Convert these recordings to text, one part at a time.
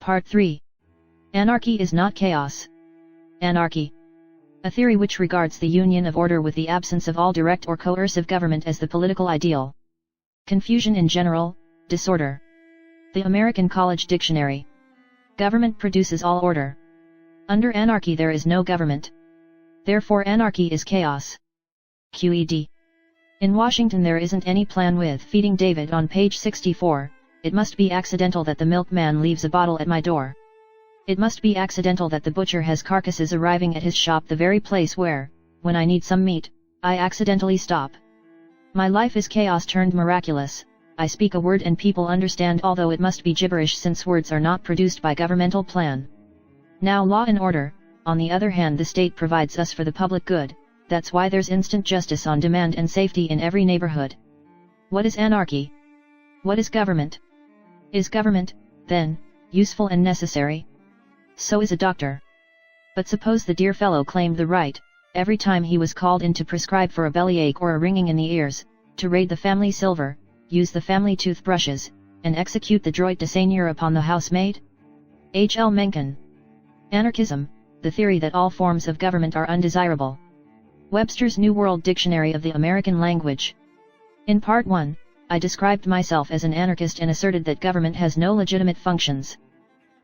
Part 3. Anarchy is not chaos. Anarchy. A theory which regards the union of order with the absence of all direct or coercive government as the political ideal. Confusion in general, disorder. The American College Dictionary. Government produces all order. Under anarchy there is no government. Therefore anarchy is chaos. QED. In Washington there isn't any plan with feeding David on page 64, it must be accidental that the milkman leaves a bottle at my door. It must be accidental that the butcher has carcasses arriving at his shop, the very place where, when I need some meat, I accidentally stop. My life is chaos turned miraculous. I speak a word and people understand, although it must be gibberish since words are not produced by governmental plan. Now law and order, on the other hand, the state provides us for the public good, that's why there's instant justice on demand and safety in every neighborhood. What is anarchy? What is government? Is government, then, useful and necessary? So is a doctor. But suppose the dear fellow claimed the right, every time he was called in to prescribe for a bellyache or a ringing in the ears, to raid the family silver, use the family toothbrushes, and execute the droit de seigneur upon the housemaid? H. L. Mencken. Anarchism, the theory that all forms of government are undesirable. Webster's New World Dictionary of the American Language. In Part 1, I described myself as an anarchist and asserted that government has no legitimate functions.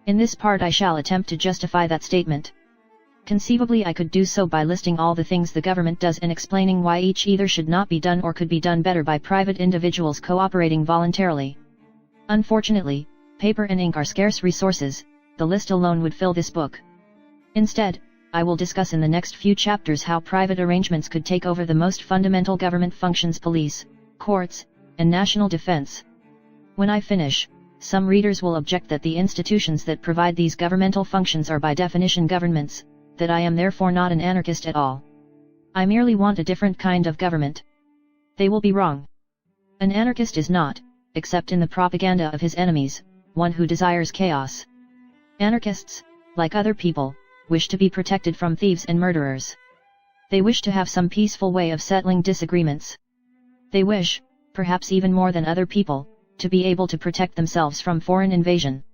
In this part I shall attempt to justify that statement. Conceivably I could do so by listing all the things the government does and explaining why each either should not be done or could be done better by private individuals cooperating voluntarily. Unfortunately, paper and ink are scarce resources, the list alone would fill this book. Instead, I will discuss in the next few chapters how private arrangements could take over the most fundamental government functions: police, courts, and national defense. When I finish, some readers will object that the institutions that provide these governmental functions are by definition governments, that I am therefore not an anarchist at all. I merely want a different kind of government. They will be wrong. An anarchist is not, except in the propaganda of his enemies, one who desires chaos. Anarchists, like other people, wish to be protected from thieves and murderers. They wish to have some peaceful way of settling disagreements. They wish, perhaps even more than other people, to be able to protect themselves from foreign invasion.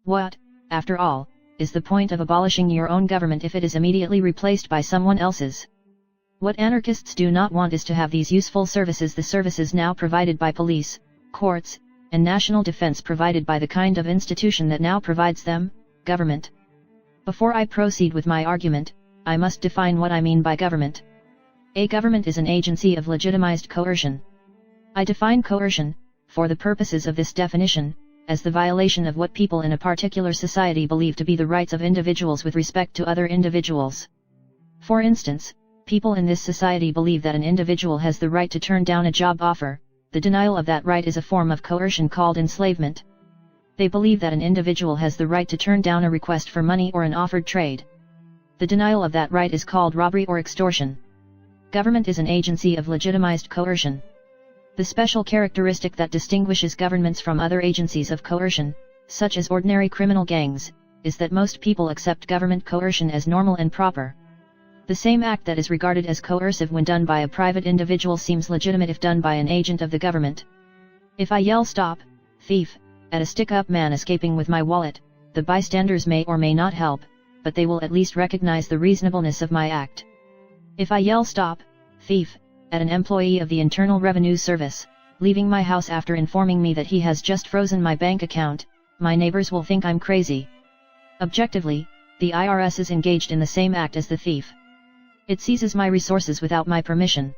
What, after all, is the point of abolishing your own government if it is immediately replaced by someone else's? What anarchists do not want is to have these useful services, the services now provided by police, courts, and national defense, provided by the kind of institution that now provides them, government. Before I proceed with my argument, I must define what I mean by government. A government is an agency of legitimized coercion. I define coercion, for the purposes of this definition, as the violation of what people in a particular society believe to be the rights of individuals with respect to other individuals. For instance, people in this society believe that an individual has the right to turn down a job offer. The denial of that right is a form of coercion called enslavement. They believe that an individual has the right to turn down a request for money or an offered trade. The denial of that right is called robbery or extortion. Government is an agency of legitimized coercion. The special characteristic that distinguishes governments from other agencies of coercion, such as ordinary criminal gangs, is that most people accept government coercion as normal and proper. The same act that is regarded as coercive when done by a private individual seems legitimate if done by an agent of the government. If I yell "Stop, thief!" at a stick-up man escaping with my wallet, the bystanders may or may not help, but they will at least recognize the reasonableness of my act. If I yell "Stop, thief!" at an employee of the Internal Revenue Service, leaving my house after informing me that he has just frozen my bank account, my neighbors will think I'm crazy. Objectively, the IRS is engaged in the same act as the thief. It seizes my resources without my permission.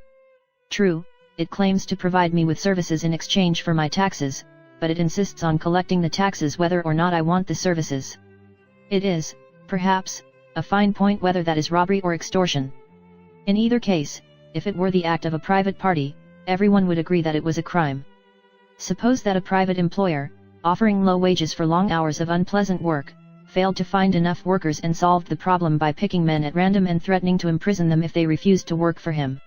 True, it claims to provide me with services in exchange for my taxes, but it insists on collecting the taxes whether or not I want the services. It is, perhaps, a fine point whether that is robbery or extortion. In either case, if it were the act of a private party, everyone would agree that it was a crime. Suppose that a private employer, offering low wages for long hours of unpleasant work, failed to find enough workers and solved the problem by picking men at random and threatening to imprison them if they refused to work for him.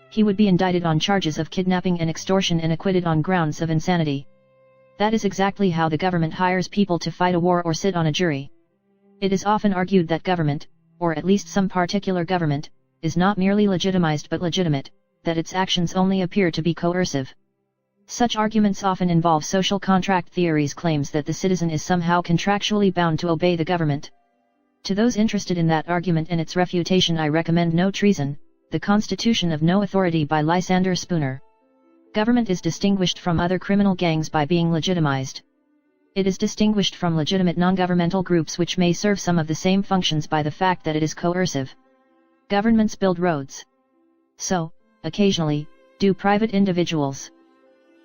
He would be indicted on charges of kidnapping and extortion and acquitted on grounds of insanity. That is exactly how the government hires people to fight a war or sit on a jury. It is often argued that government, or at least some particular government, is not merely legitimized but legitimate, that its actions only appear to be coercive. Such arguments often involve social contract theories, claims that the citizen is somehow contractually bound to obey the government. To those interested in that argument and its refutation, I recommend No Treason, The Constitution of No Authority by Lysander Spooner. Government is distinguished from other criminal gangs by being legitimized. It is distinguished from legitimate non-governmental groups which may serve some of the same functions by the fact that it is coercive. Governments build roads. So, occasionally, do private individuals.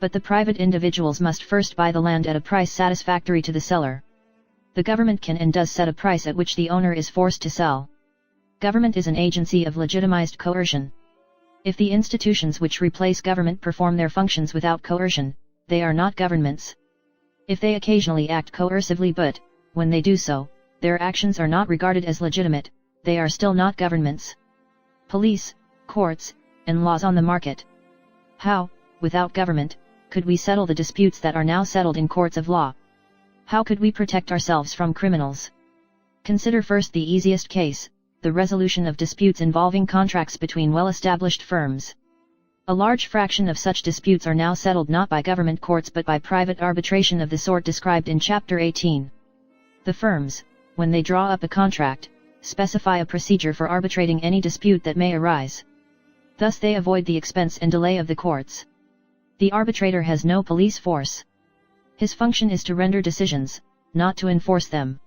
But the private individuals must first buy the land at a price satisfactory to the seller. The government can and does set a price at which the owner is forced to sell. Government is an agency of legitimized coercion. If the institutions which replace government perform their functions without coercion, they are not governments. If they occasionally act coercively but, when they do so, their actions are not regarded as legitimate, they are still not governments. Police, courts, and laws on the market. How, without government, could we settle the disputes that are now settled in courts of law? How could we protect ourselves from criminals? Consider first the easiest case, the resolution of disputes involving contracts between well-established firms. A large fraction of such disputes are now settled not by government courts but by private arbitration of the sort described in Chapter 18. The firms, when they draw up a contract, specify a procedure for arbitrating any dispute that may arise. Thus they avoid the expense and delay of the courts. The arbitrator has no police force. His function is to render decisions, not to enforce them.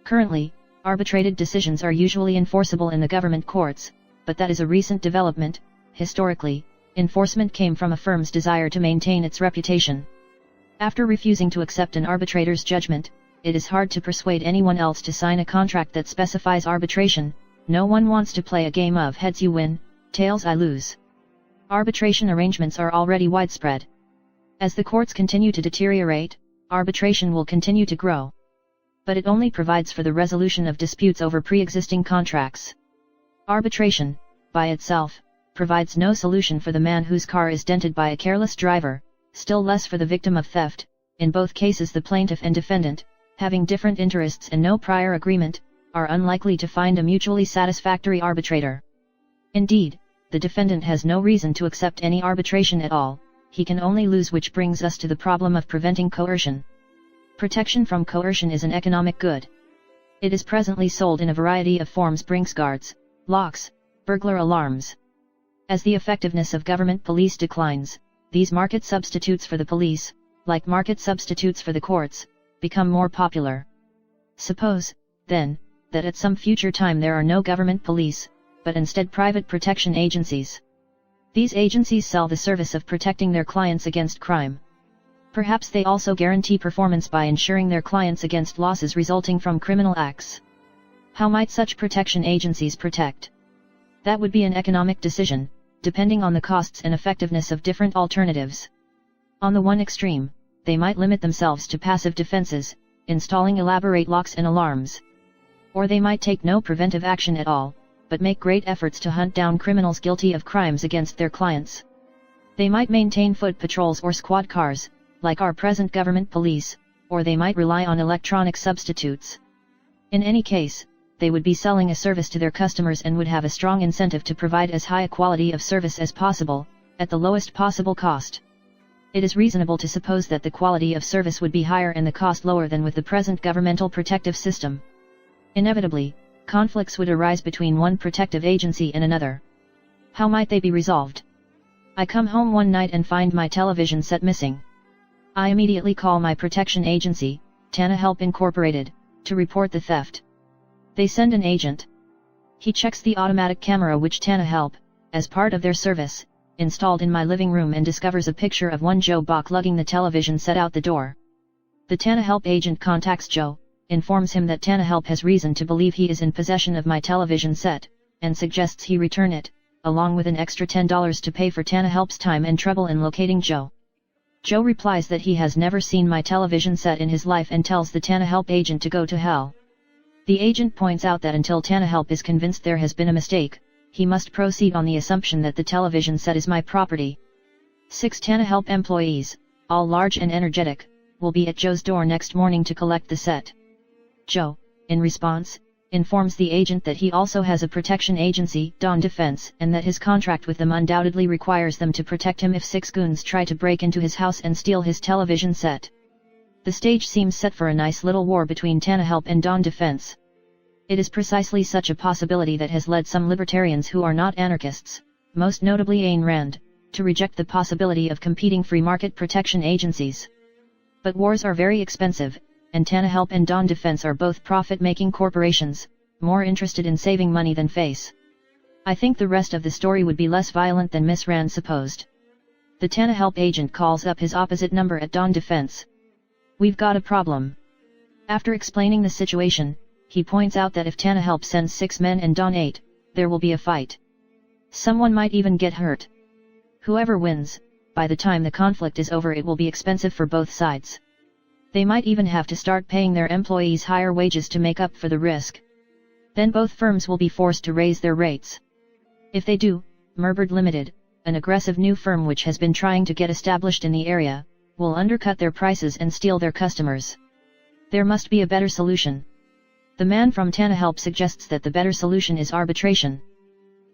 Currently, arbitrated decisions are usually enforceable in the government courts, but that is a recent development. Historically, enforcement came from a firm's desire to maintain its reputation. After refusing to accept an arbitrator's judgment, it is hard to persuade anyone else to sign a contract that specifies arbitration. No one wants to play a game of heads you win, tails I lose. Arbitration arrangements are already widespread. As the courts continue to deteriorate, arbitration will continue to grow. But it only provides for the resolution of disputes over pre-existing contracts. Arbitration, by itself, provides no solution for the man whose car is dented by a careless driver, still less for the victim of theft. In both cases the plaintiff and defendant, having different interests and no prior agreement, are unlikely to find a mutually satisfactory arbitrator. Indeed, the defendant has no reason to accept any arbitration at all. He can only lose, which brings us to the problem of preventing coercion. Protection from coercion is an economic good. It is presently sold in a variety of forms: Brinks guards, locks, burglar alarms. As the effectiveness of government police declines, these market substitutes for the police, like market substitutes for the courts, become more popular. Suppose, then, that at some future time there are no government police, but instead private protection agencies. These agencies sell the service of protecting their clients against crime. Perhaps they also guarantee performance by insuring their clients against losses resulting from criminal acts. How might such protection agencies protect? That would be an economic decision, depending on the costs and effectiveness of different alternatives. On the one extreme, they might limit themselves to passive defenses, installing elaborate locks and alarms. Or they might take no preventive action at all, but make great efforts to hunt down criminals guilty of crimes against their clients. They might maintain foot patrols or squad cars, like our present government police, or they might rely on electronic substitutes. In any case, they would be selling a service to their customers and would have a strong incentive to provide as high a quality of service as possible, at the lowest possible cost. It is reasonable to suppose that the quality of service would be higher and the cost lower than with the present governmental protective system. Inevitably, conflicts would arise between one protective agency and another. How might they be resolved? I come home one night and find my television set missing. I immediately call my protection agency, Tana Help Incorporated, to report the theft. They send an agent. He checks the automatic camera which Tana Help, as part of their service, installed in my living room and discovers a picture of one Joe Bach lugging the television set out the door. The Tana Help agent contacts Joe, informs him that Tana Help has reason to believe he is in possession of my television set, and suggests he return it, along with an extra $10 to pay for Tana Help's time and trouble in locating Joe. Joe replies that he has never seen my television set in his life and tells the Tana Help agent to go to hell. The agent points out that until Tana Help is convinced there has been a mistake, he must proceed on the assumption that the television set is my property. 6 Tana Help employees, all large and energetic, will be at Joe's door next morning to collect the set. Joe, in response, informs the agent that he also has a protection agency, Dawn Defense, and that his contract with them undoubtedly requires them to protect him if 6 goons try to break into his house and steal his television set. The stage seems set for a nice little war between Tannehelp and Dawn Defense. It is precisely such a possibility that has led some libertarians who are not anarchists, most notably Ayn Rand, to reject the possibility of competing free market protection agencies. But wars are very expensive, and Tannehelp and Dawn Defense are both profit-making corporations, more interested in saving money than face. I think the rest of the story would be less violent than Miss Rand supposed. The Tannehelp agent calls up his opposite number at Dawn Defense. "We've got a problem." After explaining the situation, he points out that if Tannehelp sends 6 men and Dawn 8, there will be a fight. Someone might even get hurt. Whoever wins, by the time the conflict is over, it will be expensive for both sides. They might even have to start paying their employees higher wages to make up for the risk. Then both firms will be forced to raise their rates. If they do, Merbird Limited, an aggressive new firm which has been trying to get established in the area, will undercut their prices and steal their customers. There must be a better solution. The man from Tannehelp suggests that the better solution is arbitration.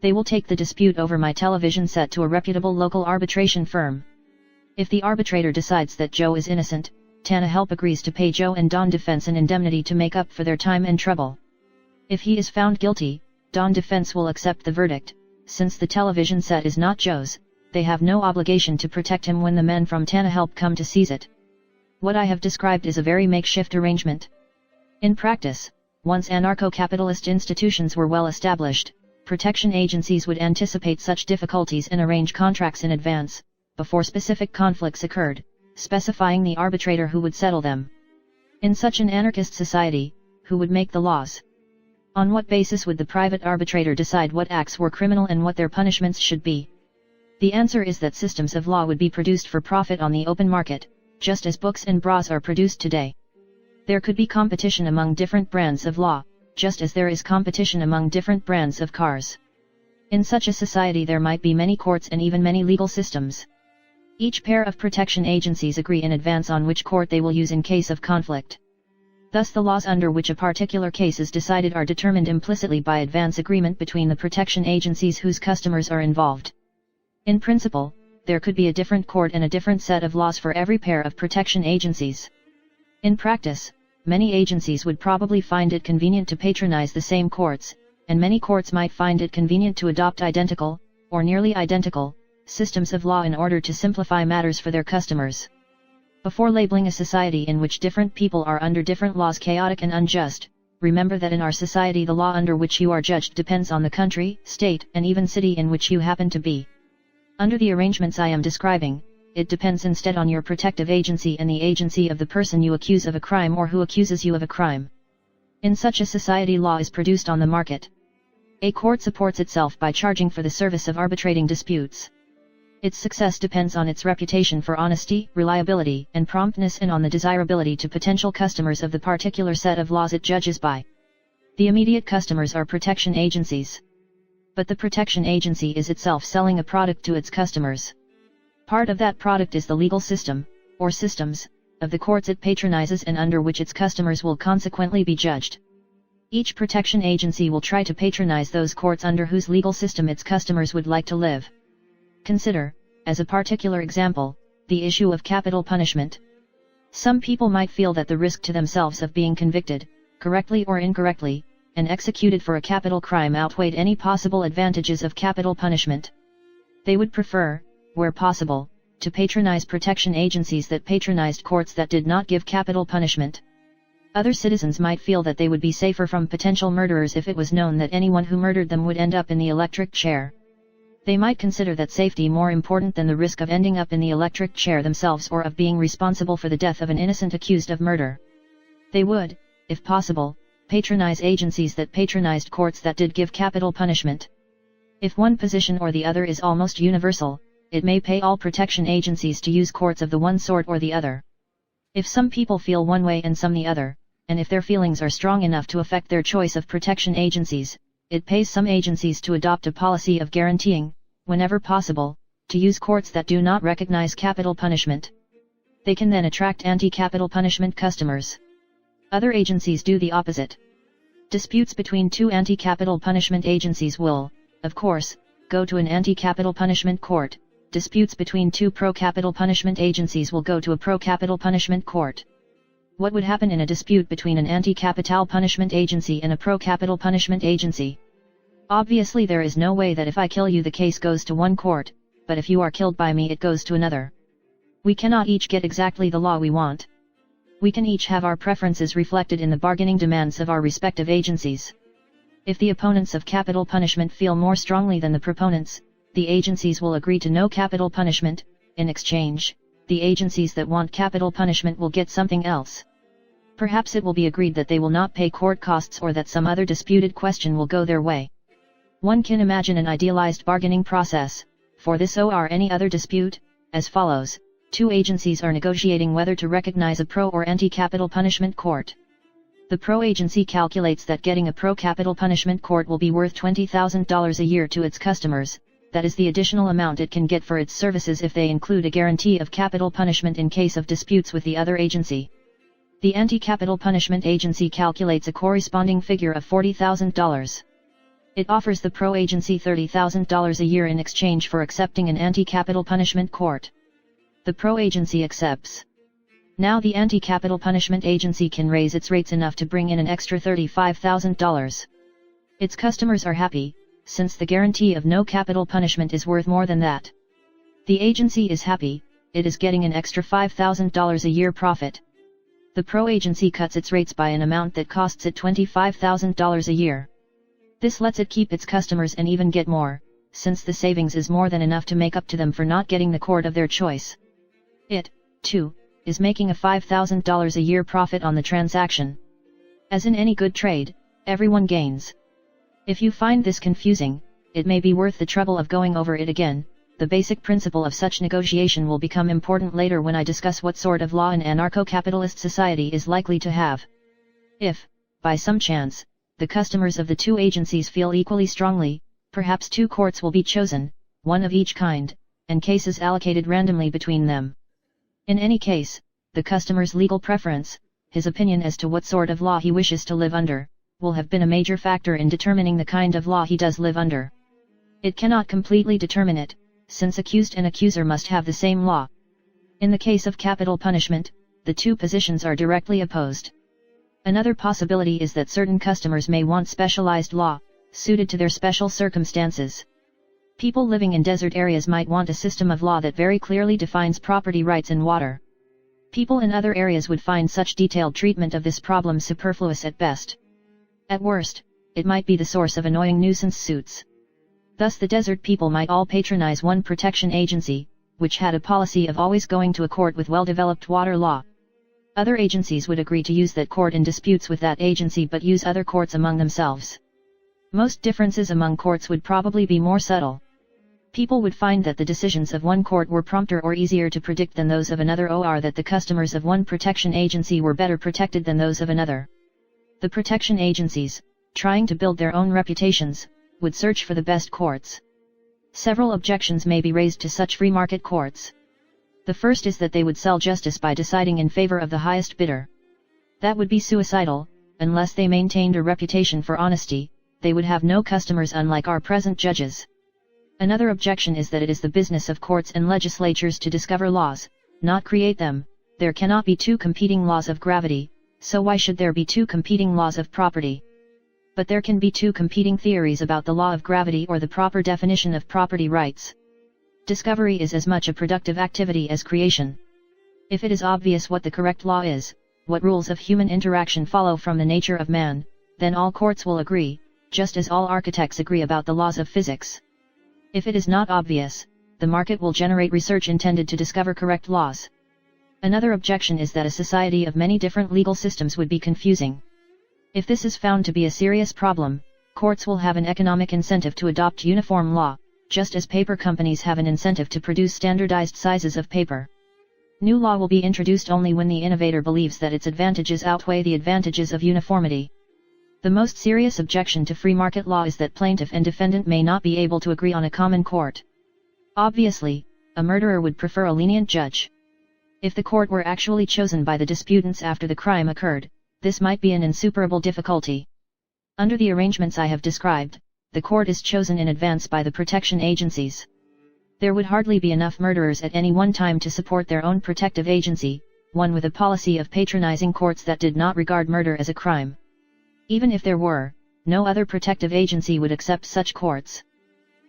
They will take the dispute over my television set to a reputable local arbitration firm. If the arbitrator decides that Joe is innocent, Tannehelp agrees to pay Joe and Dawn Defense an indemnity to make up for their time and trouble. If he is found guilty, Dawn Defense will accept the verdict. Since the television set is not Joe's, they have no obligation to protect him when the men from Tannehelp come to seize it. What I have described is a very makeshift arrangement. In practice, once anarcho-capitalist institutions were well established, protection agencies would anticipate such difficulties and arrange contracts in advance, before specific conflicts occurred, specifying the arbitrator who would settle them. In such an anarchist society, who would make the laws? On what basis would the private arbitrator decide what acts were criminal and what their punishments should be? The answer is that systems of law would be produced for profit on the open market, just as books and bras are produced today. There could be competition among different brands of law, just as there is competition among different brands of cars. In such a society there might be many courts and even many legal systems. Each pair of protection agencies agree in advance on which court they will use in case of conflict. Thus the laws under which a particular case is decided are determined implicitly by advance agreement between the protection agencies whose customers are involved. In principle, there could be a different court and a different set of laws for every pair of protection agencies. In practice, many agencies would probably find it convenient to patronize the same courts, and many courts might find it convenient to adopt identical, or nearly identical, systems of law in order to simplify matters for their customers. Before labeling a society in which different people are under different laws chaotic and unjust, remember that in our society the law under which you are judged depends on the country, state, and even city in which you happen to be. Under the arrangements I am describing, it depends instead on your protective agency and the agency of the person you accuse of a crime or who accuses you of a crime. In such a society law is produced on the market. A court supports itself by charging for the service of arbitrating disputes. Its success depends on its reputation for honesty, reliability, and promptness, and on the desirability to potential customers of the particular set of laws it judges by. The immediate customers are protection agencies. But the protection agency is itself selling a product to its customers. Part of that product is the legal system, or systems, of the courts it patronizes and under which its customers will consequently be judged. Each protection agency will try to patronize those courts under whose legal system its customers would like to live. Consider, as a particular example, the issue of capital punishment. Some people might feel that the risk to themselves of being convicted, correctly or incorrectly, and executed for a capital crime outweighed any possible advantages of capital punishment. They would prefer, where possible, to patronize protection agencies that patronized courts that did not give capital punishment. Other citizens might feel that they would be safer from potential murderers if it was known that anyone who murdered them would end up in the electric chair. They might consider that safety more important than the risk of ending up in the electric chair themselves or of being responsible for the death of an innocent accused of murder. They would, if possible, patronize agencies that patronized courts that did give capital punishment. If one position or the other is almost universal, it may pay all protection agencies to use courts of the one sort or the other. If some people feel one way and some the other, and if their feelings are strong enough to affect their choice of protection agencies, it pays some agencies to adopt a policy of guaranteeing, whenever possible, to use courts that do not recognize capital punishment. They can then attract anti-capital punishment customers. Other agencies do the opposite. Disputes between two anti-capital punishment agencies will, of course, go to an anti-capital punishment court. Disputes between two pro-capital punishment agencies will go to a pro-capital punishment court. What would happen in a dispute between an anti-capital punishment agency and a pro-capital punishment agency? Obviously there is no way that if I kill you the case goes to one court, but if you are killed by me it goes to another. We cannot each get exactly the law we want. We can each have our preferences reflected in the bargaining demands of our respective agencies. If the opponents of capital punishment feel more strongly than the proponents, the agencies will agree to no capital punishment. In exchange, the agencies that want capital punishment will get something else. Perhaps it will be agreed that they will not pay court costs or that some other disputed question will go their way. One can imagine an idealized bargaining process, for this or any other dispute, as follows. Two agencies are negotiating whether to recognize a pro or anti-capital punishment court. The pro agency calculates that getting a pro-capital punishment court will be worth $20,000 a year to its customers. That is the additional amount it can get for its services if they include a guarantee of capital punishment in case of disputes with the other agency. The anti-capital punishment agency calculates a corresponding figure of $40,000. It offers the pro agency $30,000 a year in exchange for accepting an anti-capital punishment court. The pro agency accepts. Now the anti-capital punishment agency can raise its rates enough to bring in an extra $35,000. Its customers are happy, since the guarantee of no capital punishment is worth more than that. The agency is happy, it is getting an extra $5,000 a year profit. The pro agency cuts its rates by an amount that costs it $25,000 a year. This lets it keep its customers and even get more, since the savings is more than enough to make up to them for not getting the court of their choice. It, too, is making a $5,000 a year profit on the transaction. As in any good trade, everyone gains. If you find this confusing, it may be worth the trouble of going over it again. The basic principle of such negotiation will become important later when I discuss what sort of law an anarcho-capitalist society is likely to have. If, by some chance, the customers of the two agencies feel equally strongly, perhaps two courts will be chosen, one of each kind, and cases allocated randomly between them. In any case, the customer's legal preference, his opinion as to what sort of law he wishes to live under, will have been a major factor in determining the kind of law he does live under. It cannot completely determine it, since accused and accuser must have the same law. In the case of capital punishment, the two positions are directly opposed. Another possibility is that certain customers may want specialized law, suited to their special circumstances. People living in desert areas might want a system of law that very clearly defines property rights in water. People in other areas would find such detailed treatment of this problem superfluous at best. At worst, it might be the source of annoying nuisance suits. Thus the desert people might all patronize one protection agency, which had a policy of always going to a court with well-developed water law. Other agencies would agree to use that court in disputes with that agency but use other courts among themselves. Most differences among courts would probably be more subtle. People would find that the decisions of one court were prompter or easier to predict than those of another, or that the customers of one protection agency were better protected than those of another. The protection agencies, trying to build their own reputations, would search for the best courts. Several objections may be raised to such free market courts. The first is that they would sell justice by deciding in favor of the highest bidder. That would be suicidal. Unless they maintained a reputation for honesty, they would have no customers, unlike our present judges. Another objection is that it is the business of courts and legislatures to discover laws, not create them. There cannot be two competing laws of gravity, so why should there be two competing laws of property? But there can be two competing theories about the law of gravity or the proper definition of property rights. Discovery is as much a productive activity as creation. If it is obvious what the correct law is, what rules of human interaction follow from the nature of man, then all courts will agree, just as all architects agree about the laws of physics. If it is not obvious, the market will generate research intended to discover correct laws. Another objection is that a society of many different legal systems would be confusing. If this is found to be a serious problem, courts will have an economic incentive to adopt uniform law, just as paper companies have an incentive to produce standardized sizes of paper. New law will be introduced only when the innovator believes that its advantages outweigh the advantages of uniformity. The most serious objection to free market law is that plaintiff and defendant may not be able to agree on a common court. Obviously, a murderer would prefer a lenient judge. If the court were actually chosen by the disputants after the crime occurred, this might be an insuperable difficulty. Under the arrangements I have described, the court is chosen in advance by the protection agencies. There would hardly be enough murderers at any one time to support their own protective agency, one with a policy of patronizing courts that did not regard murder as a crime. Even if there were, no other protective agency would accept such courts.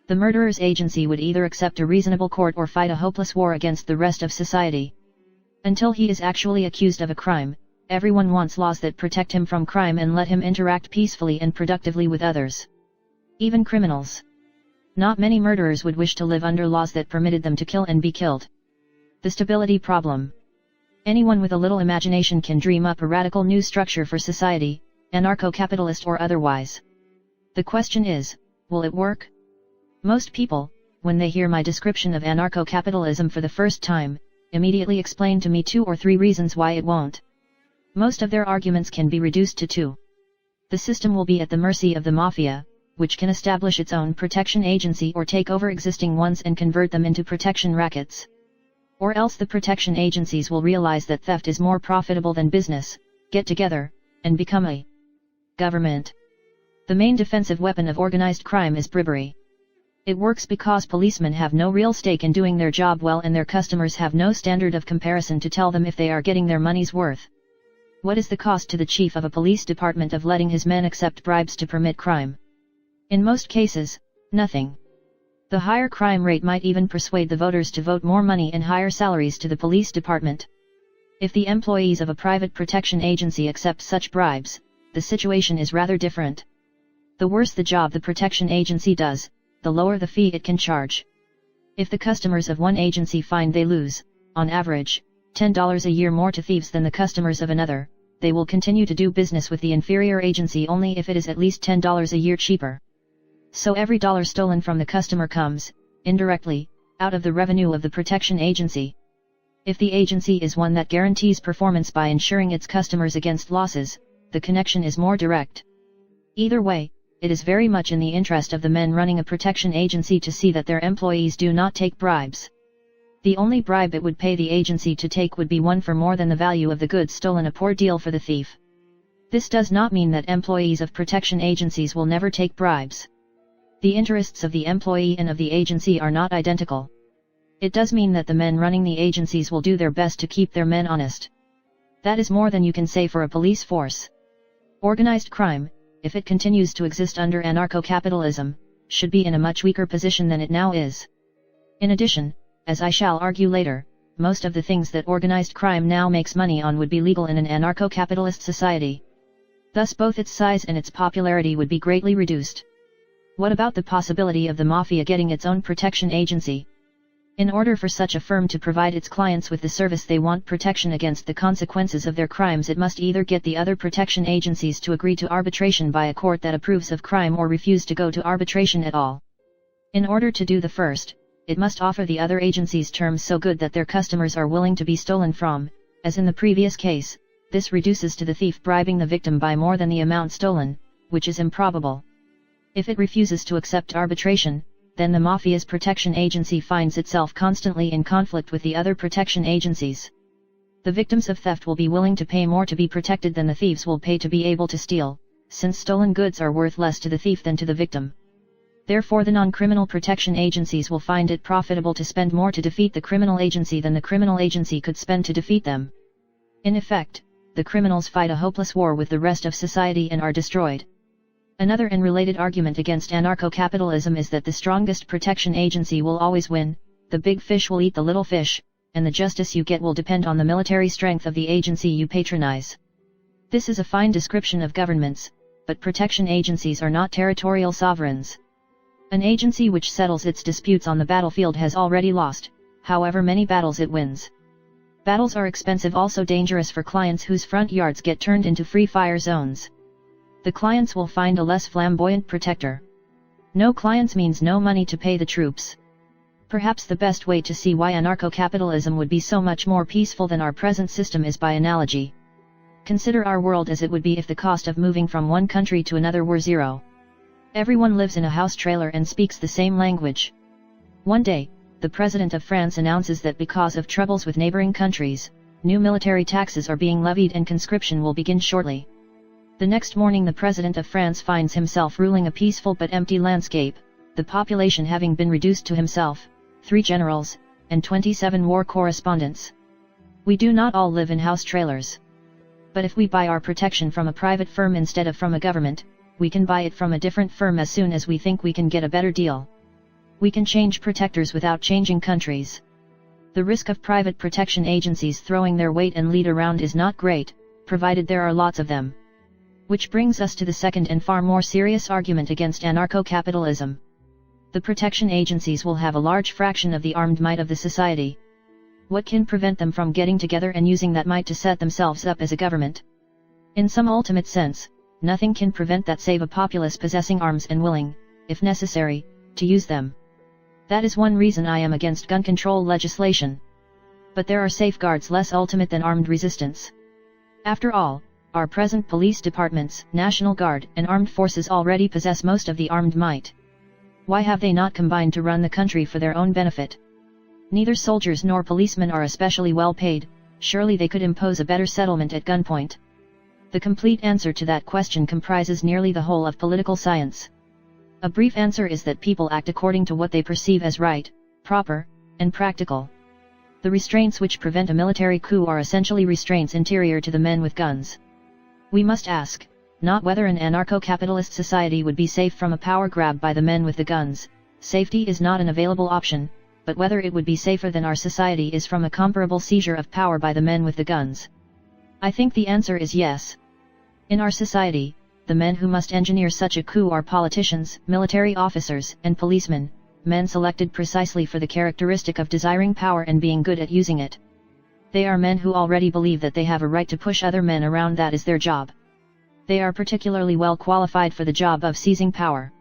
The murderer's agency would either accept a reasonable court or fight a hopeless war against the rest of society. Until he is actually accused of a crime, everyone wants laws that protect him from crime and let him interact peacefully and productively with others. Even criminals. Not many murderers would wish to live under laws that permitted them to kill and be killed. The stability problem. Anyone with a little imagination can dream up a radical new structure for society, anarcho-capitalist or otherwise. The question is, will it work? Most people, when they hear my description of anarcho-capitalism for the first time, immediately explain to me 2 or 3 reasons why it won't. Most of their arguments can be reduced to 2. The system will be at the mercy of the mafia, which can establish its own protection agency or take over existing ones and convert them into protection rackets. Or else the protection agencies will realize that theft is more profitable than business, get together, and become a government. The main defensive weapon of organized crime is bribery. It works because policemen have no real stake in doing their job well and their customers have no standard of comparison to tell them if they are getting their money's worth. What is the cost to the chief of a police department of letting his men accept bribes to permit crime? In most cases, nothing. The higher crime rate might even persuade the voters to vote more money and higher salaries to the police department. If the employees of a private protection agency accept such bribes, the situation is rather different. The worse the job the protection agency does, the lower the fee it can charge. If the customers of one agency find they lose, on average, $10 a year more to thieves than the customers of another, they will continue to do business with the inferior agency only if it is at least $10 a year cheaper. So every dollar stolen from the customer comes, indirectly, out of the revenue of the protection agency. If the agency is one that guarantees performance by insuring its customers against losses, the connection is more direct. Either way, it is very much in the interest of the men running a protection agency to see that their employees do not take bribes. The only bribe it would pay the agency to take would be one for more than the value of the goods stolen, a poor deal for the thief. This does not mean that employees of protection agencies will never take bribes. The interests of the employee and of the agency are not identical. It does mean that the men running the agencies will do their best to keep their men honest. That is more than you can say for a police force. Organized crime, if it continues to exist under anarcho-capitalism, should be in a much weaker position than it now is. In addition, as I shall argue later, most of the things that organized crime now makes money on would be legal in an anarcho-capitalist society. Thus both its size and its popularity would be greatly reduced. What about the possibility of the mafia getting its own protection agency? In order for such a firm to provide its clients with the service they want, protection against the consequences of their crimes, it must either get the other protection agencies to agree to arbitration by a court that approves of crime or refuse to go to arbitration at all. In order to do the first, it must offer the other agencies terms so good that their customers are willing to be stolen from. As in the previous case, this reduces to the thief bribing the victim by more than the amount stolen, which is improbable. If it refuses to accept arbitration, then the mafia's protection agency finds itself constantly in conflict with the other protection agencies. The victims of theft will be willing to pay more to be protected than the thieves will pay to be able to steal, since stolen goods are worth less to the thief than to the victim. Therefore the non-criminal protection agencies will find it profitable to spend more to defeat the criminal agency than the criminal agency could spend to defeat them. In effect, the criminals fight a hopeless war with the rest of society and are destroyed. Another and related argument against anarcho-capitalism is that the strongest protection agency will always win, the big fish will eat the little fish, and the justice you get will depend on the military strength of the agency you patronize. This is a fine description of governments, but protection agencies are not territorial sovereigns. An agency which settles its disputes on the battlefield has already lost, however many battles it wins. Battles are expensive, also dangerous for clients whose front yards get turned into free fire zones. The clients will find a less flamboyant protector. No clients means no money to pay the troops. Perhaps the best way to see why anarcho-capitalism would be so much more peaceful than our present system is by analogy. Consider our world as it would be if the cost of moving from one country to another were zero. Everyone lives in a house trailer and speaks the same language. One day, the President of France announces that because of troubles with neighboring countries, new military taxes are being levied and conscription will begin shortly. The next morning the President of France finds himself ruling a peaceful but empty landscape, the population having been reduced to himself, 3 generals, and 27 war correspondents. We do not all live in house trailers. But if we buy our protection from a private firm instead of from a government, we can buy it from a different firm as soon as we think we can get a better deal. We can change protectors without changing countries. The risk of private protection agencies throwing their weight and lead around is not great, provided there are lots of them. Which brings us to the second and far more serious argument against anarcho-capitalism. The protection agencies will have a large fraction of the armed might of the society. What can prevent them from getting together and using that might to set themselves up as a government? In some ultimate sense, nothing can prevent that save a populace possessing arms and willing, if necessary, to use them. That is one reason I am against gun control legislation. But there are safeguards less ultimate than armed resistance. After all, our present police departments, National Guard, and armed forces already possess most of the armed might. Why have they not combined to run the country for their own benefit? Neither soldiers nor policemen are especially well paid, surely they could impose a better settlement at gunpoint. The complete answer to that question comprises nearly the whole of political science. A brief answer is that people act according to what they perceive as right, proper, and practical. The restraints which prevent a military coup are essentially restraints interior to the men with guns. We must ask, not whether an anarcho-capitalist society would be safe from a power grab by the men with the guns, safety is not an available option, but whether it would be safer than our society is from a comparable seizure of power by the men with the guns. I think the answer is yes. In our society, the men who must engineer such a coup are politicians, military officers, and policemen, men selected precisely for the characteristic of desiring power and being good at using it. They are men who already believe that they have a right to push other men around, that is their job. They are particularly well qualified for the job of seizing power.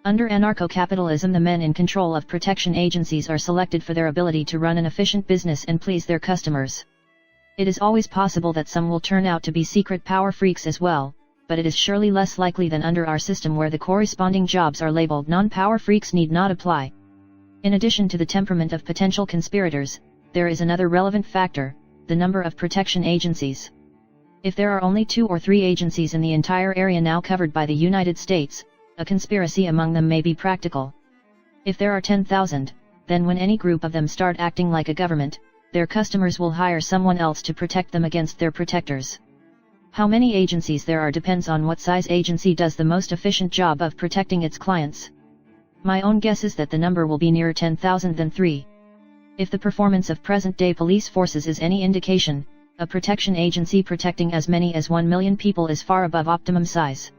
Under anarcho-capitalism, the men in control of protection agencies are selected for their ability to run an efficient business and please their customers. It is always possible that some will turn out to be secret power freaks as well, but it is surely less likely than under our system where the corresponding jobs are labeled non-power freaks need not apply. In addition to the temperament of potential conspirators, there is another relevant factor, the number of protection agencies. If there are only 2 or 3 agencies in the entire area now covered by the United States, a conspiracy among them may be practical. If there are 10,000, then when any group of them start acting like a government, their customers will hire someone else to protect them against their protectors. How many agencies there are depends on what size agency does the most efficient job of protecting its clients. My own guess is that the number will be nearer 10,000 than 3. If the performance of present-day police forces is any indication, a protection agency protecting as many as 1 million people is far above optimum size.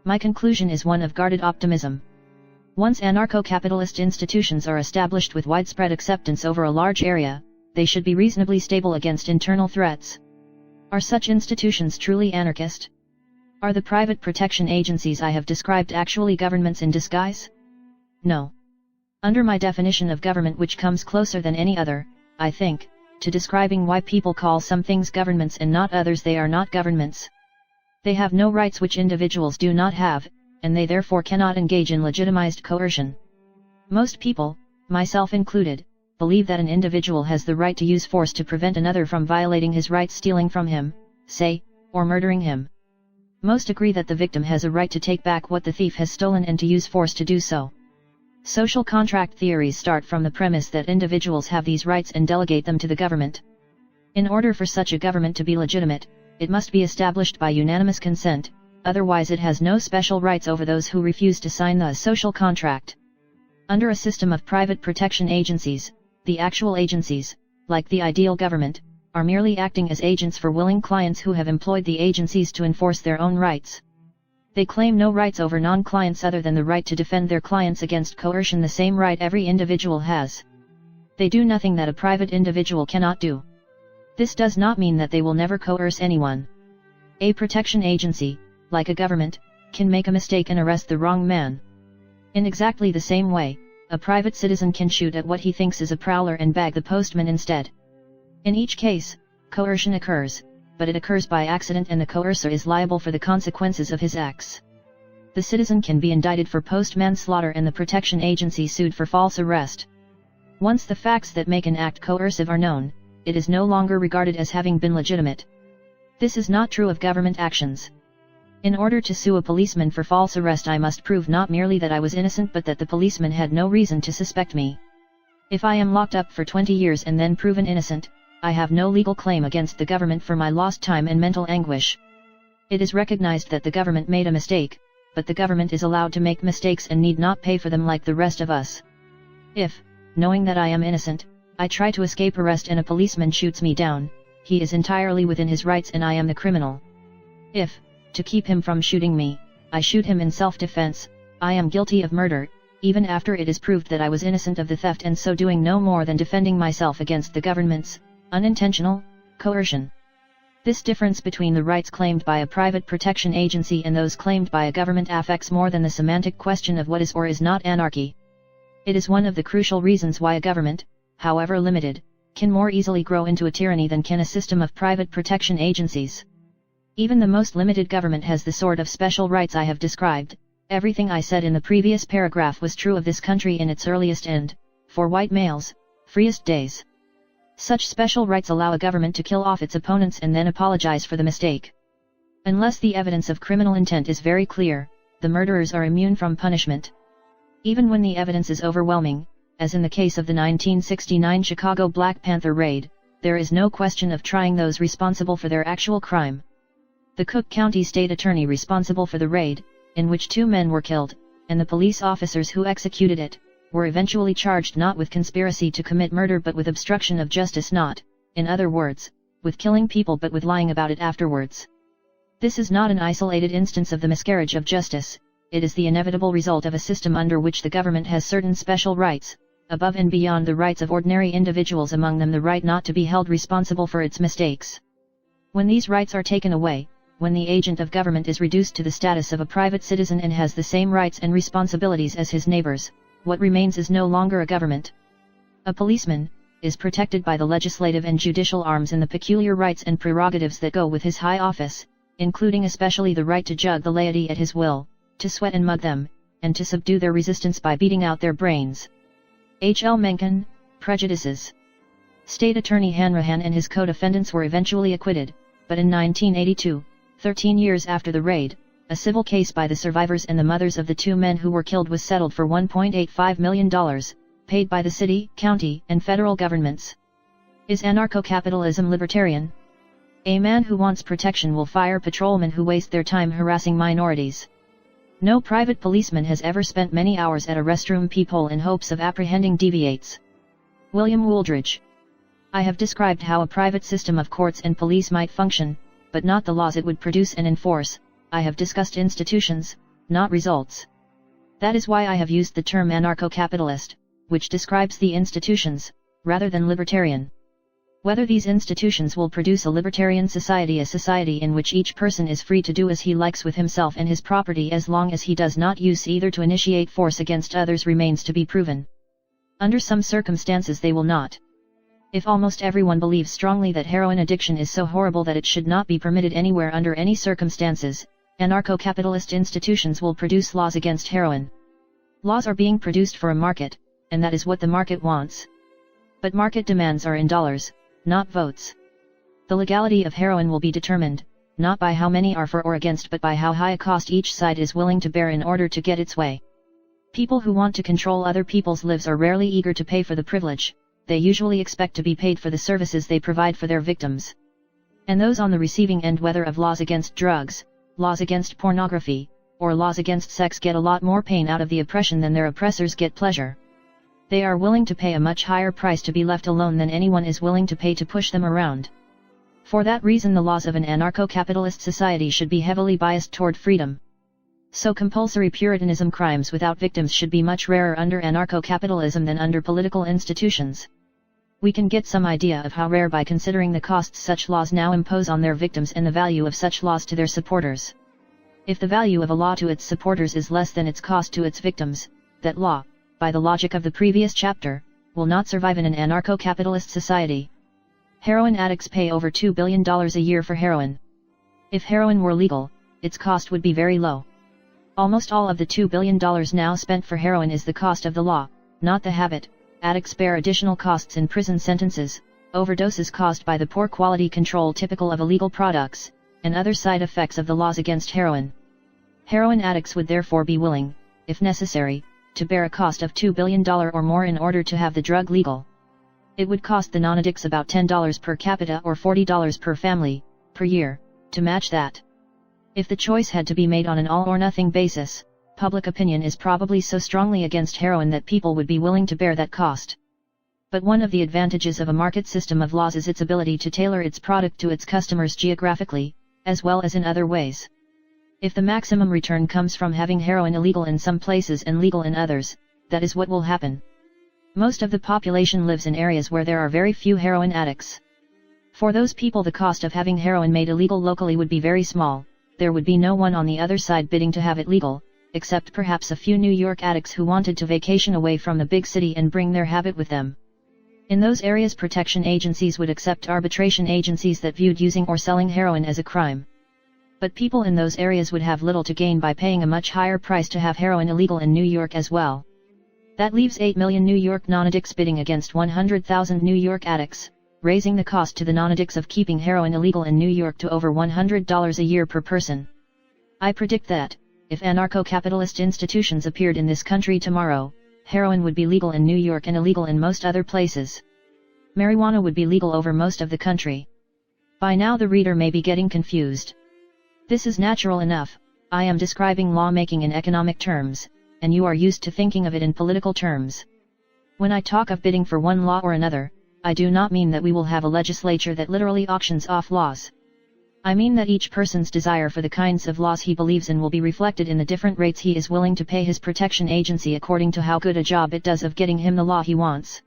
My conclusion is one of guarded optimism. Once anarcho-capitalist institutions are established with widespread acceptance over a large area, they should be reasonably stable against internal threats. Are such institutions truly anarchist? Are the private protection agencies I have described actually governments in disguise? No. Under my definition of government, which comes closer than any other, I think, to describing why people call some things governments and not others, they are not governments. They have no rights which individuals do not have, and they therefore cannot engage in legitimized coercion. Most people, myself included, believe that an individual has the right to use force to prevent another from violating his rights, stealing from him, say, or murdering him. Most agree that the victim has a right to take back what the thief has stolen and to use force to do so. Social contract theories start from the premise that individuals have these rights and delegate them to the government. In order for such a government to be legitimate, it must be established by unanimous consent, otherwise it has no special rights over those who refuse to sign the social contract. Under a system of private protection agencies, the actual agencies, like the ideal government, are merely acting as agents for willing clients who have employed the agencies to enforce their own rights. They claim no rights over non-clients other than the right to defend their clients against coercion, the same right every individual has. They do nothing that a private individual cannot do. This does not mean that they will never coerce anyone. A protection agency, like a government, can make a mistake and arrest the wrong man. In exactly the same way, a private citizen can shoot at what he thinks is a prowler and bag the postman instead. In each case, coercion occurs, but it occurs by accident and the coercer is liable for the consequences of his acts. The citizen can be indicted for post-manslaughter and the protection agency sued for false arrest. Once the facts that make an act coercive are known, it is no longer regarded as having been legitimate. This is not true of government actions. In order to sue a policeman for false arrest, I must prove not merely that I was innocent but that the policeman had no reason to suspect me. If I am locked up for 20 years and then proven innocent, I have no legal claim against the government for my lost time and mental anguish. It is recognized that the government made a mistake, but the government is allowed to make mistakes and need not pay for them like the rest of us. If, knowing that I am innocent, I try to escape arrest and a policeman shoots me down, he is entirely within his rights and I am the criminal. If, to keep him from shooting me, I shoot him in self-defense, I am guilty of murder, even after it is proved that I was innocent of the theft and so doing no more than defending myself against the government's unintentional coercion. This difference between the rights claimed by a private protection agency and those claimed by a government affects more than the semantic question of what is or is not anarchy. It is one of the crucial reasons why a government, however limited, can more easily grow into a tyranny than can a system of private protection agencies. Even the most limited government has the sort of special rights I have described. Everything I said in the previous paragraph was true of this country in its earliest and, for white males, freest days. Such special rights allow a government to kill off its opponents and then apologize for the mistake. Unless the evidence of criminal intent is very clear, the murderers are immune from punishment. Even when the evidence is overwhelming, as in the case of the 1969 Chicago Black Panther raid, there is no question of trying those responsible for their actual crime. The Cook County State Attorney responsible for the raid, in which 2 men were killed, and the police officers who executed it, were eventually charged not with conspiracy to commit murder but with obstruction of justice, not, in other words, with killing people but with lying about it afterwards. This is not an isolated instance of the miscarriage of justice, it is the inevitable result of a system under which the government has certain special rights, above and beyond the rights of ordinary individuals, among them the right not to be held responsible for its mistakes. When these rights are taken away, when the agent of government is reduced to the status of a private citizen and has the same rights and responsibilities as his neighbors, what remains is no longer a government. A policeman is protected by the legislative and judicial arms in the peculiar rights and prerogatives that go with his high office, including especially the right to jug the laity at his will, to sweat and mug them, and to subdue their resistance by beating out their brains. H. L. Mencken, Prejudices. State Attorney Hanrahan and his co-defendants were eventually acquitted, but in 1982, 13 years after the raid, a civil case by the survivors and the mothers of the 2 men who were killed was settled for $1.85 million, paid by the city, county, and federal governments. Is anarcho-capitalism libertarian? A man who wants protection will fire patrolmen who waste their time harassing minorities. No private policeman has ever spent many hours at a restroom peephole in hopes of apprehending deviates. William Wooldridge. I have described how a private system of courts and police might function, but not the laws it would produce and enforce. I have discussed institutions, not results. That is why I have used the term anarcho-capitalist, which describes the institutions, rather than libertarian. Whether these institutions will produce a libertarian society, a society in which each person is free to do as he likes with himself and his property as long as he does not use either to initiate force against others, remains to be proven. Under some circumstances they will not. If almost everyone believes strongly that heroin addiction is so horrible that it should not be permitted anywhere under any circumstances, anarcho-capitalist institutions will produce laws against heroin. Laws are being produced for a market, and that is what the market wants. But market demands are in dollars, not votes. The legality of heroin will be determined, not by how many are for or against but by how high a cost each side is willing to bear in order to get its way. People who want to control other people's lives are rarely eager to pay for the privilege. They usually expect to be paid for the services they provide for their victims. And those on the receiving end, whether of laws against drugs, laws against pornography, or laws against sex, get a lot more pain out of the oppression than their oppressors get pleasure. They are willing to pay a much higher price to be left alone than anyone is willing to pay to push them around. For that reason the laws of an anarcho-capitalist society should be heavily biased toward freedom. So compulsory Puritanism, crimes without victims, should be much rarer under anarcho-capitalism than under political institutions. We can get some idea of how rare by considering the costs such laws now impose on their victims and the value of such laws to their supporters. If the value of a law to its supporters is less than its cost to its victims, that law, by the logic of the previous chapter, will not survive in an anarcho-capitalist society. Heroin addicts pay over $2 billion a year for heroin. If heroin were legal, its cost would be very low. Almost all of the $2 billion now spent for heroin is the cost of the law, not the habit. Addicts bear additional costs in prison sentences, overdoses caused by the poor quality control typical of illegal products, and other side effects of the laws against heroin. Heroin addicts would therefore be willing, if necessary, to bear a cost of $2 billion or more in order to have the drug legal. It would cost the non-addicts about $10 per capita or $40 per family, per year, to match that. If the choice had to be made on an all-or-nothing basis, public opinion is probably so strongly against heroin that people would be willing to bear that cost. But one of the advantages of a market system of laws is its ability to tailor its product to its customers geographically, as well as in other ways. If the maximum return comes from having heroin illegal in some places and legal in others, that is what will happen. Most of the population lives in areas where there are very few heroin addicts. For those people, the cost of having heroin made illegal locally would be very small. There would be no one on the other side bidding to have it legal, except perhaps a few New York addicts who wanted to vacation away from the big city and bring their habit with them. In those areas, protection agencies would accept arbitration agencies that viewed using or selling heroin as a crime. But people in those areas would have little to gain by paying a much higher price to have heroin illegal in New York as well. That leaves 8 million New York non-addicts bidding against 100,000 New York addicts, raising the cost to the non-addicts of keeping heroin illegal in New York to over $100 a year per person. I predict that, if anarcho-capitalist institutions appeared in this country tomorrow, heroin would be legal in New York and illegal in most other places. Marijuana would be legal over most of the country. By now the reader may be getting confused. This is natural enough. I am describing lawmaking in economic terms, and you are used to thinking of it in political terms. When I talk of bidding for one law or another, I do not mean that we will have a legislature that literally auctions off laws. I mean that each person's desire for the kinds of laws he believes in will be reflected in the different rates he is willing to pay his protection agency according to how good a job it does of getting him the law he wants.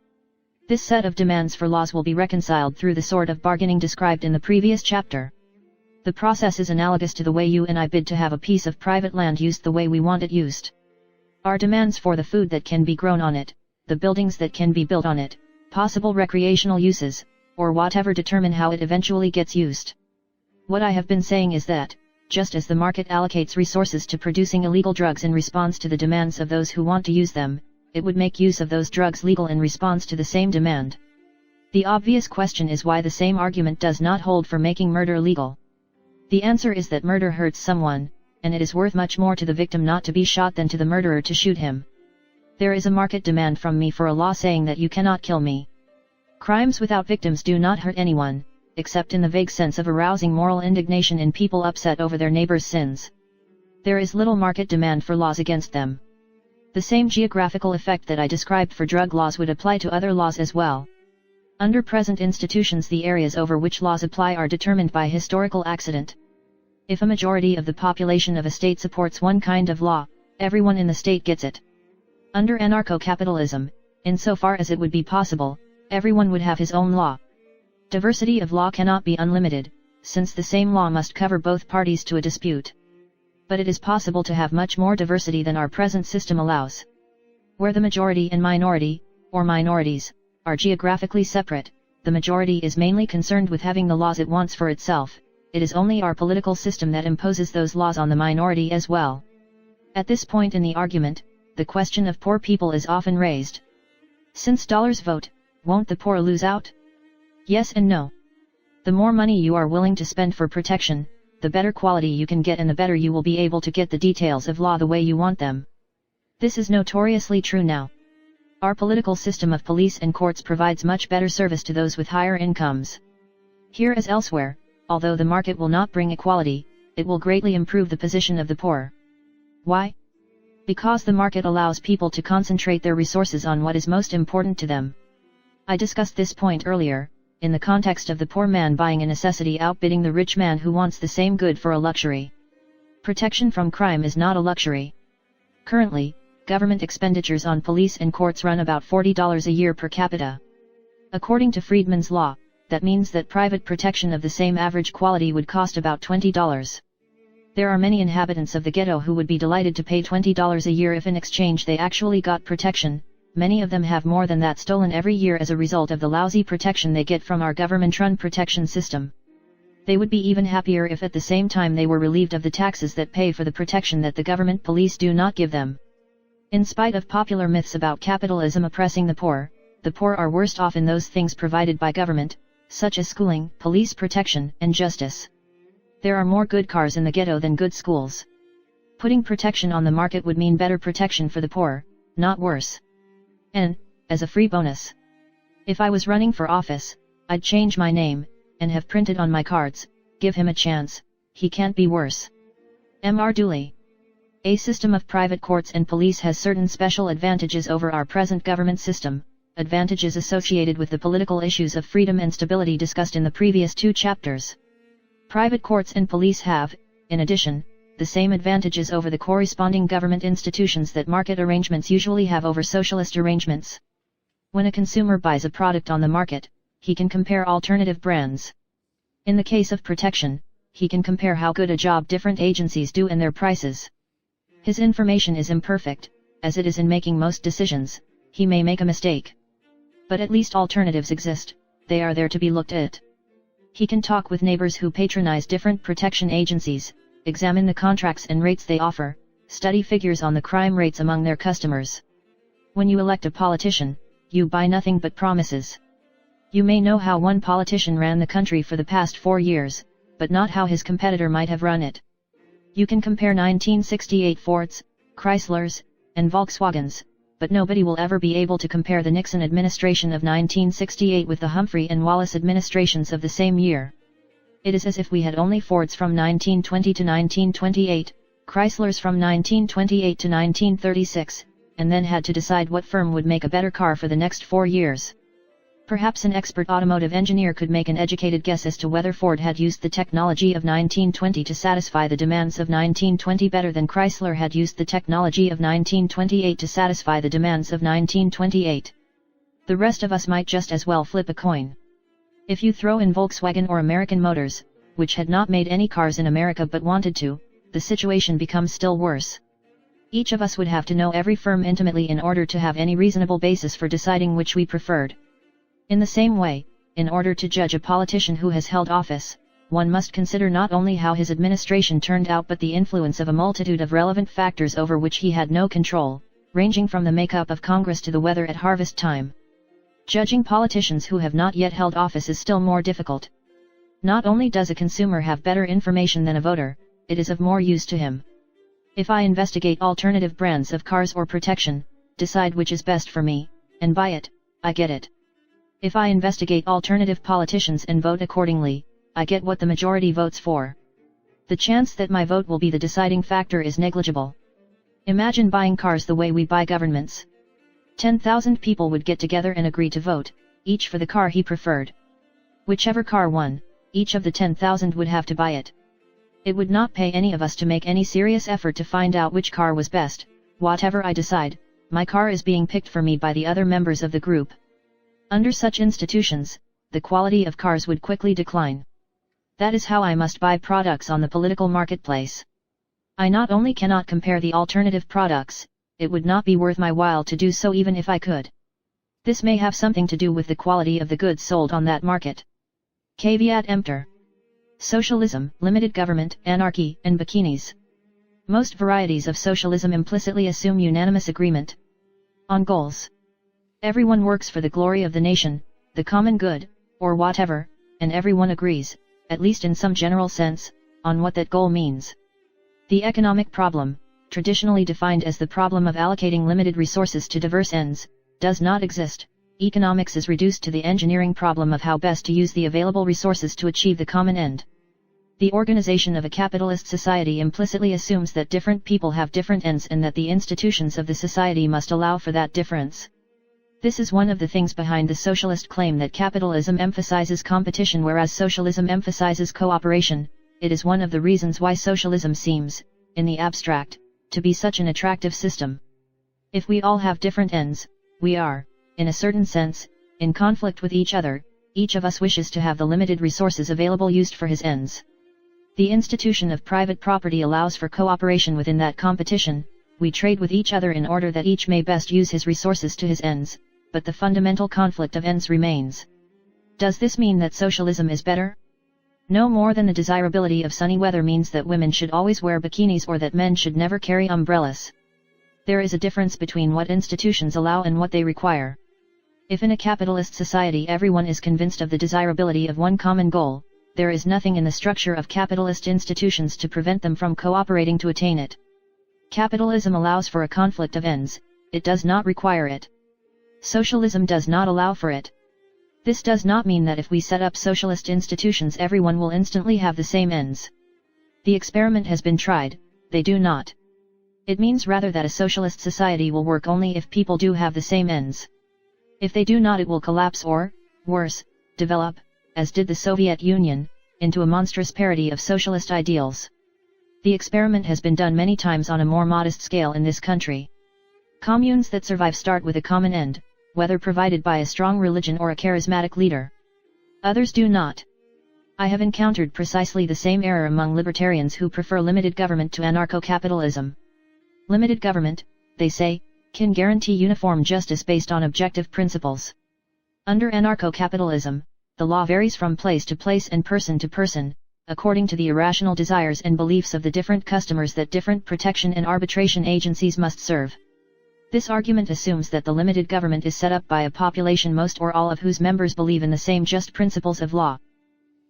This set of demands for laws will be reconciled through the sort of bargaining described in the previous chapter. The process is analogous to the way you and I bid to have a piece of private land used the way we want it used. Our demands for the food that can be grown on it, the buildings that can be built on it, possible recreational uses, or whatever determine how it eventually gets used. What I have been saying is that, just as the market allocates resources to producing illegal drugs in response to the demands of those who want to use them, it would make use of those drugs legal in response to the same demand. The obvious question is why the same argument does not hold for making murder legal. The answer is that murder hurts someone, and it is worth much more to the victim not to be shot than to the murderer to shoot him. There is a market demand from me for a law saying that you cannot kill me. Crimes without victims do not hurt anyone, except in the vague sense of arousing moral indignation in people upset over their neighbor's sins. There is little market demand for laws against them. The same geographical effect that I described for drug laws would apply to other laws as well. Under present institutions, the areas over which laws apply are determined by historical accident. If a majority of the population of a state supports one kind of law, everyone in the state gets it. Under anarcho-capitalism, insofar as it would be possible, everyone would have his own law. Diversity of law cannot be unlimited, since the same law must cover both parties to a dispute. But it is possible to have much more diversity than our present system allows. Where the majority and minority, or minorities, are geographically separate, the majority is mainly concerned with having the laws it wants for itself. It is only our political system that imposes those laws on the minority as well. At this point in the argument, the question of poor people is often raised. Since dollars vote, won't the poor lose out? Yes and no. The more money you are willing to spend for protection, the better quality you can get and the better you will be able to get the details of law the way you want them. This is notoriously true now. Our political system of police and courts provides much better service to those with higher incomes. Here as elsewhere, although the market will not bring equality, it will greatly improve the position of the poor. Why? Because the market allows people to concentrate their resources on what is most important to them. I discussed this point earlier, in the context of the poor man buying a necessity outbidding the rich man who wants the same good for a luxury. Protection from crime is not a luxury. Currently, government expenditures on police and courts run about $40 a year per capita. According to Friedman's law, that means that private protection of the same average quality would cost about $20. There are many inhabitants of the ghetto who would be delighted to pay $20 a year if in exchange they actually got protection. Many of them have more than that stolen every year as a result of the lousy protection they get from our government-run protection system. They would be even happier if at the same time they were relieved of the taxes that pay for the protection that the government police do not give them. In spite of popular myths about capitalism oppressing the poor are worst off in those things provided by government, such as schooling, police protection, and justice. There are more good cars in the ghetto than good schools. Putting protection on the market would mean better protection for the poor, not worse. And, as a free bonus, if I was running for office, I'd change my name, and have printed on my cards, "Give him a chance, he can't be worse." M.R. Dooley. A system of private courts and police has certain special advantages over our present government system, advantages associated with the political issues of freedom and stability discussed in the previous 2 chapters. Private courts and police have, in addition, the same advantages over the corresponding government institutions that market arrangements usually have over socialist arrangements. When a consumer buys a product on the market, he can compare alternative brands. In the case of protection, he can compare how good a job different agencies do and their prices. His information is imperfect, as it is in making most decisions, he may make a mistake. But at least alternatives exist, they are there to be looked at. He can talk with neighbors who patronize different protection agencies, examine the contracts and rates they offer, study figures on the crime rates among their customers. When you elect a politician, you buy nothing but promises. You may know how one politician ran the country for the past 4 years, but not how his competitor might have run it. You can compare 1968 Fords, Chryslers, and Volkswagens, but nobody will ever be able to compare the Nixon administration of 1968 with the Humphrey and Wallace administrations of the same year. It is as if we had only Fords from 1920 to 1928, Chryslers from 1928 to 1936, and then had to decide what firm would make a better car for the next 4 years. Perhaps an expert automotive engineer could make an educated guess as to whether Ford had used the technology of 1920 to satisfy the demands of 1920 better than Chrysler had used the technology of 1928 to satisfy the demands of 1928. The rest of us might just as well flip a coin. If you throw in Volkswagen or American Motors, which had not made any cars in America but wanted to, the situation becomes still worse. Each of us would have to know every firm intimately in order to have any reasonable basis for deciding which we preferred. In the same way, in order to judge a politician who has held office, one must consider not only how his administration turned out but the influence of a multitude of relevant factors over which he had no control, ranging from the makeup of Congress to the weather at harvest time. Judging politicians who have not yet held office is still more difficult. Not only does a consumer have better information than a voter, it is of more use to him. If I investigate alternative brands of cars or protection, decide which is best for me, and buy it, I get it. If I investigate alternative politicians and vote accordingly, I get what the majority votes for. The chance that my vote will be the deciding factor is negligible. Imagine buying cars the way we buy governments. 10,000 people would get together and agree to vote, each for the car he preferred. Whichever car won, each of the 10,000 would have to buy it. It would not pay any of us to make any serious effort to find out which car was best. Whatever I decide, my car is being picked for me by the other members of the group. Under such institutions, the quality of cars would quickly decline. That is how I must buy products on the political marketplace. I not only cannot compare the alternative products, it would not be worth my while to do so even if I could. This may have something to do with the quality of the goods sold on that market. Caveat emptor. Socialism, limited government, anarchy, and bikinis. Most varieties of socialism implicitly assume unanimous agreement on goals. Everyone works for the glory of the nation, the common good, or whatever, and everyone agrees, at least in some general sense, on what that goal means. The economic problem, traditionally defined as the problem of allocating limited resources to diverse ends, does not exist. Economics is reduced to the engineering problem of how best to use the available resources to achieve the common end. The organization of a capitalist society implicitly assumes that different people have different ends and that the institutions of the society must allow for that difference. This is one of the things behind the socialist claim that capitalism emphasizes competition whereas socialism emphasizes cooperation. It is one of the reasons why socialism seems, in the abstract, to be such an attractive system. If we all have different ends, we are, in a certain sense, in conflict with each other. Each of us wishes to have the limited resources available used for his ends. The institution of private property allows for cooperation within that competition. We trade with each other in order that each may best use his resources to his ends, but the fundamental conflict of ends remains. Does this mean that socialism is better? No more than the desirability of sunny weather means that women should always wear bikinis or that men should never carry umbrellas. There is a difference between what institutions allow and what they require. If in a capitalist society everyone is convinced of the desirability of one common goal, there is nothing in the structure of capitalist institutions to prevent them from cooperating to attain it. Capitalism allows for a conflict of ends, it does not require it. Socialism does not allow for it. This does not mean that if we set up socialist institutions everyone will instantly have the same ends. The experiment has been tried, they do not. It means rather that a socialist society will work only if people do have the same ends. If they do not, it will collapse or, worse, develop, as did the Soviet Union, into a monstrous parody of socialist ideals. The experiment has been done many times on a more modest scale in this country. Communes that survive start with a common end, whether provided by a strong religion or a charismatic leader. Others do not. I have encountered precisely the same error among libertarians who prefer limited government to anarcho-capitalism. Limited government, they say, can guarantee uniform justice based on objective principles. Under anarcho-capitalism, the law varies from place to place and person to person, according to the irrational desires and beliefs of the different customers that different protection and arbitration agencies must serve. This argument assumes that the limited government is set up by a population most or all of whose members believe in the same just principles of law.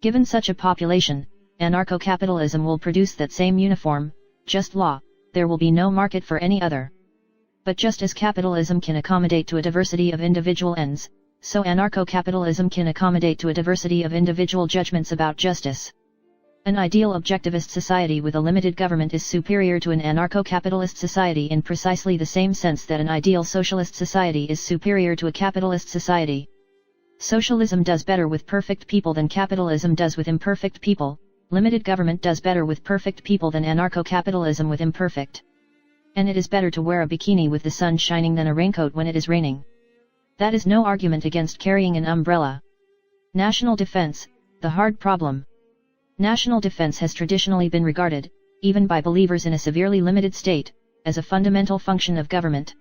Given such a population, anarcho-capitalism will produce that same uniform, just law, there will be no market for any other. But just as capitalism can accommodate to a diversity of individual ends, so anarcho-capitalism can accommodate to a diversity of individual judgments about justice. An ideal objectivist society with a limited government is superior to an anarcho-capitalist society in precisely the same sense that an ideal socialist society is superior to a capitalist society. Socialism does better with perfect people than capitalism does with imperfect people, limited government does better with perfect people than anarcho-capitalism with imperfect. And it is better to wear a bikini with the sun shining than a raincoat when it is raining. That is no argument against carrying an umbrella. National defense, the hard problem. National defense has traditionally been regarded, even by believers in a severely limited state, as a fundamental function of government.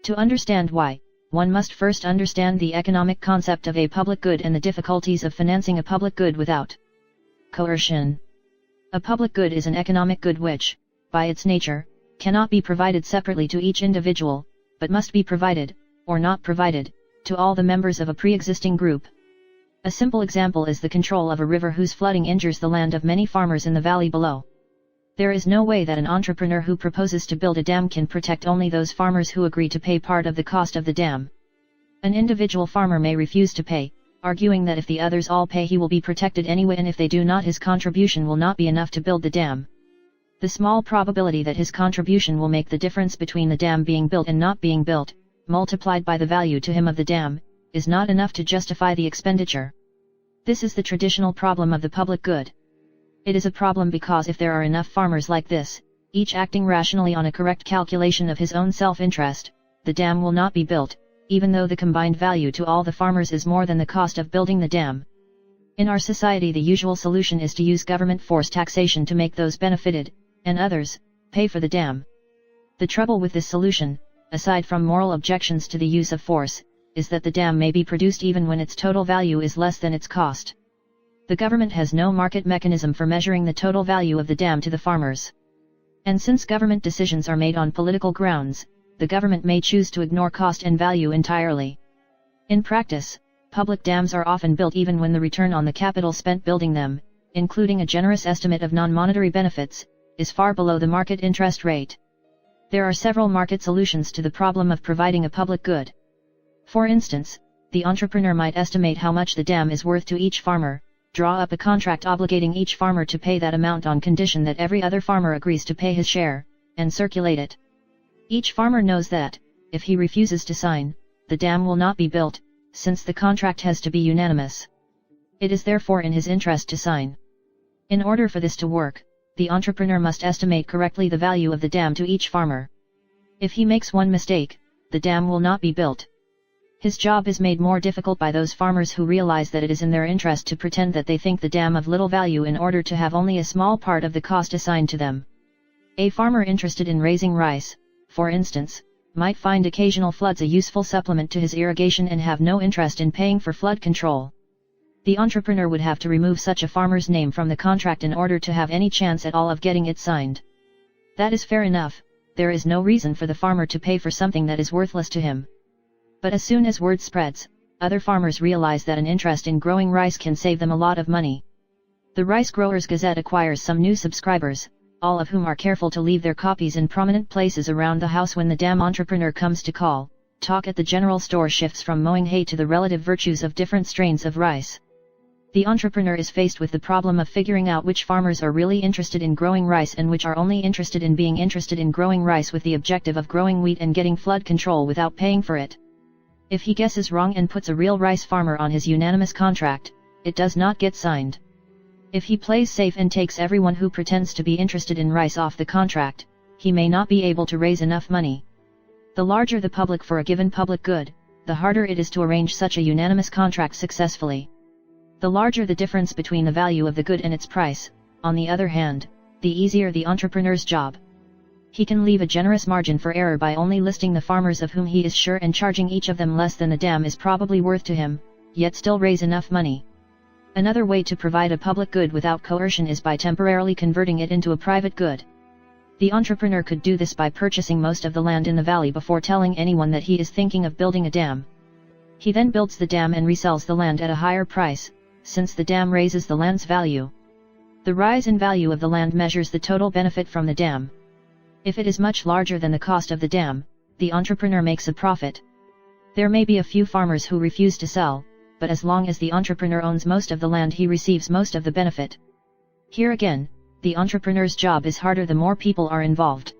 To understand why, one must first understand the economic concept of a public good and the difficulties of financing a public good without coercion. A public good is an economic good which, by its nature, cannot be provided separately to each individual, but must be provided, or not provided, to all the members of a pre-existing group. A simple example is the control of a river whose flooding injures the land of many farmers in the valley below. There is no way that an entrepreneur who proposes to build a dam can protect only those farmers who agree to pay part of the cost of the dam. An individual farmer may refuse to pay, arguing that if the others all pay he will be protected anyway, and if they do not his contribution will not be enough to build the dam. The small probability that his contribution will make the difference between the dam being built and not being built, multiplied by the value to him of the dam, is not enough to justify the expenditure. This is the traditional problem of the public good. It is a problem because if there are enough farmers like this, each acting rationally on a correct calculation of his own self-interest, the dam will not be built, even though the combined value to all the farmers is more than the cost of building the dam. In our society the usual solution is to use government force taxation to make those benefited, and others, pay for the dam. The trouble with this solution, aside from moral objections to the use of force, is that the dam may be produced even when its total value is less than its cost. The government has no market mechanism for measuring the total value of the dam to the farmers. And since government decisions are made on political grounds, the government may choose to ignore cost and value entirely. In practice, public dams are often built even when the return on the capital spent building them, including a generous estimate of non-monetary benefits, is far below the market interest rate. There are several market solutions to the problem of providing a public good. For instance, the entrepreneur might estimate how much the dam is worth to each farmer, draw up a contract obligating each farmer to pay that amount on condition that every other farmer agrees to pay his share, and circulate it. Each farmer knows that, if he refuses to sign, the dam will not be built, since the contract has to be unanimous. It is therefore in his interest to sign. In order for this to work, the entrepreneur must estimate correctly the value of the dam to each farmer. If he makes one mistake, the dam will not be built. His job is made more difficult by those farmers who realize that it is in their interest to pretend that they think the dam of little value in order to have only a small part of the cost assigned to them. A farmer interested in raising rice, for instance, might find occasional floods a useful supplement to his irrigation and have no interest in paying for flood control. The entrepreneur would have to remove such a farmer's name from the contract in order to have any chance at all of getting it signed. That is fair enough, there is no reason for the farmer to pay for something that is worthless to him. But as soon as word spreads, other farmers realize that an interest in growing rice can save them a lot of money. The Rice Growers Gazette acquires some new subscribers, all of whom are careful to leave their copies in prominent places around the house when the dam entrepreneur comes to call. Talk at the general store shifts from mowing hay to the relative virtues of different strains of rice. The entrepreneur is faced with the problem of figuring out which farmers are really interested in growing rice and which are only interested in being interested in growing rice with the objective of growing wheat and getting flood control without paying for it. If he guesses wrong and puts a real rice farmer on his unanimous contract, it does not get signed. If he plays safe and takes everyone who pretends to be interested in rice off the contract, he may not be able to raise enough money. The larger the public for a given public good, the harder it is to arrange such a unanimous contract successfully. The larger the difference between the value of the good and its price, on the other hand, the easier the entrepreneur's job. He can leave a generous margin for error by only listing the farmers of whom he is sure and charging each of them less than the dam is probably worth to him, yet still raise enough money. Another way to provide a public good without coercion is by temporarily converting it into a private good. The entrepreneur could do this by purchasing most of the land in the valley before telling anyone that he is thinking of building a dam. He then builds the dam and resells the land at a higher price, since the dam raises the land's value. The rise in value of the land measures the total benefit from the dam. If it is much larger than the cost of the dam, the entrepreneur makes a profit. There may be a few farmers who refuse to sell, but as long as the entrepreneur owns most of the land, he receives most of the benefit. Here again, the entrepreneur's job is harder the more people are involved.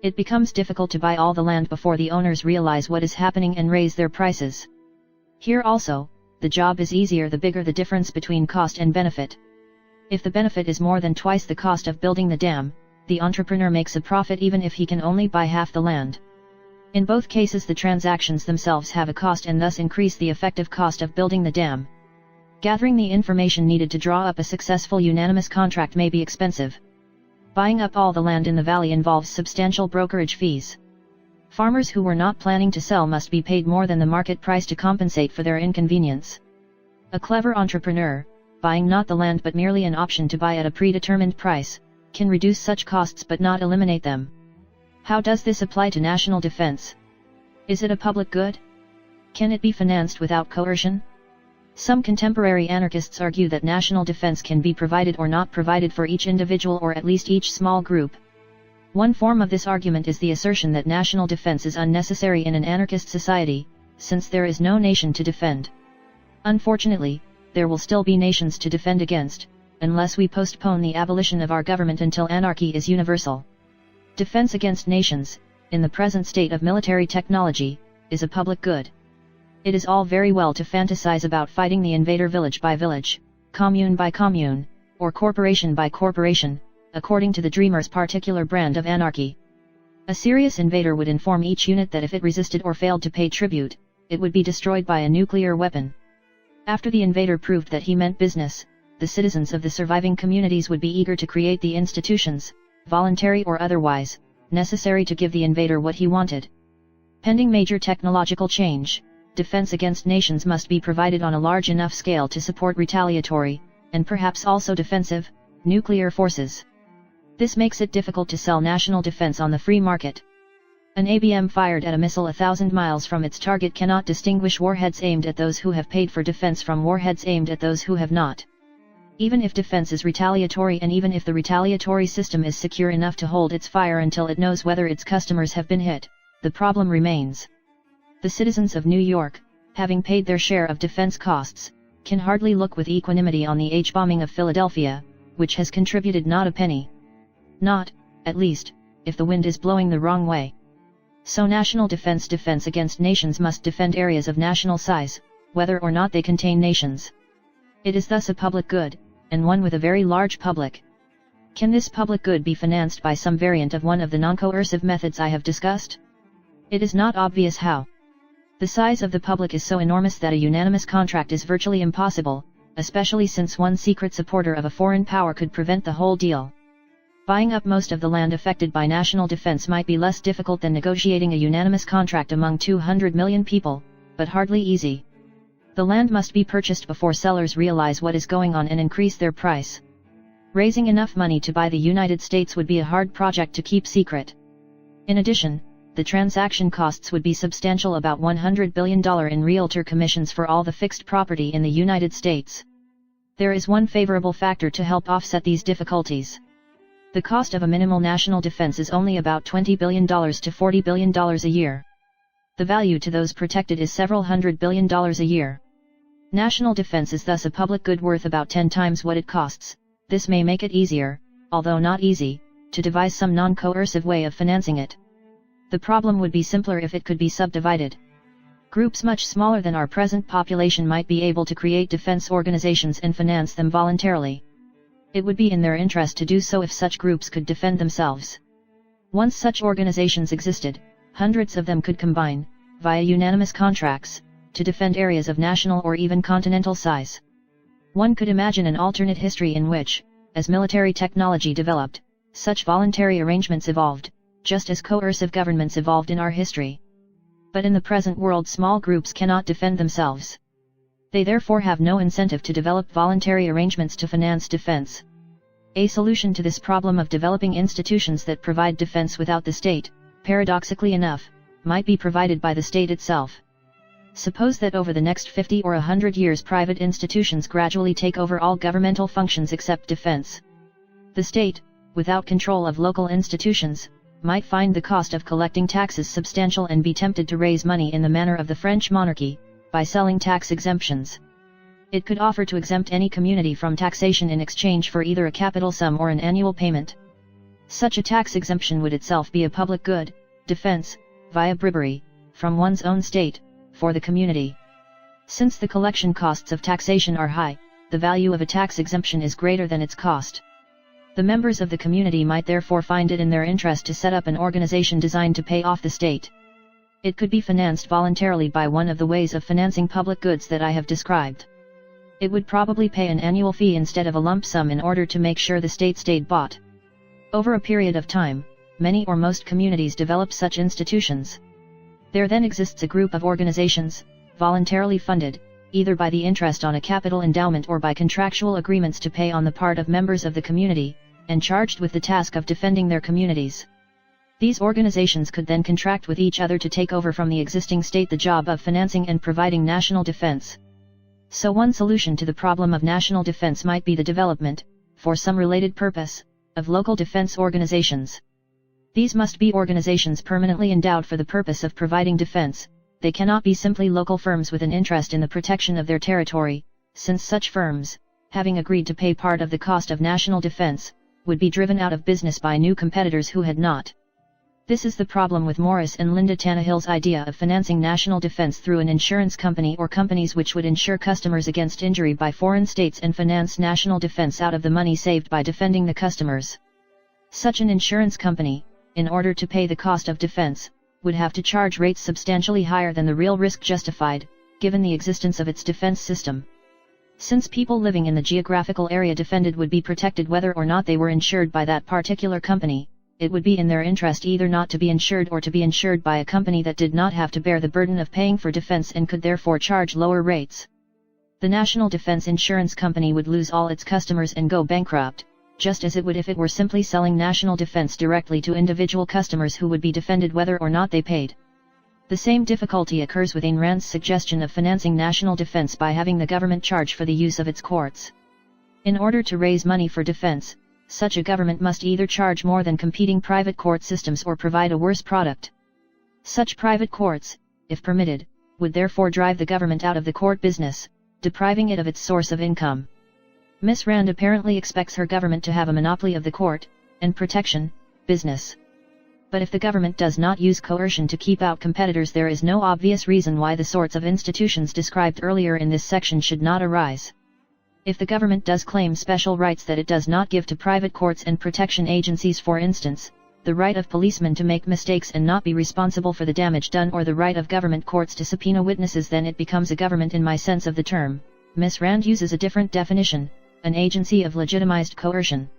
It becomes difficult to buy all the land before the owners realize what is happening and raise their prices. Here also, the job is easier the bigger the difference between cost and benefit. If the benefit is more than twice the cost of building the dam, the entrepreneur makes a profit even if he can only buy half the land. In both cases, the transactions themselves have a cost and thus increase the effective cost of building the dam. Gathering the information needed to draw up a successful unanimous contract may be expensive. Buying up all the land in the valley involves substantial brokerage fees. Farmers who were not planning to sell must be paid more than the market price to compensate for their inconvenience. A clever entrepreneur, buying not the land but merely an option to buy at a predetermined price, can reduce such costs but not eliminate them. How does this apply to national defense? Is it a public good? Can it be financed without coercion? Some contemporary anarchists argue that national defense can be provided or not provided for each individual or at least each small group. One form of this argument is the assertion that national defense is unnecessary in an anarchist society, since there is no nation to defend. Unfortunately, there will still be nations to defend against, unless we postpone the abolition of our government until anarchy is universal. Defense against nations, in the present state of military technology, is a public good. It is all very well to fantasize about fighting the invader village by village, commune by commune, or corporation by corporation, according to the dreamer's particular brand of anarchy. A serious invader would inform each unit that if it resisted or failed to pay tribute, it would be destroyed by a nuclear weapon. After the invader proved that he meant business, the citizens of the surviving communities would be eager to create the institutions, voluntary or otherwise, necessary to give the invader what he wanted. Pending major technological change, defense against nations must be provided on a large enough scale to support retaliatory, and perhaps also defensive, nuclear forces. This makes it difficult to sell national defense on the free market. An ABM fired at a missile 1,000 miles from its target cannot distinguish warheads aimed at those who have paid for defense from warheads aimed at those who have not. Even if defense is retaliatory and even if the retaliatory system is secure enough to hold its fire until it knows whether its customers have been hit, the problem remains. The citizens of New York, having paid their share of defense costs, can hardly look with equanimity on the H-bombing of Philadelphia, which has contributed not a penny. Not, at least, if the wind is blowing the wrong way. So national defense against nations must defend areas of national size, whether or not they contain nations. It is thus a public good, and one with a very large public. Can this public good be financed by some variant of one of the non-coercive methods I have discussed? It is not obvious how. The size of the public is so enormous that a unanimous contract is virtually impossible, especially since one secret supporter of a foreign power could prevent the whole deal. Buying up most of the land affected by national defense might be less difficult than negotiating a unanimous contract among 200 million people, but hardly easy. The land must be purchased before sellers realize what is going on and increase their price. Raising enough money to buy the United States would be a hard project to keep secret. In addition, the transaction costs would be substantial, about $100 billion in realtor commissions for all the fixed property in the United States. There is one favorable factor to help offset these difficulties. The cost of a minimal national defense is only about $20 billion to $40 billion a year. The value to those protected is several $100 billion a year. National defense is thus a public good worth about 10 times what it costs. This may make it easier, although not easy, to devise some non-coercive way of financing it. The problem would be simpler if it could be subdivided. Groups much smaller than our present population might be able to create defense organizations and finance them voluntarily. It would be in their interest to do so if such groups could defend themselves. Once such organizations existed, hundreds of them could combine, via unanimous contracts, to defend areas of national or even continental size. One could imagine an alternate history in which, as military technology developed, such voluntary arrangements evolved, just as coercive governments evolved in our history. But in the present world, small groups cannot defend themselves. They therefore have no incentive to develop voluntary arrangements to finance defense. A solution to this problem of developing institutions that provide defense without the state, paradoxically enough, might be provided by the state itself. Suppose that over the next 50 or 100 years private institutions gradually take over all governmental functions except defense. The state, without control of local institutions, might find the cost of collecting taxes substantial and be tempted to raise money in the manner of the French monarchy, by selling tax exemptions. It could offer to exempt any community from taxation in exchange for either a capital sum or an annual payment. Such a tax exemption would itself be a public good, defense, via bribery, from one's own state, for the community. Since the collection costs of taxation are high, the value of a tax exemption is greater than its cost. The members of the community might therefore find it in their interest to set up an organization designed to pay off the state. It could be financed voluntarily by one of the ways of financing public goods that I have described. It would probably pay an annual fee instead of a lump sum in order to make sure the state stayed bought. Over a period of time, many or most communities develop such institutions. There then exists a group of organizations, voluntarily funded, either by the interest on a capital endowment or by contractual agreements to pay on the part of members of the community, and charged with the task of defending their communities. These organizations could then contract with each other to take over from the existing state the job of financing and providing national defense. So one solution to the problem of national defense might be the development, for some related purpose, of local defense organizations. These must be organizations permanently endowed for the purpose of providing defense. They cannot be simply local firms with an interest in the protection of their territory, since such firms, having agreed to pay part of the cost of national defense, would be driven out of business by new competitors who had not. This is the problem with Morris and Linda Tannehill's idea of financing national defense through an insurance company or companies which would insure customers against injury by foreign states and finance national defense out of the money saved by defending the customers. Such an insurance company, in order to pay the cost of defense, would have to charge rates substantially higher than the real risk justified, given the existence of its defense system. Since people living in the geographical area defended would be protected whether or not they were insured by that particular company, it would be in their interest either not to be insured or to be insured by a company that did not have to bear the burden of paying for defense and could therefore charge lower rates. The National Defense Insurance Company would lose all its customers and go bankrupt, just as it would if it were simply selling national defense directly to individual customers who would be defended whether or not they paid. The same difficulty occurs with Ayn Rand's suggestion of financing national defense by having the government charge for the use of its courts. In order to raise money for defense, such a government must either charge more than competing private court systems or provide a worse product. Such private courts, if permitted, would therefore drive the government out of the court business, depriving it of its source of income. Miss Rand apparently expects her government to have a monopoly of the court, and protection, business. But if the government does not use coercion to keep out competitors, there is no obvious reason why the sorts of institutions described earlier in this section should not arise. If the government does claim special rights that it does not give to private courts and protection agencies, for instance, the right of policemen to make mistakes and not be responsible for the damage done, or the right of government courts to subpoena witnesses, then it becomes a government in my sense of the term. Miss Rand uses a different definition, an agency of legitimized coercion.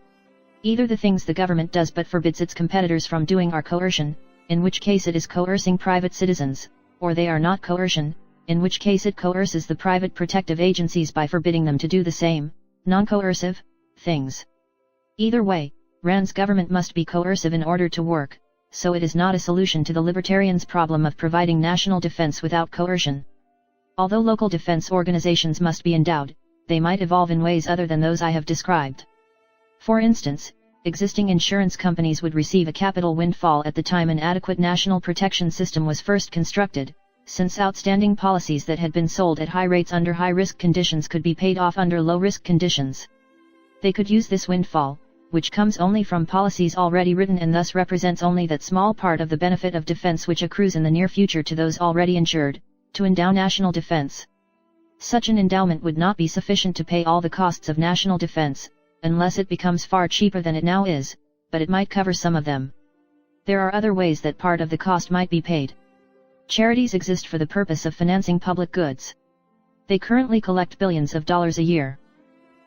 Either the things the government does but forbids its competitors from doing are coercion, in which case it is coercing private citizens, or they are not coercion, in which case it coerces the private protective agencies by forbidding them to do the same, non-coercive, things. Either way, Rand's government must be coercive in order to work, so it is not a solution to the libertarians' problem of providing national defense without coercion. Although local defense organizations must be endowed, they might evolve in ways other than those I have described. For instance, existing insurance companies would receive a capital windfall at the time an adequate national protection system was first constructed, since outstanding policies that had been sold at high rates under high-risk conditions could be paid off under low-risk conditions. They could use this windfall, which comes only from policies already written and thus represents only that small part of the benefit of defense which accrues in the near future to those already insured, to endow national defense. Such an endowment would not be sufficient to pay all the costs of national defense, unless it becomes far cheaper than it now is, but it might cover some of them. There are other ways that part of the cost might be paid. Charities exist for the purpose of financing public goods. They currently collect billions of dollars a year.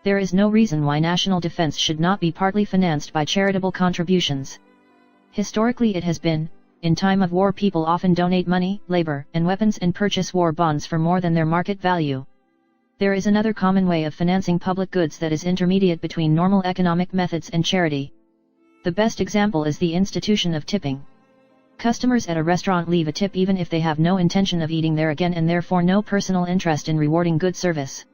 There is no reason why national defense should not be partly financed by charitable contributions. Historically it has been, in time of war people often donate money, labor, and weapons and purchase war bonds for more than their market value. There is another common way of financing public goods that is intermediate between normal economic methods and charity. The best example is the institution of tipping. Customers at a restaurant leave a tip even if they have no intention of eating there again and therefore no personal interest in rewarding good service.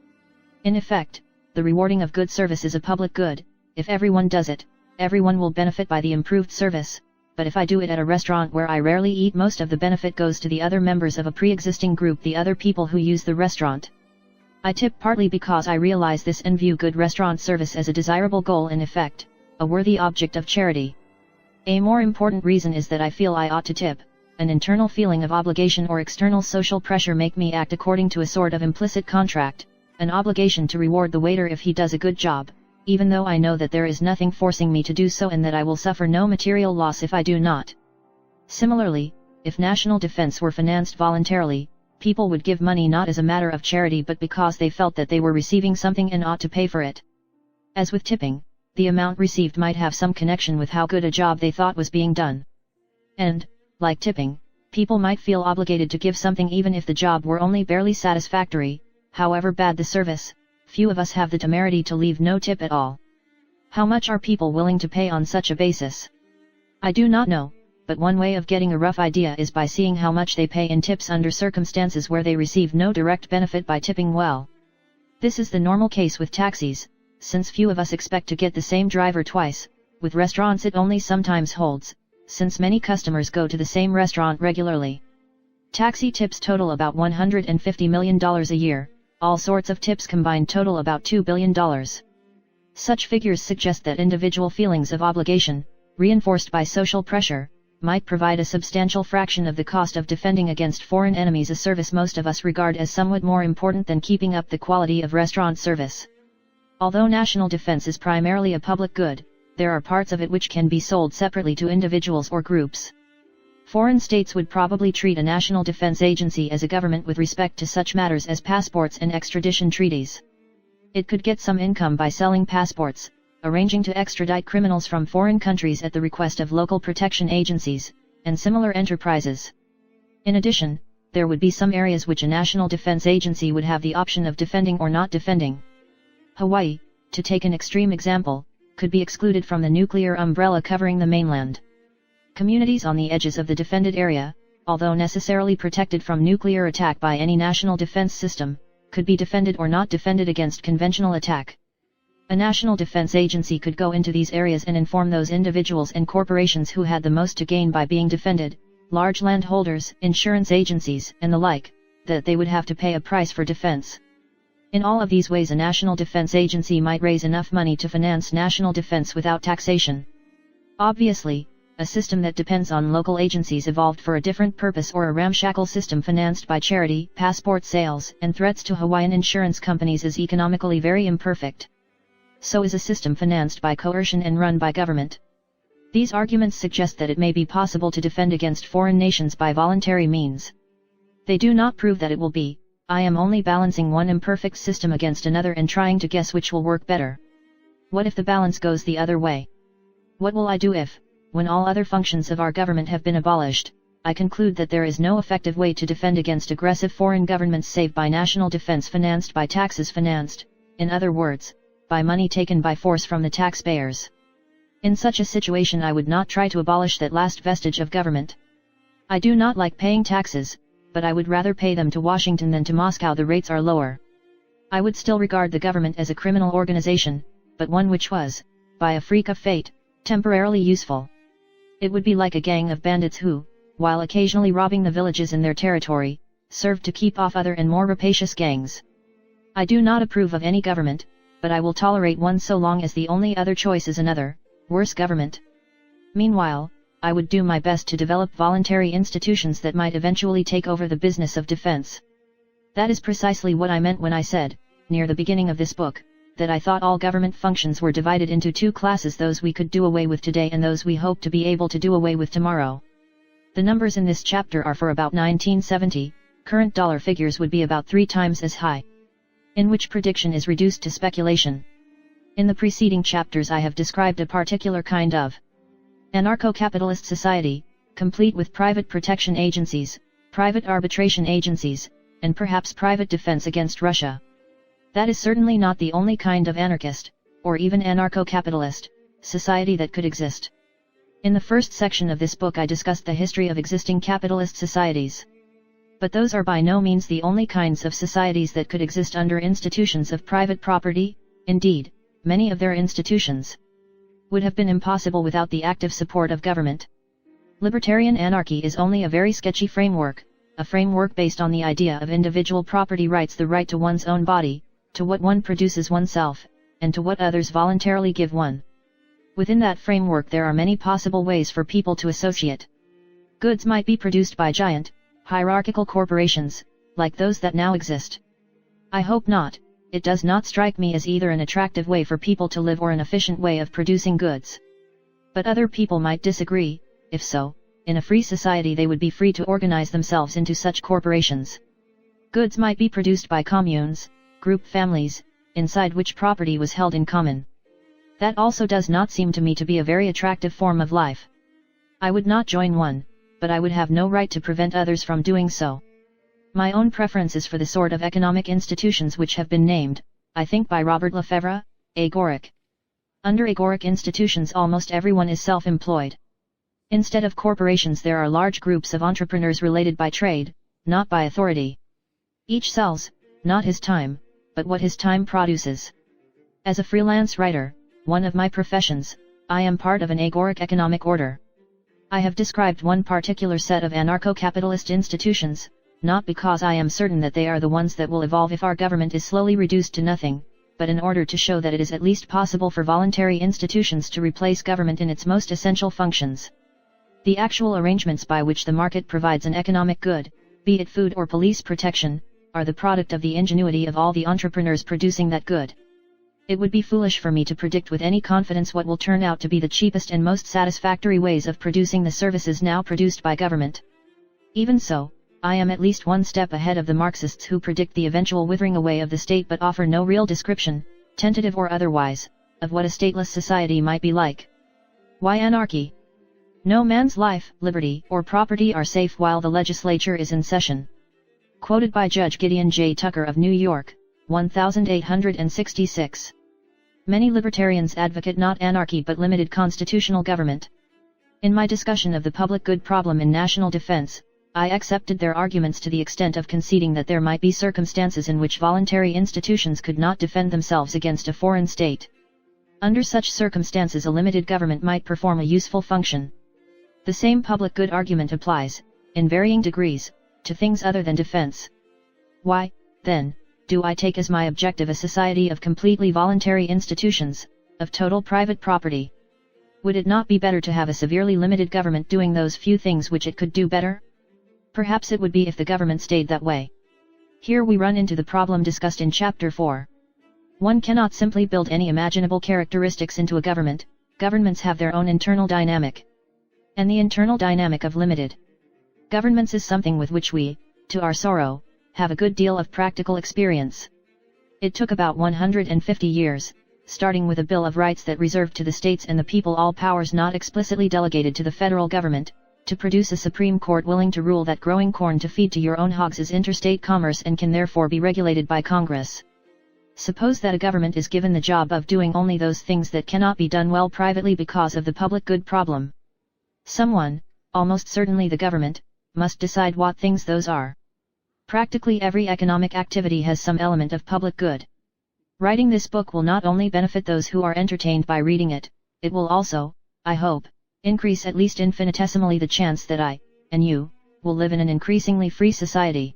In effect, the rewarding of good service is a public good. If everyone does it, everyone will benefit by the improved service, but if I do it at a restaurant where I rarely eat, most of the benefit goes to the other members of a pre-existing group, the other people who use the restaurant. I tip partly because I realize this and view good restaurant service as a desirable goal, in effect, a worthy object of charity. A more important reason is that I feel I ought to tip. An internal feeling of obligation or external social pressure make me act according to a sort of implicit contract, an obligation to reward the waiter if he does a good job, even though I know that there is nothing forcing me to do so and that I will suffer no material loss if I do not. Similarly, if national defense were financed voluntarily, people would give money not as a matter of charity but because they felt that they were receiving something and ought to pay for it. As with tipping, the amount received might have some connection with how good a job they thought was being done. And, like tipping, people might feel obligated to give something even if the job were only barely satisfactory. However bad the service, few of us have the temerity to leave no tip at all. How much are people willing to pay on such a basis? I do not know, but one way of getting a rough idea is by seeing how much they pay in tips under circumstances where they receive no direct benefit by tipping well. This is the normal case with taxis, since few of us expect to get the same driver twice. With restaurants it only sometimes holds, since many customers go to the same restaurant regularly. Taxi tips total about $150 million a year. All sorts of tips combined total about $2 billion. Such figures suggest that individual feelings of obligation, reinforced by social pressure, might provide a substantial fraction of the cost of defending against foreign enemies, a service most of us regard as somewhat more important than keeping up the quality of restaurant service. Although national defense is primarily a public good, there are parts of it which can be sold separately to individuals or groups. Foreign states would probably treat a national defense agency as a government with respect to such matters as passports and extradition treaties. It could get some income by selling passports, arranging to extradite criminals from foreign countries at the request of local protection agencies, and similar enterprises. In addition, there would be some areas which a national defense agency would have the option of defending or not defending. Hawaii, to take an extreme example, could be excluded from the nuclear umbrella covering the mainland. Communities on the edges of the defended area, although necessarily protected from nuclear attack by any national defense system, could be defended or not defended against conventional attack. A national defense agency could go into these areas and inform those individuals and corporations who had the most to gain by being defended, large landholders, insurance agencies, and the like, that they would have to pay a price for defense. In all of these ways a national defense agency might raise enough money to finance national defense without taxation. Obviously, a system that depends on local agencies evolved for a different purpose, or a ramshackle system financed by charity, passport sales, and threats to Hawaiian insurance companies is economically very imperfect. So is a system financed by coercion and run by government. These arguments suggest that it may be possible to defend against foreign nations by voluntary means. They do not prove that it will be. I am only balancing one imperfect system against another and trying to guess which will work better. What if the balance goes the other way? What will I do if, when all other functions of our government have been abolished, I conclude that there is no effective way to defend against aggressive foreign governments save by national defense financed by taxes financed, in other words, by money taken by force from the taxpayers? In such a situation I would not try to abolish that last vestige of government. I do not like paying taxes, but I would rather pay them to Washington than to Moscow. The rates are lower. I would still regard the government as a criminal organization, but one which was, by a freak of fate, temporarily useful. It would be like a gang of bandits who, while occasionally robbing the villages in their territory, served to keep off other and more rapacious gangs. I do not approve of any government, but I will tolerate one so long as the only other choice is another, worse government. Meanwhile, I would do my best to develop voluntary institutions that might eventually take over the business of defense. That is precisely what I meant when I said, near the beginning of this book, that I thought all government functions were divided into two classes: those we could do away with today and those we hope to be able to do away with tomorrow. The numbers in this chapter are for about 1970, current dollar figures would be about 3 times as high. In which prediction is reduced to speculation. In the preceding chapters I have described a particular kind of anarcho-capitalist society, complete with private protection agencies, private arbitration agencies, and perhaps private defense against Russia. That is certainly not the only kind of anarchist, or even anarcho-capitalist, society that could exist. In the first section of this book I discussed the history of existing capitalist societies. But those are by no means the only kinds of societies that could exist under institutions of private property. Indeed, many of their institutions would have been impossible without the active support of government. Libertarian anarchy is only a very sketchy framework, a framework based on the idea of individual property rights, the right to one's own body, to what one produces oneself, and to what others voluntarily give one. Within that framework there are many possible ways for people to associate. Goods might be produced by giant, hierarchical corporations, like those that now exist. I hope not. It does not strike me as either an attractive way for people to live or an efficient way of producing goods. But other people might disagree. If so, in a free society they would be free to organize themselves into such corporations. Goods might be produced by communes, group families, inside which property was held in common. That also does not seem to me to be a very attractive form of life. I would not join one, but I would have no right to prevent others from doing so. My own preference is for the sort of economic institutions which have been named, I think by Robert Lefebvre, agoric. Under agoric institutions almost everyone is self-employed. Instead of corporations there are large groups of entrepreneurs related by trade, not by authority. Each sells, not his time, but what his time produces. As a freelance writer, one of my professions, I am part of an agoric economic order. I have described one particular set of anarcho-capitalist institutions, not because I am certain that they are the ones that will evolve if our government is slowly reduced to nothing, but in order to show that it is at least possible for voluntary institutions to replace government in its most essential functions. The actual arrangements by which the market provides an economic good, be it food or police protection, are the product of the ingenuity of all the entrepreneurs producing that good. It would be foolish for me to predict with any confidence what will turn out to be the cheapest and most satisfactory ways of producing the services now produced by government. Even so, I am at least one step ahead of the Marxists who predict the eventual withering away of the state but offer no real description, tentative or otherwise, of what a stateless society might be like. Why anarchy? No man's life, liberty, or property are safe while the legislature is in session. Quoted by Judge Gideon J. Tucker of New York, 1866. Many libertarians advocate not anarchy but limited constitutional government. In my discussion of the public good problem in national defense, I accepted their arguments to the extent of conceding that there might be circumstances in which voluntary institutions could not defend themselves against a foreign state. Under such circumstances a limited government might perform a useful function. The same public good argument applies, in varying degrees, to things other than defense. Why, then, do I take as my objective a society of completely voluntary institutions, of total private property? Would it not be better to have a severely limited government doing those few things which it could do better? Perhaps it would be if the government stayed that way. Here we run into the problem discussed in Chapter 4. One cannot simply build any imaginable characteristics into a government. Governments have their own internal dynamic. And the internal dynamic of limited governments is something with which we, to our sorrow, have a good deal of practical experience. It took about 150 years, starting with a Bill of Rights that reserved to the states and the people all powers not explicitly delegated to the federal government, to produce a Supreme Court willing to rule that growing corn to feed to your own hogs is interstate commerce and can therefore be regulated by Congress. Suppose that a government is given the job of doing only those things that cannot be done well privately because of the public good problem. Someone, almost certainly the government, must decide what things those are. Practically every economic activity has some element of public good. Writing this book will not only benefit those who are entertained by reading it, it will also, I hope, increase at least infinitesimally the chance that I, and you, will live in an increasingly free society.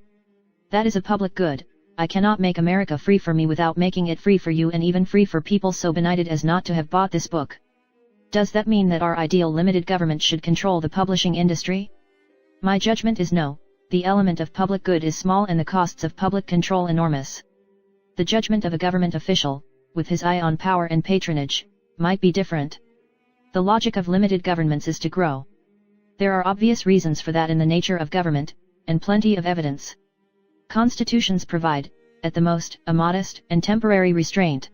That is a public good. I cannot make America free for me without making it free for you and even free for people so benighted as not to have bought this book. Does that mean that our ideal limited government should control the publishing industry? My judgment is no. The element of public good is small and the costs of public control enormous. The judgment of a government official, with his eye on power and patronage, might be different. The logic of limited governments is to grow. There are obvious reasons for that in the nature of government, and plenty of evidence. Constitutions provide, at the most, a modest and temporary restraint.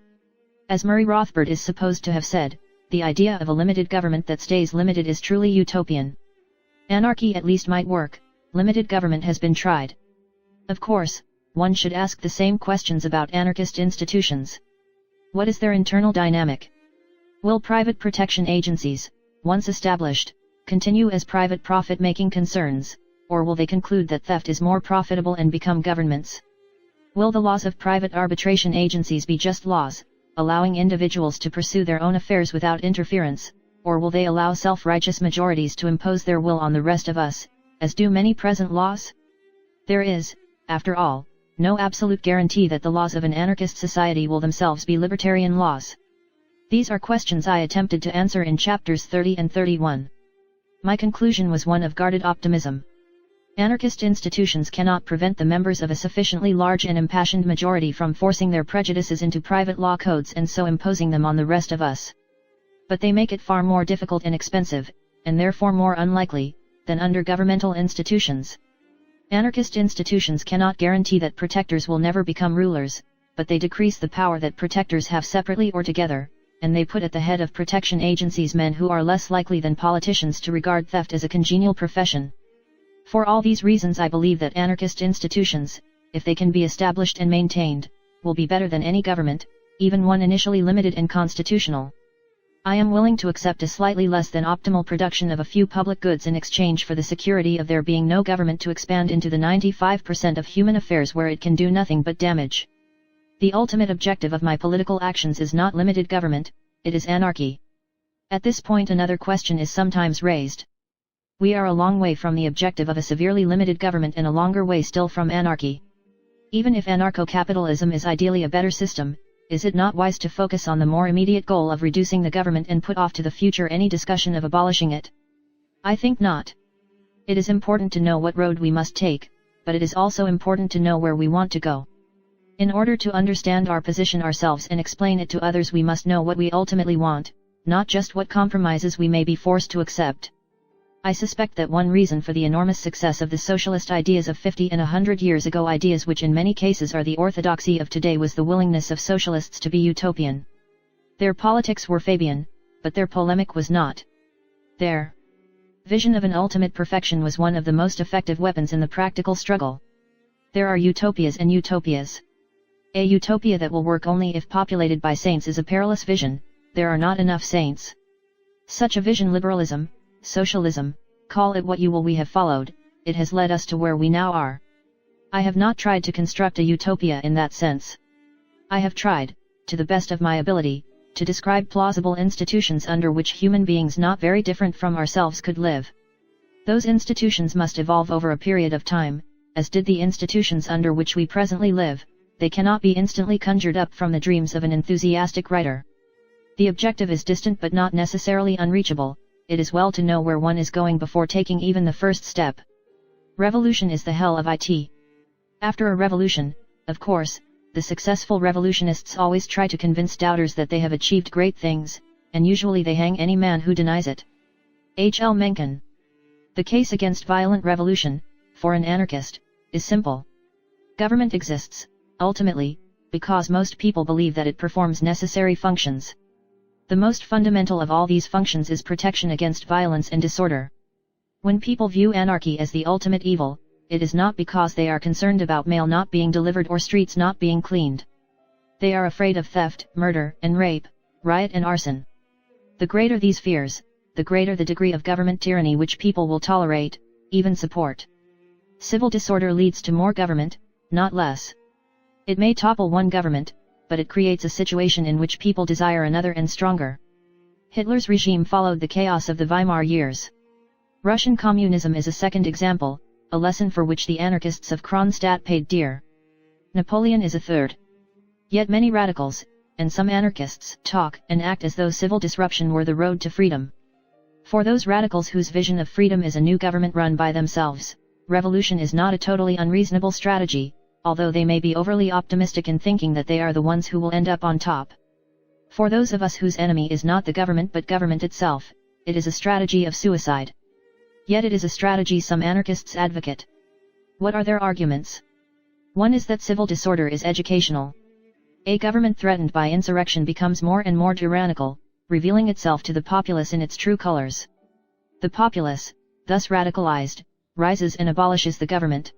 As Murray Rothbard is supposed to have said, the idea of a limited government that stays limited is truly utopian. Anarchy at least might work. Limited government has been tried. Of course, one should ask the same questions about anarchist institutions. What is their internal dynamic? Will private protection agencies, once established, continue as private profit-making concerns, or will they conclude that theft is more profitable and become governments? Will the laws of private arbitration agencies be just laws, allowing individuals to pursue their own affairs without interference, or will they allow self-righteous majorities to impose their will on the rest of us, as do many present laws? There is, after all, no absolute guarantee that the laws of an anarchist society will themselves be libertarian laws. These are questions I attempted to answer in chapters 30 and 31. My conclusion was one of guarded optimism. Anarchist institutions cannot prevent the members of a sufficiently large and impassioned majority from forcing their prejudices into private law codes and so imposing them on the rest of us. But they make it far more difficult and expensive, and therefore more unlikely, than under governmental institutions. Anarchist institutions cannot guarantee that protectors will never become rulers, but they decrease the power that protectors have separately or together, and they put at the head of protection agencies men who are less likely than politicians to regard theft as a congenial profession. For all these reasons I believe that anarchist institutions, if they can be established and maintained, will be better than any government, even one initially limited and constitutional. I am willing to accept a slightly less than optimal production of a few public goods in exchange for the security of there being no government to expand into the 95% of human affairs where it can do nothing but damage. The ultimate objective of my political actions is not limited government, it is anarchy. At this point another question is sometimes raised. We are a long way from the objective of a severely limited government and a longer way still from anarchy. Even if anarcho-capitalism is ideally a better system, is it not wise to focus on the more immediate goal of reducing the government and put off to the future any discussion of abolishing it? I think not. It is important to know what road we must take, but it is also important to know where we want to go. In order to understand our position ourselves and explain it to others we must know what we ultimately want, not just what compromises we may be forced to accept. I suspect that one reason for the enormous success of the socialist ideas of 50 and 100 years ago, ideas which in many cases are the orthodoxy of today, was the willingness of socialists to be utopian. Their politics were Fabian, but their polemic was not. Their vision of an ultimate perfection was one of the most effective weapons in the practical struggle. There are utopias and utopias. A utopia that will work only if populated by saints is a perilous vision. There are not enough saints. Such a vision, liberalism, socialism, call it what you will, we have followed, it has led us to where we now are. I have not tried to construct a utopia in that sense. I have tried, to the best of my ability, to describe plausible institutions under which human beings not very different from ourselves could live. Those institutions must evolve over a period of time, as did the institutions under which we presently live. They cannot be instantly conjured up from the dreams of an enthusiastic writer. The objective is distant but not necessarily unreachable. It is well to know where one is going before taking even the first step. Revolution is the hell of it. After a revolution, of course, the successful revolutionists always try to convince doubters that they have achieved great things, and usually they hang any man who denies it. H. L. Mencken. The case against violent revolution, for an anarchist, is simple. Government exists, ultimately, because most people believe that it performs necessary functions. The most fundamental of all these functions is protection against violence and disorder. When people view anarchy as the ultimate evil, it is not because they are concerned about mail not being delivered or streets not being cleaned. They are afraid of theft, murder, and rape, riot and arson. The greater these fears, the greater the degree of government tyranny which people will tolerate, even support. Civil disorder leads to more government, not less. It may topple one government, but it creates a situation in which people desire another and stronger. Hitler's regime followed the chaos of the Weimar years. Russian communism is a second example, a lesson for which the anarchists of Kronstadt paid dear. Napoleon is a third. Yet many radicals, and some anarchists, talk and act as though civil disruption were the road to freedom. For those radicals whose vision of freedom is a new government run by themselves, revolution is not a totally unreasonable strategy, although they may be overly optimistic in thinking that they are the ones who will end up on top. For those of us whose enemy is not the government but government itself, it is a strategy of suicide. Yet it is a strategy some anarchists advocate. What are their arguments? One is that civil disorder is educational. A government threatened by insurrection becomes more and more tyrannical, revealing itself to the populace in its true colors. The populace, thus radicalized, rises and abolishes the government.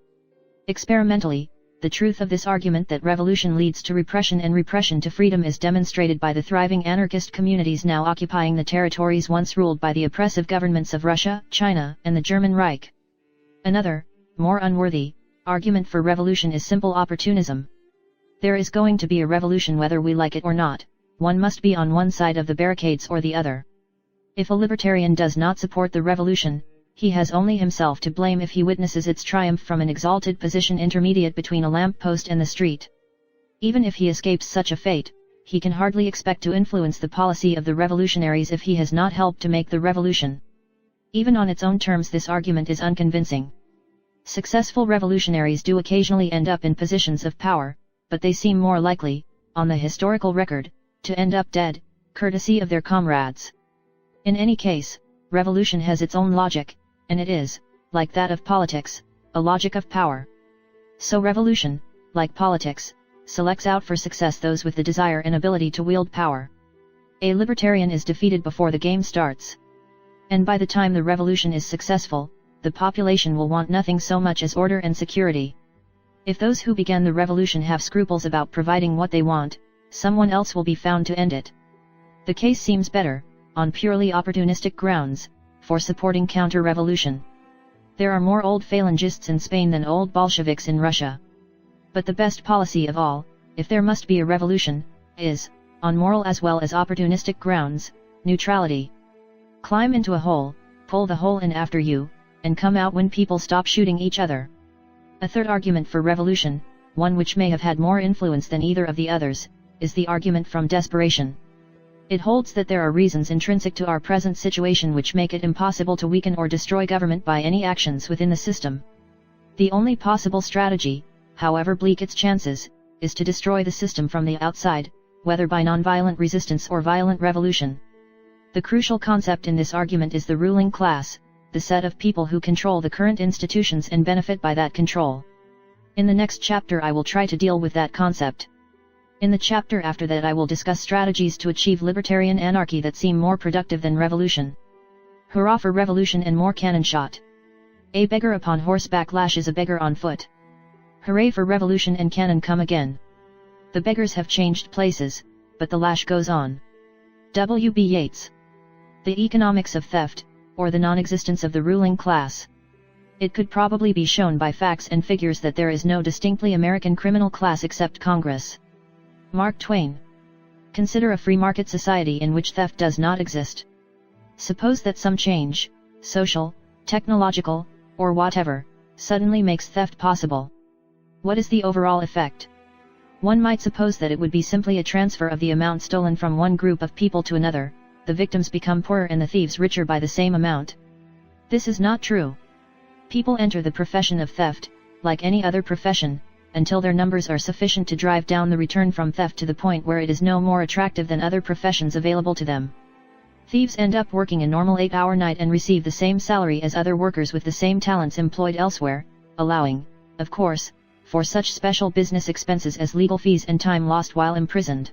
Experimentally, the truth of this argument that revolution leads to repression and repression to freedom is demonstrated by the thriving anarchist communities now occupying the territories once ruled by the oppressive governments of Russia, China, and the German Reich. Another, more unworthy, argument for revolution is simple opportunism. There is going to be a revolution whether we like it or not, one must be on one side of the barricades or the other. If a libertarian does not support the revolution, he has only himself to blame if he witnesses its triumph from an exalted position intermediate between a lamp-post and the street. Even if he escapes such a fate, he can hardly expect to influence the policy of the revolutionaries if he has not helped to make the revolution. Even on its own terms this argument is unconvincing. Successful revolutionaries do occasionally end up in positions of power, but they seem more likely, on the historical record, to end up dead, courtesy of their comrades. In any case, revolution has its own logic, and it is, like that of politics, a logic of power. So revolution, like politics, selects out for success those with the desire and ability to wield power. A libertarian is defeated before the game starts. And by the time the revolution is successful, the population will want nothing so much as order and security. If those who began the revolution have scruples about providing what they want, someone else will be found to end it. The case seems better, on purely opportunistic grounds, for supporting counter-revolution. There are more old Phalangists in Spain than old Bolsheviks in Russia. But the best policy of all, if there must be a revolution, is, on moral as well as opportunistic grounds, neutrality. Climb into a hole, pull the hole in after you, and come out when people stop shooting each other. A third argument for revolution, one which may have had more influence than either of the others, is the argument from desperation. It holds that there are reasons intrinsic to our present situation which make it impossible to weaken or destroy government by any actions within the system. The only possible strategy, however bleak its chances, is to destroy the system from the outside, whether by nonviolent resistance or violent revolution. The crucial concept in this argument is the ruling class, the set of people who control the current institutions and benefit by that control. In the next chapter I will try to deal with that concept. In the chapter after that I will discuss strategies to achieve libertarian anarchy that seem more productive than revolution. Hurrah for revolution and more cannon shot! A beggar upon horseback lashes a beggar on foot. Hooray for revolution and cannon come again. The beggars have changed places, but the lash goes on. W. B. Yeats. The economics of theft, or the non-existence of the ruling class. It could probably be shown by facts and figures that there is no distinctly American criminal class except Congress. Mark Twain. Consider a free market society in which theft does not exist. Suppose that some change, social, technological, or whatever, suddenly makes theft possible. What is the overall effect? One might suppose that it would be simply a transfer of the amount stolen from one group of people to another, the victims become poorer and the thieves richer by the same amount. This is not true. People enter the profession of theft, like any other profession, until their numbers are sufficient to drive down the return from theft to the point where it is no more attractive than other professions available to them. Thieves end up working a normal 8-hour night and receive the same salary as other workers with the same talents employed elsewhere, allowing, of course, for such special business expenses as legal fees and time lost while imprisoned.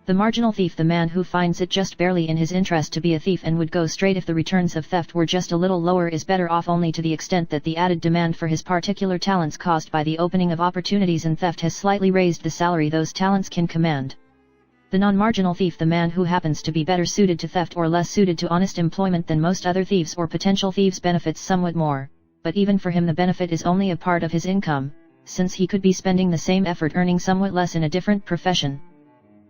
The marginal thief, the man who finds it just barely in his interest to be a thief and would go straight if the returns of theft were just a little lower, is better off only to the extent that the added demand for his particular talents caused by the opening of opportunities in theft has slightly raised the salary those talents can command. The non-marginal thief, the man who happens to be better suited to theft or less suited to honest employment than most other thieves or potential thieves, benefits somewhat more, but even for him the benefit is only a part of his income, since he could be spending the same effort earning somewhat less in a different profession.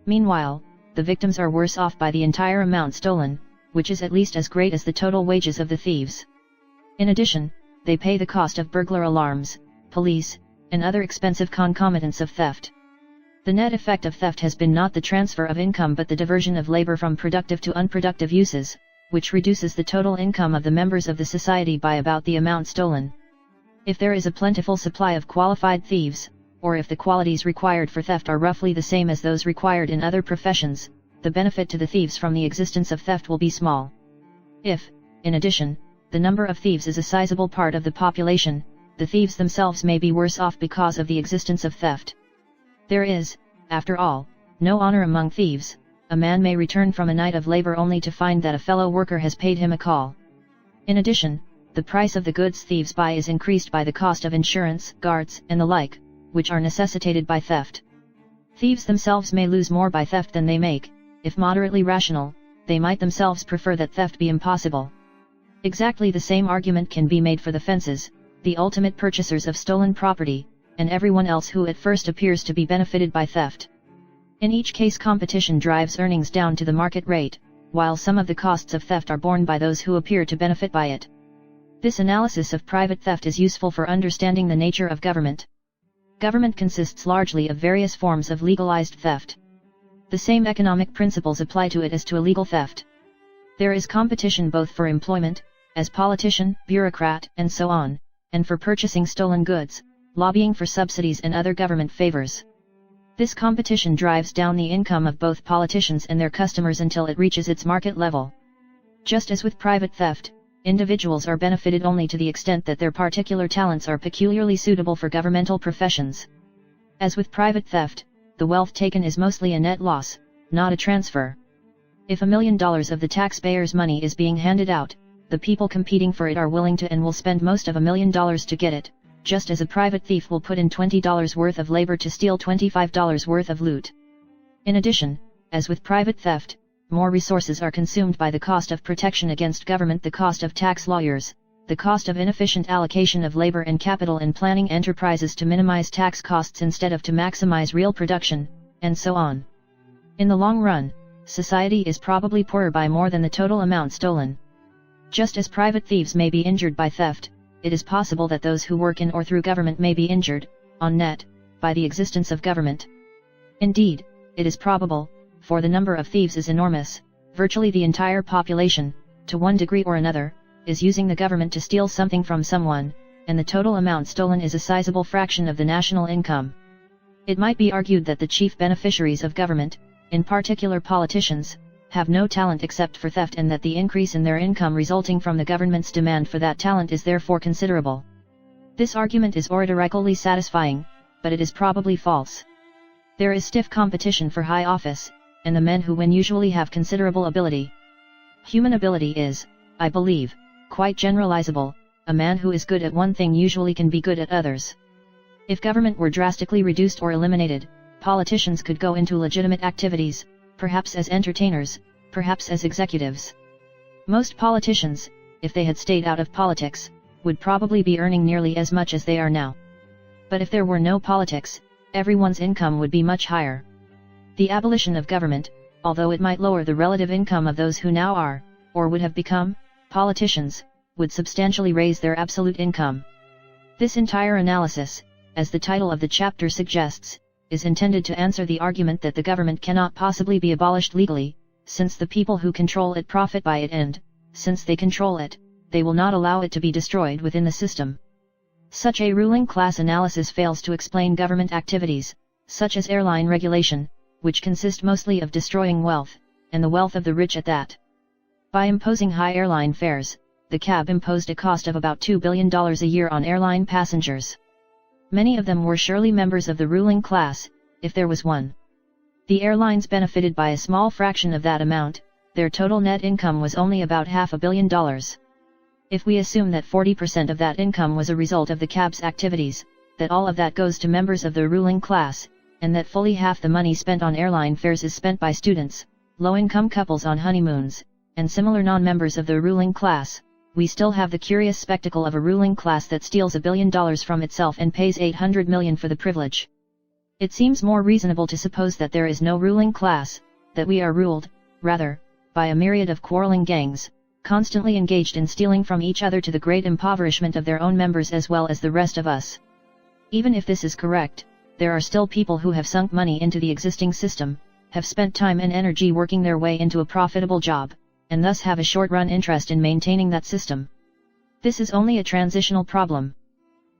Meanwhile, the victims are worse off by the entire amount stolen, which is at least as great as the total wages of the thieves. In addition, they pay the cost of burglar alarms, police, and other expensive concomitants of theft. The net effect of theft has been not the transfer of income but the diversion of labor from productive to unproductive uses, which reduces the total income of the members of the society by about the amount stolen. If there is a plentiful supply of qualified thieves, or if the qualities required for theft are roughly the same as those required in other professions, the benefit to the thieves from the existence of theft will be small. If, in addition, the number of thieves is a sizable part of the population, the thieves themselves may be worse off because of the existence of theft. There is, after all, no honor among thieves. A man may return from a night of labor only to find that a fellow worker has paid him a call. In addition, the price of the goods thieves buy is increased by the cost of insurance, guards, and the like, which are necessitated by theft. Thieves themselves may lose more by theft than they make. If moderately rational, they might themselves prefer that theft be impossible. Exactly the same argument can be made for the fences, the ultimate purchasers of stolen property, and everyone else who at first appears to be benefited by theft. In each case competition drives earnings down to the market rate, while some of the costs of theft are borne by those who appear to benefit by it. This analysis of private theft is useful for understanding the nature of government. Government consists largely of various forms of legalized theft. The same economic principles apply to it as to illegal theft. There is competition both for employment, as politician, bureaucrat, and so on, and for purchasing stolen goods, lobbying for subsidies and other government favors. This competition drives down the income of both politicians and their customers until it reaches its market level. Just as with private theft, individuals are benefited only to the extent that their particular talents are peculiarly suitable for governmental professions. As with private theft, the wealth taken is mostly a net loss, not a transfer. If $1 million of the taxpayers' money is being handed out, the people competing for it are willing to and will spend most of $1 million to get it, just as a private thief will put in $20 worth of labor to steal $25 worth of loot. In addition, as with private theft, more resources are consumed by the cost of protection against government, the cost of tax lawyers, the cost of inefficient allocation of labor and capital and planning enterprises to minimize tax costs instead of to maximize real production, and so on. In the long run, society is probably poorer by more than the total amount stolen. Just as private thieves may be injured by theft, it is possible that those who work in or through government may be injured, on net, by the existence of government. Indeed, it is probable, for the number of thieves is enormous, virtually the entire population, to one degree or another, is using the government to steal something from someone, and the total amount stolen is a sizable fraction of the national income. It might be argued that the chief beneficiaries of government, in particular politicians, have no talent except for theft and that the increase in their income resulting from the government's demand for that talent is therefore considerable. This argument is oratorically satisfying, but it is probably false. There is stiff competition for high office, and the men who win usually have considerable ability. Human ability is, I believe, quite generalizable. A man who is good at one thing usually can be good at others. If government were drastically reduced or eliminated, politicians could go into legitimate activities, perhaps as entertainers, perhaps as executives. Most politicians, if they had stayed out of politics, would probably be earning nearly as much as they are now. But if there were no politics, everyone's income would be much higher. The abolition of government, although it might lower the relative income of those who now are, or would have become, politicians, would substantially raise their absolute income. This entire analysis, as the title of the chapter suggests, is intended to answer the argument that the government cannot possibly be abolished legally, since the people who control it profit by it and, since they control it, they will not allow it to be destroyed within the system. Such a ruling class analysis fails to explain government activities, such as airline regulation, which consist mostly of destroying wealth, and the wealth of the rich at that. By imposing high airline fares, the CAB imposed a cost of about $2 billion a year on airline passengers. Many of them were surely members of the ruling class, if there was one. The airlines benefited by a small fraction of that amount. Their total net income was only about $500 million. If we assume that 40% of that income was a result of the CAB's activities, that all of that goes to members of the ruling class, and that fully half the money spent on airline fares is spent by students, low-income couples on honeymoons, and similar non-members of the ruling class, we still have the curious spectacle of a ruling class that steals $1 billion from itself and pays $800 million for the privilege. It seems more reasonable to suppose that there is no ruling class, that we are ruled, rather, by a myriad of quarreling gangs, constantly engaged in stealing from each other to the great impoverishment of their own members as well as the rest of us. Even if this is correct, there are still people who have sunk money into the existing system, have spent time and energy working their way into a profitable job, and thus have a short-run interest in maintaining that system. This is only a transitional problem.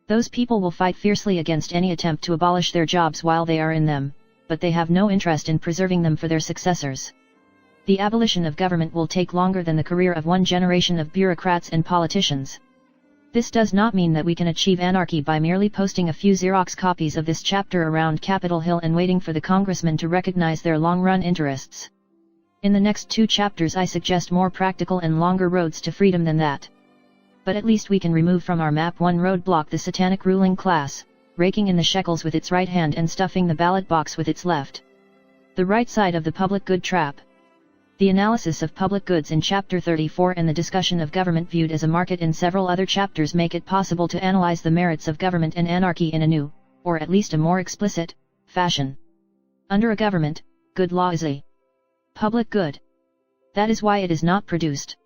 Those people will fight fiercely against any attempt to abolish their jobs while they are in them, but they have no interest in preserving them for their successors. The abolition of government will take longer than the career of one generation of bureaucrats and politicians. This does not mean that we can achieve anarchy by merely posting a few Xerox copies of this chapter around Capitol Hill and waiting for the congressmen to recognize their long-run interests. In the next 2 chapters I suggest more practical and longer roads to freedom than that. But at least we can remove from our map one roadblock: the satanic ruling class, raking in the shekels with its right hand and stuffing the ballot box with its left. The right side of the public good trap. The analysis of public goods in Chapter 34 and the discussion of government viewed as a market in several other chapters make it possible to analyze the merits of government and anarchy in a new, or at least a more explicit, fashion. Under a government, good law is a public good. That is why it is not produced.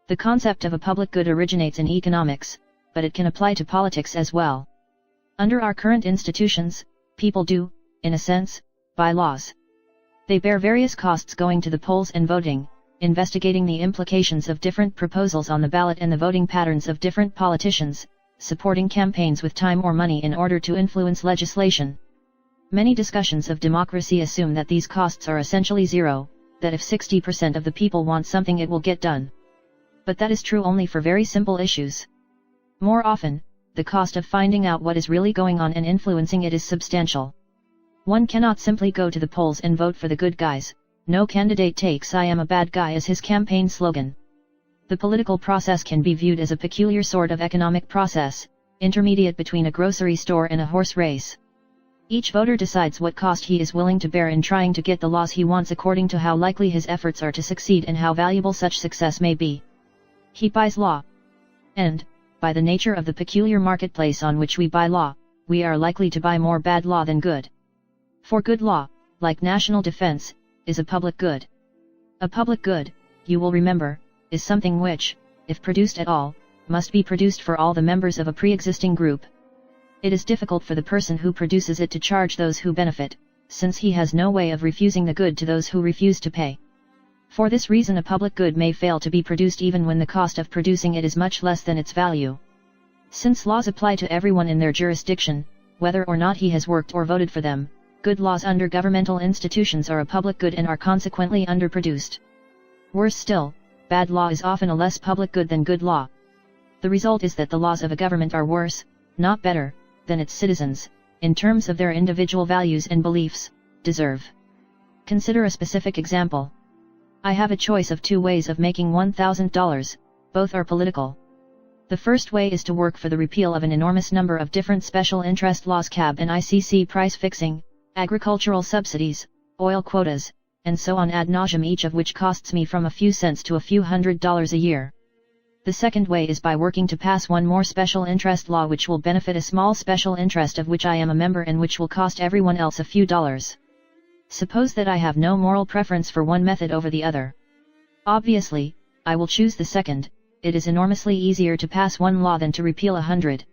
The concept of a public good originates in economics, but it can apply to politics as well. Under our current institutions, people do, in a sense, buy laws. They bear various costs going to the polls and voting, investigating the implications of different proposals on the ballot and the voting patterns of different politicians, supporting campaigns with time or money in order to influence legislation. Many discussions of democracy assume that these costs are essentially zero, that if 60% of the people want something it will get done. But that is true only for very simple issues. More often, the cost of finding out what is really going on and influencing it is substantial. One cannot simply go to the polls and vote for the good guys. No candidate takes "I am a bad guy" as his campaign slogan. The political process can be viewed as a peculiar sort of economic process, intermediate between a grocery store and a horse race. Each voter decides what cost he is willing to bear in trying to get the laws he wants according to how likely his efforts are to succeed and how valuable such success may be. He buys law. And, by the nature of the peculiar marketplace on which we buy law, we are likely to buy more bad law than good. For good law, like national defense, is a public good. A public good, you will remember, is something which, if produced at all, must be produced for all the members of a pre-existing group. It is difficult for the person who produces it to charge those who benefit, since he has no way of refusing the good to those who refuse to pay. For this reason a public good may fail to be produced even when the cost of producing it is much less than its value. Since laws apply to everyone in their jurisdiction, whether or not he has worked or voted for them, good laws under governmental institutions are a public good and are consequently underproduced. Worse still, bad law is often a less public good than good law. The result is that the laws of a government are worse, not better, than its citizens, in terms of their individual values and beliefs, deserve. Consider a specific example. I have a choice of 2 ways of making $1,000, both are political. The first way is to work for the repeal of an enormous number of different special interest laws, CAB and ICC price fixing, agricultural subsidies, oil quotas, and so on ad nauseam, each of which costs me from a few cents to a few $100s a year. The second way is by working to pass one more special interest law which will benefit a small special interest of which I am a member and which will cost everyone else a few dollars. Suppose that I have no moral preference for one method over the other. Obviously, I will choose the second. It is enormously easier to pass one law than to repeal 100.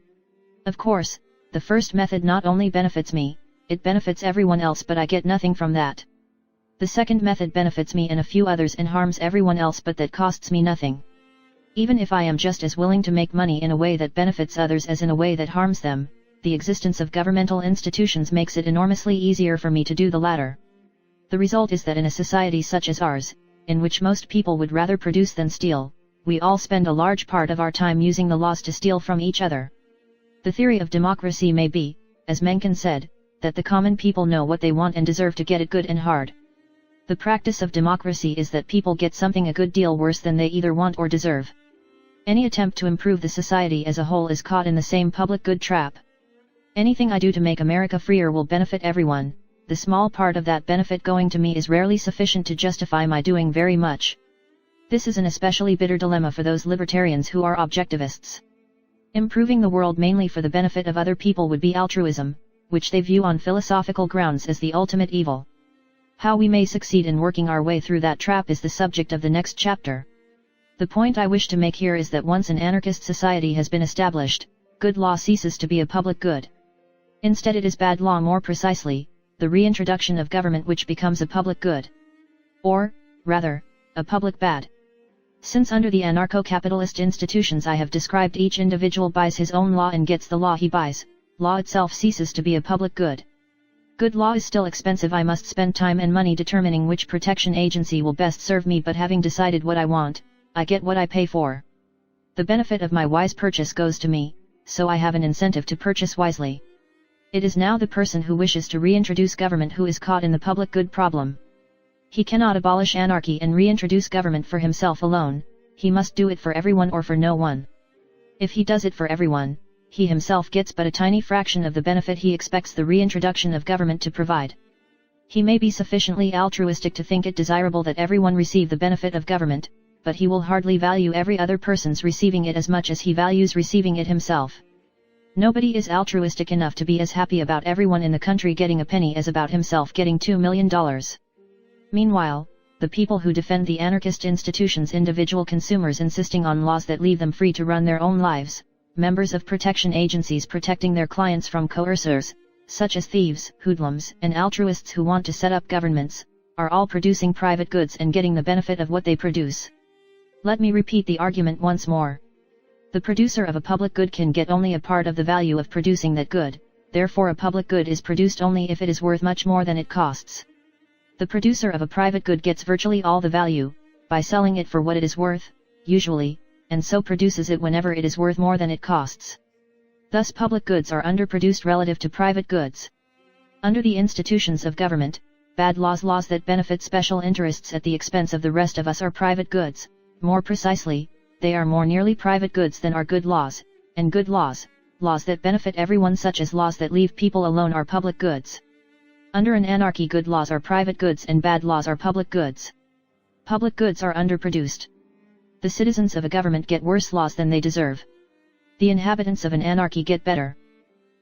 Of course, the first method not only benefits me, it benefits everyone else, but I get nothing from that. The second method benefits me and a few others and harms everyone else, but that costs me nothing. Even if I am just as willing to make money in a way that benefits others as in a way that harms them, the existence of governmental institutions makes it enormously easier for me to do the latter. The result is that in a society such as ours, in which most people would rather produce than steal, we all spend a large part of our time using the laws to steal from each other. The theory of democracy may be, as Mencken said, that the common people know what they want and deserve to get it good and hard. The practice of democracy is that people get something a good deal worse than they either want or deserve. Any attempt to improve the society as a whole is caught in the same public good trap. Anything I do to make America freer will benefit everyone. The small part of that benefit going to me is rarely sufficient to justify my doing very much. This is an especially bitter dilemma for those libertarians who are objectivists. Improving the world mainly for the benefit of other people would be altruism, which they view on philosophical grounds as the ultimate evil. How we may succeed in working our way through that trap is the subject of the next chapter. The point I wish to make here is that once an anarchist society has been established, good law ceases to be a public good. Instead it is bad law, more precisely, the reintroduction of government, which becomes a public good. Or, rather, a public bad. Since under the anarcho-capitalist institutions I have described, each individual buys his own law and gets the law he buys, law itself ceases to be a public good. Good law is still expensive. I must spend time and money determining which protection agency will best serve me, but having decided what I want, I get what I pay for. The benefit of my wise purchase goes to me, so I have an incentive to purchase wisely. It is now the person who wishes to reintroduce government who is caught in the public good problem. He cannot abolish anarchy and reintroduce government for himself alone, he must do it for everyone or for no one. If he does it for everyone, he himself gets but a tiny fraction of the benefit he expects the reintroduction of government to provide. He may be sufficiently altruistic to think it desirable that everyone receive the benefit of government, but he will hardly value every other person's receiving it as much as he values receiving it himself. Nobody is altruistic enough to be as happy about everyone in the country getting a penny as about himself getting $2 million. Meanwhile, the people who defend the anarchist institutions, individual consumers insisting on laws that leave them free to run their own lives, members of protection agencies protecting their clients from coercers, such as thieves, hoodlums, and altruists who want to set up governments, are all producing private goods and getting the benefit of what they produce. Let me repeat the argument once more. The producer of a public good can get only a part of the value of producing that good, therefore a public good is produced only if it is worth much more than it costs. The producer of a private good gets virtually all the value, by selling it for what it is worth, usually, and so produces it whenever it is worth more than it costs. Thus public goods are underproduced relative to private goods. Under the institutions of government, bad laws, laws that benefit special interests at the expense of the rest of us, are private goods. More precisely, they are more nearly private goods than are good laws, and good laws, laws that benefit everyone such as laws that leave people alone, are public goods. Under an anarchy, good laws are private goods and bad laws are public goods. Public goods are underproduced. The citizens of a government get worse laws than they deserve. The inhabitants of an anarchy get better.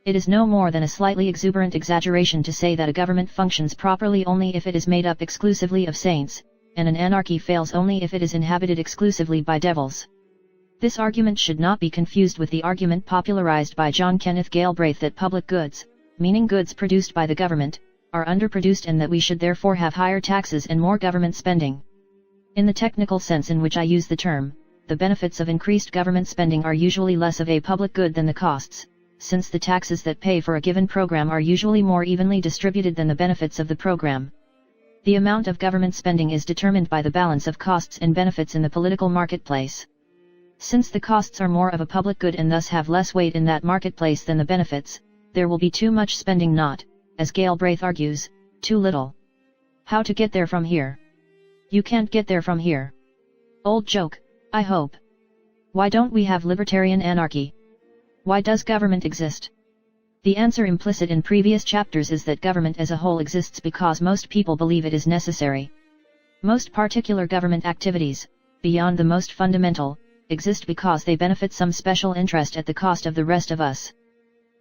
It is no more than a slightly exuberant exaggeration to say that a government functions properly only if it is made up exclusively of saints, and an anarchy fails only if it is inhabited exclusively by devils. This argument should not be confused with the argument popularized by John Kenneth Galbraith that public goods, meaning goods produced by the government, are underproduced and that we should therefore have higher taxes and more government spending. In the technical sense in which I use the term, the benefits of increased government spending are usually less of a public good than the costs, since the taxes that pay for a given program are usually more evenly distributed than the benefits of the program. The amount of government spending is determined by the balance of costs and benefits in the political marketplace. Since the costs are more of a public good and thus have less weight in that marketplace than the benefits, there will be too much spending, not, as Galbraith argues, too little. How to get there from here? You can't get there from here. Old joke, I hope. Why don't we have libertarian anarchy? Why does government exist? The answer implicit in previous chapters is that government as a whole exists because most people believe it is necessary. Most particular government activities, beyond the most fundamental, exist because they benefit some special interest at the cost of the rest of us.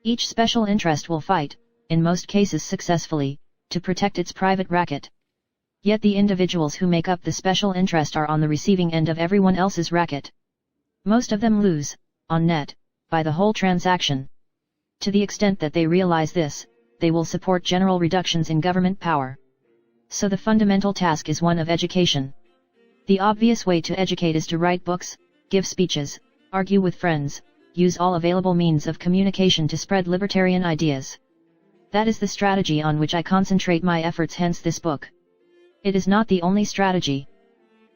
Each special interest will fight, in most cases successfully, to protect its private racket. Yet the individuals who make up the special interest are on the receiving end of everyone else's racket. Most of them lose, on net, by the whole transaction. To the extent that they realize this, they will support general reductions in government power. So the fundamental task is one of education. The obvious way to educate is to write books, give speeches, argue with friends, use all available means of communication to spread libertarian ideas. That is the strategy on which I concentrate my efforts, hence this book. It is not the only strategy.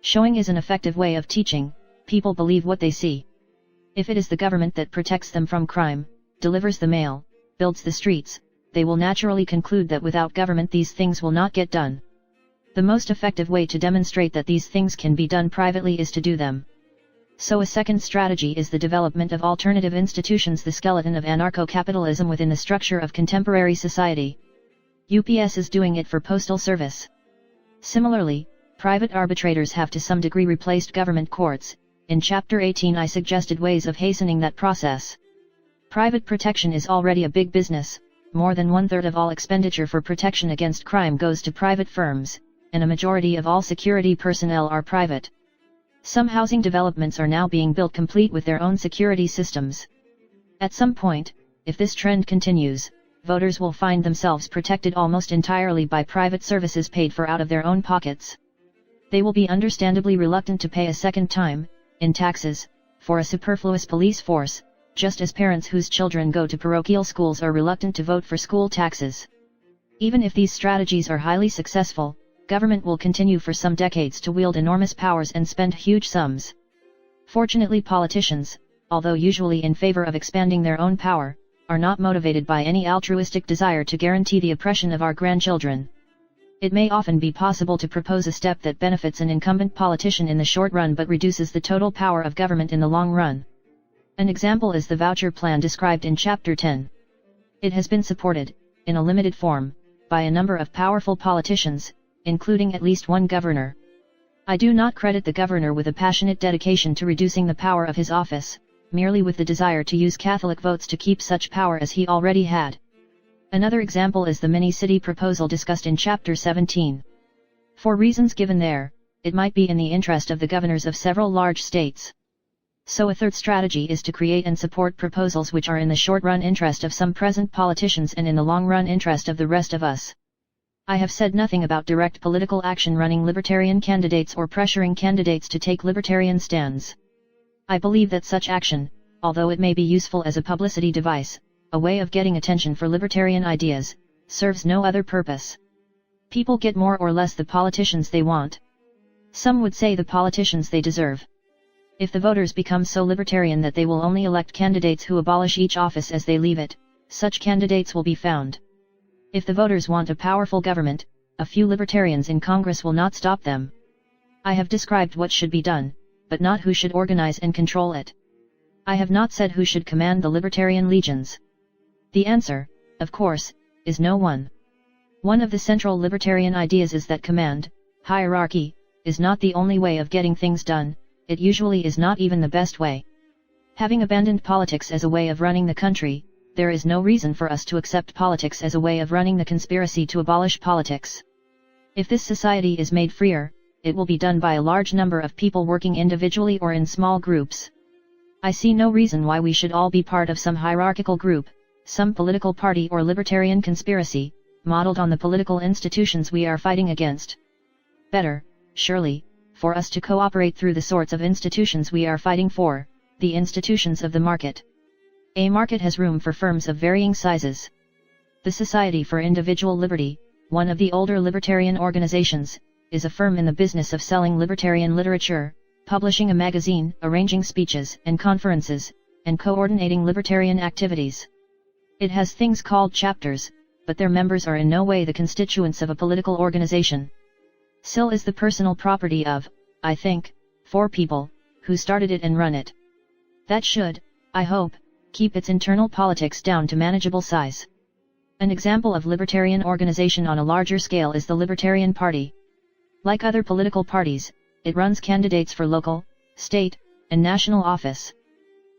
Showing is an effective way of teaching. People believe what they see. If it is the government that protects them from crime, delivers the mail, builds the streets, they will naturally conclude that without government these things will not get done. The most effective way to demonstrate that these things can be done privately is to do them. So a second strategy is the development of alternative institutions, the skeleton of anarcho-capitalism within the structure of contemporary society. UPS is doing it for postal service. Similarly, Private arbitrators have to some degree replaced government courts. In Chapter 18 I suggested ways of hastening that process. Private protection is already a big business. More than 1/3 of all expenditure for protection against crime goes to private firms, and a majority of all security personnel are private. Some housing developments are now being built complete with their own security systems. At some point, if this trend continues, voters will find themselves protected almost entirely by private services paid for out of their own pockets. They will be understandably reluctant to pay a second time, in taxes, for a superfluous police force, just as parents whose children go to parochial schools are reluctant to vote for school taxes. Even if these strategies are highly successful, government will continue for some decades to wield enormous powers and spend huge sums. Fortunately, politicians, although usually in favor of expanding their own power, are not motivated by any altruistic desire to guarantee the oppression of our grandchildren. It may often be possible to propose a step that benefits an incumbent politician in the short run but reduces the total power of government in the long run. An example is the voucher plan described in Chapter 10. It has been supported, in a limited form, by a number of powerful politicians, including at least one governor. I do not credit the governor with a passionate dedication to reducing the power of his office, merely with the desire to use Catholic votes to keep such power as he already had. Another example is the mini-city proposal discussed in Chapter 17. For reasons given there, it might be in the interest of the governors of several large states. So a third strategy is to create and support proposals which are in the short-run interest of some present politicians and in the long-run interest of the rest of us. I have said nothing about direct political action running libertarian candidates or pressuring candidates to take libertarian stands. I believe that such action, although it may be useful as a publicity device, a way of getting attention for libertarian ideas, serves no other purpose. People get more or less the politicians they want. Some would say the politicians they deserve. If the voters become so libertarian that they will only elect candidates who abolish each office as they leave it, such candidates will be found. If the voters want a powerful government, a few libertarians in Congress will not stop them. I have described what should be done, but not who should organize and control it. I have not said who should command the libertarian legions. The answer, of course, is no one. One of the central libertarian ideas is that command, hierarchy, is not the only way of getting things done. It usually is not even the best way. Having abandoned politics as a way of running the country, there is no reason for us to accept politics as a way of running the conspiracy to abolish politics. If this society is made freer, it will be done by a large number of people working individually or in small groups. I see no reason why we should all be part of some hierarchical group, some political party or libertarian conspiracy, modeled on the political institutions we are fighting against. Better, surely, for us to cooperate through the sorts of institutions we are fighting for, the institutions of the market. A market has room for firms of varying sizes. The Society for Individual Liberty, one of the older libertarian organizations, is a firm in the business of selling libertarian literature, publishing a magazine, arranging speeches and conferences, and coordinating libertarian activities. It has things called chapters, but their members are in no way the constituents of a political organization. SIL is the personal property of, I think, 4 people, who started it and run it. That should, I hope, keep its internal politics down to manageable size. An example of libertarian organization on a larger scale is the Libertarian Party. Like other political parties, it runs candidates for local, state, and national office.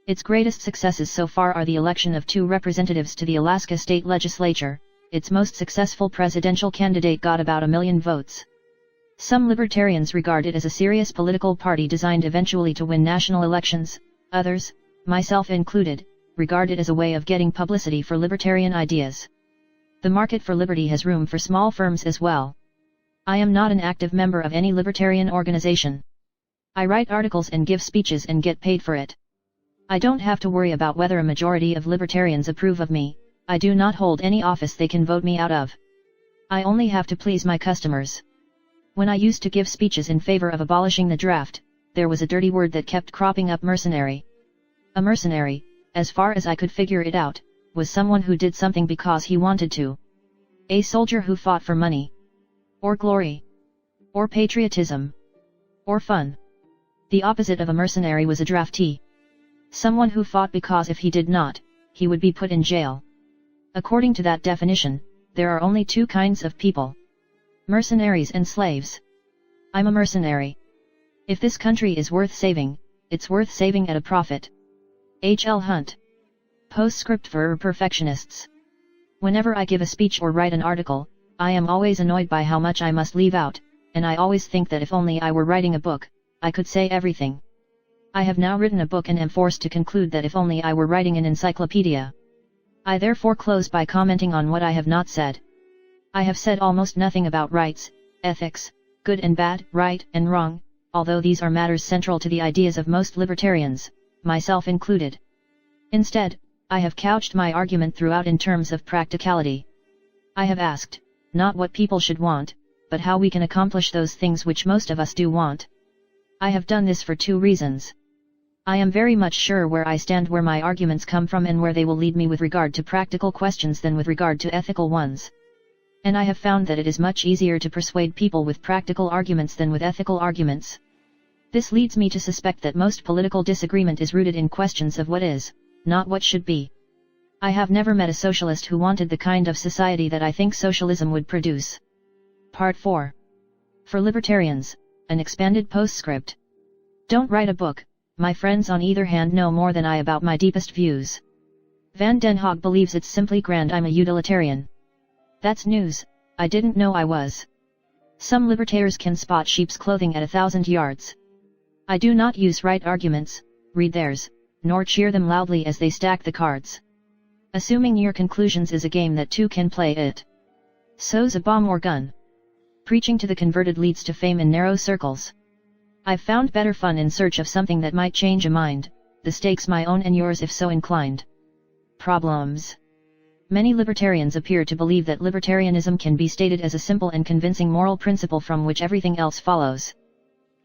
Its greatest successes so far are the election of 2 representatives to the Alaska State Legislature. Its most successful presidential candidate got about 1 million votes. Some libertarians regard it as a serious political party designed eventually to win national elections. Others, myself included, regard it as a way of getting publicity for libertarian ideas. The market for liberty has room for small firms as well. I am not an active member of any libertarian organization. I write articles and give speeches and get paid for it. I don't have to worry about whether a majority of libertarians approve of me. I do not hold any office they can vote me out of. I only have to please my customers. When I used to give speeches in favor of abolishing the draft, there was a dirty word that kept cropping up: mercenary. A mercenary, as far as I could figure it out, was someone who did something because he wanted to. A soldier who fought for money. Or glory. Or patriotism. Or fun. The opposite of a mercenary was a draftee. Someone who fought because if he did not, he would be put in jail. According to that definition, there are only 2 kinds of people: mercenaries and slaves. I'm a mercenary. If this country is worth saving, it's worth saving at a profit. H.L. Hunt. Postscript for perfectionists. Whenever I give a speech or write an article, I am always annoyed by how much I must leave out, and I always think that if only I were writing a book, I could say everything. I have now written a book and am forced to conclude that if only I were writing an encyclopedia. I therefore close by commenting on what I have not said. I have said almost nothing about rights, ethics, good and bad, right and wrong, although these are matters central to the ideas of most libertarians, myself included. Instead, I have couched my argument throughout in terms of practicality. I have asked, not what people should want, but how we can accomplish those things which most of us do want. I have done this for two reasons. I am very much sure where I stand, where my arguments come from, and where they will lead me with regard to practical questions than with regard to ethical ones. And I have found that it is much easier to persuade people with practical arguments than with ethical arguments. This leads me to suspect that most political disagreement is rooted in questions of what is, not what should be. I have never met a socialist who wanted the kind of society that I think socialism would produce. Part 4. For libertarians, an expanded postscript. Don't write a book. My friends on either hand know more than I about my deepest views. Van den Hog believes it's simply grand. I'm a utilitarian. That's news, I didn't know I was. Some libertarians can spot sheep's clothing at 1,000 yards. I do not use right arguments, read theirs, nor cheer them loudly as they stack the cards. Assuming your conclusions is a game that two can play, it so's a bomb or gun. Preaching to the converted leads to fame in narrow circles. I've found better fun in search of something that might change a mind, the stakes my own and yours if so inclined. Problems. Many libertarians appear to believe that libertarianism can be stated as a simple and convincing moral principle from which everything else follows.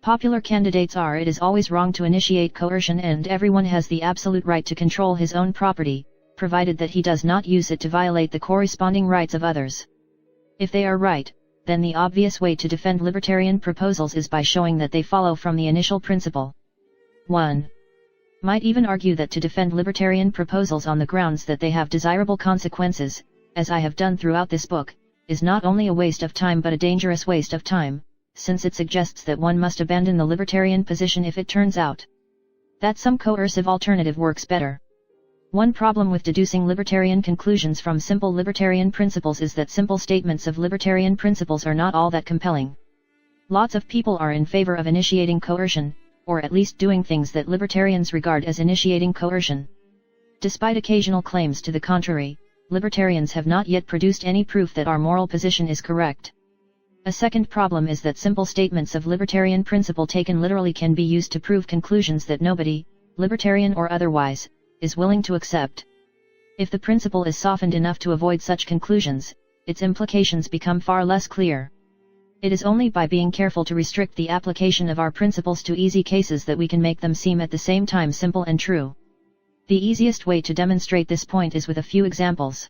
Popular candidates are: it is always wrong to initiate coercion, and everyone has the absolute right to control his own property, provided that he does not use it to violate the corresponding rights of others. If they are right, then the obvious way to defend libertarian proposals is by showing that they follow from the initial principle. 1. Might even argue that to defend libertarian proposals on the grounds that they have desirable consequences, as I have done throughout this book, is not only a waste of time but a dangerous waste of time, since it suggests that one must abandon the libertarian position if it turns out that some coercive alternative works better. One problem with deducing libertarian conclusions from simple libertarian principles is that simple statements of libertarian principles are not all that compelling. Lots of people are in favor of initiating coercion, or at least doing things that libertarians regard as initiating coercion. Despite occasional claims to the contrary, libertarians have not yet produced any proof that our moral position is correct. A second problem is that simple statements of libertarian principle taken literally can be used to prove conclusions that nobody, libertarian or otherwise, is willing to accept. If the principle is softened enough to avoid such conclusions, its implications become far less clear. It is only by being careful to restrict the application of our principles to easy cases that we can make them seem at the same time simple and true. The easiest way to demonstrate this point is with a few examples.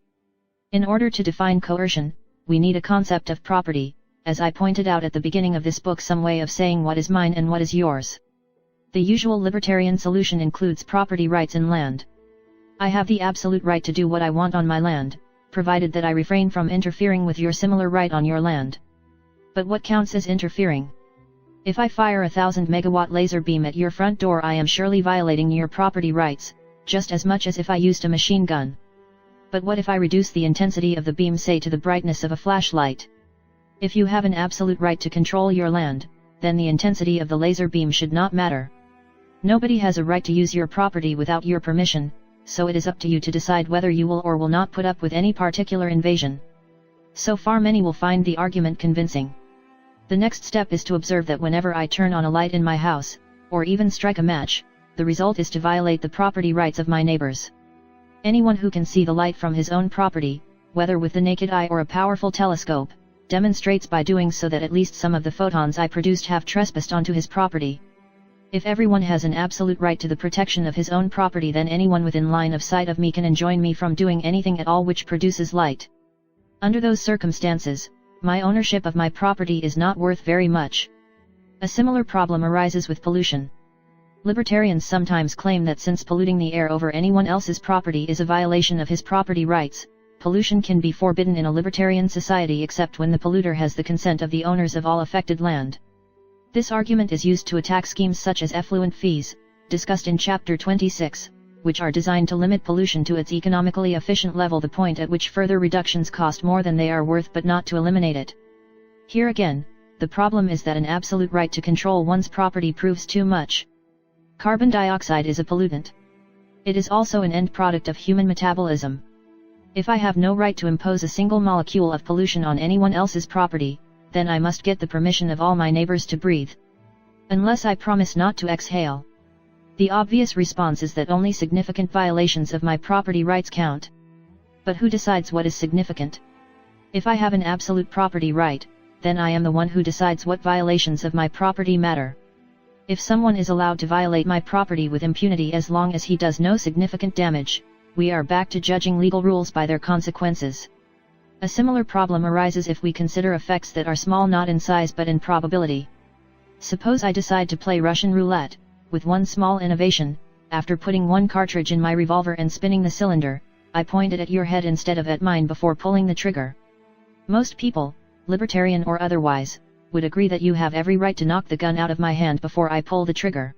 In order to define coercion, we need a concept of property, as I pointed out at the beginning of this book, some way of saying what is mine and what is yours. The usual libertarian solution includes property rights in land. I have the absolute right to do what I want on my land, provided that I refrain from interfering with your similar right on your land. But what counts as interfering? If I fire a 1,000 megawatt laser beam at your front door, I am surely violating your property rights, just as much as if I used a machine gun. But what if I reduce the intensity of the beam, say to the brightness of a flashlight? If you have an absolute right to control your land, then the intensity of the laser beam should not matter. Nobody has a right to use your property without your permission, so it is up to you to decide whether you will or will not put up with any particular invasion. So far many will find the argument convincing. The next step is to observe that whenever I turn on a light in my house, or even strike a match, the result is to violate the property rights of my neighbors. Anyone who can see the light from his own property, whether with the naked eye or a powerful telescope, demonstrates by doing so that at least some of the photons I produced have trespassed onto his property. If everyone has an absolute right to the protection of his own property, then anyone within line of sight of me can enjoin me from doing anything at all which produces light. Under those circumstances, my ownership of my property is not worth very much. A similar problem arises with pollution. Libertarians sometimes claim that since polluting the air over anyone else's property is a violation of his property rights, pollution can be forbidden in a libertarian society except when the polluter has the consent of the owners of all affected land. This argument is used to attack schemes such as effluent fees, discussed in Chapter 26, which are designed to limit pollution to its economically efficient level, the point at which further reductions cost more than they are worth, but not to eliminate it. Here again, the problem is that an absolute right to control one's property proves too much. Carbon dioxide is a pollutant. It is also an end product of human metabolism. If I have no right to impose a single molecule of pollution on anyone else's property, then I must get the permission of all my neighbors to breathe. Unless I promise not to exhale. The obvious response is that only significant violations of my property rights count. But who decides what is significant? If I have an absolute property right, then I am the one who decides what violations of my property matter. If someone is allowed to violate my property with impunity as long as he does no significant damage, we are back to judging legal rules by their consequences. A similar problem arises if we consider effects that are small not in size but in probability. Suppose I decide to play Russian roulette, with one small innovation. After putting one cartridge in my revolver and spinning the cylinder, I point it at your head instead of at mine before pulling the trigger. Most people, libertarian or otherwise, would agree that you have every right to knock the gun out of my hand before I pull the trigger.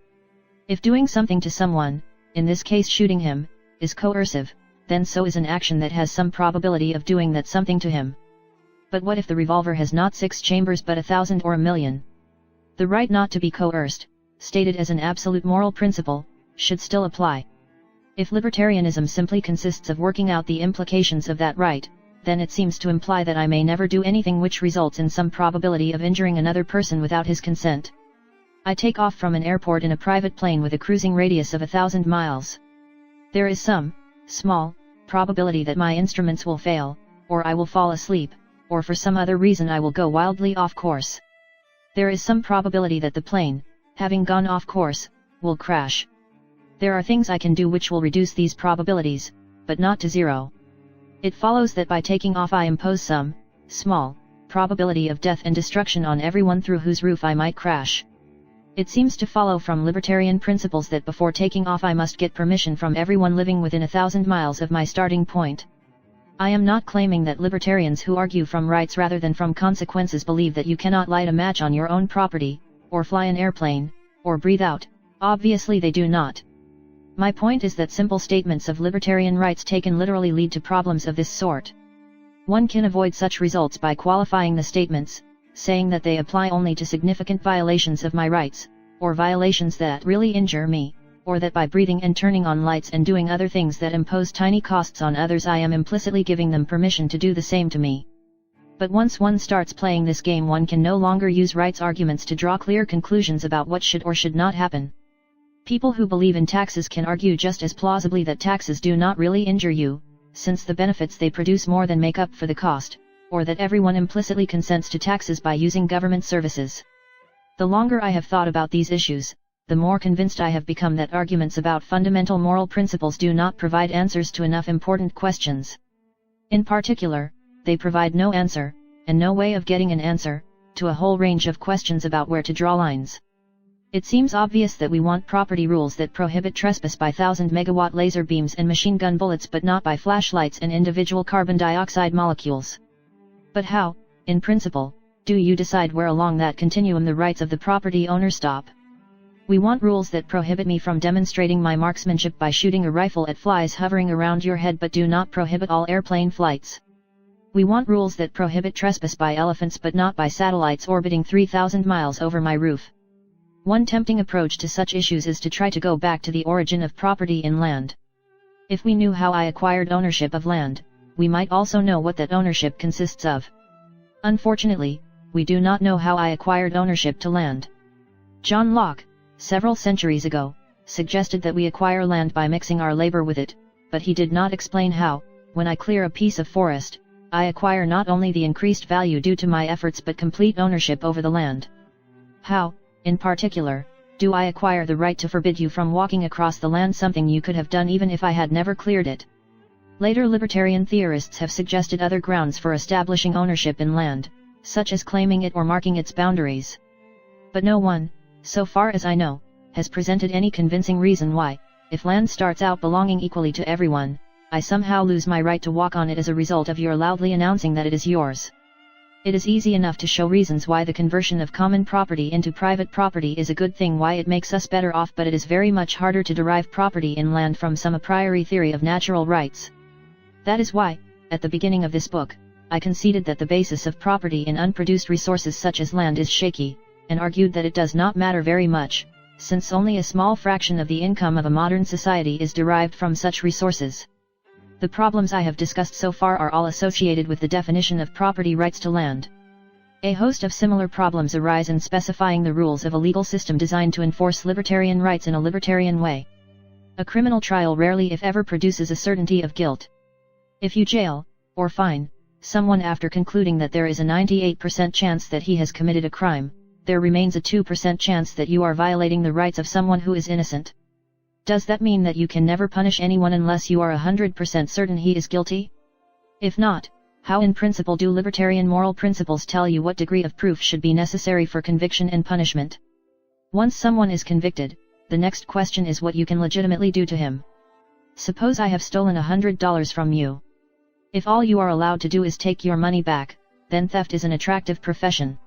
If doing something to someone, in this case shooting him, is coercive, then so is an action that has some probability of doing that something to him. But what if the revolver has not 6 chambers but 1,000 or 1,000,000? The right not to be coerced, stated as an absolute moral principle, should still apply. If libertarianism simply consists of working out the implications of that right, then it seems to imply that I may never do anything which results in some probability of injuring another person without his consent. I take off from an airport in a private plane with a cruising radius of 1,000 miles. There is some small probability that my instruments will fail, or I will fall asleep, or for some other reason I will go wildly off course. There is some probability that the plane, having gone off course, will crash. There are things I can do which will reduce these probabilities, but not to zero. It follows that by taking off I impose some small probability of death and destruction on everyone through whose roof I might crash. It seems to follow from libertarian principles that before taking off I must get permission from everyone living within 1,000 miles of my starting point. I am not claiming that libertarians who argue from rights rather than from consequences believe that you cannot light a match on your own property, or fly an airplane, or breathe out. Obviously they do not. My point is that simple statements of libertarian rights taken literally lead to problems of this sort. One can avoid such results by qualifying the statements, saying that they apply only to significant violations of my rights, or violations that really injure me, or that by breathing and turning on lights and doing other things that impose tiny costs on others I am implicitly giving them permission to do the same to me. But once one starts playing this game, one can no longer use rights arguments to draw clear conclusions about what should or should not happen. People who believe in taxes can argue just as plausibly that taxes do not really injure you, since the benefits they produce more than make up for the cost, or that everyone implicitly consents to taxes by using government services. The longer I have thought about these issues, the more convinced I have become that arguments about fundamental moral principles do not provide answers to enough important questions. In particular, they provide no answer, and no way of getting an answer, to a whole range of questions about where to draw lines. It seems obvious that we want property rules that prohibit trespass by 1,000-megawatt laser beams and machine gun bullets but not by flashlights and individual carbon dioxide molecules. But how, in principle, do you decide where along that continuum the rights of the property owner stop? We want rules that prohibit me from demonstrating my marksmanship by shooting a rifle at flies hovering around your head but do not prohibit all airplane flights. We want rules that prohibit trespass by elephants but not by satellites orbiting 3,000 miles over my roof. One tempting approach to such issues is to try to go back to the origin of property in land. If we knew how I acquired ownership of land, we might also know what that ownership consists of. Unfortunately, we do not know how I acquired ownership to land. John Locke, several centuries ago, suggested that we acquire land by mixing our labor with it, but he did not explain how. When I clear a piece of forest, I acquire not only the increased value due to my efforts but complete ownership over the land. How, in particular, do I acquire the right to forbid you from walking across the land, something you could have done even if I had never cleared it? Later libertarian theorists have suggested other grounds for establishing ownership in land, such as claiming it or marking its boundaries. But no one, so far as I know, has presented any convincing reason why, if land starts out belonging equally to everyone, I somehow lose my right to walk on it as a result of your loudly announcing that it is yours. It is easy enough to show reasons why the conversion of common property into private property is a good thing, why it makes us better off, but it is very much harder to derive property in land from some a priori theory of natural rights. That is why, at the beginning of this book, I conceded that the basis of property in unproduced resources such as land is shaky, and argued that it does not matter very much, since only a small fraction of the income of a modern society is derived from such resources. The problems I have discussed so far are all associated with the definition of property rights to land. A host of similar problems arise in specifying the rules of a legal system designed to enforce libertarian rights in a libertarian way. A criminal trial rarely if ever produces a certainty of guilt. If you jail, or fine, someone after concluding that there is a 98% chance that he has committed a crime, there remains a 2% chance that you are violating the rights of someone who is innocent. Does that mean that you can never punish anyone unless you are 100% certain he is guilty? If not, how in principle do libertarian moral principles tell you what degree of proof should be necessary for conviction and punishment? Once someone is convicted, the next question is what you can legitimately do to him. Suppose I have stolen $100 from you. If all you are allowed to do is take your money back, then theft is an attractive profession.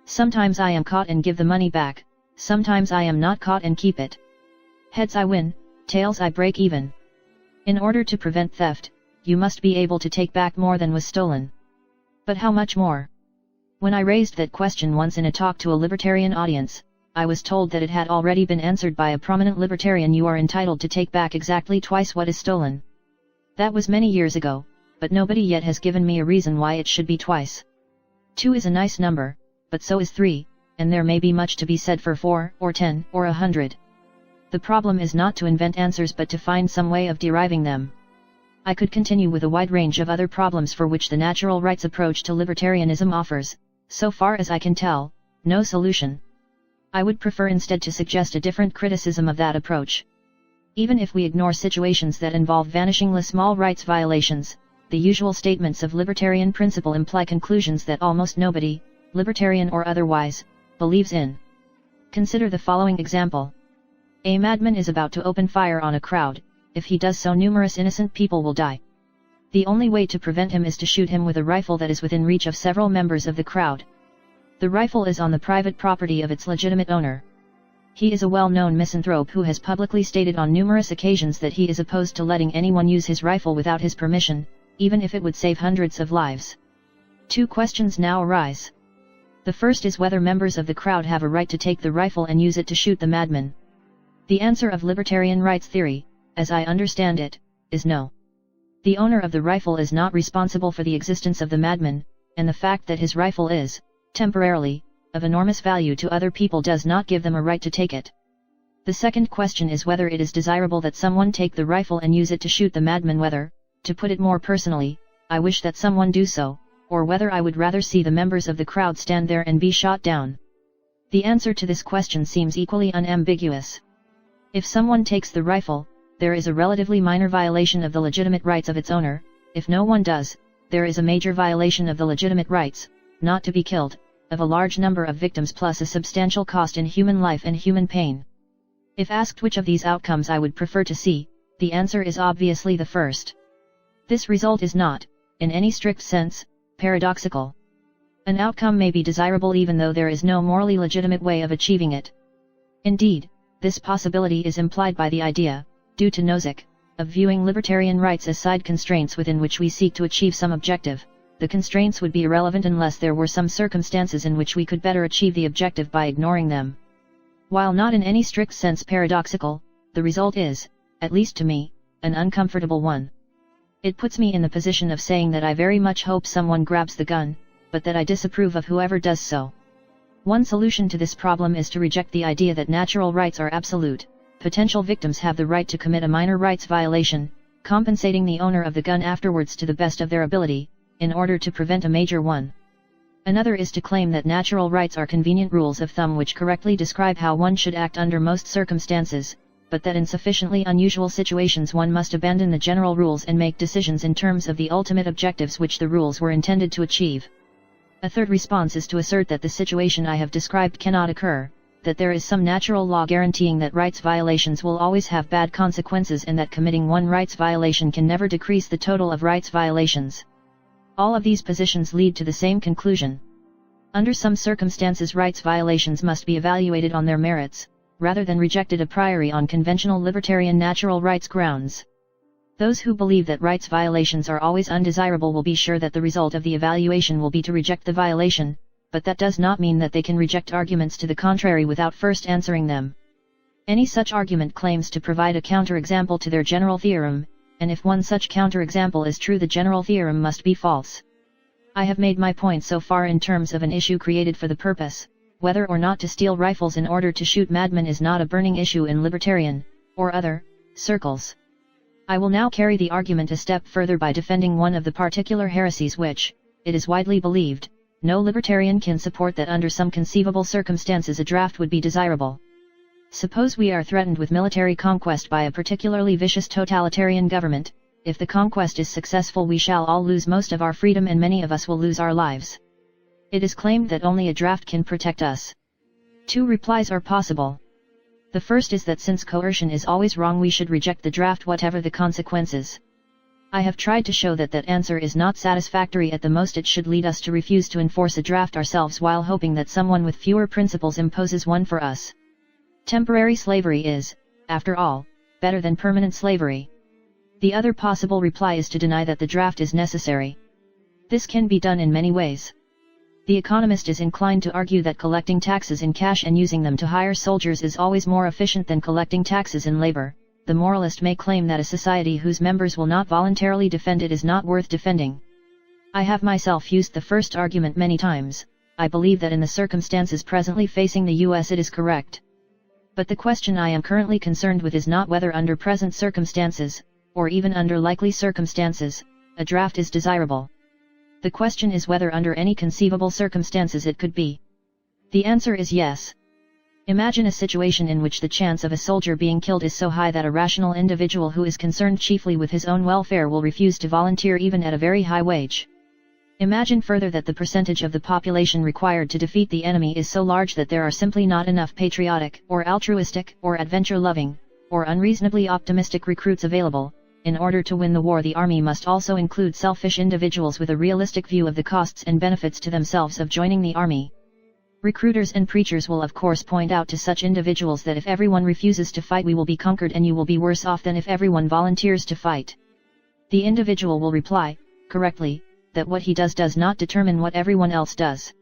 Sometimes I am caught and give the money back, sometimes I am not caught and keep it. Heads I win, tails I break even. In order to prevent theft, you must be able to take back more than was stolen. But how much more? When I raised that question once in a talk to a libertarian audience, I was told that it had already been answered by a prominent libertarian: you are entitled to take back exactly twice what is stolen. That was many years ago, but nobody yet has given me a reason why it should be twice. 2 is a nice number, but so is 3, and there may be much to be said for 4, or 10, or 100. The problem is not to invent answers but to find some way of deriving them. I could continue with a wide range of other problems for which the natural rights approach to libertarianism offers, so far as I can tell, no solution. I would prefer instead to suggest a different criticism of that approach. Even if we ignore situations that involve vanishingly small rights violations, the usual statements of libertarian principle imply conclusions that almost nobody, libertarian or otherwise, believes in. Consider the following example. A madman is about to open fire on a crowd. If he does so, numerous innocent people will die. The only way to prevent him is to shoot him with a rifle that is within reach of several members of the crowd. The rifle is on the private property of its legitimate owner. He is a well-known misanthrope who has publicly stated on numerous occasions that he is opposed to letting anyone use his rifle without his permission, even if it would save hundreds of lives. 2 questions now arise. The first is whether members of the crowd have a right to take the rifle and use it to shoot the madman. The answer of libertarian rights theory, as I understand it, is no. The owner of the rifle is not responsible for the existence of the madman, and the fact that his rifle is, temporarily, of enormous value to other people does not give them a right to take it. The second question is whether it is desirable that someone take the rifle and use it to shoot the madman, whether, to put it more personally, I wish that someone do so, or whether I would rather see the members of the crowd stand there and be shot down. The answer to this question seems equally unambiguous. If someone takes the rifle, there is a relatively minor violation of the legitimate rights of its owner. If no one does, there is a major violation of the legitimate rights, not to be killed, of a large number of victims plus a substantial cost in human life and human pain. If asked which of these outcomes I would prefer to see, the answer is obviously the first. This result is not, in any strict sense, paradoxical. An outcome may be desirable even though there is no morally legitimate way of achieving it. Indeed, this possibility is implied by the idea, due to Nozick, of viewing libertarian rights as side constraints within which we seek to achieve some objective. The constraints would be irrelevant unless there were some circumstances in which we could better achieve the objective by ignoring them. While not in any strict sense paradoxical, the result is, at least to me, an uncomfortable one. It puts me in the position of saying that I very much hope someone grabs the gun, but that I disapprove of whoever does so. One solution to this problem is to reject the idea that natural rights are absolute. Potential victims have the right to commit a minor rights violation, compensating the owner of the gun afterwards to the best of their ability, in order to prevent a major one. Another is to claim that natural rights are convenient rules of thumb which correctly describe how one should act under most circumstances, but that in sufficiently unusual situations one must abandon the general rules and make decisions in terms of the ultimate objectives which the rules were intended to achieve. A third response is to assert that the situation I have described cannot occur, that there is some natural law guaranteeing that rights violations will always have bad consequences and that committing one rights violation can never decrease the total of rights violations. All of these positions lead to the same conclusion. Under some circumstances, rights violations must be evaluated on their merits, rather than rejected a priori on conventional libertarian natural rights grounds. Those who believe that rights violations are always undesirable will be sure that the result of the evaluation will be to reject the violation, but that does not mean that they can reject arguments to the contrary without first answering them. Any such argument claims to provide a counterexample to their general theorem, and if one such counterexample is true, the general theorem must be false. I have made my point so far in terms of an issue created for the purpose. Whether or not to steal rifles in order to shoot madmen is not a burning issue in libertarian, or other, circles. I will now carry the argument a step further by defending one of the particular heresies which, it is widely believed, no libertarian can support, that under some conceivable circumstances a draft would be desirable. Suppose we are threatened with military conquest by a particularly vicious totalitarian government. If the conquest is successful, we shall all lose most of our freedom and many of us will lose our lives. It is claimed that only a draft can protect us. Two replies are possible. The first is that since coercion is always wrong, we should reject the draft whatever the consequences. I have tried to show that that answer is not satisfactory. At the most it should lead us to refuse to enforce a draft ourselves while hoping that someone with fewer principles imposes one for us. Temporary slavery is, after all, better than permanent slavery. The other possible reply is to deny that the draft is necessary. This can be done in many ways. The economist is inclined to argue that collecting taxes in cash and using them to hire soldiers is always more efficient than collecting taxes in labor. The moralist may claim that a society whose members will not voluntarily defend it is not worth defending. I have myself used the first argument many times. I believe that in the circumstances presently facing the US it is correct. But the question I am currently concerned with is not whether under present circumstances, or even under likely circumstances, a draft is desirable. The question is whether under any conceivable circumstances it could be. The answer is yes. Imagine a situation in which the chance of a soldier being killed is so high that a rational individual who is concerned chiefly with his own welfare will refuse to volunteer even at a very high wage. Imagine further that the percentage of the population required to defeat the enemy is so large that there are simply not enough patriotic, or altruistic, or adventure-loving, or unreasonably optimistic recruits available. In order to win the war, the army must also include selfish individuals with a realistic view of the costs and benefits to themselves of joining the army. Recruiters and preachers will of course point out to such individuals that if everyone refuses to fight, we will be conquered and you will be worse off than if everyone volunteers to fight. The individual will reply, correctly, that what he does not determine what everyone else does.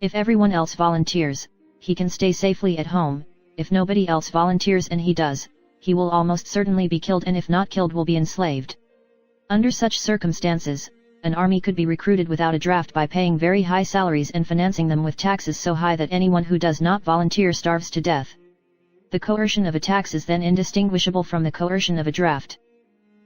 If everyone else volunteers, he can stay safely at home. If nobody else volunteers and he does, he will almost certainly be killed, and if not killed will be enslaved. Under such circumstances, an army could be recruited without a draft by paying very high salaries and financing them with taxes so high that anyone who does not volunteer starves to death. The coercion of a tax is then indistinguishable from the coercion of a draft.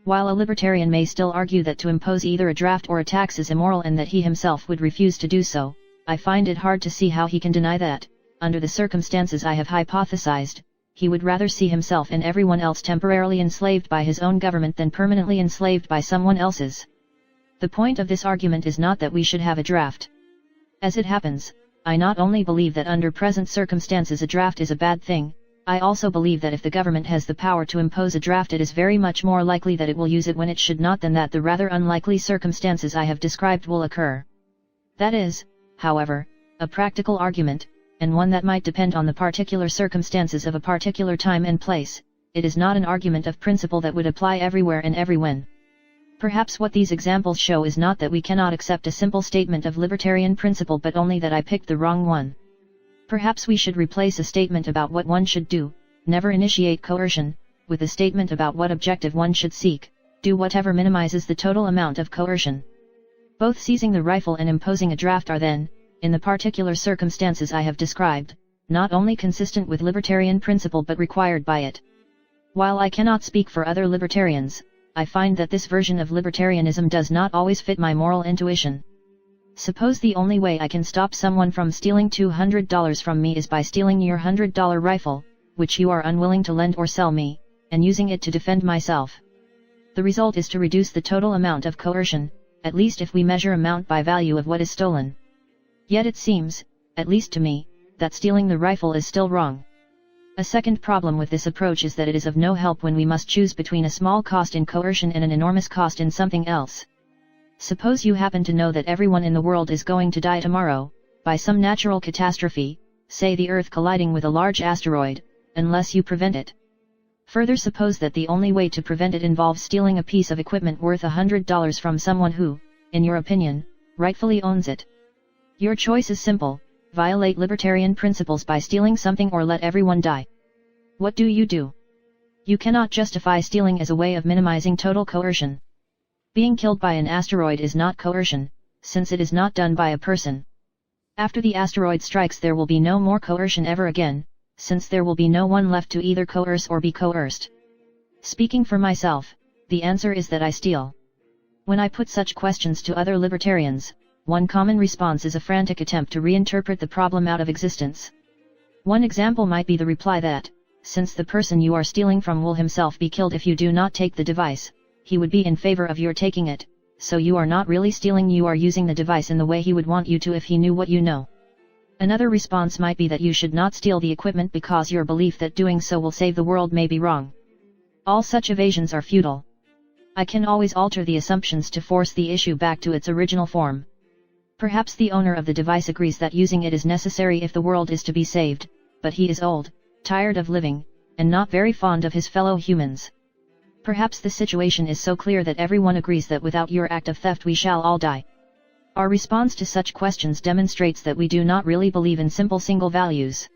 While a libertarian may still argue that to impose either a draft or a tax is immoral and that he himself would refuse to do so, I find it hard to see how he can deny that, under the circumstances I have hypothesized, he would rather see himself and everyone else temporarily enslaved by his own government than permanently enslaved by someone else's. The point of this argument is not that we should have a draft. As it happens, I not only believe that under present circumstances a draft is a bad thing, I also believe that if the government has the power to impose a draft, it is very much more likely that it will use it when it should not than that the rather unlikely circumstances I have described will occur. That is, however, a practical argument, and one that might depend on the particular circumstances of a particular time and place. It is not an argument of principle that would apply everywhere and everywhen. Perhaps what these examples show is not that we cannot accept a simple statement of libertarian principle, but only that I picked the wrong one. Perhaps we should replace a statement about what one should do, never initiate coercion, with a statement about what objective one should seek, do whatever minimizes the total amount of coercion. Both seizing the rifle and imposing a draft are then, in the particular circumstances I have described, not only consistent with libertarian principle but required by it. While I cannot speak for other libertarians, I find that this version of libertarianism does not always fit my moral intuition. Suppose the only way I can stop someone from stealing $200 from me is by stealing your $100 rifle, which you are unwilling to lend or sell me, and using it to defend myself. The result is to reduce the total amount of coercion, at least if we measure amount by value of what is stolen. Yet it seems, at least to me, that stealing the rifle is still wrong. A second problem with this approach is that it is of no help when we must choose between a small cost in coercion and an enormous cost in something else. Suppose you happen to know that everyone in the world is going to die tomorrow, by some natural catastrophe, say the Earth colliding with a large asteroid, unless you prevent it. Further, suppose that the only way to prevent it involves stealing a piece of equipment worth $100 from someone who, in your opinion, rightfully owns it. Your choice is simple: violate libertarian principles by stealing something or let everyone die. What do? You cannot justify stealing as a way of minimizing total coercion. Being killed by an asteroid is not coercion, since it is not done by a person. After the asteroid strikes, there will be no more coercion ever again, since there will be no one left to either coerce or be coerced. Speaking for myself, the answer is that I steal. When I put such questions to other libertarians, one common response is a frantic attempt to reinterpret the problem out of existence. One example might be the reply that, since the person you are stealing from will himself be killed if you do not take the device, he would be in favor of your taking it, so you are not really stealing, you are using the device in the way he would want you to if he knew what you know. Another response might be that you should not steal the equipment because your belief that doing so will save the world may be wrong. All such evasions are futile. I can always alter the assumptions to force the issue back to its original form. Perhaps the owner of the device agrees that using it is necessary if the world is to be saved, but he is old, tired of living, and not very fond of his fellow humans. Perhaps the situation is so clear that everyone agrees that without your act of theft we shall all die. Our response to such questions demonstrates that we do not really believe in simple single values.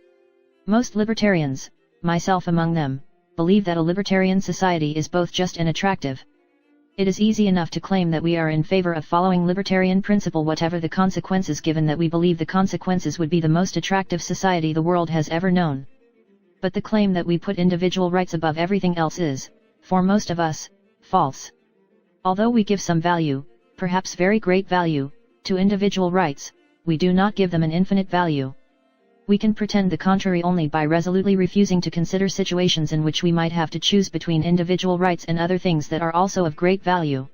Most libertarians, myself among them, believe that a libertarian society is both just and attractive. It is easy enough to claim that we are in favor of following libertarian principle whatever the consequences, given that we believe the consequences would be the most attractive society the world has ever known. But the claim that we put individual rights above everything else is, for most of us, false. Although we give some value, perhaps very great value, to individual rights, we do not give them an infinite value. We can pretend the contrary only by resolutely refusing to consider situations in which we might have to choose between individual rights and other things that are also of great value.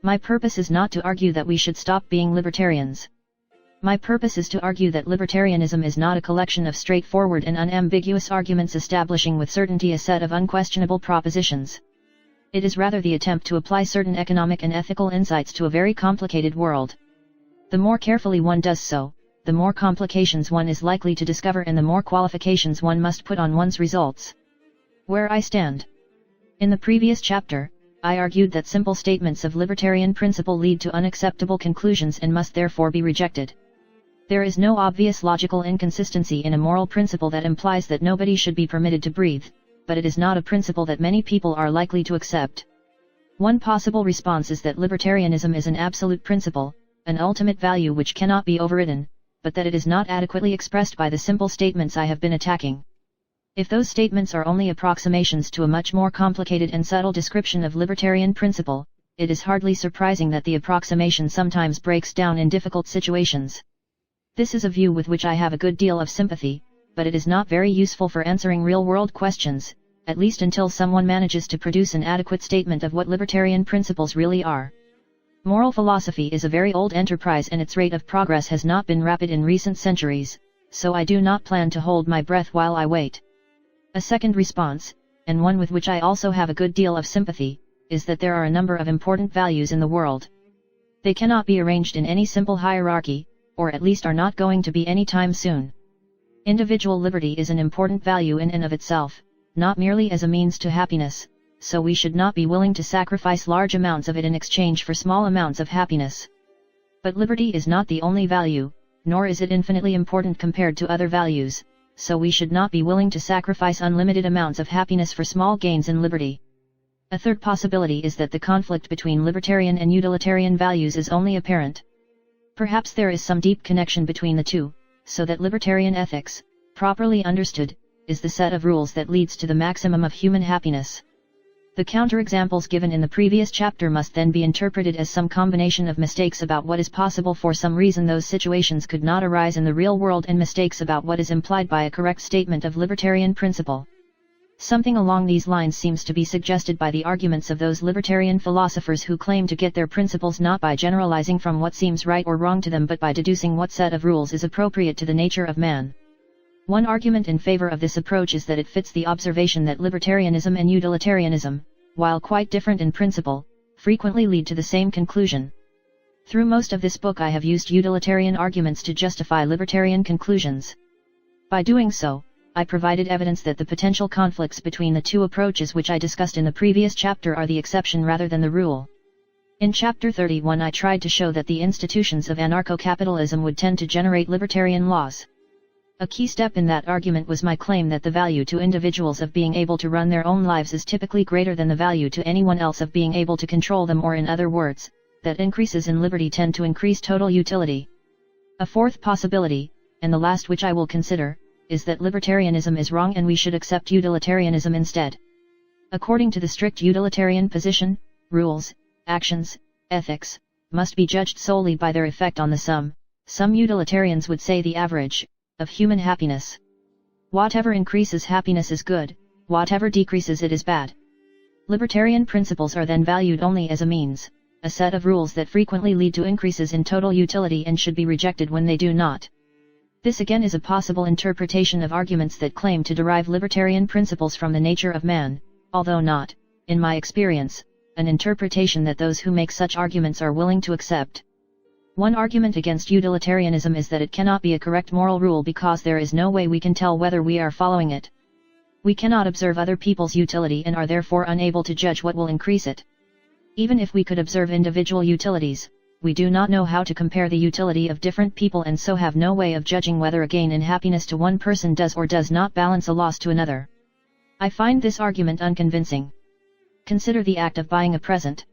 My purpose is not to argue that we should stop being libertarians. My purpose is to argue that libertarianism is not a collection of straightforward and unambiguous arguments establishing with certainty a set of unquestionable propositions. It is rather the attempt to apply certain economic and ethical insights to a very complicated world. The more carefully one does so, the more complications one is likely to discover and the more qualifications one must put on one's results. Where I stand. In the previous chapter, I argued that simple statements of libertarian principle lead to unacceptable conclusions and must therefore be rejected. There is no obvious logical inconsistency in a moral principle that implies that nobody should be permitted to breathe, but it is not a principle that many people are likely to accept. One possible response is that libertarianism is an absolute principle, an ultimate value which cannot be overridden, but that it is not adequately expressed by the simple statements I have been attacking. If those statements are only approximations to a much more complicated and subtle description of libertarian principle, it is hardly surprising that the approximation sometimes breaks down in difficult situations. This is a view with which I have a good deal of sympathy, but it is not very useful for answering real-world questions, at least until someone manages to produce an adequate statement of what libertarian principles really are. Moral philosophy is a very old enterprise and its rate of progress has not been rapid in recent centuries, so I do not plan to hold my breath while I wait. A second response, and one with which I also have a good deal of sympathy, is that there are a number of important values in the world. They cannot be arranged in any simple hierarchy, or at least are not going to be any time soon. Individual liberty is an important value in and of itself, not merely as a means to happiness, so we should not be willing to sacrifice large amounts of it in exchange for small amounts of happiness. But liberty is not the only value, nor is it infinitely important compared to other values, so we should not be willing to sacrifice unlimited amounts of happiness for small gains in liberty. A third possibility is that the conflict between libertarian and utilitarian values is only apparent. Perhaps there is some deep connection between the two, so that libertarian ethics, properly understood, is the set of rules that leads to the maximum of human happiness. The counterexamples given in the previous chapter must then be interpreted as some combination of mistakes about what is possible for some reason those situations could not arise in the real world and mistakes about what is implied by a correct statement of libertarian principle. Something along these lines seems to be suggested by the arguments of those libertarian philosophers who claim to get their principles not by generalizing from what seems right or wrong to them but by deducing what set of rules is appropriate to the nature of man. One argument in favor of this approach is that it fits the observation that libertarianism and utilitarianism, while quite different in principle, frequently lead to the same conclusion. Through most of this book I have used utilitarian arguments to justify libertarian conclusions. By doing so, I provided evidence that the potential conflicts between the two approaches which I discussed in the previous chapter are the exception rather than the rule. In Chapter 31 I tried to show that the institutions of anarcho-capitalism would tend to generate libertarian laws. A key step in that argument was my claim that the value to individuals of being able to run their own lives is typically greater than the value to anyone else of being able to control them, or in other words, that increases in liberty tend to increase total utility. A fourth possibility, and the last which I will consider, is that libertarianism is wrong and we should accept utilitarianism instead. According to the strict utilitarian position, rules, actions, ethics, must be judged solely by their effect on the sum, some utilitarians would say the average, of human happiness. Whatever increases happiness is good, whatever decreases it is bad. Libertarian principles are then valued only as a means, a set of rules that frequently lead to increases in total utility and should be rejected when they do not. This again is a possible interpretation of arguments that claim to derive libertarian principles from the nature of man, although not, in my experience, an interpretation that those who make such arguments are willing to accept. One argument against utilitarianism is that it cannot be a correct moral rule because there is no way we can tell whether we are following it. We cannot observe other people's utility and are therefore unable to judge what will increase it. Even if we could observe individual utilities, we do not know how to compare the utility of different people and so have no way of judging whether a gain in happiness to one person does or does not balance a loss to another. I find this argument unconvincing. Consider the act of buying a present.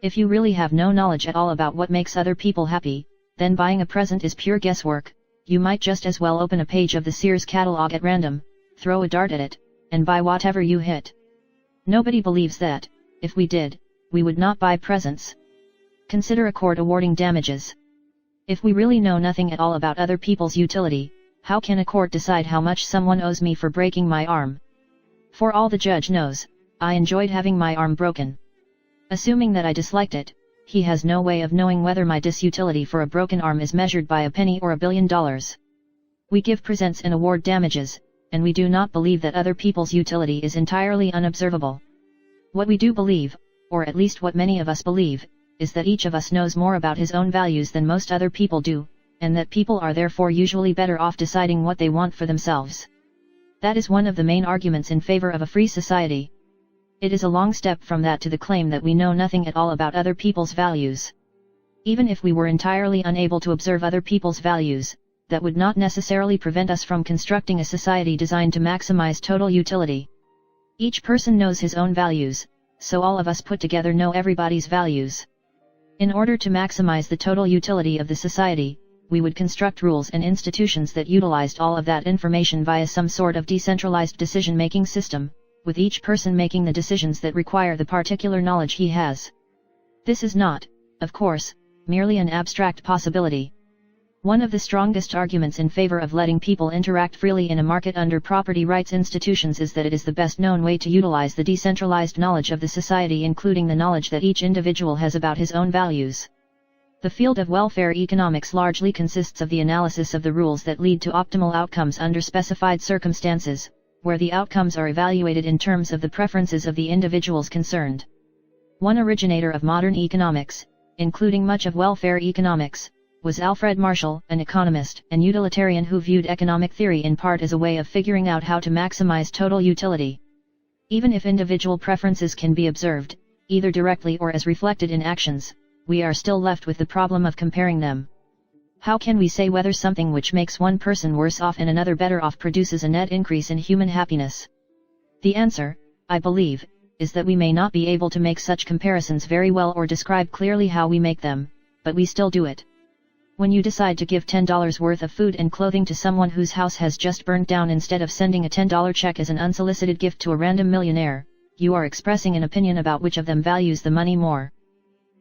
If you really have no knowledge at all about what makes other people happy, then buying a present is pure guesswork. You might just as well open a page of the Sears catalog at random, throw a dart at it, and buy whatever you hit. Nobody believes that, if we did, we would not buy presents. Consider a court awarding damages. If we really know nothing at all about other people's utility, how can a court decide how much someone owes me for breaking my arm? For all the judge knows, I enjoyed having my arm broken. Assuming that I disliked it, he has no way of knowing whether my disutility for a broken arm is measured by a penny or $1 billion. We give presents and award damages, and we do not believe that other people's utility is entirely unobservable. What we do believe, or at least what many of us believe, is that each of us knows more about his own values than most other people do, and that people are therefore usually better off deciding what they want for themselves. That is one of the main arguments in favor of a free society. It is a long step from that to the claim that we know nothing at all about other people's values. Even if we were entirely unable to observe other people's values, that would not necessarily prevent us from constructing a society designed to maximize total utility. Each person knows his own values, so all of us put together know everybody's values. In order to maximize the total utility of the society, we would construct rules and institutions that utilized all of that information via some sort of decentralized decision-making system, with each person making the decisions that require the particular knowledge he has. This is not, of course, merely an abstract possibility. One of the strongest arguments in favor of letting people interact freely in a market under property rights institutions is that it is the best known way to utilize the decentralized knowledge of the society, including the knowledge that each individual has about his own values. The field of welfare economics largely consists of the analysis of the rules that lead to optimal outcomes under specified circumstances, where the outcomes are evaluated in terms of the preferences of the individuals concerned. One originator of modern economics, including much of welfare economics, was Alfred Marshall, an economist and utilitarian who viewed economic theory in part as a way of figuring out how to maximize total utility. Even if individual preferences can be observed, either directly or as reflected in actions, we are still left with the problem of comparing them. How can we say whether something which makes one person worse off and another better off produces a net increase in human happiness? The answer, I believe, is that we may not be able to make such comparisons very well or describe clearly how we make them, but we still do it. When you decide to give $10 worth of food and clothing to someone whose house has just burned down instead of sending a $10 check as an unsolicited gift to a random millionaire, you are expressing an opinion about which of them values the money more.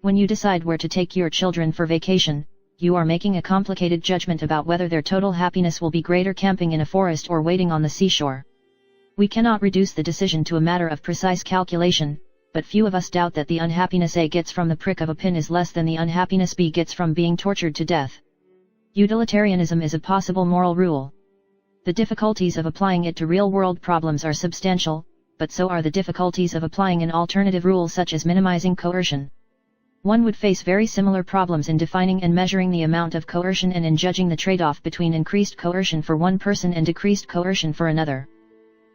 When you decide where to take your children for vacation, you are making a complicated judgment about whether their total happiness will be greater camping in a forest or waiting on the seashore. We cannot reduce the decision to a matter of precise calculation, but few of us doubt that the unhappiness A gets from the prick of a pin is less than the unhappiness B gets from being tortured to death. Utilitarianism is a possible moral rule. The difficulties of applying it to real-world problems are substantial, but so are the difficulties of applying an alternative rule such as minimizing coercion. One would face very similar problems in defining and measuring the amount of coercion and in judging the trade-off between increased coercion for one person and decreased coercion for another.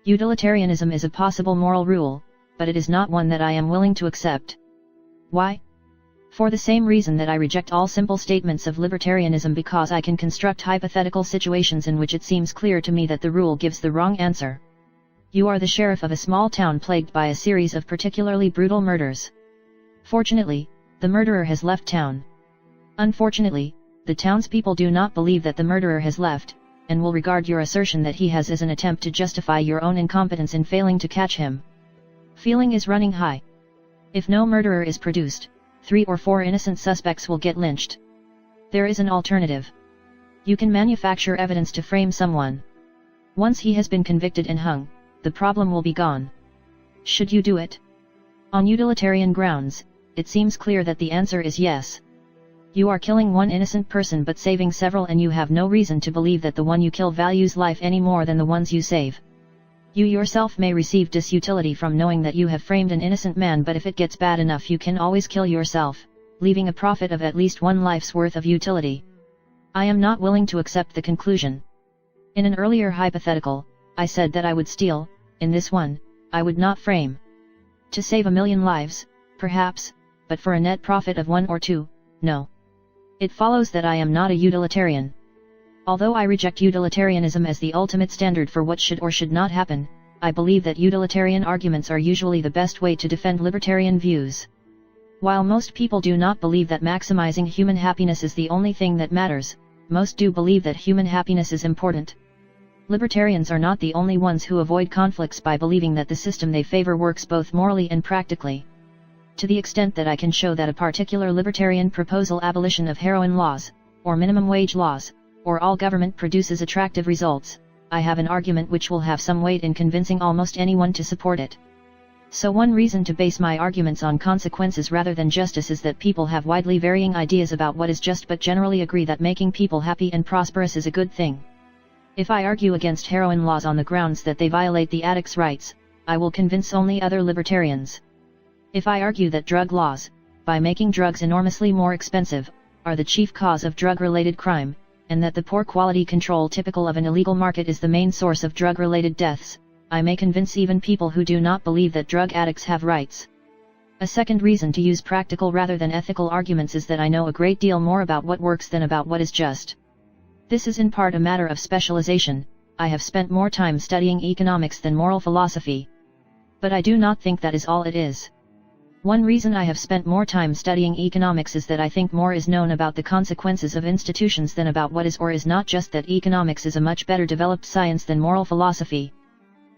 Utilitarianism is a possible moral rule, but it is not one that I am willing to accept. Why? For the same reason that I reject all simple statements of libertarianism, because I can construct hypothetical situations in which it seems clear to me that the rule gives the wrong answer. You are the sheriff of a small town plagued by a series of particularly brutal murders. Fortunately, the murderer has left town. Unfortunately, the townspeople do not believe that the murderer has left, and will regard your assertion that he has as an attempt to justify your own incompetence in failing to catch him. Feeling is running high. If no murderer is produced, 3 or 4 innocent suspects will get lynched. There is an alternative. You can manufacture evidence to frame someone. Once he has been convicted and hung, the problem will be gone. Should you do it? On utilitarian grounds, it seems clear that the answer is yes. You are killing one innocent person but saving several, and you have no reason to believe that the one you kill values life any more than the ones you save. You yourself may receive disutility from knowing that you have framed an innocent man, but if it gets bad enough you can always kill yourself, leaving a profit of at least one life's worth of utility. I am not willing to accept the conclusion. In an earlier hypothetical, I said that I would steal. In this one, I would not frame. To save 1,000,000 lives, perhaps, but for a net profit of 1 or 2, no. It follows that I am not a utilitarian. Although I reject utilitarianism as the ultimate standard for what should or should not happen, I believe that utilitarian arguments are usually the best way to defend libertarian views. While most people do not believe that maximizing human happiness is the only thing that matters, most do believe that human happiness is important. Libertarians are not the only ones who avoid conflicts by believing that the system they favor works both morally and practically. To the extent that I can show that a particular libertarian proposal, abolition of heroin laws, or minimum wage laws, or all government, produces attractive results, I have an argument which will have some weight in convincing almost anyone to support it. So one reason to base my arguments on consequences rather than justice is that people have widely varying ideas about what is just, but generally agree that making people happy and prosperous is a good thing. If I argue against heroin laws on the grounds that they violate the addict's rights, I will convince only other libertarians. If I argue that drug laws, by making drugs enormously more expensive, are the chief cause of drug-related crime, and that the poor quality control typical of an illegal market is the main source of drug-related deaths, I may convince even people who do not believe that drug addicts have rights. A second reason to use practical rather than ethical arguments is that I know a great deal more about what works than about what is just. This is in part a matter of specialization. I have spent more time studying economics than moral philosophy. But I do not think that is all it is. One reason I have spent more time studying economics is that I think more is known about the consequences of institutions than about what is or is not just that economics is a much better developed science than moral philosophy.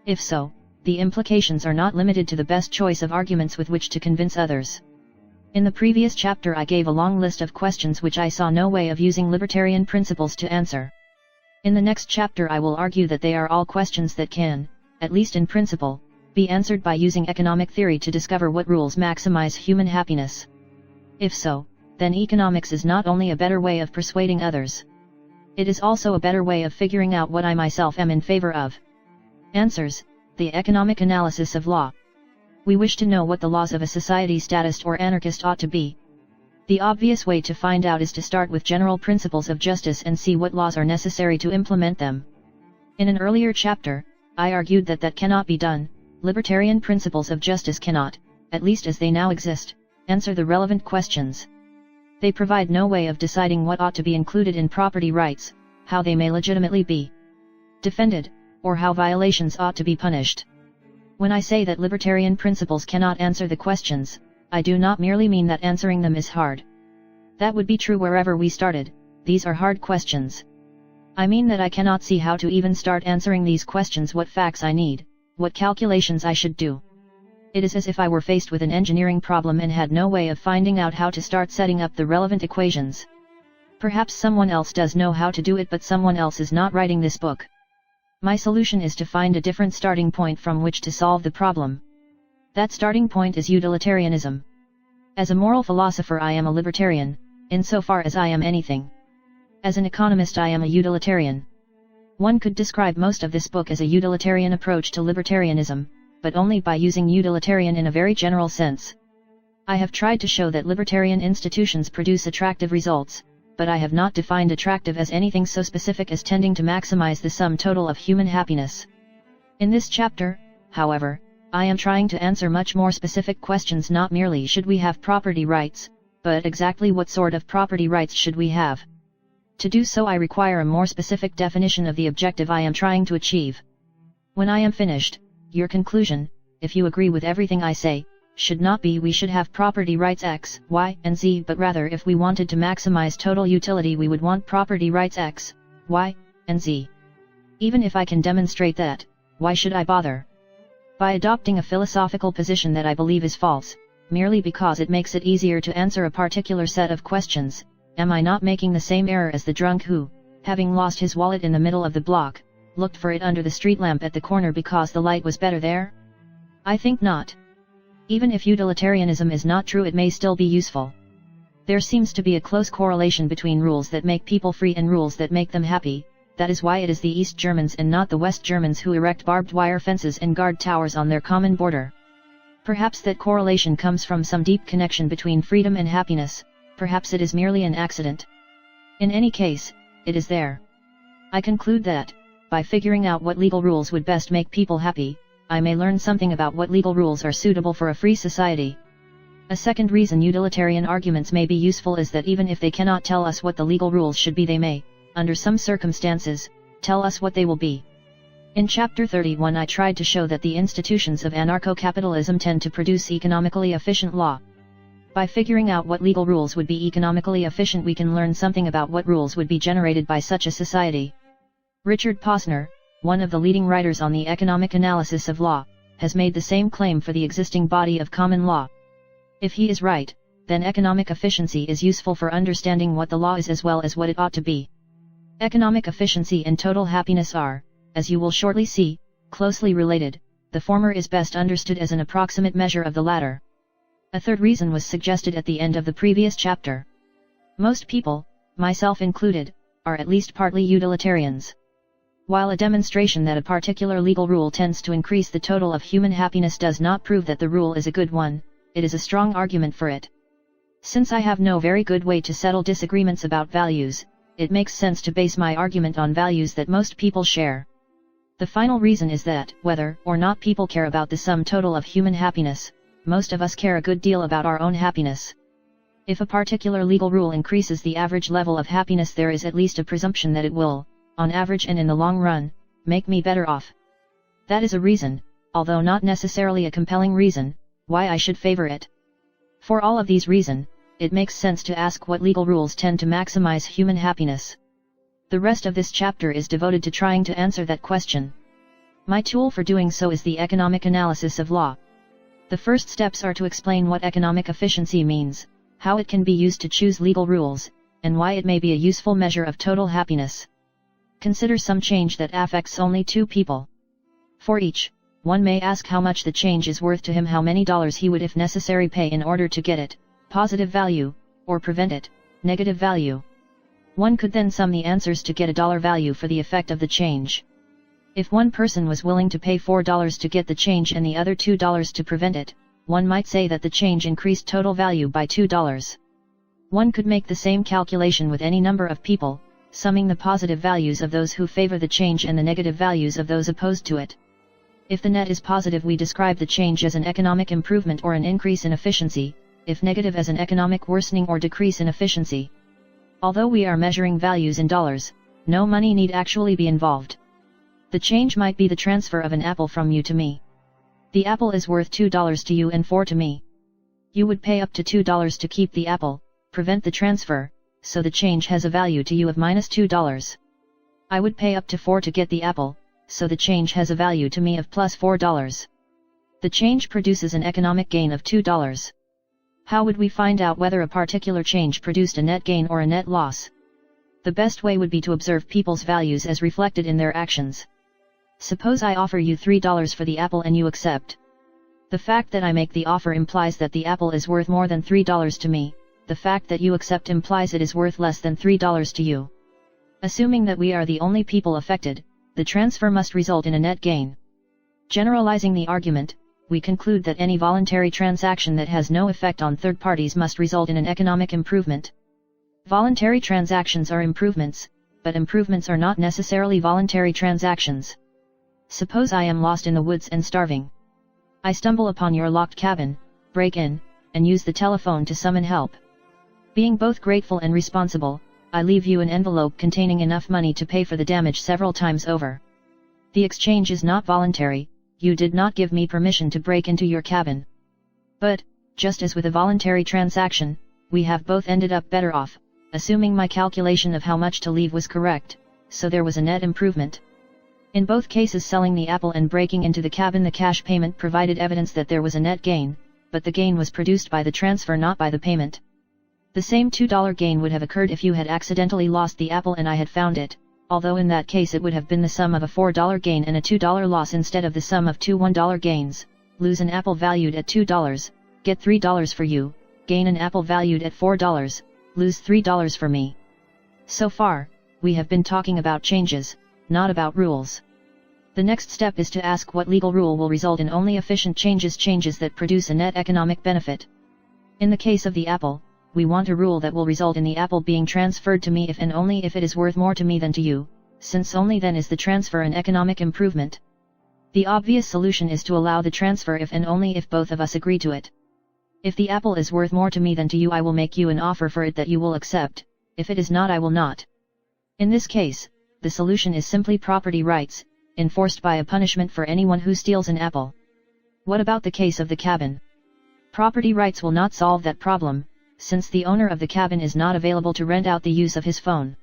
If so, the implications are not limited to the best choice of arguments with which to convince others. In the previous chapter I gave a long list of questions which I saw no way of using libertarian principles to answer. In the next chapter I will argue that they are all questions that can, at least in principle, be answered by using economic theory to discover what rules maximize human happiness. If so, then economics is not only a better way of persuading others. It is also a better way of figuring out what I myself am in favor of. Answers: the economic analysis of law. We wish to know what the laws of a society statist or anarchist ought to be. The obvious way to find out is to start with general principles of justice and see what laws are necessary to implement them. In an earlier chapter, I argued that that cannot be done. Libertarian principles of justice cannot, at least as they now exist, answer the relevant questions. They provide no way of deciding what ought to be included in property rights, how they may legitimately be defended, or how violations ought to be punished. When I say that libertarian principles cannot answer the questions, I do not merely mean that answering them is hard. That would be true wherever we started. These are hard questions. I mean that I cannot see how to even start answering these questions, what facts I need, what calculations I should do. It is as if I were faced with an engineering problem and had no way of finding out how to start setting up the relevant equations. Perhaps someone else does know how to do it, but someone else is not writing this book. My solution is to find a different starting point from which to solve the problem. That starting point is utilitarianism. As a moral philosopher I am a libertarian, insofar as I am anything. As an economist I am a utilitarian. One could describe most of this book as a utilitarian approach to libertarianism, but only by using utilitarian in a very general sense. I have tried to show that libertarian institutions produce attractive results, but I have not defined attractive as anything so specific as tending to maximize the sum total of human happiness. In this chapter, however, I am trying to answer much more specific questions. Not merely should we have property rights, but exactly what sort of property rights should we have. To do so I require a more specific definition of the objective I am trying to achieve. When I am finished, your conclusion, if you agree with everything I say, should not be we should have property rights X, Y, and Z, but rather if we wanted to maximize total utility we would want property rights X, Y, and Z. Even if I can demonstrate that, why should I bother? By adopting a philosophical position that I believe is false, merely because it makes it easier to answer a particular set of questions, am I not making the same error as the drunk who, having lost his wallet in the middle of the block, looked for it under the street lamp at the corner because the light was better there? I think not. Even if utilitarianism is not true, it may still be useful. There seems to be a close correlation between rules that make people free and rules that make them happy. That is why it is the East Germans and not the West Germans who erect barbed wire fences and guard towers on their common border. Perhaps that correlation comes from some deep connection between freedom and happiness, perhaps it is merely an accident. In any case, it is there. I conclude that, by figuring out what legal rules would best make people happy, I may learn something about what legal rules are suitable for a free society. A second reason utilitarian arguments may be useful is that even if they cannot tell us what the legal rules should be, they may, under some circumstances, tell us what they will be. In Chapter 31 I tried to show that the institutions of anarcho-capitalism tend to produce economically efficient law. By figuring out what legal rules would be economically efficient we can learn something about what rules would be generated by such a society. Richard Posner, one of the leading writers on the economic analysis of law, has made the same claim for the existing body of common law. If he is right, then economic efficiency is useful for understanding what the law is as well as what it ought to be. Economic efficiency and total happiness are, as you will shortly see, closely related. The former is best understood as an approximate measure of the latter. A third reason was suggested at the end of the previous chapter. Most people, myself included, are at least partly utilitarians. While a demonstration that a particular legal rule tends to increase the total of human happiness does not prove that the rule is a good one, it is a strong argument for it. Since I have no very good way to settle disagreements about values, it makes sense to base my argument on values that most people share. The final reason is that, whether or not people care about the sum total of human happiness, most of us care a good deal about our own happiness. If a particular legal rule increases the average level of happiness, there is at least a presumption that it will, on average and in the long run, make me better off. That is a reason, although not necessarily a compelling reason, why I should favor it. For all of these reasons, it makes sense to ask what legal rules tend to maximize human happiness. The rest of this chapter is devoted to trying to answer that question. My tool for doing so is the economic analysis of law. The first steps are to explain what economic efficiency means, how it can be used to choose legal rules, and why it may be a useful measure of total happiness. Consider some change that affects only two people. For each, one may ask how much the change is worth to him, how many dollars he would if necessary pay in order to get it, positive value, or prevent it, negative value. One could then sum the answers to get a dollar value for the effect of the change. If one person was willing to pay $4 to get the change and the other $2 to prevent it, one might say that the change increased total value by $2. One could make the same calculation with any number of people, summing the positive values of those who favor the change and the negative values of those opposed to it. If the net is positive, we describe the change as an economic improvement or an increase in efficiency, if negative as an economic worsening or decrease in efficiency. Although we are measuring values in dollars, no money need actually be involved. The change might be the transfer of an apple from you to me. The apple is worth $2 to you and $4 to me. You would pay up to $2 to keep the apple, prevent the transfer, so the change has a value to you of -$2. I would pay up to $4 to get the apple, so the change has a value to me of +$4. The change produces an economic gain of $2. How would we find out whether a particular change produced a net gain or a net loss? The best way would be to observe people's values as reflected in their actions. Suppose I offer you $3 for the apple and you accept. The fact that I make the offer implies that the apple is worth more than $3 to me. The fact that you accept implies it is worth less than $3 to you. Assuming that we are the only people affected, the transfer must result in a net gain. Generalizing the argument, we conclude that any voluntary transaction that has no effect on third parties must result in an economic improvement. Voluntary transactions are improvements, but improvements are not necessarily voluntary transactions. Suppose I am lost in the woods and starving. I stumble upon your locked cabin, break in, and use the telephone to summon help. Being both grateful and responsible, I leave you an envelope containing enough money to pay for the damage several times over. The exchange is not voluntary, you did not give me permission to break into your cabin. But, just as with a voluntary transaction, we have both ended up better off, assuming my calculation of how much to leave was correct, so there was a net improvement. In both cases, selling the apple and breaking into the cabin, the cash payment provided evidence that there was a net gain, but the gain was produced by the transfer, not by the payment. The same $2 gain would have occurred if you had accidentally lost the apple and I had found it, although in that case it would have been the sum of a $4 gain and a $2 loss instead of the sum of two $1 gains. Lose an apple valued at $2, get $3 for you, gain an apple valued at $4, lose $3 for me. So far, we have been talking about changes, not about rules. The next step is to ask what legal rule will result in only efficient changes that produce a net economic benefit. In the case of the apple, we want a rule that will result in the apple being transferred to me if and only if it is worth more to me than to you, since only then is the transfer an economic improvement. The obvious solution is to allow the transfer if and only if both of us agree to it. If the apple is worth more to me than to you, I will make you an offer for it that you will accept. If it is not, I will not. In this case, the solution is simply property rights, enforced by a punishment for anyone who steals an apple. What about the case of the cabin? Property rights will not solve that problem, since the owner of the cabin is not available to rent out the use of his phone.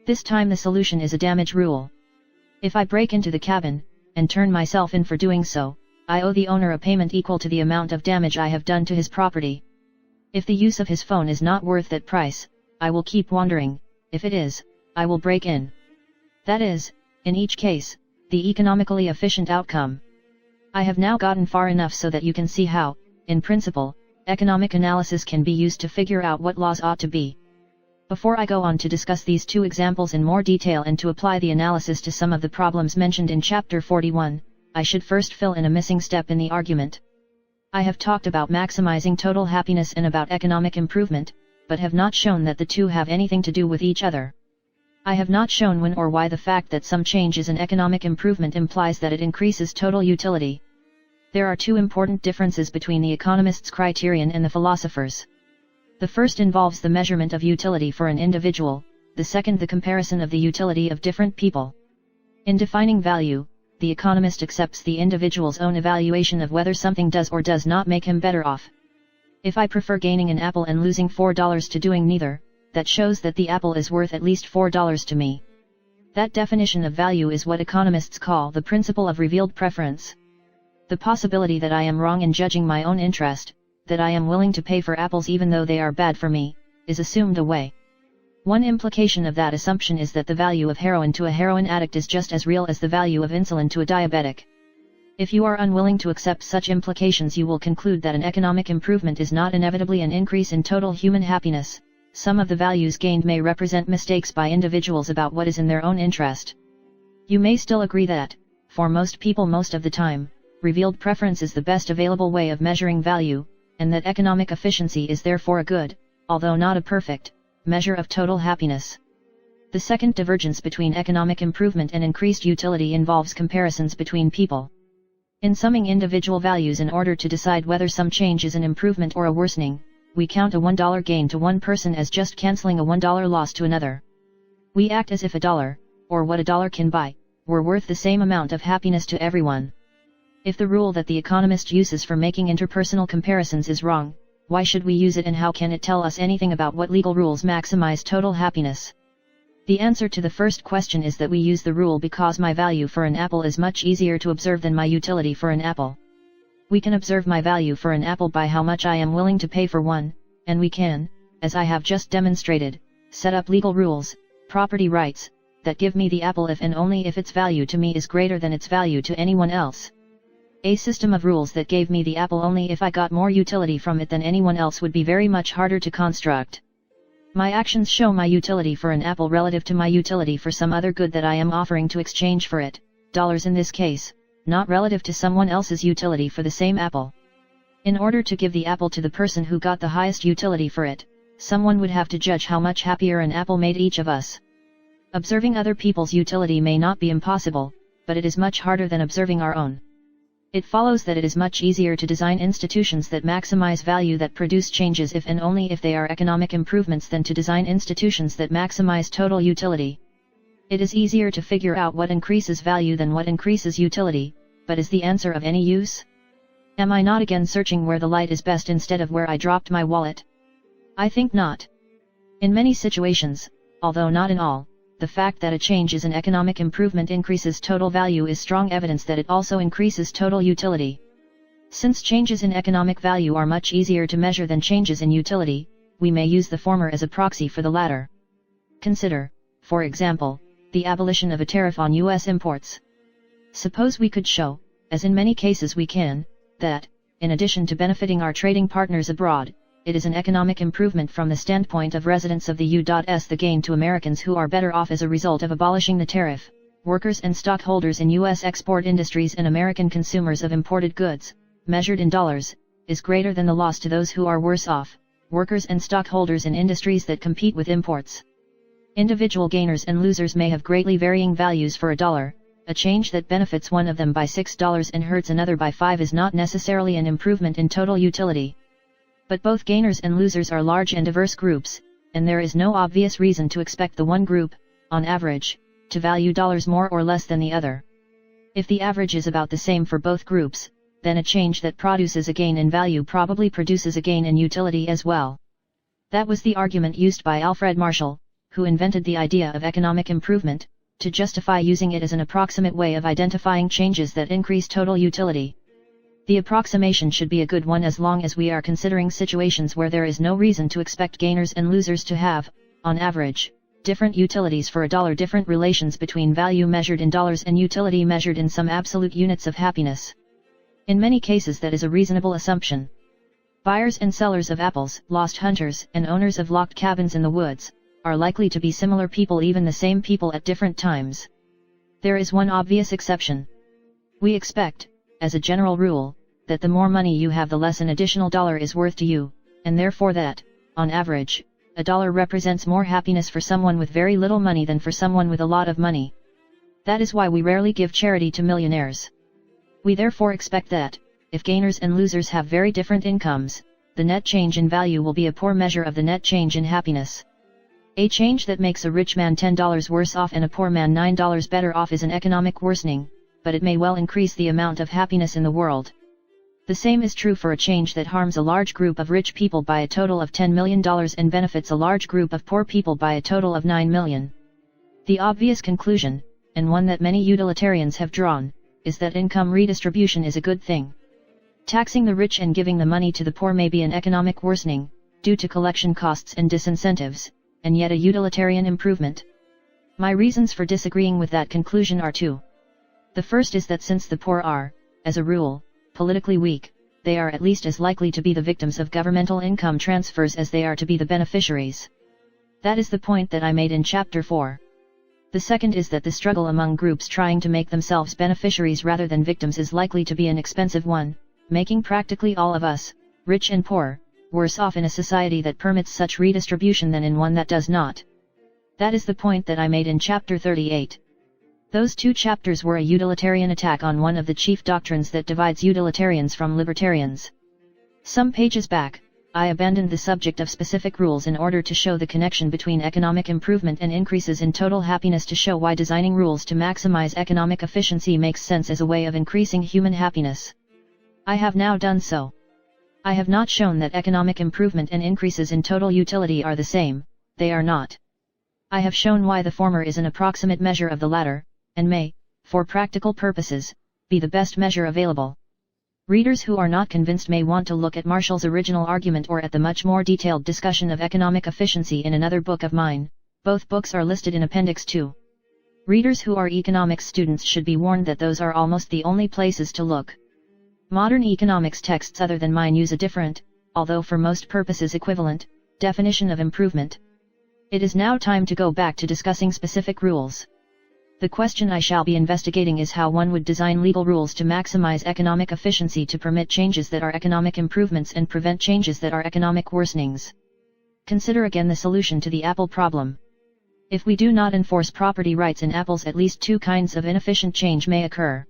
This time the solution is a damage rule. If I break into the cabin, and turn myself in for doing so, I owe the owner a payment equal to the amount of damage I have done to his property. If the use of his phone is not worth that price, I will keep wandering. If it is, I will break in. That is, in each case, the economically efficient outcome. I have now gotten far enough so that you can see how, in principle, economic analysis can be used to figure out what laws ought to be. Before I go on to discuss these two examples in more detail and to apply the analysis to some of the problems mentioned in Chapter 41, I should first fill in a missing step in the argument. I have talked about maximizing total happiness and about economic improvement, but have not shown that the two have anything to do with each other. I have not shown when or why the fact that some change is an economic improvement implies that it increases total utility. There are two important differences between the economist's criterion and the philosopher's. The first involves the measurement of utility for an individual, the second the comparison of the utility of different people. In defining value, the economist accepts the individual's own evaluation of whether something does or does not make him better off. If I prefer gaining an apple and losing $4 to doing neither, that shows that the apple is worth at least $4 to me. That definition of value is what economists call the principle of revealed preference. The possibility that I am wrong in judging my own interest, that I am willing to pay for apples even though they are bad for me, is assumed away. One implication of that assumption is that the value of heroin to a heroin addict is just as real as the value of insulin to a diabetic. If you are unwilling to accept such implications, you will conclude that an economic improvement is not inevitably an increase in total human happiness. Some of the values gained may represent mistakes by individuals about what is in their own interest. You may still agree that, for most people most of the time, revealed preference is the best available way of measuring value, and that economic efficiency is therefore a good, although not a perfect, measure of total happiness. The second divergence between economic improvement and increased utility involves comparisons between people. In summing individual values in order to decide whether some change is an improvement or a worsening, we count a $1 gain to one person as just canceling a $1 loss to another. We act as if a dollar, or what a dollar can buy, were worth the same amount of happiness to everyone. If the rule that the economist uses for making interpersonal comparisons is wrong, why should we use it, and how can it tell us anything about what legal rules maximize total happiness? The answer to the first question is that we use the rule because my value for an apple is much easier to observe than my utility for an apple. We can observe my value for an apple by how much I am willing to pay for one, and we can, as I have just demonstrated, set up legal rules, property rights, that give me the apple if and only if its value to me is greater than its value to anyone else. A system of rules that gave me the apple only if I got more utility from it than anyone else would be very much harder to construct. My actions show my utility for an apple relative to my utility for some other good that I am offering to exchange for it, dollars in this case, not relative to someone else's utility for the same apple. In order to give the apple to the person who got the highest utility for it, someone would have to judge how much happier an apple made each of us. Observing other people's utility may not be impossible, but it is much harder than observing our own. It follows that it is much easier to design institutions that maximize value that produce changes if and only if they are economic improvements than to design institutions that maximize total utility. It is easier to figure out what increases value than what increases utility, but is the answer of any use? Am I not again searching where the light is best instead of where I dropped my wallet? I think not. In many situations, although not in all, the fact that a change is an economic improvement increases total value is strong evidence that it also increases total utility. Since changes in economic value are much easier to measure than changes in utility, we may use the former as a proxy for the latter. Consider, for example, the abolition of a tariff on U.S. imports. Suppose we could show, as in many cases we can, that, in addition to benefiting our trading partners abroad, it is an economic improvement from the standpoint of residents of the U.S. The gain to Americans who are better off as a result of abolishing the tariff, workers and stockholders in U.S. export industries and American consumers of imported goods, measured in dollars, is greater than the loss to those who are worse off, workers and stockholders in industries that compete with imports. Individual gainers and losers may have greatly varying values for a dollar. A change that benefits one of them by $6 and hurts another by $5 is not necessarily an improvement in total utility. But both gainers and losers are large and diverse groups, and there is no obvious reason to expect the one group, on average, to value dollars more or less than the other. If the average is about the same for both groups, then a change that produces a gain in value probably produces a gain in utility as well. That was the argument used by Alfred Marshall, who invented the idea of economic improvement, to justify using it as an approximate way of identifying changes that increase total utility. The approximation should be a good one as long as we are considering situations where there is no reason to expect gainers and losers to have, on average, different utilities for a dollar, different relations between value measured in dollars and utility measured in some absolute units of happiness. In many cases that is a reasonable assumption. Buyers and sellers of apples, lost hunters, and owners of locked cabins in the woods, are likely to be similar people, even the same people at different times. There is one obvious exception. We expect, as a general rule, that the more money you have the less an additional dollar is worth to you, and therefore that, on average, a dollar represents more happiness for someone with very little money than for someone with a lot of money. That is why we rarely give charity to millionaires. We therefore expect that, if gainers and losers have very different incomes, the net change in value will be a poor measure of the net change in happiness. A change that makes a rich man $10 worse off and a poor man $9 better off is an economic worsening, but it may well increase the amount of happiness in the world. The same is true for a change that harms a large group of rich people by a total of $10 million and benefits a large group of poor people by a total of $9 million. The obvious conclusion, and one that many utilitarians have drawn, is that income redistribution is a good thing. Taxing the rich and giving the money to the poor may be an economic worsening, due to collection costs and disincentives, and yet a utilitarian improvement. My reasons for disagreeing with that conclusion are two. The first is that since the poor are, as a rule, politically weak, they are at least as likely to be the victims of governmental income transfers as they are to be the beneficiaries. That is the point that I made in Chapter 4. The second is that the struggle among groups trying to make themselves beneficiaries rather than victims is likely to be an expensive one, making practically all of us, rich and poor, worse off in a society that permits such redistribution than in one that does not. That is the point that I made in Chapter 38. Those two chapters were a utilitarian attack on one of the chief doctrines that divides utilitarians from libertarians. Some pages back, I abandoned the subject of specific rules in order to show the connection between economic improvement and increases in total happiness, to show why designing rules to maximize economic efficiency makes sense as a way of increasing human happiness. I have now done so. I have not shown that economic improvement and increases in total utility are the same, they are not. I have shown why the former is an approximate measure of the latter, and may, for practical purposes, be the best measure available. Readers who are not convinced may want to look at Marshall's original argument or at the much more detailed discussion of economic efficiency in another book of mine. Both books are listed in Appendix 2. Readers who are economics students should be warned that those are almost the only places to look. Modern economics texts other than mine use a different, although for most purposes equivalent, definition of improvement. It is now time to go back to discussing specific rules. The question I shall be investigating is how one would design legal rules to maximize economic efficiency to permit changes that are economic improvements and prevent changes that are economic worsenings. Consider again the solution to the apple problem. If we do not enforce property rights in apples, at least two kinds of inefficient change may occur.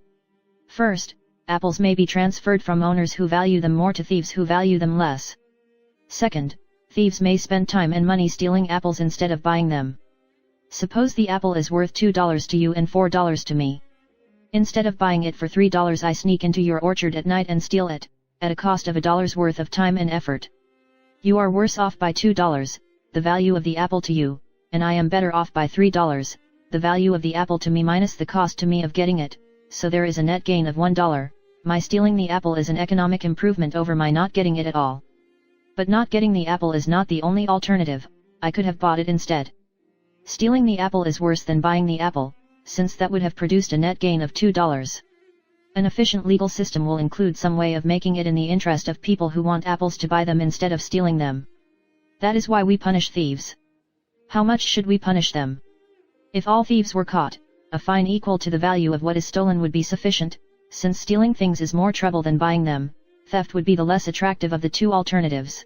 First, apples may be transferred from owners who value them more to thieves who value them less. Second, thieves may spend time and money stealing apples instead of buying them. Suppose the apple is worth $2 to you and $4 to me. Instead of buying it for $3, I sneak into your orchard at night and steal it, at a cost of $1 worth of time and effort. You are worse off by $2, the value of the apple to you, and I am better off by $3, the value of the apple to me minus the cost to me of getting it, so there is a net gain of $1. My stealing the apple is an economic improvement over my not getting it at all. But not getting the apple is not the only alternative, I could have bought it instead. Stealing the apple is worse than buying the apple, since that would have produced a net gain of $2. An efficient legal system will include some way of making it in the interest of people who want apples to buy them instead of stealing them. That is why we punish thieves. How much should we punish them? If all thieves were caught, a fine equal to the value of what is stolen would be sufficient, since stealing things is more trouble than buying them. Theft would be the less attractive of the two alternatives.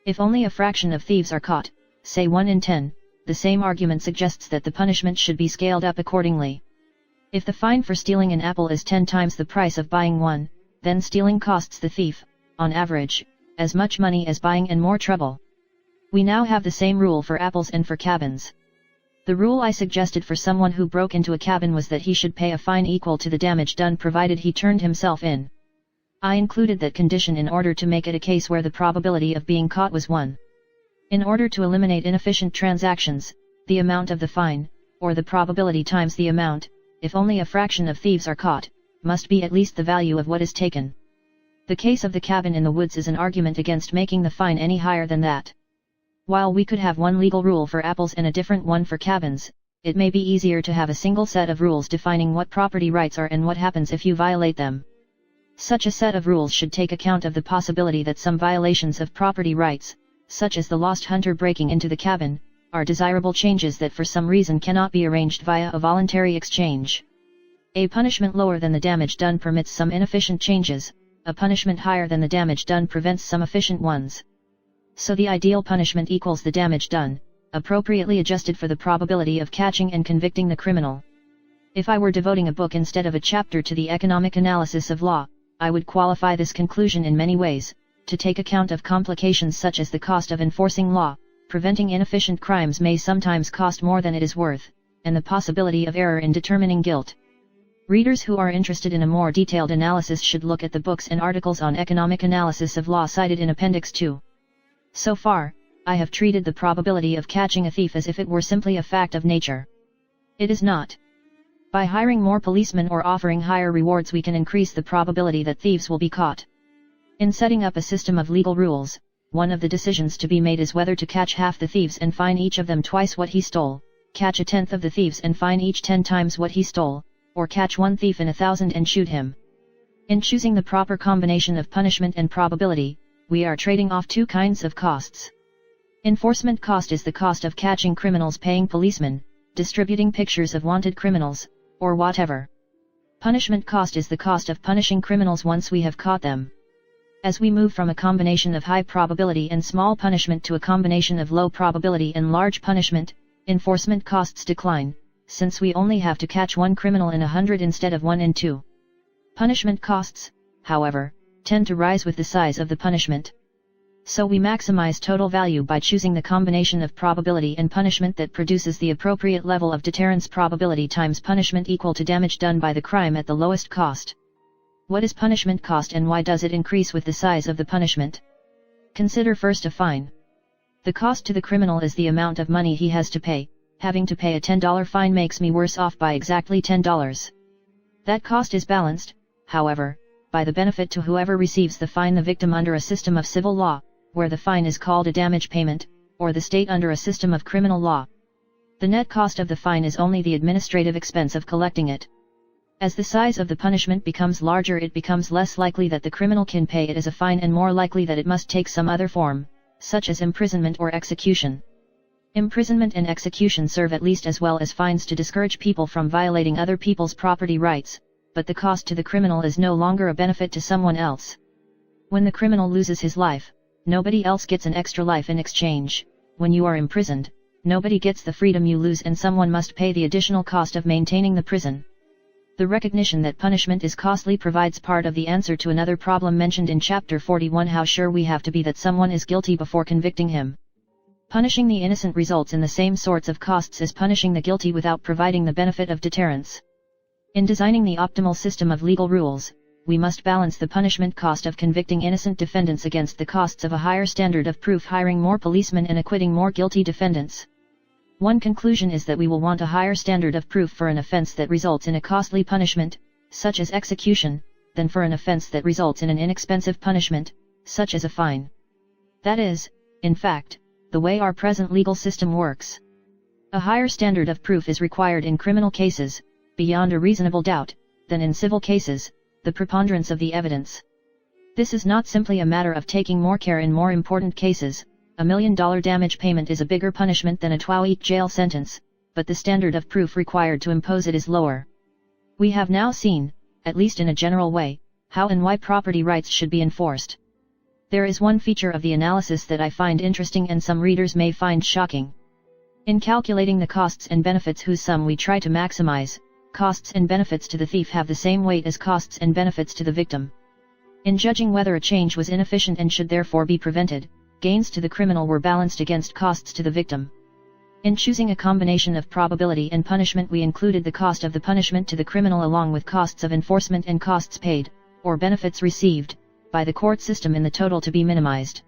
If only a fraction of thieves are caught, say 1 in 10, the same argument suggests that the punishment should be scaled up accordingly. If the fine for stealing an apple is 10 times the price of buying one, then stealing costs the thief, on average, as much money as buying and more trouble. We now have the same rule for apples and for cabins. The rule I suggested for someone who broke into a cabin was that he should pay a fine equal to the damage done provided he turned himself in. I included that condition in order to make it a case where the probability of being caught was 1. In order to eliminate inefficient transactions, the amount of the fine, or the probability times the amount, if only a fraction of thieves are caught, must be at least the value of what is taken. The case of the cabin in the woods is an argument against making the fine any higher than that. While we could have one legal rule for apples and a different one for cabins, it may be easier to have a single set of rules defining what property rights are and what happens if you violate them. Such a set of rules should take account of the possibility that some violations of property rights, such as the lost hunter breaking into the cabin, are desirable changes that for some reason cannot be arranged via a voluntary exchange. A punishment lower than the damage done permits some inefficient changes, a punishment higher than the damage done prevents some efficient ones. So the ideal punishment equals the damage done, appropriately adjusted for the probability of catching and convicting the criminal. If I were devoting a book instead of a chapter to the economic analysis of law, I would qualify this conclusion in many ways, to take account of complications such as the cost of enforcing law, preventing inefficient crimes may sometimes cost more than it is worth, and the possibility of error in determining guilt. Readers who are interested in a more detailed analysis should look at the books and articles on economic analysis of law cited in Appendix 2. So far, I have treated the probability of catching a thief as if it were simply a fact of nature. It is not. By hiring more policemen or offering higher rewards we can increase the probability that thieves will be caught. In setting up a system of legal rules, one of the decisions to be made is whether to catch half the thieves and fine each of them twice what he stole, catch a tenth of the thieves and fine each 10 times what he stole, or catch one thief in 1,000 and shoot him. In choosing the proper combination of punishment and probability, we are trading off two kinds of costs. Enforcement cost is the cost of catching criminals, paying policemen, distributing pictures of wanted criminals, or whatever. Punishment cost is the cost of punishing criminals once we have caught them. As we move from a combination of high probability and small punishment to a combination of low probability and large punishment, enforcement costs decline, since we only have to catch one criminal in 100 instead of 1 in 2. Punishment costs, however, tend to rise with the size of the punishment. So we maximize total value by choosing the combination of probability and punishment that produces the appropriate level of deterrence, probability times punishment equal to damage done by the crime at the lowest cost. What is punishment cost and why does it increase with the size of the punishment? Consider first a fine. The cost to the criminal is the amount of money he has to pay. Having to pay a $10 fine makes me worse off by exactly $10. That cost is balanced, however, by the benefit to whoever receives the fine, the victim under a system of civil law, where the fine is called a damage payment, or the state under a system of criminal law. The net cost of the fine is only the administrative expense of collecting it. As the size of the punishment becomes larger, it becomes less likely that the criminal can pay it as a fine and more likely that it must take some other form, such as imprisonment or execution. Imprisonment and execution serve at least as well as fines to discourage people from violating other people's property rights, but the cost to the criminal is no longer a benefit to someone else. When the criminal loses his life, nobody else gets an extra life in exchange. When you are imprisoned, nobody gets the freedom you lose and someone must pay the additional cost of maintaining the prison. The recognition that punishment is costly provides part of the answer to another problem mentioned in Chapter 41: how sure we have to be that someone is guilty before convicting him. Punishing the innocent results in the same sorts of costs as punishing the guilty without providing the benefit of deterrence. In designing the optimal system of legal rules, we must balance the punishment cost of convicting innocent defendants against the costs of a higher standard of proof, hiring more policemen and acquitting more guilty defendants. One conclusion is that we will want a higher standard of proof for an offense that results in a costly punishment, such as execution, than for an offense that results in an inexpensive punishment, such as a fine. That is, in fact, the way our present legal system works. A higher standard of proof is required in criminal cases, beyond a reasonable doubt, than in civil cases, the preponderance of the evidence. This is not simply a matter of taking more care in more important cases. $1 million damage payment is a bigger punishment than a 12-week jail sentence, but the standard of proof required to impose it is lower. We have now seen, at least in a general way, how and why property rights should be enforced. There is one feature of the analysis that I find interesting and some readers may find shocking. In calculating the costs and benefits whose sum we try to maximize, costs and benefits to the thief have the same weight as costs and benefits to the victim. In judging whether a change was inefficient and should therefore be prevented, gains to the criminal were balanced against costs to the victim. In choosing a combination of probability and punishment, we included the cost of the punishment to the criminal along with costs of enforcement and costs paid, or benefits received, by the court system in the total to be minimized.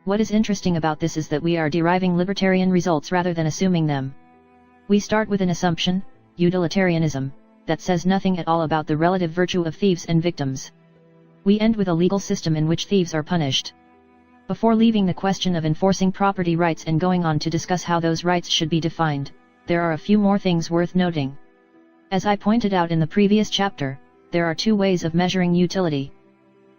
What is interesting about this is that we are deriving libertarian results rather than assuming them. We start with an assumption, utilitarianism, that says nothing at all about the relative virtue of thieves and victims. We end with a legal system in which thieves are punished. Before leaving the question of enforcing property rights and going on to discuss how those rights should be defined, there are a few more things worth noting. As I pointed out in the previous chapter, there are two ways of measuring utility.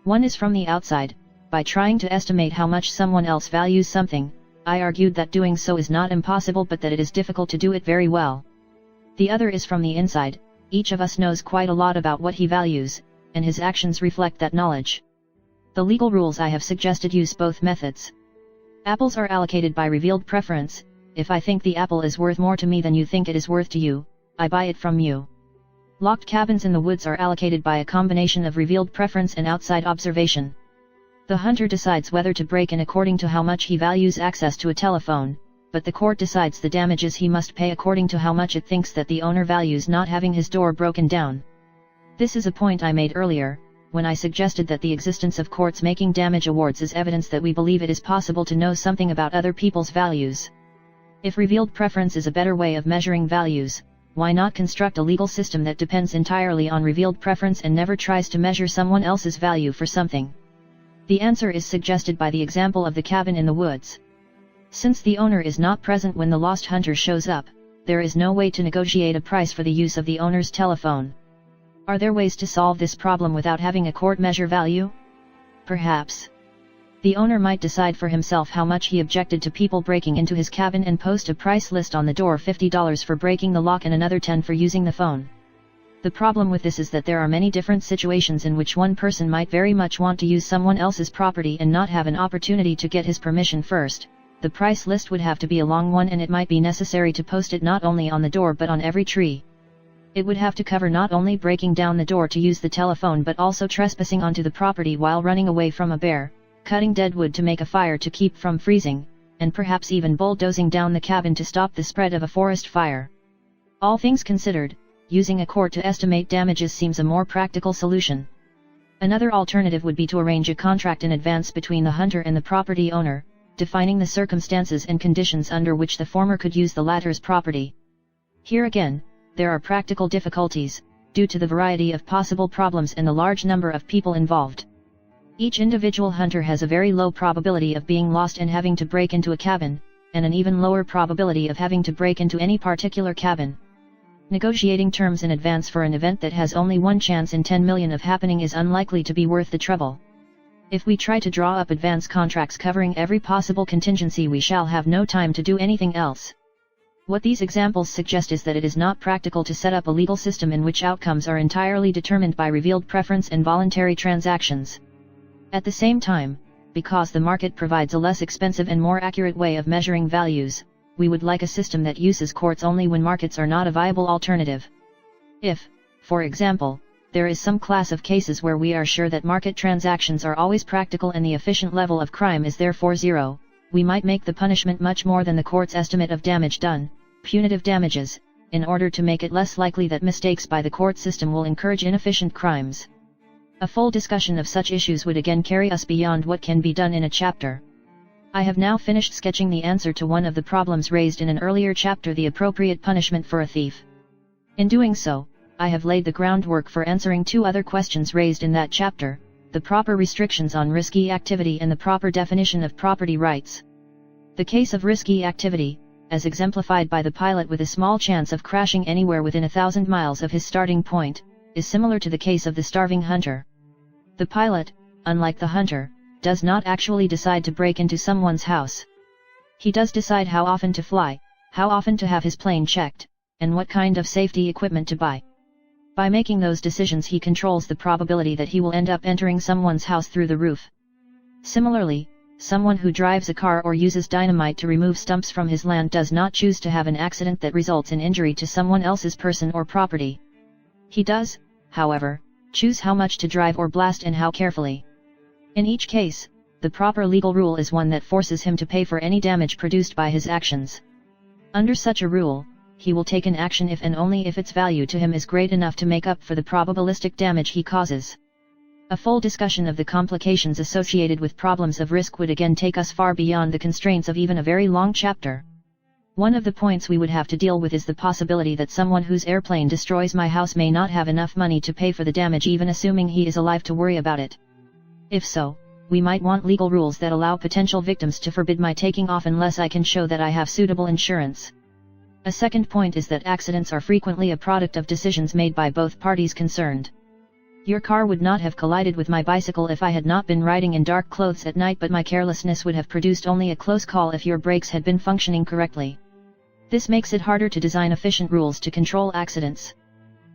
One is from the outside, by trying to estimate how much someone else values something. I argued that doing so is not impossible but that it is difficult to do it very well. The other is from the inside. Each of us knows quite a lot about what he values, and his actions reflect that knowledge. The legal rules I have suggested use both methods. Apples are allocated by revealed preference. If I think the apple is worth more to me than you think it is worth to you, I buy it from you. Locked cabins in the woods are allocated by a combination of revealed preference and outside observation. The hunter decides whether to break in according to how much he values access to a telephone, but the court decides the damages he must pay according to how much it thinks that the owner values not having his door broken down. This is a point I made earlier, when I suggested that the existence of courts making damage awards is evidence that we believe it is possible to know something about other people's values. If revealed preference is a better way of measuring values, why not construct a legal system that depends entirely on revealed preference and never tries to measure someone else's value for something? The answer is suggested by the example of the cabin in the woods. Since the owner is not present when the lost hunter shows up, there is no way to negotiate a price for the use of the owner's telephone. Are there ways to solve this problem without having a court measure value? Perhaps. The owner might decide for himself how much he objected to people breaking into his cabin and post a price list on the door: $50 for breaking the lock and another $10 for using the phone. The problem with this is that there are many different situations in which one person might very much want to use someone else's property and not have an opportunity to get his permission first. The price list would have to be a long one and it might be necessary to post it not only on the door but on every tree. It would have to cover not only breaking down the door to use the telephone but also trespassing onto the property while running away from a bear, cutting dead wood to make a fire to keep from freezing, and perhaps even bulldozing down the cabin to stop the spread of a forest fire. All things considered, using a court to estimate damages seems a more practical solution. Another alternative would be to arrange a contract in advance between the hunter and the property owner, defining the circumstances and conditions under which the former could use the latter's property. Here again, there are practical difficulties, due to the variety of possible problems and the large number of people involved. Each individual hunter has a very low probability of being lost and having to break into a cabin, and an even lower probability of having to break into any particular cabin. Negotiating terms in advance for an event that has only one chance in 10 million of happening is unlikely to be worth the trouble. If we try to draw up advance contracts covering every possible contingency, we shall have no time to do anything else. What these examples suggest is that it is not practical to set up a legal system in which outcomes are entirely determined by revealed preference and voluntary transactions. At the same time, because the market provides a less expensive and more accurate way of measuring values, we would like a system that uses courts only when markets are not a viable alternative. If, for example, there is some class of cases where we are sure that market transactions are always practical and the efficient level of crime is therefore zero, we might make the punishment much more than the court's estimate of damage done, punitive damages, in order to make it less likely that mistakes by the court system will encourage inefficient crimes. A full discussion of such issues would again carry us beyond what can be done in a chapter. I have now finished sketching the answer to one of the problems raised in an earlier chapter, the appropriate punishment for a thief. In doing so, I have laid the groundwork for answering two other questions raised in that chapter, the proper restrictions on risky activity and the proper definition of property rights. The case of risky activity, as exemplified by the pilot with a small chance of crashing anywhere within 1,000 miles of his starting point, is similar to the case of the starving hunter. The pilot, unlike the hunter, does not actually decide to break into someone's house. He does decide how often to fly, how often to have his plane checked, and what kind of safety equipment to buy. By making those decisions, he controls the probability that he will end up entering someone's house through the roof. Similarly, someone who drives a car or uses dynamite to remove stumps from his land does not choose to have an accident that results in injury to someone else's person or property. He does, however, choose how much to drive or blast and how carefully. In each case, the proper legal rule is one that forces him to pay for any damage produced by his actions. Under such a rule, he will take an action if and only if its value to him is great enough to make up for the probabilistic damage he causes. A full discussion of the complications associated with problems of risk would again take us far beyond the constraints of even a very long chapter. One of the points we would have to deal with is the possibility that someone whose airplane destroys my house may not have enough money to pay for the damage, even assuming he is alive to worry about it. If so, we might want legal rules that allow potential victims to forbid my taking off unless I can show that I have suitable insurance. A second point is that accidents are frequently a product of decisions made by both parties concerned. Your car would not have collided with my bicycle if I had not been riding in dark clothes at night, but my carelessness would have produced only a close call if your brakes had been functioning correctly. This makes it harder to design efficient rules to control accidents.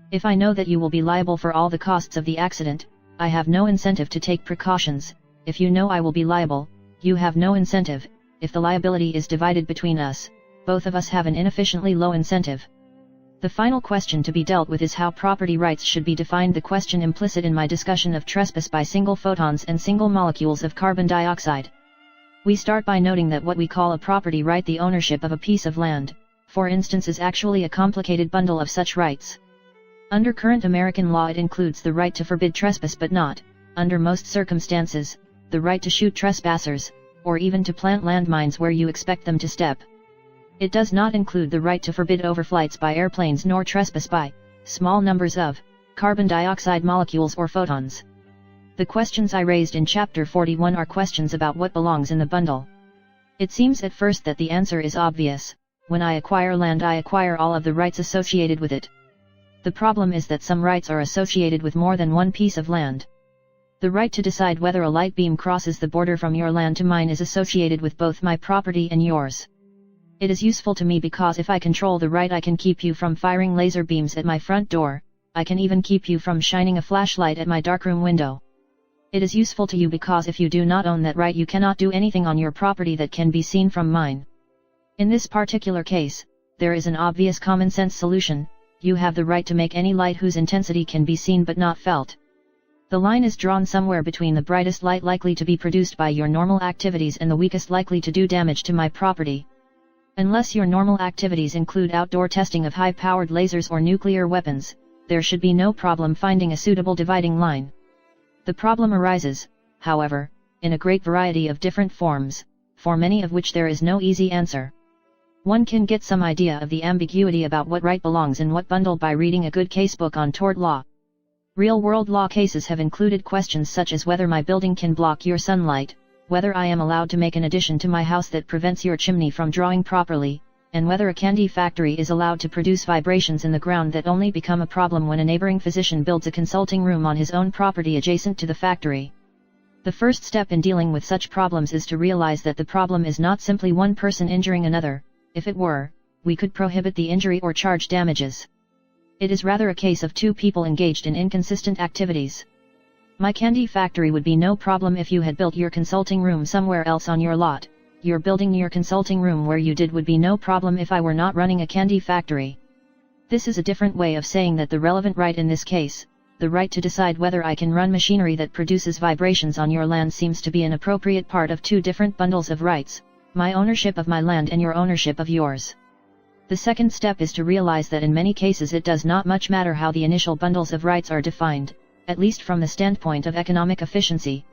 If I know that you will be liable for all the costs of the accident, I have no incentive to take precautions. If you know I will be liable, you have no incentive. If the liability is divided between us, both of us have an inefficiently low incentive. The final question to be dealt with is how property rights should be defined, the question implicit in my discussion of trespass by single photons and single molecules of carbon dioxide. We start by noting that what we call a property right, the ownership of a piece of land, for instance, is actually a complicated bundle of such rights. Under current American law, it includes the right to forbid trespass, but not, under most circumstances, the right to shoot trespassers, or even to plant landmines where you expect them to step. It does not include the right to forbid overflights by airplanes nor trespass by small numbers of carbon dioxide molecules or photons. The questions I raised in Chapter 41 are questions about what belongs in the bundle. It seems at first that the answer is obvious. When I acquire land, I acquire all of the rights associated with it. The problem is that some rights are associated with more than one piece of land. The right to decide whether a light beam crosses the border from your land to mine is associated with both my property and yours. It is useful to me because if I control the right, I can keep you from firing laser beams at my front door. I can even keep you from shining a flashlight at my darkroom window. It is useful to you because if you do not own that right, you cannot do anything on your property that can be seen from mine. In this particular case, there is an obvious common sense solution. You have the right to make any light whose intensity can be seen but not felt. The line is drawn somewhere between the brightest light likely to be produced by your normal activities and the weakest likely to do damage to my property. Unless your normal activities include outdoor testing of high-powered lasers or nuclear weapons, there should be no problem finding a suitable dividing line. The problem arises, however, in a great variety of different forms, for many of which there is no easy answer. One can get some idea of the ambiguity about what right belongs in what bundle by reading a good casebook on tort law. Real-world law cases have included questions such as whether my building can block your sunlight, whether I am allowed to make an addition to my house that prevents your chimney from drawing properly, and whether a candy factory is allowed to produce vibrations in the ground that only become a problem when a neighboring physician builds a consulting room on his own property adjacent to the factory. The first step in dealing with such problems is to realize that the problem is not simply one person injuring another. If it were, we could prohibit the injury or charge damages. It is rather a case of two people engaged in inconsistent activities. My candy factory would be no problem if you had built your consulting room somewhere else on your lot. Your building your consulting room where you did would be no problem if I were not running a candy factory. This is a different way of saying that the relevant right in this case, the right to decide whether I can run machinery that produces vibrations on your land, seems to be an appropriate part of two different bundles of rights, my ownership of my land and your ownership of yours. The second step is to realize that in many cases it does not much matter how the initial bundles of rights are defined, at least from the standpoint of economic efficiency.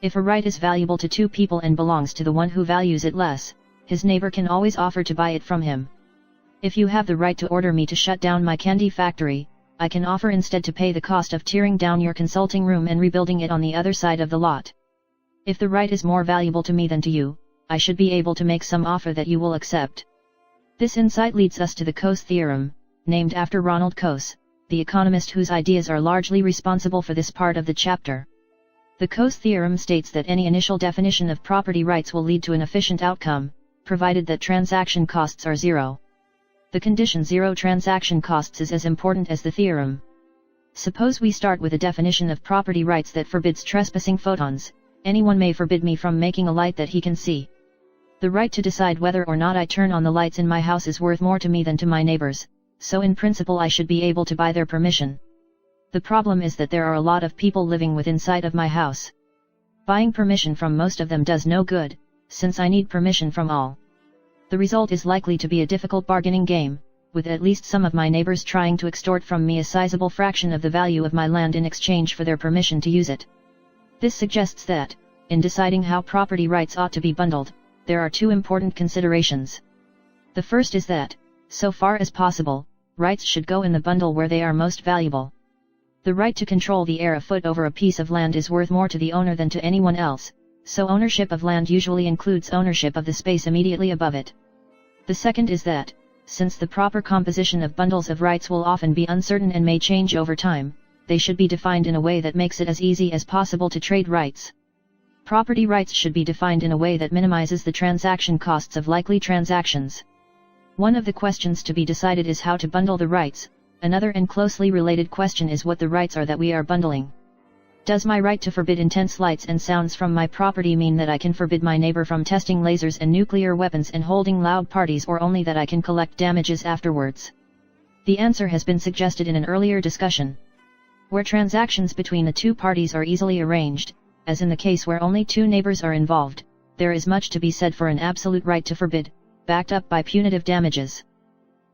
If a right is valuable to two people and belongs to the one who values it less, his neighbor can always offer to buy it from him. If you have the right to order me to shut down my candy factory, I can offer instead to pay the cost of tearing down your consulting room and rebuilding it on the other side of the lot. If the right is more valuable to me than to you, I should be able to make some offer that you will accept. This insight leads us to the Coase theorem, named after Ronald Coase, the economist whose ideas are largely responsible for this part of the chapter. The Coase theorem states that any initial definition of property rights will lead to an efficient outcome, provided that transaction costs are zero. The condition zero transaction costs is as important as the theorem. Suppose we start with a definition of property rights that forbids trespassing photons. Anyone may forbid me from making a light that he can see. The right to decide whether or not I turn on the lights in my house is worth more to me than to my neighbors, so in principle I should be able to buy their permission. The problem is that there are a lot of people living within sight of my house. Buying permission from most of them does no good, since I need permission from all. The result is likely to be a difficult bargaining game, with at least some of my neighbors trying to extort from me a sizable fraction of the value of my land in exchange for their permission to use it. This suggests that, in deciding how property rights ought to be bundled, there are two important considerations. The first is that, so far as possible, rights should go in the bundle where they are most valuable. The right to control the air a foot over a piece of land is worth more to the owner than to anyone else, so ownership of land usually includes ownership of the space immediately above it. The second is that, since the proper composition of bundles of rights will often be uncertain and may change over time, they should be defined in a way that makes it as easy as possible to trade rights. Property rights should be defined in a way that minimizes the transaction costs of likely transactions. One of the questions to be decided is how to bundle the rights. Another and closely related question is what the rights are that we are bundling. Does my right to forbid intense lights and sounds from my property mean that I can forbid my neighbor from testing lasers and nuclear weapons and holding loud parties, or only that I can collect damages afterwards? The answer has been suggested in an earlier discussion. Where transactions between the two parties are easily arranged, as in the case where only two neighbors are involved, there is much to be said for an absolute right to forbid, backed up by punitive damages.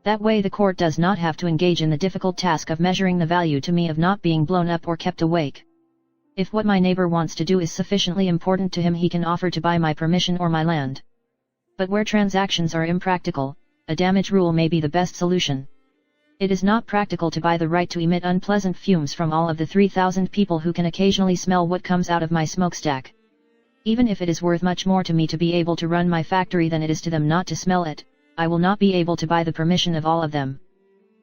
That way the court does not have to engage in the difficult task of measuring the value to me of not being blown up or kept awake. If what my neighbor wants to do is sufficiently important to him, he can offer to buy my permission or my land. But where transactions are impractical, a damage rule may be the best solution. It is not practical to buy the right to emit unpleasant fumes from all of the 3,000 people who can occasionally smell what comes out of my smokestack. Even if it is worth much more to me to be able to run my factory than it is to them not to smell it, I will not be able to buy the permission of all of them.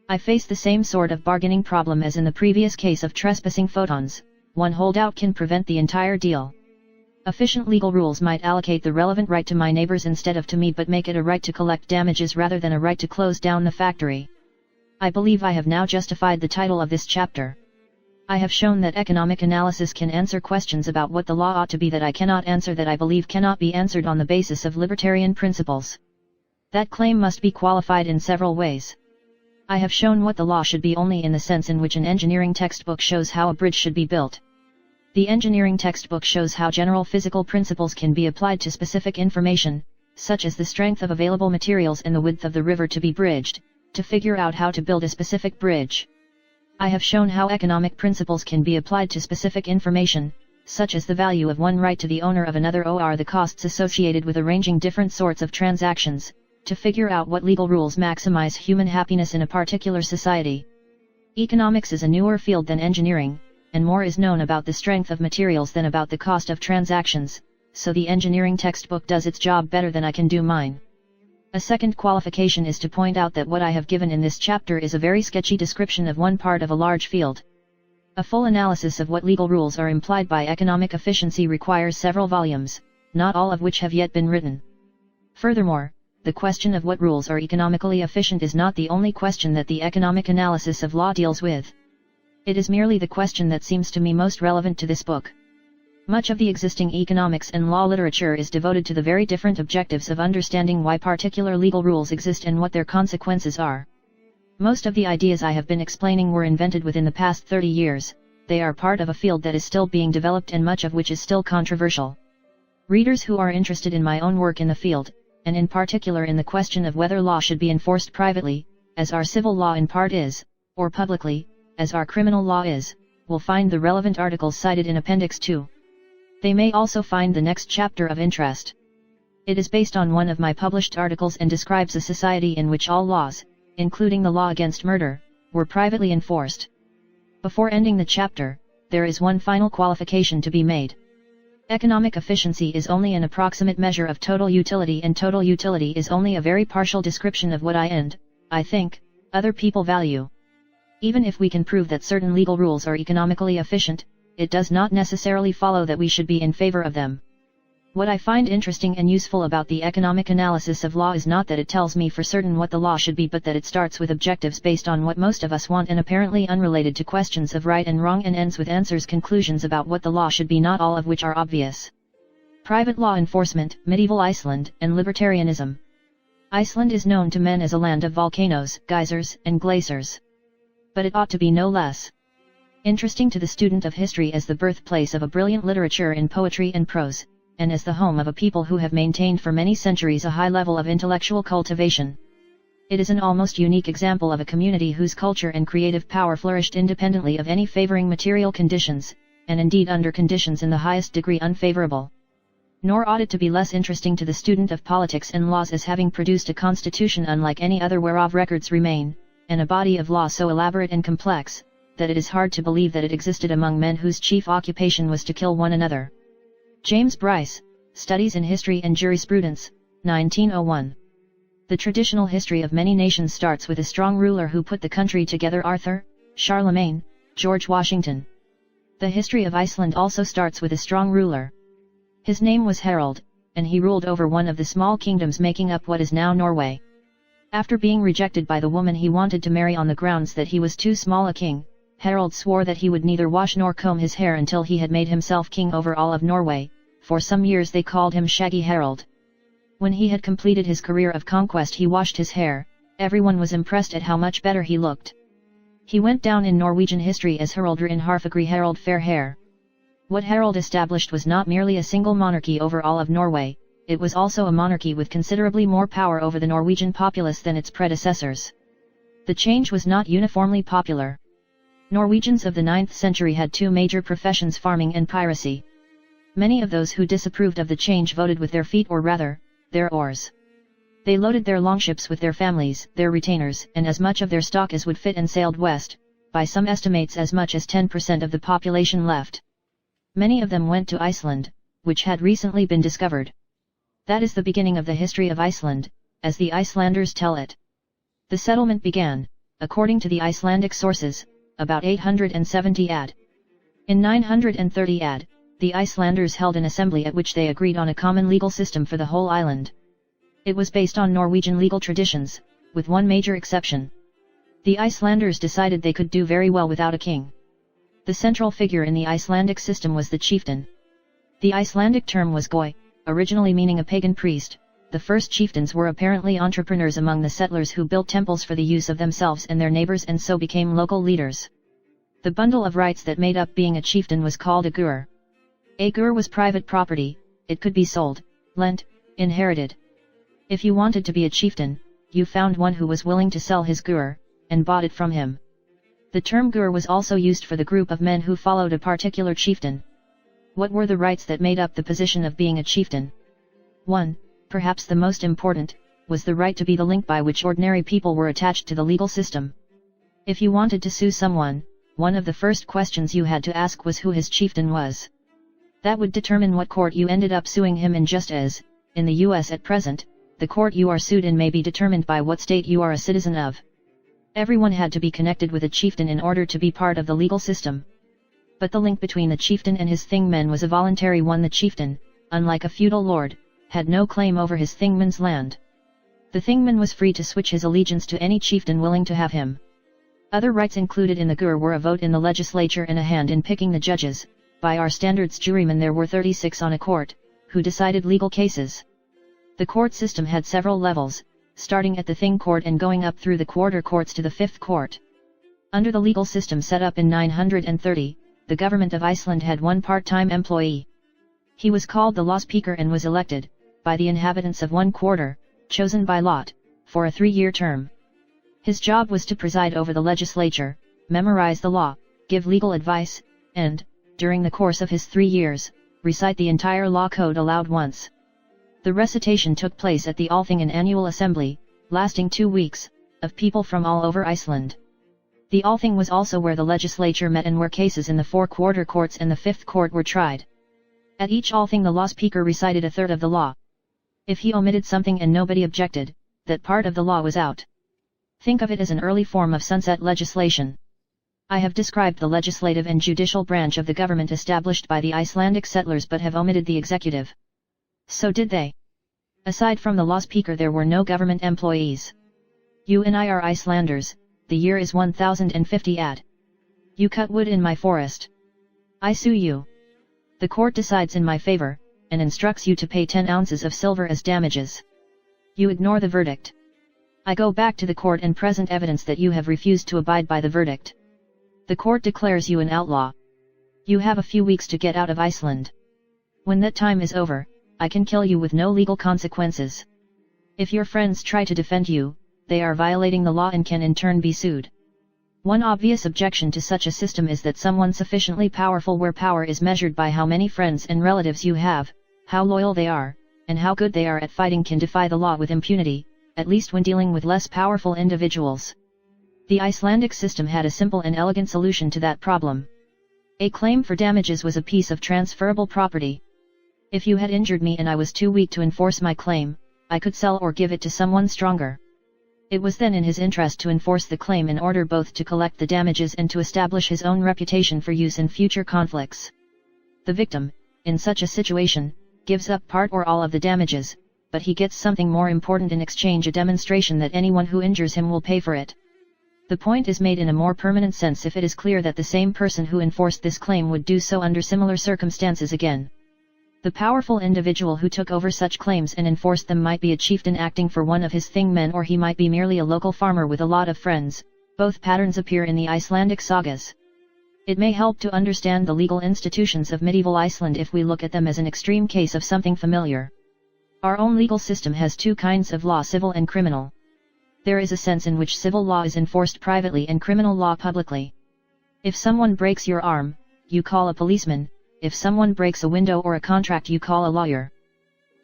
I face the same sort of bargaining problem as in the previous case of trespassing photons. One holdout can prevent the entire deal. Efficient legal rules might allocate the relevant right to my neighbors instead of to me, but make it a right to collect damages rather than a right to close down the factory. I believe I have now justified the title of this chapter. I have shown that economic analysis can answer questions about what the law ought to be that I cannot answer, that I believe cannot be answered on the basis of libertarian principles. That claim must be qualified in several ways. I have shown what the law should be only in the sense in which an engineering textbook shows how a bridge should be built. The engineering textbook shows how general physical principles can be applied to specific information, such as the strength of available materials and the width of the river to be bridged, to figure out how to build a specific bridge. I have shown how economic principles can be applied to specific information, such as the value of one right to the owner of another, or the costs associated with arranging different sorts of transactions, to figure out what legal rules maximize human happiness in a particular society. Economics is a newer field than engineering, and more is known about the strength of materials than about the cost of transactions, so the engineering textbook does its job better than I can do mine. A second qualification is to point out that what I have given in this chapter is a very sketchy description of one part of a large field. A full analysis of what legal rules are implied by economic efficiency requires several volumes, not all of which have yet been written. Furthermore, the question of what rules are economically efficient is not the only question that the economic analysis of law deals with. It is merely the question that seems to me most relevant to this book. Much of the existing economics and law literature is devoted to the very different objectives of understanding why particular legal rules exist and what their consequences are. Most of the ideas I have been explaining were invented within the past 30 years, they are part of a field that is still being developed and much of which is still controversial. Readers who are interested in my own work in the field, and in particular in the question of whether law should be enforced privately, as our civil law in part is, or publicly, as our criminal law is, will find the relevant articles cited in Appendix 2. They may also find the next chapter of interest. It is based on one of my published articles and describes a society in which all laws, including the law against murder, were privately enforced. Before ending the chapter, there is one final qualification to be made. Economic efficiency is only an approximate measure of total utility, and total utility is only a very partial description of what I think, other people value. Even if we can prove that certain legal rules are economically efficient, it does not necessarily follow that we should be in favor of them. What I find interesting and useful about the economic analysis of law is not that it tells me for certain what the law should be, but that it starts with objectives based on what most of us want and apparently unrelated to questions of right and wrong, and ends with answers, conclusions about what the law should be, not all of which are obvious. Private law enforcement, medieval Iceland, and libertarianism. Iceland is known to men as a land of volcanoes, geysers, and glaciers. But it ought to be no less interesting to the student of history as the birthplace of a brilliant literature in poetry and prose, and as the home of a people who have maintained for many centuries a high level of intellectual cultivation. It is an almost unique example of a community whose culture and creative power flourished independently of any favoring material conditions, and indeed under conditions in the highest degree unfavorable. Nor ought it to be less interesting to the student of politics and laws as having produced a constitution unlike any other whereof records remain, and a body of law so elaborate and complex, that it is hard to believe that it existed among men whose chief occupation was to kill one another. James Bryce, Studies in History and Jurisprudence, 1901. The traditional history of many nations starts with a strong ruler who put the country together: Arthur, Charlemagne, George Washington. The history of Iceland also starts with a strong ruler. His name was Harold, and he ruled over one of the small kingdoms making up what is now Norway. After being rejected by the woman he wanted to marry on the grounds that he was too small a king, Harold swore that he would neither wash nor comb his hair until he had made himself king over all of Norway. For some years they called him Shaggy Harold. When he had completed his career of conquest he washed his hair. Everyone was impressed at how much better he looked. He went down in Norwegian history as Haraldr in Harfagri, Harold Fair Hair. What Harold established was not merely a single monarchy over all of Norway, it was also a monarchy with considerably more power over the Norwegian populace than its predecessors. The change was not uniformly popular. Norwegians of the 9th century had two major professions: farming and piracy. Many of those who disapproved of the change voted with their feet, or rather, their oars. They loaded their longships with their families, their retainers, and as much of their stock as would fit, and sailed west. By some estimates as much as 10% of the population left. Many of them went to Iceland, which had recently been discovered. That is the beginning of the history of Iceland, as the Icelanders tell it. The settlement began, according to the Icelandic sources, about 870 AD. In 930 AD, the Icelanders held an assembly at which they agreed on a common legal system for the whole island. It was based on Norwegian legal traditions, with one major exception. The Icelanders decided they could do very well without a king. The central figure in the Icelandic system was the chieftain. The Icelandic term was goi, originally meaning a pagan priest. The first chieftains were apparently entrepreneurs among the settlers who built temples for the use of themselves and their neighbors, and so became local leaders. The bundle of rights that made up being a chieftain was called a gur. A gur was private property. It could be sold, lent, inherited. If you wanted to be a chieftain, you found one who was willing to sell his gur, and bought it from him. The term gur was also used for the group of men who followed a particular chieftain. What were the rights that made up the position of being a chieftain? 1. Perhaps the most important, was the right to be the link by which ordinary people were attached to the legal system. If you wanted to sue someone, one of the first questions you had to ask was who his chieftain was. That would determine what court you ended up suing him in, just as, in the US at present, the court you are sued in may be determined by what state you are a citizen of. Everyone had to be connected with a chieftain in order to be part of the legal system, But the link between the chieftain and his thingmen was a voluntary one. The chieftain, unlike a feudal lord, had no claim over his thingman's land. The thingman was free to switch his allegiance to any chieftain willing to have him. Other rights included in the GETTR were a vote in the legislature and a hand in picking the judges. By our standards, jurymen there were 36 on a court, who decided legal cases. The court system had several levels, starting at the Thing Court and going up through the quarter courts to the Fifth Court. Under the legal system set up in 930, the government of Iceland had one part-time employee. He was called the lawspeaker and was elected, by the inhabitants of one quarter, chosen by lot, for a 3-year term. His job was to preside over the legislature, memorize the law, give legal advice, and, during the course of his 3 years, recite the entire law code aloud once. The recitation took place at the Althing, an annual assembly, lasting 2 weeks, of people from all over Iceland. The Althing was also where the legislature met and where cases in the 4 quarter courts and the 5th court were tried. At each Althing the lawspeaker recited a third of the law. If he omitted something and nobody objected, that part of the law was out. Think of it as an early form of sunset legislation. I have described the legislative and judicial branch of the government established by the Icelandic settlers but have omitted the executive. So did they. Aside from the lawspeaker there were no government employees. You and I are Icelanders, the year is 1050 AD. You cut wood in my forest. I sue you. The court decides in my favor, and instructs you to pay 10 ounces of silver as damages. You ignore the verdict. I go back to the court and present evidence that you have refused to abide by the verdict. The court declares you an outlaw. You have a few weeks to get out of Iceland. When that time is over, I can kill you with no legal consequences. If your friends try to defend you, they are violating the law and can in turn be sued. One obvious objection to such a system is that someone sufficiently powerful, where power is measured by how many friends and relatives you have, how loyal they are, and how good they are at fighting, can defy the law with impunity, at least when dealing with less powerful individuals. The Icelandic system had a simple and elegant solution to that problem. A claim for damages was a piece of transferable property. If you had injured me and I was too weak to enforce my claim, I could sell or give it to someone stronger. It was then in his interest to enforce the claim in order both to collect the damages and to establish his own reputation for use in future conflicts. The victim, in such a situation, gives up part or all of the damages, but he gets something more important in exchange: a demonstration that anyone who injures him will pay for it. The point is made in a more permanent sense if it is clear that the same person who enforced this claim would do so under similar circumstances again. The powerful individual who took over such claims and enforced them might be a chieftain acting for one of his thingmen, or he might be merely a local farmer with a lot of friends. Both patterns appear in the Icelandic sagas. It may help to understand the legal institutions of medieval Iceland if we look at them as an extreme case of something familiar. Our own legal system has 2 kinds of law: civil and criminal. There is a sense in which civil law is enforced privately and criminal law publicly. If someone breaks your arm, you call a policeman. If someone breaks a window or a contract, you call a lawyer.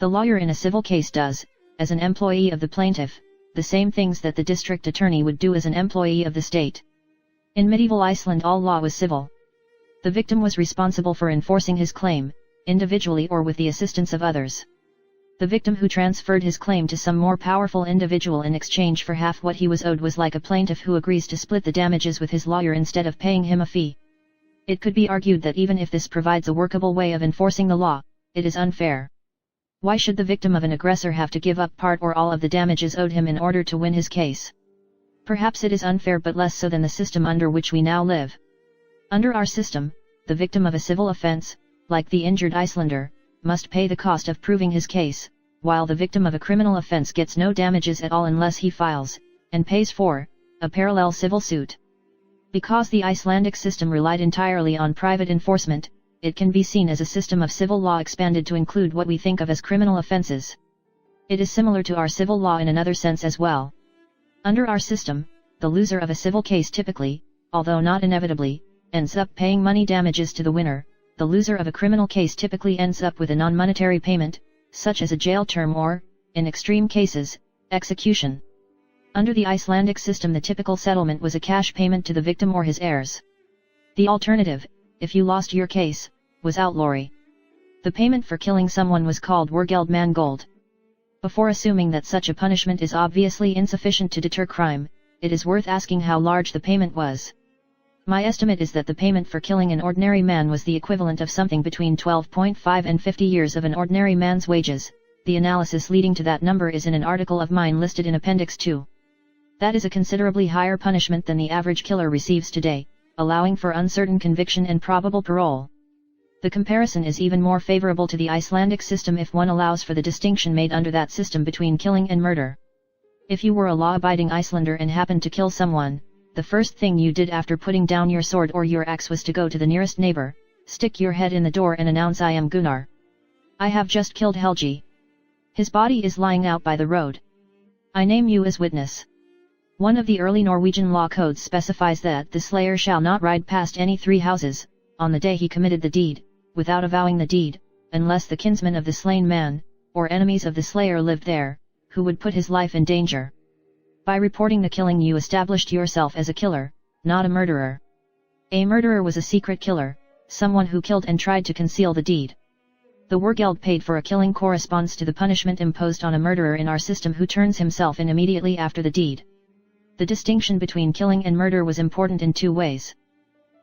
The lawyer in a civil case does, as an employee of the plaintiff, the same things that the district attorney would do as an employee of the state. In medieval Iceland all law was civil. The victim was responsible for enforcing his claim, individually or with the assistance of others. The victim who transferred his claim to some more powerful individual in exchange for half what he was owed was like a plaintiff who agrees to split the damages with his lawyer instead of paying him a fee. It could be argued that even if this provides a workable way of enforcing the law, it is unfair. Why should the victim of an aggressor have to give up part or all of the damages owed him in order to win his case? Perhaps it is unfair, but less so than the system under which we now live. Under our system, the victim of a civil offense, like the injured Icelander, must pay the cost of proving his case, while the victim of a criminal offense gets no damages at all unless he files, and pays for, a parallel civil suit. Because the Icelandic system relied entirely on private enforcement, it can be seen as a system of civil law expanded to include what we think of as criminal offenses. It is similar to our civil law in another sense as well. Under our system, the loser of a civil case typically, although not inevitably, ends up paying money damages to the winner. The loser of a criminal case typically ends up with a non-monetary payment, such as a jail term or, in extreme cases, execution. Under the Icelandic system the typical settlement was a cash payment to the victim or his heirs. The alternative, if you lost your case, was outlawry. The payment for killing someone was called wergeld mangold. Before assuming that such a punishment is obviously insufficient to deter crime, it is worth asking how large the payment was. My estimate is that the payment for killing an ordinary man was the equivalent of something between 12.5 and 50 years of an ordinary man's wages. The analysis leading to that number is in an article of mine listed in Appendix 2. That is a considerably higher punishment than the average killer receives today, allowing for uncertain conviction and probable parole. The comparison is even more favorable to the Icelandic system if one allows for the distinction made under that system between killing and murder. If you were a law-abiding Icelander and happened to kill someone, the first thing you did after putting down your sword or your axe was to go to the nearest neighbor, stick your head in the door and announce, "I am Gunnar. I have just killed Helgi. His body is lying out by the road. I name you as witness." One of the early Norwegian law codes specifies that the slayer shall not ride past any 3 houses, on the day he committed the deed, without avowing the deed, unless the kinsmen of the slain man, or enemies of the slayer lived there, who would put his life in danger. By reporting the killing you established yourself as a killer, not a murderer. A murderer was a secret killer, someone who killed and tried to conceal the deed. The wergeld paid for a killing corresponds to the punishment imposed on a murderer in our system who turns himself in immediately after the deed. The distinction between killing and murder was important in 2 ways.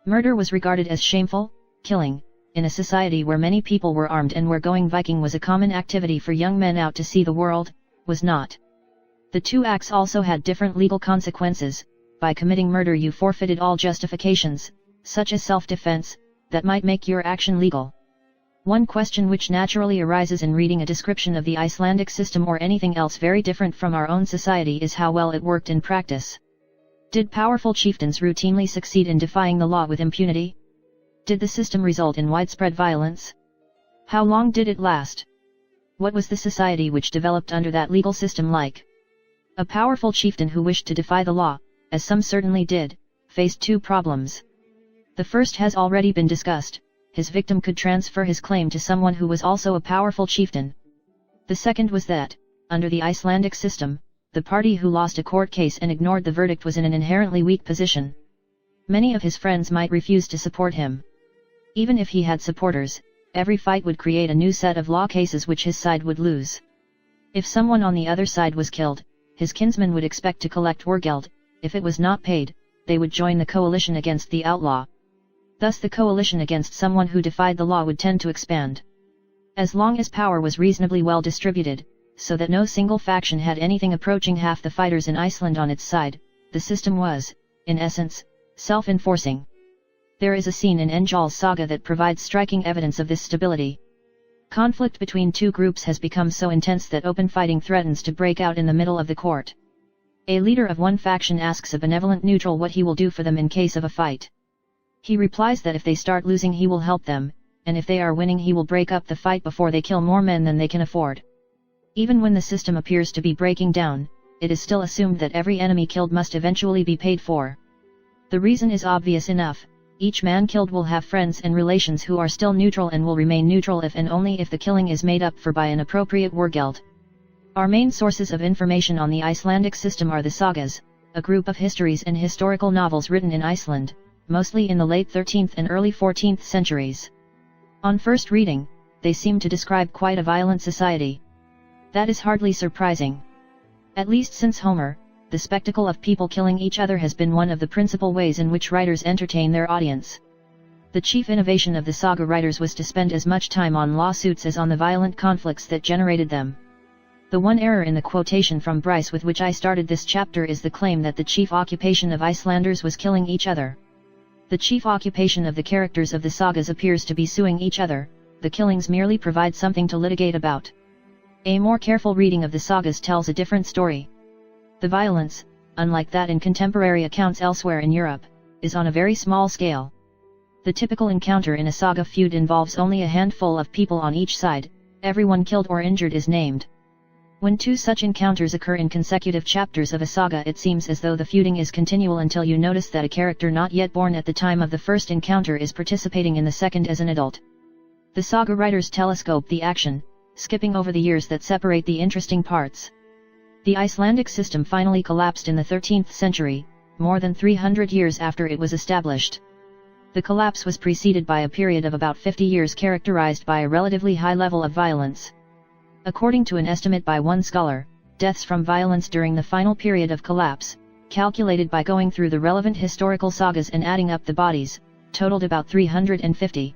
Murder was regarded as shameful. Killing, in a society where many people were armed and where going Viking was a common activity for young men out to see the world, was not. The 2 acts also had different legal consequences. By committing murder you forfeited all justifications, such as self-defense, that might make your action legal. One question which naturally arises in reading a description of the Icelandic system or anything else very different from our own society is how well it worked in practice. Did powerful chieftains routinely succeed in defying the law with impunity? Did the system result in widespread violence? How long did it last? What was the society which developed under that legal system like? A powerful chieftain who wished to defy the law, as some certainly did, faced 2 problems. The first has already been discussed: his victim could transfer his claim to someone who was also a powerful chieftain. The second was that, under the Icelandic system, the party who lost a court case and ignored the verdict was in an inherently weak position. Many of his friends might refuse to support him. Even if he had supporters, every fight would create a new set of law cases which his side would lose. If someone on the other side was killed, his kinsmen would expect to collect wergeld. If it was not paid, they would join the coalition against the outlaw. Thus the coalition against someone who defied the law would tend to expand. As long as power was reasonably well distributed, so that no single faction had anything approaching half the fighters in Iceland on its side, the system was, in essence, self-enforcing. There is a scene in Njál's saga that provides striking evidence of this stability. Conflict between 2 groups has become so intense that open fighting threatens to break out in the middle of the court. A leader of one faction asks a benevolent neutral what he will do for them in case of a fight. He replies that if they start losing he will help them, and if they are winning he will break up the fight before they kill more men than they can afford. Even when the system appears to be breaking down, it is still assumed that every enemy killed must eventually be paid for. The reason is obvious enough: each man killed will have friends and relations who are still neutral and will remain neutral if and only if the killing is made up for by an appropriate wergeld. Our main sources of information on the Icelandic system are the sagas, a group of histories and historical novels written in Iceland, mostly in the late 13th and early 14th centuries. On first reading, they seem to describe quite a violent society. That is hardly surprising. At least since Homer, the spectacle of people killing each other has been one of the principal ways in which writers entertain their audience. The chief innovation of the saga writers was to spend as much time on lawsuits as on the violent conflicts that generated them. The one error in the quotation from Bryce with which I started this chapter is the claim that the chief occupation of Icelanders was killing each other. The chief occupation of the characters of the sagas appears to be suing each other. The killings merely provide something to litigate about. A more careful reading of the sagas tells a different story. The violence, unlike that in contemporary accounts elsewhere in Europe, is on a very small scale. The typical encounter in a saga feud involves only a handful of people on each side. Everyone killed or injured is named. When 2 such encounters occur in consecutive chapters of a saga, it seems as though the feuding is continual until you notice that a character not yet born at the time of the first encounter is participating in the second as an adult. The saga writers telescope the action, skipping over the years that separate the interesting parts. The Icelandic system finally collapsed in the 13th century, more than 300 years after it was established. The collapse was preceded by a period of about 50 years characterized by a relatively high level of violence. According to an estimate by one scholar, deaths from violence during the final period of collapse, calculated by going through the relevant historical sagas and adding up the bodies, totaled about 350.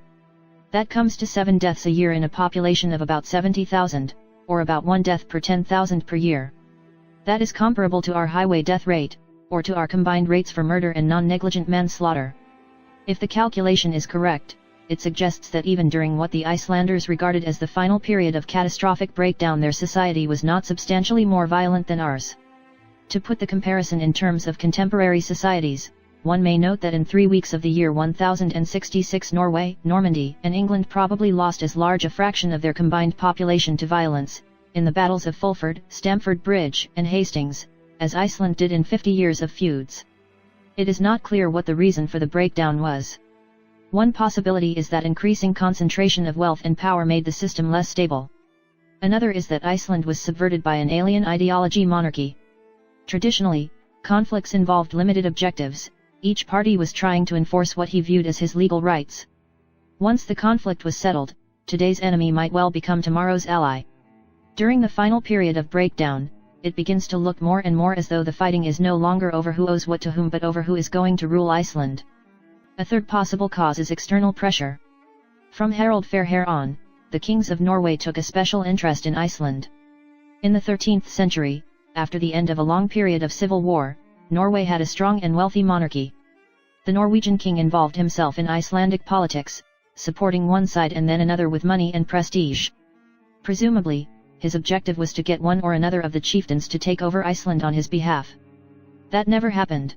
That comes to 7 deaths a year in a population of about 70,000, or about 1 death per 10,000 per year. That is comparable to our highway death rate, or to our combined rates for murder and non-negligent manslaughter. If the calculation is correct, it suggests that even during what the Icelanders regarded as the final period of catastrophic breakdown, their society was not substantially more violent than ours. To put the comparison in terms of contemporary societies, one may note that in 3 weeks of the year 1066 Norway, Normandy, and England probably lost as large a fraction of their combined population to violence, in the battles of Fulford, Stamford Bridge, and Hastings, as Iceland did in 50 years of feuds. It is not clear what the reason for the breakdown was. One possibility is that increasing concentration of wealth and power made the system less stable. Another is that Iceland was subverted by an alien ideology monarchy. Traditionally, conflicts involved limited objectives. Each party was trying to enforce what he viewed as his legal rights. Once the conflict was settled, today's enemy might well become tomorrow's ally. During the final period of breakdown, it begins to look more and more as though the fighting is no longer over who owes what to whom but over who is going to rule Iceland. A third possible cause is external pressure. From Harald Fairhair on, the kings of Norway took a special interest in Iceland. In the 13th century, after the end of a long period of civil war, Norway had a strong and wealthy monarchy. The Norwegian king involved himself in Icelandic politics, supporting one side and then another with money and prestige. Presumably, his objective was to get one or another of the chieftains to take over Iceland on his behalf. That never happened.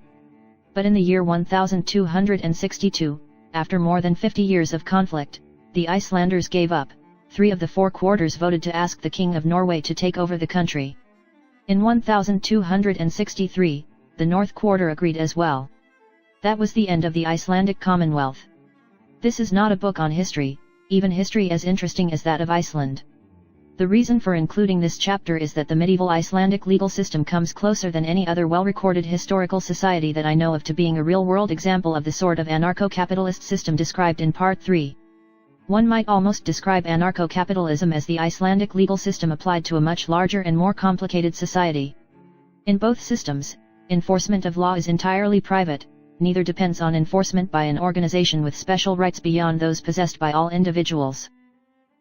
But in the year 1262, after more than 50 years of conflict, the Icelanders gave up. 3 of the 4 quarters voted to ask the king of Norway to take over the country. In 1263, the North Quarter agreed as well. That was the end of the Icelandic Commonwealth. This is not a book on history, even history as interesting as that of Iceland. The reason for including this chapter is that the medieval Icelandic legal system comes closer than any other well-recorded historical society that I know of to being a real-world example of the sort of anarcho-capitalist system described in Part 3. One might almost describe anarcho-capitalism as the Icelandic legal system applied to a much larger and more complicated society. In both systems, enforcement of law is entirely private, neither depends on enforcement by an organization with special rights beyond those possessed by all individuals.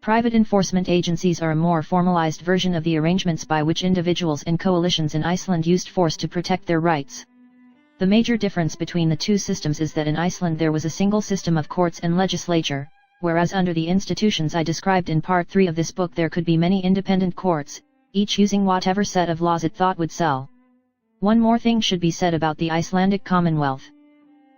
Private enforcement agencies are a more formalized version of the arrangements by which individuals and coalitions in Iceland used force to protect their rights. The major difference between the two systems is that in Iceland there was a single system of courts and legislature, whereas under the institutions I described in Part 3 of this book there could be many independent courts, each using whatever set of laws it thought would sell. One more thing should be said about the Icelandic Commonwealth.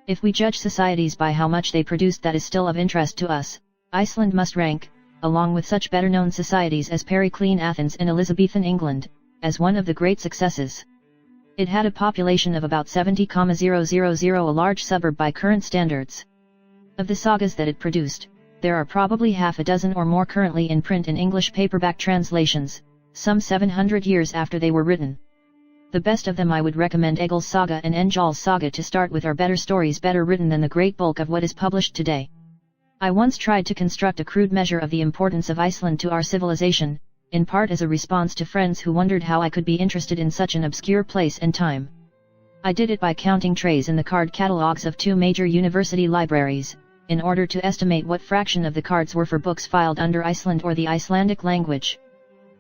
If we judge societies by how much they produced that is still of interest to us, Iceland must rank, along with such better-known societies as Periclean Athens and Elizabethan England, as one of the great successes. It had a population of about 70,000, a large suburb by current standards. Of the sagas that it produced, there are probably half a dozen or more currently in print in English paperback translations, some 700 years after they were written. The best of them I would recommend Egil's Saga and Engjall's Saga to start with, are better stories better written than the great bulk of what is published today. I once tried to construct a crude measure of the importance of Iceland to our civilization, in part as a response to friends who wondered how I could be interested in such an obscure place and time. I did it by counting trays in the card catalogs of 2 major university libraries, in order to estimate what fraction of the cards were for books filed under Iceland or the Icelandic language.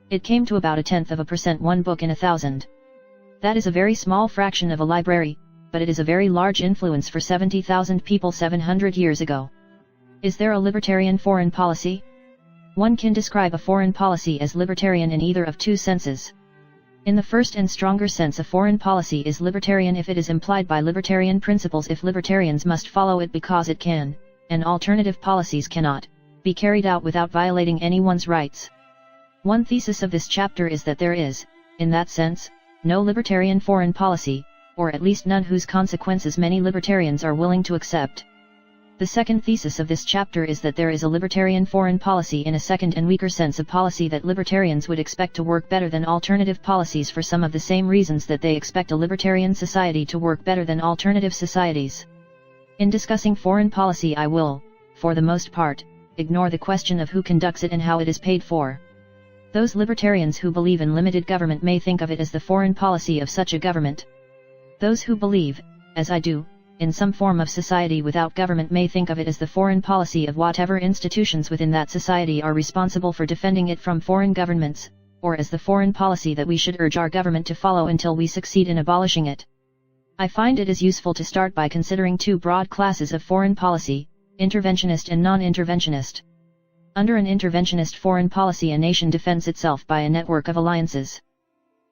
It came to about 0.1%, 1 book in 1,000. That is a very small fraction of a library, but it is a very large influence for 70,000 people 700 years ago. Is there a libertarian foreign policy? One can describe a foreign policy as libertarian in either of 2 senses. In the first and stronger sense, a foreign policy is libertarian if it is implied by libertarian principles, if libertarians must follow it because it can, and alternative policies cannot, be carried out without violating anyone's rights. One thesis of this chapter is that there is, in that sense, no libertarian foreign policy, or at least none whose consequences many libertarians are willing to accept. The second thesis of this chapter is that there is a libertarian foreign policy in a second and weaker sense, a policy that libertarians would expect to work better than alternative policies for some of the same reasons that they expect a libertarian society to work better than alternative societies. In discussing foreign policy I will, for the most part, ignore the question of who conducts it and how it is paid for. Those libertarians who believe in limited government may think of it as the foreign policy of such a government. Those who believe, as I do, in some form of society without government may think of it as the foreign policy of whatever institutions within that society are responsible for defending it from foreign governments, or as the foreign policy that we should urge our government to follow until we succeed in abolishing it. I find it is useful to start by considering two broad classes of foreign policy, interventionist and non-interventionist. Under an interventionist foreign policy, a nation defends itself by a network of alliances.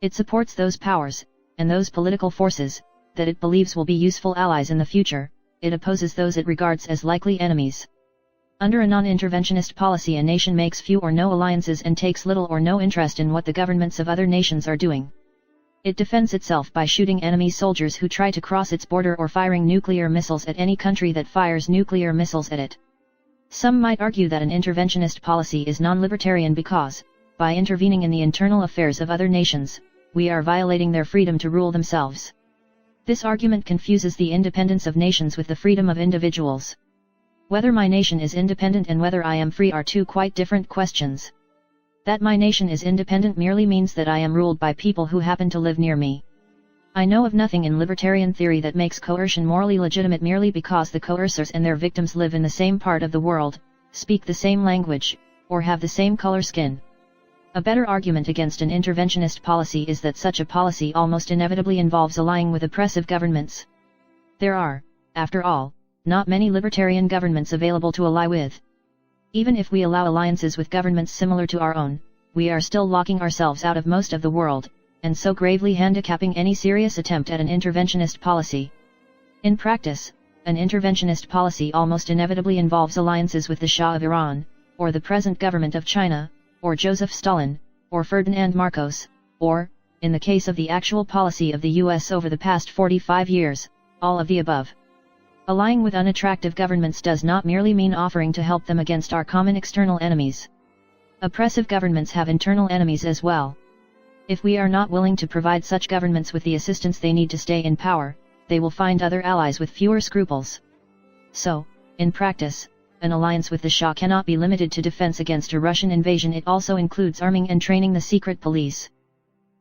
It supports those powers, and those political forces, that it believes will be useful allies in the future. It opposes those it regards as likely enemies. Under a non-interventionist policy, a nation makes few or no alliances and takes little or no interest in what the governments of other nations are doing. It defends itself by shooting enemy soldiers who try to cross its border or firing nuclear missiles at any country that fires nuclear missiles at it. Some might argue that an interventionist policy is non-libertarian because, by intervening in the internal affairs of other nations, we are violating their freedom to rule themselves. This argument confuses the independence of nations with the freedom of individuals. Whether my nation is independent and whether I am free are two quite different questions. That my nation is independent merely means that I am ruled by people who happen to live near me. I know of nothing in libertarian theory that makes coercion morally legitimate merely because the coercers and their victims live in the same part of the world, speak the same language, or have the same color skin. A better argument against an interventionist policy is that such a policy almost inevitably involves allying with oppressive governments. There are, after all, not many libertarian governments available to ally with. Even if we allow alliances with governments similar to our own, we are still locking ourselves out of most of the world, and so gravely handicapping any serious attempt at an interventionist policy. In practice, an interventionist policy almost inevitably involves alliances with the Shah of Iran, or the present government of China, or Joseph Stalin, or Ferdinand Marcos, or, in the case of the actual policy of the US over the past 45 years, all of the above. Allying with unattractive governments does not merely mean offering to help them against our common external enemies. Oppressive governments have internal enemies as well. If we are not willing to provide such governments with the assistance they need to stay in power, they will find other allies with fewer scruples. So, in practice, an alliance with the Shah cannot be limited to defense against a Russian invasion. It also includes arming and training the secret police.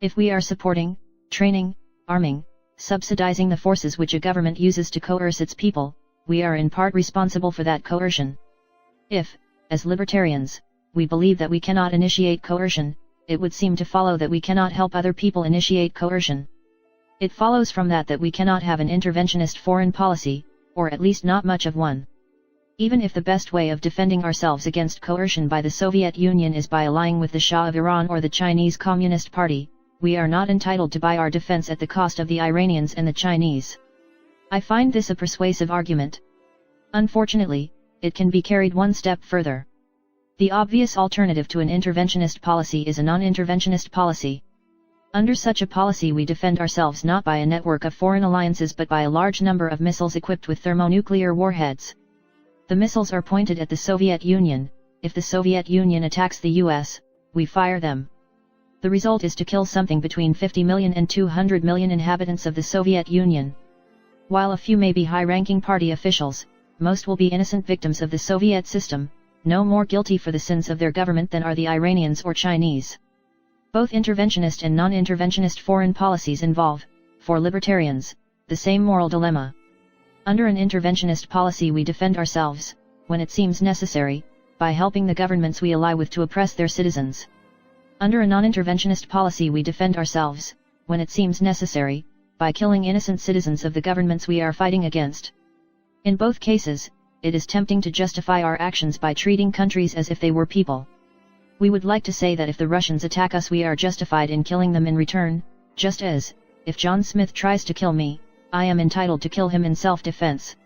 If we are supporting, training, arming, subsidizing the forces which a government uses to coerce its people, we are in part responsible for that coercion. If, as libertarians, we believe that we cannot initiate coercion, it would seem to follow that we cannot help other people initiate coercion. It follows from that we cannot have an interventionist foreign policy, or at least not much of one. Even if the best way of defending ourselves against coercion by the Soviet Union is by allying with the Shah of Iran or the Chinese Communist Party, we are not entitled to buy our defense at the cost of the Iranians and the Chinese. I find this a persuasive argument. Unfortunately, it can be carried one step further. The obvious alternative to an interventionist policy is a non-interventionist policy. Under such a policy we defend ourselves not by a network of foreign alliances but by a large number of missiles equipped with thermonuclear warheads. The missiles are pointed at the Soviet Union. If the Soviet Union attacks the US, we fire them. The result is to kill something between 50 million and 200 million inhabitants of the Soviet Union. While a few may be high-ranking party officials, most will be innocent victims of the Soviet system, no more guilty for the sins of their government than are the Iranians or Chinese. Both interventionist and non-interventionist foreign policies involve, for libertarians, the same moral dilemma. Under an interventionist policy we defend ourselves, when it seems necessary, by helping the governments we ally with to oppress their citizens. Under a non-interventionist policy we defend ourselves, when it seems necessary, by killing innocent citizens of the governments we are fighting against. In both cases, it is tempting to justify our actions by treating countries as if they were people. We would like to say that if the Russians attack us we are justified in killing them in return, just as, if John Smith tries to kill me, I am entitled to kill him in self-defense.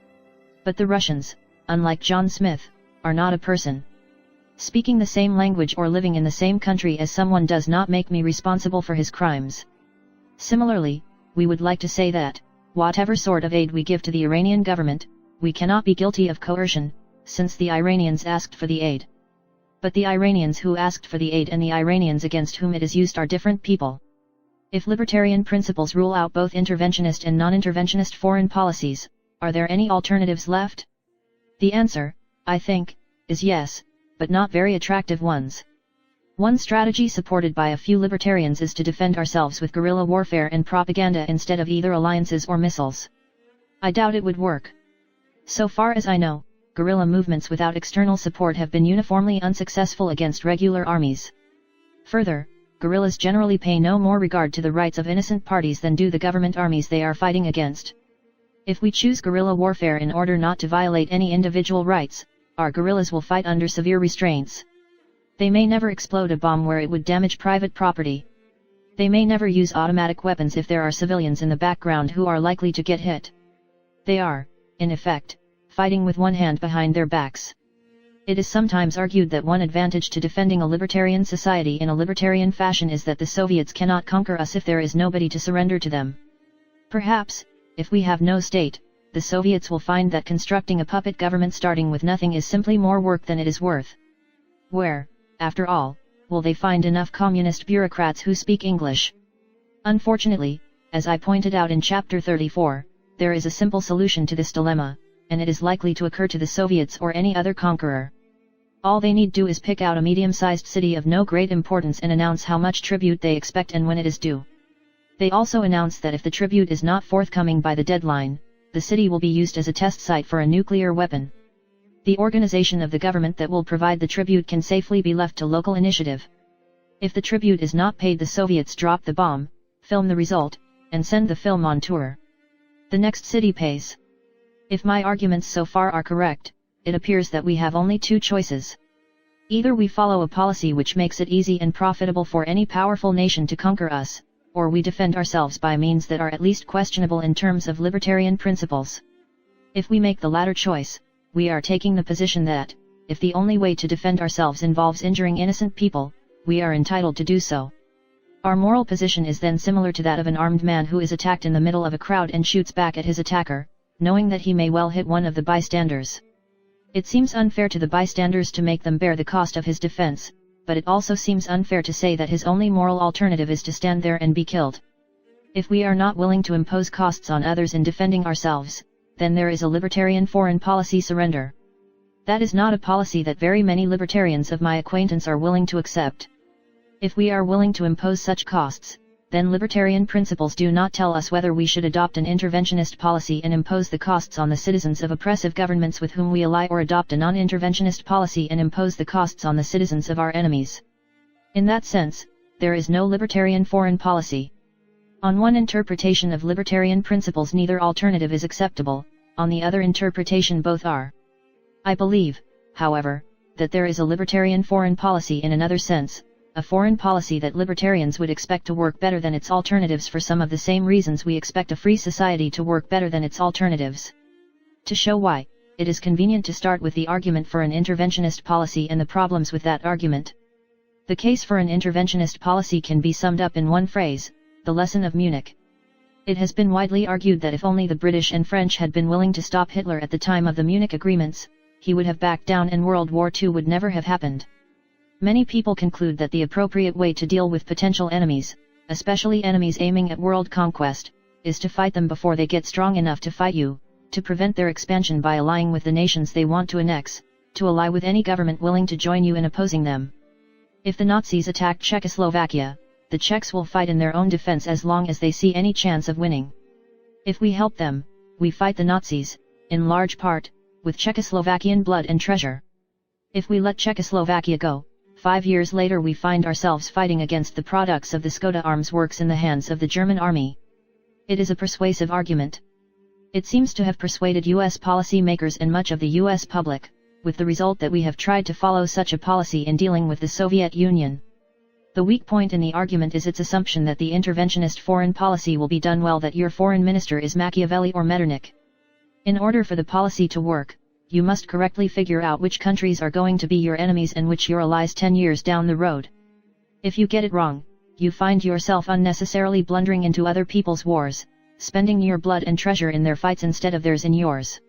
But the Russians, unlike John Smith, are not a person. Speaking the same language or living in the same country as someone does not make me responsible for his crimes. Similarly, we would like to say that, whatever sort of aid we give to the Iranian government, we cannot be guilty of coercion, since the Iranians asked for the aid. But the Iranians who asked for the aid and the Iranians against whom it is used are different people. If libertarian principles rule out both interventionist and non-interventionist foreign policies, are there any alternatives left? The answer, I think, is yes, but not very attractive ones. One strategy supported by a few libertarians is to defend ourselves with guerrilla warfare and propaganda instead of either alliances or missiles. I doubt it would work. So far as I know, guerrilla movements without external support have been uniformly unsuccessful against regular armies. Further, guerrillas generally pay no more regard to the rights of innocent parties than do the government armies they are fighting against. If we choose guerrilla warfare in order not to violate any individual rights, our guerrillas will fight under severe restraints. They may never explode a bomb where it would damage private property. They may never use automatic weapons if there are civilians in the background who are likely to get hit. They are, in effect, fighting with one hand behind their backs. It is sometimes argued that one advantage to defending a libertarian society in a libertarian fashion is that the Soviets cannot conquer us if there is nobody to surrender to them. Perhaps, if we have no state, the Soviets will find that constructing a puppet government starting with nothing is simply more work than it is worth. Where, after all, will they find enough communist bureaucrats who speak English? Unfortunately, as I pointed out in Chapter 34, there is a simple solution to this dilemma, and it is likely to occur to the Soviets or any other conqueror. All they need do is pick out a medium-sized city of no great importance and announce how much tribute they expect and when it is due. They also announce that if the tribute is not forthcoming by the deadline, the city will be used as a test site for a nuclear weapon. The organization of the government that will provide the tribute can safely be left to local initiative. If the tribute is not paid, the Soviets drop the bomb, film the result, and send the film on tour. The next city pays. If my arguments so far are correct, it appears that we have only two choices. Either we follow a policy which makes it easy and profitable for any powerful nation to conquer us, or we defend ourselves by means that are at least questionable in terms of libertarian principles. If we make the latter choice, we are taking the position that, if the only way to defend ourselves involves injuring innocent people, we are entitled to do so. Our moral position is then similar to that of an armed man who is attacked in the middle of a crowd and shoots back at his attacker, knowing that he may well hit one of the bystanders. It seems unfair to the bystanders to make them bear the cost of his defense, but it also seems unfair to say that his only moral alternative is to stand there and be killed. If we are not willing to impose costs on others in defending ourselves, then there is a libertarian foreign policy surrender. That is not a policy that very many libertarians of my acquaintance are willing to accept. If we are willing to impose such costs, then libertarian principles do not tell us whether we should adopt an interventionist policy and impose the costs on the citizens of oppressive governments with whom we ally, or adopt a non-interventionist policy and impose the costs on the citizens of our enemies. In that sense, there is no libertarian foreign policy. On one interpretation of libertarian principles, neither alternative is acceptable, on the other interpretation both are. I believe, however, that there is a libertarian foreign policy in another sense, a foreign policy that libertarians would expect to work better than its alternatives for some of the same reasons we expect a free society to work better than its alternatives. To show why, it is convenient to start with the argument for an interventionist policy and the problems with that argument. The case for an interventionist policy can be summed up in one phrase: the lesson of Munich. It has been widely argued that if only the British and French had been willing to stop Hitler at the time of the Munich agreements, he would have backed down and World War II would never have happened. Many people conclude that the appropriate way to deal with potential enemies, especially enemies aiming at world conquest, is to fight them before they get strong enough to fight you, to prevent their expansion by allying with the nations they want to annex, to ally with any government willing to join you in opposing them. If the Nazis attacked Czechoslovakia, the Czechs will fight in their own defense as long as they see any chance of winning. If we help them, we fight the Nazis, in large part, with Czechoslovakian blood and treasure. If we let Czechoslovakia go, 5 years later we find ourselves fighting against the products of the Skoda arms works in the hands of the German army. It is a persuasive argument. It seems to have persuaded US policy makers and much of the US public, with the result that we have tried to follow such a policy in dealing with the Soviet Union. The weak point in the argument is its assumption that the interventionist foreign policy will be done well, that your foreign minister is Machiavelli or Metternich. In order for the policy to work, you must correctly figure out which countries are going to be your enemies and which your allies 10 years down the road. If you get it wrong, you find yourself unnecessarily blundering into other people's wars, spending your blood and treasure in their fights instead of theirs in yours.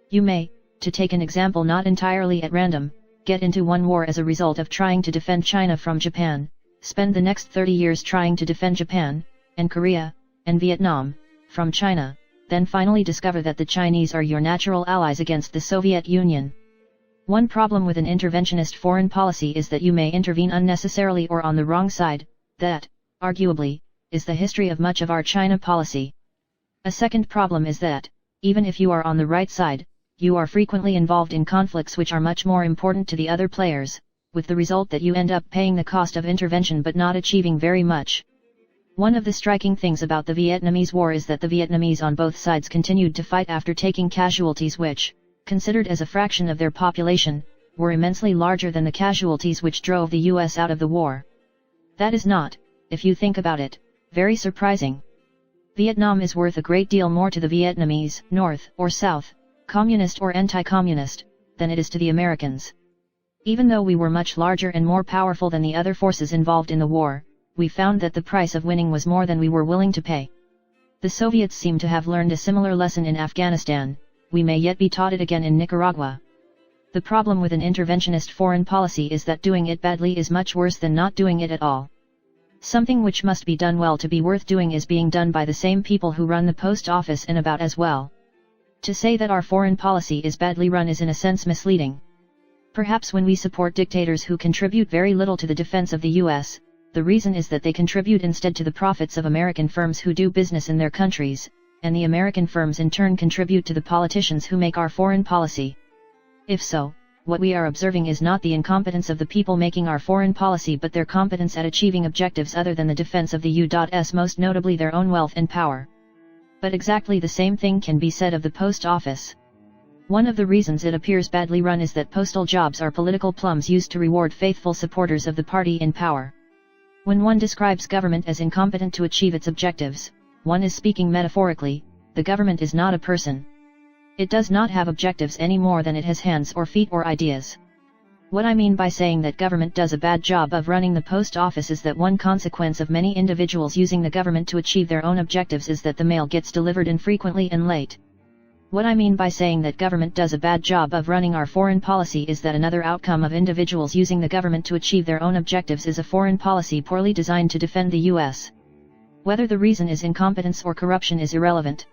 You may, to take an example not entirely at random, get into one war as a result of trying to defend China from Japan, spend the next 30 years trying to defend Japan, and Korea, and Vietnam, from China, then finally discover that the Chinese are your natural allies against the Soviet Union. One problem with an interventionist foreign policy is that you may intervene unnecessarily or on the wrong side. That, arguably, is the history of much of our China policy. A second problem is that, even if you are on the right side, you are frequently involved in conflicts which are much more important to the other players, with the result that you end up paying the cost of intervention but not achieving very much. One of the striking things about the Vietnamese War is that the Vietnamese on both sides continued to fight after taking casualties which, considered as a fraction of their population, were immensely larger than the casualties which drove the US out of the war. That is not, if you think about it, very surprising. Vietnam is worth a great deal more to the Vietnamese, North or South, communist or anti-communist, than it is to the Americans. Even though we were much larger and more powerful than the other forces involved in the war, we found that the price of winning was more than we were willing to pay. The Soviets seem to have learned a similar lesson in Afghanistan. We may yet be taught it again in Nicaragua. The problem with an interventionist foreign policy is that doing it badly is much worse than not doing it at all. Something which must be done well to be worth doing is being done by the same people who run the post office and about as well. To say that our foreign policy is badly run is in a sense misleading. Perhaps when we support dictators who contribute very little to the defense of the US, the reason is that they contribute instead to the profits of American firms who do business in their countries, and the American firms in turn contribute to the politicians who make our foreign policy. If so, what we are observing is not the incompetence of the people making our foreign policy but their competence at achieving objectives other than the defense of the U.S., most notably their own wealth and power. But exactly the same thing can be said of the post office. One of the reasons it appears badly run is that postal jobs are political plums used to reward faithful supporters of the party in power. When one describes government as incompetent to achieve its objectives, one is speaking metaphorically. The government is not a person. It does not have objectives any more than it has hands or feet or ideas. What I mean by saying that government does a bad job of running the post office is that one consequence of many individuals using the government to achieve their own objectives is that the mail gets delivered infrequently and late. What I mean by saying that government does a bad job of running our foreign policy is that another outcome of individuals using the government to achieve their own objectives is a foreign policy poorly designed to defend the US. Whether the reason is incompetence or corruption is irrelevant.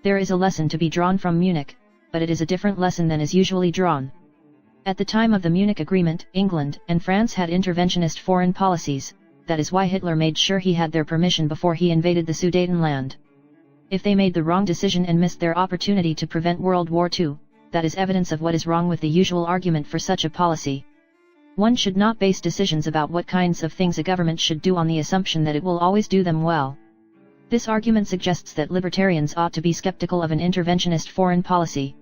There is a lesson to be drawn from Munich, but it is a different lesson than is usually drawn. At the time of the Munich Agreement, England and France had interventionist foreign policies. That is why Hitler made sure he had their permission before he invaded the Sudetenland. If they made the wrong decision and missed their opportunity to prevent World War II, that is evidence of what is wrong with the usual argument for such a policy. One should not base decisions about what kinds of things a government should do on the assumption that it will always do them well. This argument suggests that libertarians ought to be skeptical of an interventionist foreign policy.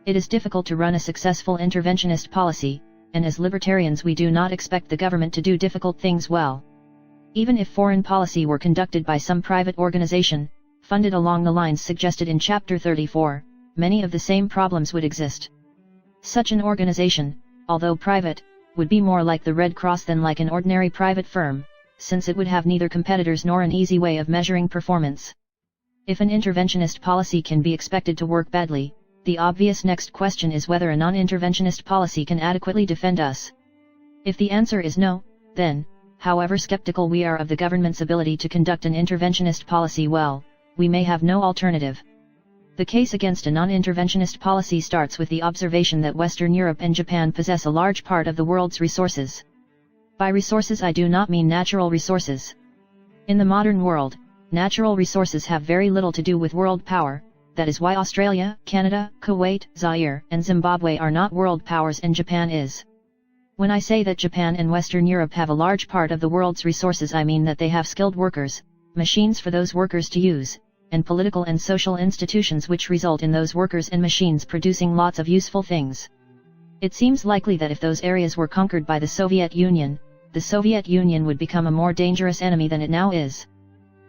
It is difficult to run a successful interventionist policy, and as libertarians we do not expect the government to do difficult things well. Even if foreign policy were conducted by some private organization, funded along the lines suggested in Chapter 34, many of the same problems would exist. Such an organization, although private, would be more like the Red Cross than like an ordinary private firm, since it would have neither competitors nor an easy way of measuring performance. If an interventionist policy can be expected to work badly, the obvious next question is whether a non-interventionist policy can adequately defend us. If the answer is no, then, however skeptical we are of the government's ability to conduct an interventionist policy well, we may have no alternative. The case against a non-interventionist policy starts with the observation that Western Europe and Japan possess a large part of the world's resources. By resources I do not mean natural resources. In the modern world, natural resources have very little to do with world power. That is why Australia, Canada, Kuwait, Zaire, and Zimbabwe are not world powers and Japan is. When I say that Japan and Western Europe have a large part of the world's resources, I mean that they have skilled workers, machines for those workers to use, and political and social institutions which result in those workers and machines producing lots of useful things. It seems likely that if those areas were conquered by the Soviet Union would become a more dangerous enemy than it now is.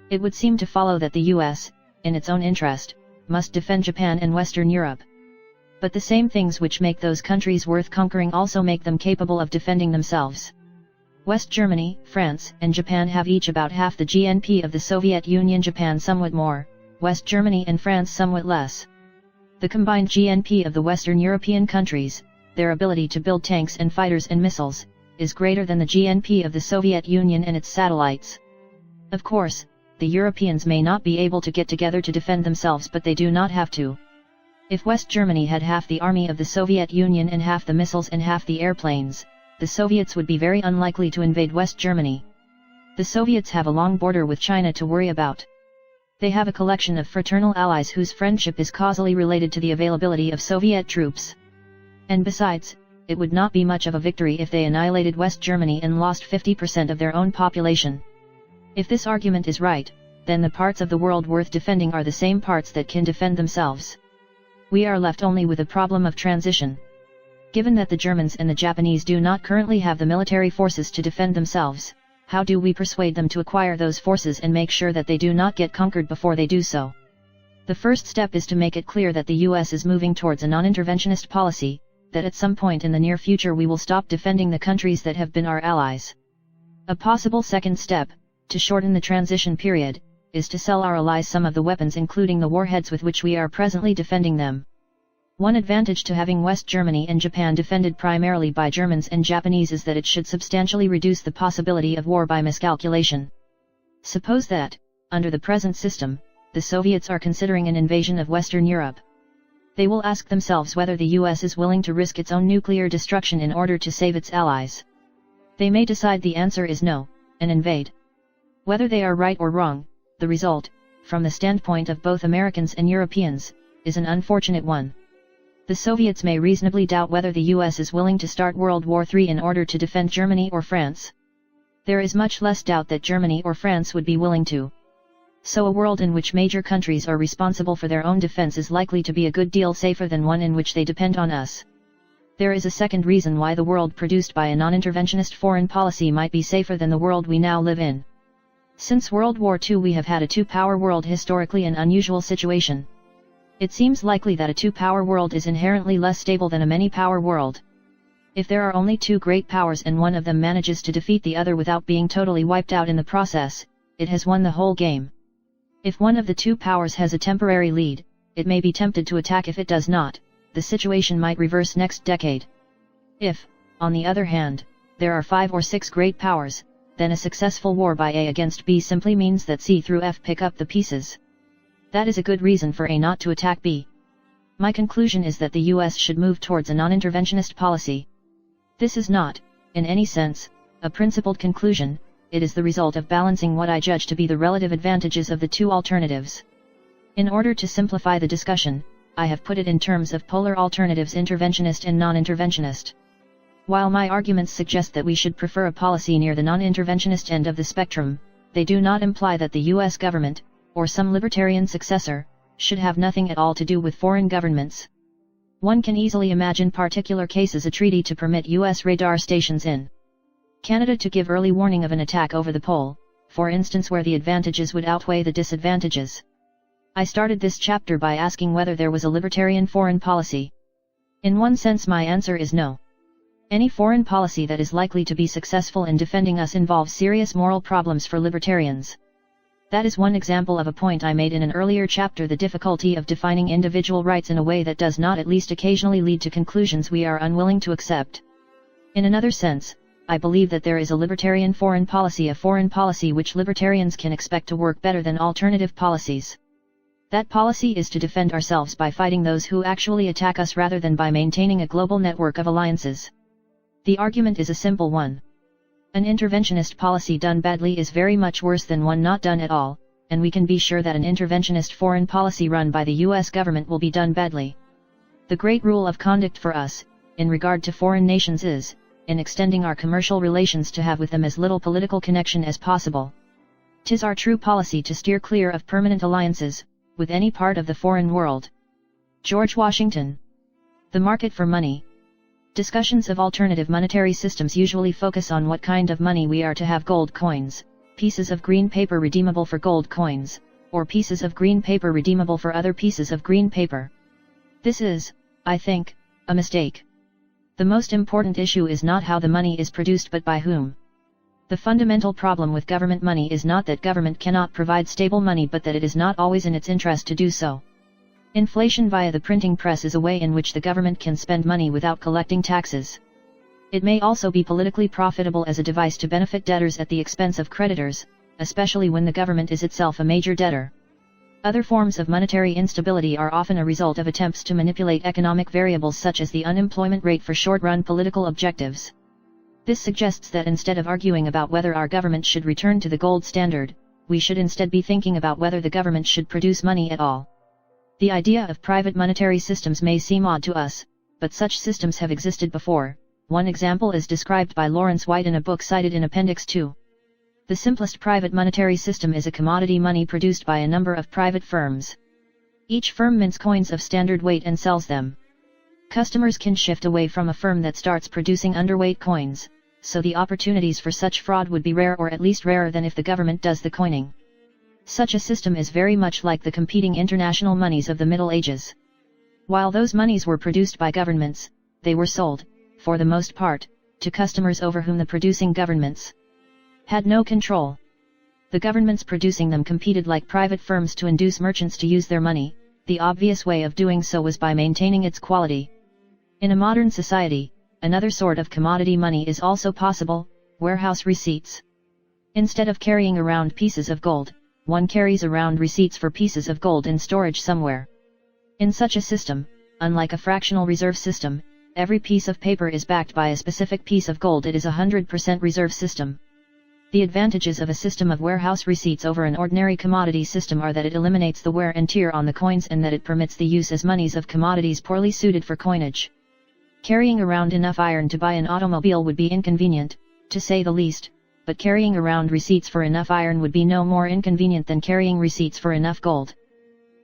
It would seem to follow that the US, in its own interest, must defend Japan and Western Europe. But the same things which make those countries worth conquering also make them capable of defending themselves. West Germany, France, and Japan have each about half the GNP of the Soviet Union, Japan somewhat more, West Germany and France somewhat less. The combined GNP of the Western European countries, their ability to build tanks and fighters and missiles, is greater than the GNP of the Soviet Union and its satellites. Of course, the Europeans may not be able to get together to defend themselves, but they do not have to. If West Germany had half the army of the Soviet Union and half the missiles and half the airplanes, the Soviets would be very unlikely to invade West Germany. The Soviets have a long border with China to worry about. They have a collection of fraternal allies whose friendship is causally related to the availability of Soviet troops. And besides, it would not be much of a victory if they annihilated West Germany and lost 50% of their own population. If this argument is right, then the parts of the world worth defending are the same parts that can defend themselves. We are left only with a problem of transition. Given that the Germans and the Japanese do not currently have the military forces to defend themselves, how do we persuade them to acquire those forces and make sure that they do not get conquered before they do so? The first step is to make it clear that the US is moving towards a non-interventionist policy, that at some point in the near future we will stop defending the countries that have been our allies. A possible second step, to shorten the transition period, is to sell our allies some of the weapons including the warheads with which we are presently defending them. One advantage to having West Germany and Japan defended primarily by Germans and Japanese is that it should substantially reduce the possibility of war by miscalculation. Suppose that, under the present system, the Soviets are considering an invasion of Western Europe. They will ask themselves whether the US is willing to risk its own nuclear destruction in order to save its allies. They may decide the answer is no, and invade. Whether they are right or wrong, the result, from the standpoint of both Americans and Europeans, is an unfortunate one. The Soviets may reasonably doubt whether the US is willing to start World War III in order to defend Germany or France. There is much less doubt that Germany or France would be willing to. So a world in which major countries are responsible for their own defense is likely to be a good deal safer than one in which they depend on us. There is a second reason why the world produced by a non-interventionist foreign policy might be safer than the world we now live in. Since World War II we have had a two-power world, historically an unusual situation. It seems likely that a two-power world is inherently less stable than a many-power world. If there are only two great powers and one of them manages to defeat the other without being totally wiped out in the process, it has won the whole game. If one of the two powers has a temporary lead, it may be tempted to attack. If it does not, the situation might reverse next decade. If, on the other hand, there are 5 or 6 great powers, then a successful war by A against B simply means that C through F pick up the pieces. That is a good reason for A not to attack B. My conclusion is that the US should move towards a non-interventionist policy. This is not, in any sense, a principled conclusion. It is the result of balancing what I judge to be the relative advantages of the two alternatives. In order to simplify the discussion, I have put it in terms of polar alternatives: interventionist and non-interventionist. While my arguments suggest that we should prefer a policy near the non-interventionist end of the spectrum, they do not imply that the US government, or some libertarian successor, should have nothing at all to do with foreign governments. One can easily imagine particular cases: a treaty to permit US radar stations in Canada to give early warning of an attack over the pole, for instance, where the advantages would outweigh the disadvantages. I started this chapter by asking whether there was a libertarian foreign policy. In one sense my answer is no. Any foreign policy that is likely to be successful in defending us involves serious moral problems for libertarians. That is one example of a point I made in an earlier chapter: the difficulty of defining individual rights in a way that does not at least occasionally lead to conclusions we are unwilling to accept. In another sense, I believe that there is a libertarian foreign policy, a foreign policy which libertarians can expect to work better than alternative policies. That policy is to defend ourselves by fighting those who actually attack us rather than by maintaining a global network of alliances. The argument is a simple one. An interventionist policy done badly is very much worse than one not done at all, and we can be sure that an interventionist foreign policy run by the US government will be done badly. The great rule of conduct for us, in regard to foreign nations, is, in extending our commercial relations, to have with them as little political connection as possible. 'Tis our true policy to steer clear of permanent alliances, with any part of the foreign world. George Washington. The market for money. Discussions of alternative monetary systems usually focus on what kind of money we are to have: gold coins, pieces of green paper redeemable for gold coins, or pieces of green paper redeemable for other pieces of green paper. This is, I think, a mistake. The most important issue is not how the money is produced but by whom. The fundamental problem with government money is not that government cannot provide stable money but that it is not always in its interest to do so. Inflation via the printing press is a way in which the government can spend money without collecting taxes. It may also be politically profitable as a device to benefit debtors at the expense of creditors, especially when the government is itself a major debtor. Other forms of monetary instability are often a result of attempts to manipulate economic variables such as the unemployment rate for short-run political objectives. This suggests that instead of arguing about whether our government should return to the gold standard, we should instead be thinking about whether the government should produce money at all. The idea of private monetary systems may seem odd to us, but such systems have existed before. One example is described by Lawrence White in a book cited in Appendix 2. The simplest private monetary system is a commodity money produced by a number of private firms. Each firm mints coins of standard weight and sells them. Customers can shift away from a firm that starts producing underweight coins, so the opportunities for such fraud would be rare, or at least rarer than if the government does the coining. Such a system is very much like the competing international monies of the Middle Ages. While those monies were produced by governments, they were sold, for the most part, to customers over whom the producing governments had no control. The governments producing them competed like private firms to induce merchants to use their money. The obvious way of doing so was by maintaining its quality. In a modern society, another sort of commodity money is also possible: warehouse receipts. Instead of carrying around pieces of gold, one carries around receipts for pieces of gold in storage somewhere. In such a system, unlike a fractional reserve system, every piece of paper is backed by a specific piece of gold. It is a 100% reserve system. The advantages of a system of warehouse receipts over an ordinary commodity system are that it eliminates the wear and tear on the coins and that it permits the use as monies of commodities poorly suited for coinage. Carrying around enough iron to buy an automobile would be inconvenient, to say the least, but carrying around receipts for enough iron would be no more inconvenient than carrying receipts for enough gold.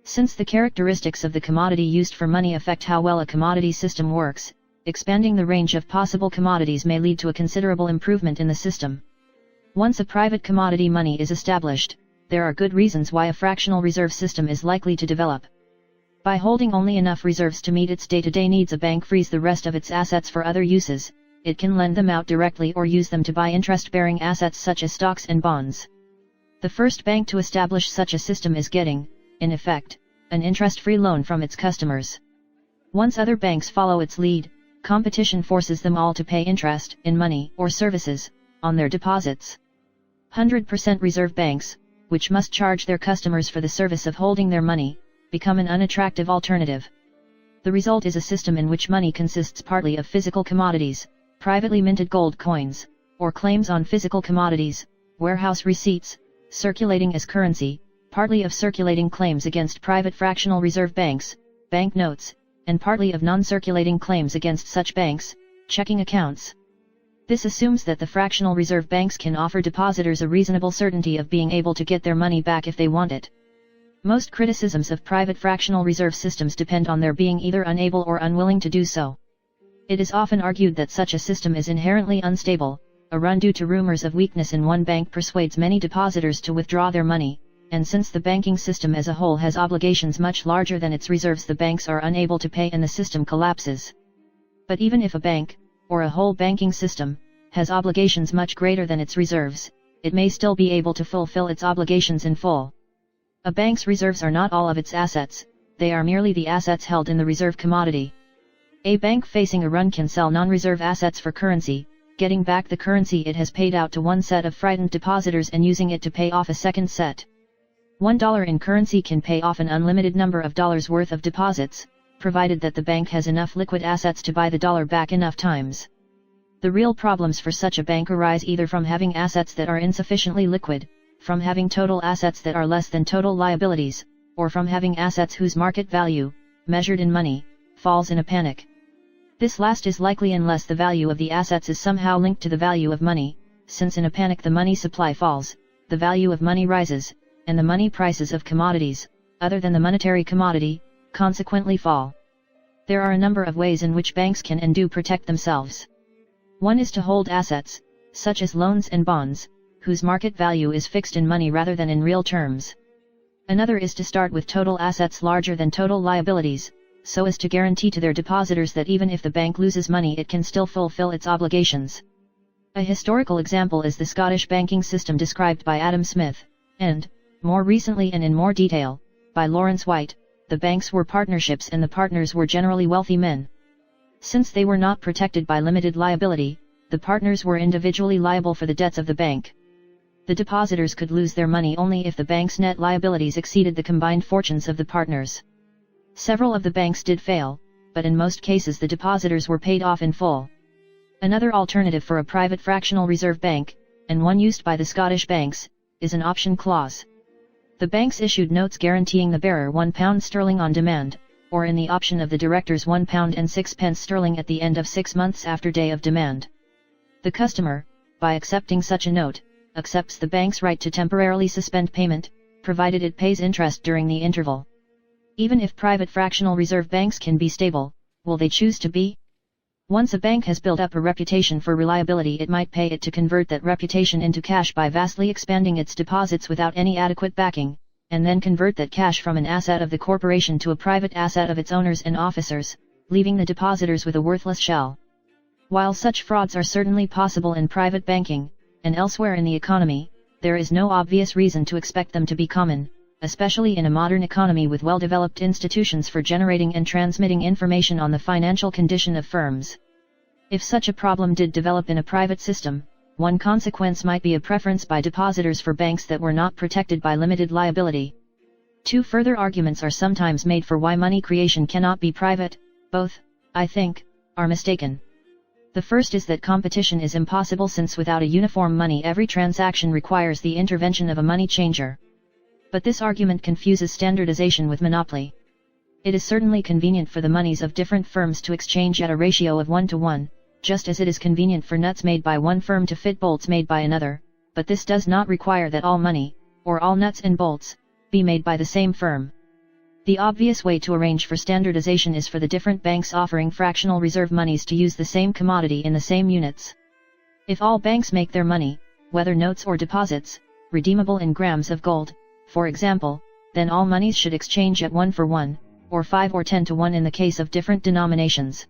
Since the characteristics of the commodity used for money affect how well a commodity system works, expanding the range of possible commodities may lead to a considerable improvement in the system. Once a private commodity money is established, there are good reasons why a fractional reserve system is likely to develop. By holding only enough reserves to meet its day-to-day needs, a bank frees the rest of its assets for other uses. It can lend them out directly or use them to buy interest-bearing assets such as stocks and bonds. The first bank to establish such a system is getting, in effect, an interest-free loan from its customers. Once other banks follow its lead, competition forces them all to pay interest, in money or services, on their deposits. 100% reserve banks, which must charge their customers for the service of holding their money, become an unattractive alternative. The result is a system in which money consists partly of physical commodities, privately minted gold coins, or claims on physical commodities, warehouse receipts, circulating as currency, partly of circulating claims against private fractional reserve banks, bank notes, and partly of non-circulating claims against such banks, checking accounts. This assumes that the fractional reserve banks can offer depositors a reasonable certainty of being able to get their money back if they want it. Most criticisms of private fractional reserve systems depend on their being either unable or unwilling to do so. It is often argued that such a system is inherently unstable. A run due to rumors of weakness in one bank persuades many depositors to withdraw their money, and since the banking system as a whole has obligations much larger than its reserves, the banks are unable to pay and the system collapses. But even if a bank, or a whole banking system, has obligations much greater than its reserves, it may still be able to fulfill its obligations in full. A bank's reserves are not all of its assets, they are merely the assets held in the reserve commodity. A bank facing a run can sell non-reserve assets for currency, getting back the currency it has paid out to one set of frightened depositors and using it to pay off a second set. $1 in currency can pay off an unlimited number of dollars worth of deposits, provided that the bank has enough liquid assets to buy the dollar back enough times. The real problems for such a bank arise either from having assets that are insufficiently liquid, from having total assets that are less than total liabilities, or from having assets whose market value, measured in money, falls in a panic. This last is likely unless the value of the assets is somehow linked to the value of money, since in a panic the money supply falls, the value of money rises, and the money prices of commodities, other than the monetary commodity, consequently fall. There are a number of ways in which banks can and do protect themselves. One is to hold assets, such as loans and bonds, whose market value is fixed in money rather than in real terms. Another is to start with total assets larger than total liabilities, so as to guarantee to their depositors that even if the bank loses money it can still fulfill its obligations. A historical example is the Scottish banking system described by Adam Smith, and, more recently and in more detail, by Lawrence White. The banks were partnerships and the partners were generally wealthy men. Since they were not protected by limited liability, the partners were individually liable for the debts of the bank. The depositors could lose their money only if the bank's net liabilities exceeded the combined fortunes of the partners. Several of the banks did fail, but in most cases the depositors were paid off in full. Another alternative for a private fractional reserve bank, and one used by the Scottish banks, is an option clause. The banks issued notes guaranteeing the bearer £1 on demand, or in the option of the directors £1.06 at the end of 6 months after day of demand. The customer, by accepting such a note, accepts the bank's right to temporarily suspend payment, provided it pays interest during the interval. Even if private fractional reserve banks can be stable, will they choose to be? Once a bank has built up a reputation for reliability, it might pay it to convert that reputation into cash by vastly expanding its deposits without any adequate backing, and then convert that cash from an asset of the corporation to a private asset of its owners and officers, leaving the depositors with a worthless shell. While such frauds are certainly possible in private banking, and elsewhere in the economy, there is no obvious reason to expect them to be common, especially in a modern economy with well-developed institutions for generating and transmitting information on the financial condition of firms. If such a problem did develop in a private system, one consequence might be a preference by depositors for banks that were not protected by limited liability. Two further arguments are sometimes made for why money creation cannot be private. Both, I think, are mistaken. The first is that competition is impossible, since without a uniform money every transaction requires the intervention of a money changer. But this argument confuses standardization with monopoly. It is certainly convenient for the monies of different firms to exchange at a ratio of 1:1, just as it is convenient for nuts made by one firm to fit bolts made by another, but this does not require that all money, or all nuts and bolts, be made by the same firm. The obvious way to arrange for standardization is for the different banks offering fractional reserve monies to use the same commodity in the same units. If all banks make their money, whether notes or deposits, redeemable in grams of gold, for example, then all monies should exchange at 1:1, or 5 or 10:1 in the case of different denominations.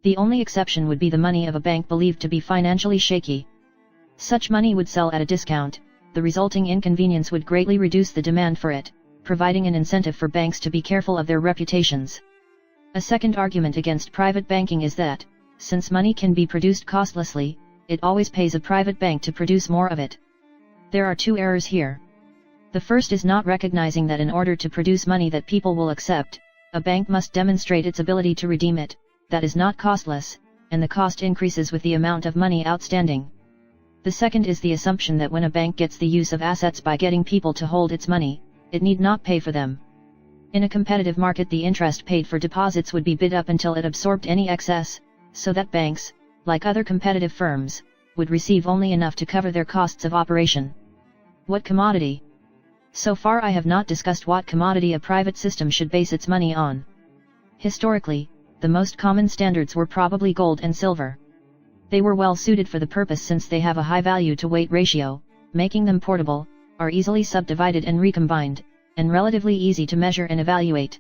The only exception would be the money of a bank believed to be financially shaky. Such money would sell at a discount. The resulting inconvenience would greatly reduce the demand for it, providing an incentive for banks to be careful of their reputations. A second argument against private banking is that, since money can be produced costlessly, it always pays a private bank to produce more of it. There are two errors here. The first is not recognizing that in order to produce money that people will accept, a bank must demonstrate its ability to redeem it. That is not costless, and the cost increases with the amount of money outstanding. The second is the assumption that when a bank gets the use of assets by getting people to hold its money, it need not pay for them. In a competitive market, the interest paid for deposits would be bid up until it absorbed any excess, so that banks, like other competitive firms, would receive only enough to cover their costs of operation. What commodity? So far I have not discussed what commodity a private system should base its money on. Historically, the most common standards were probably gold and silver. They were well suited for the purpose since they have a high value-to-weight ratio, making them portable, are easily subdivided and recombined, and relatively easy to measure and evaluate.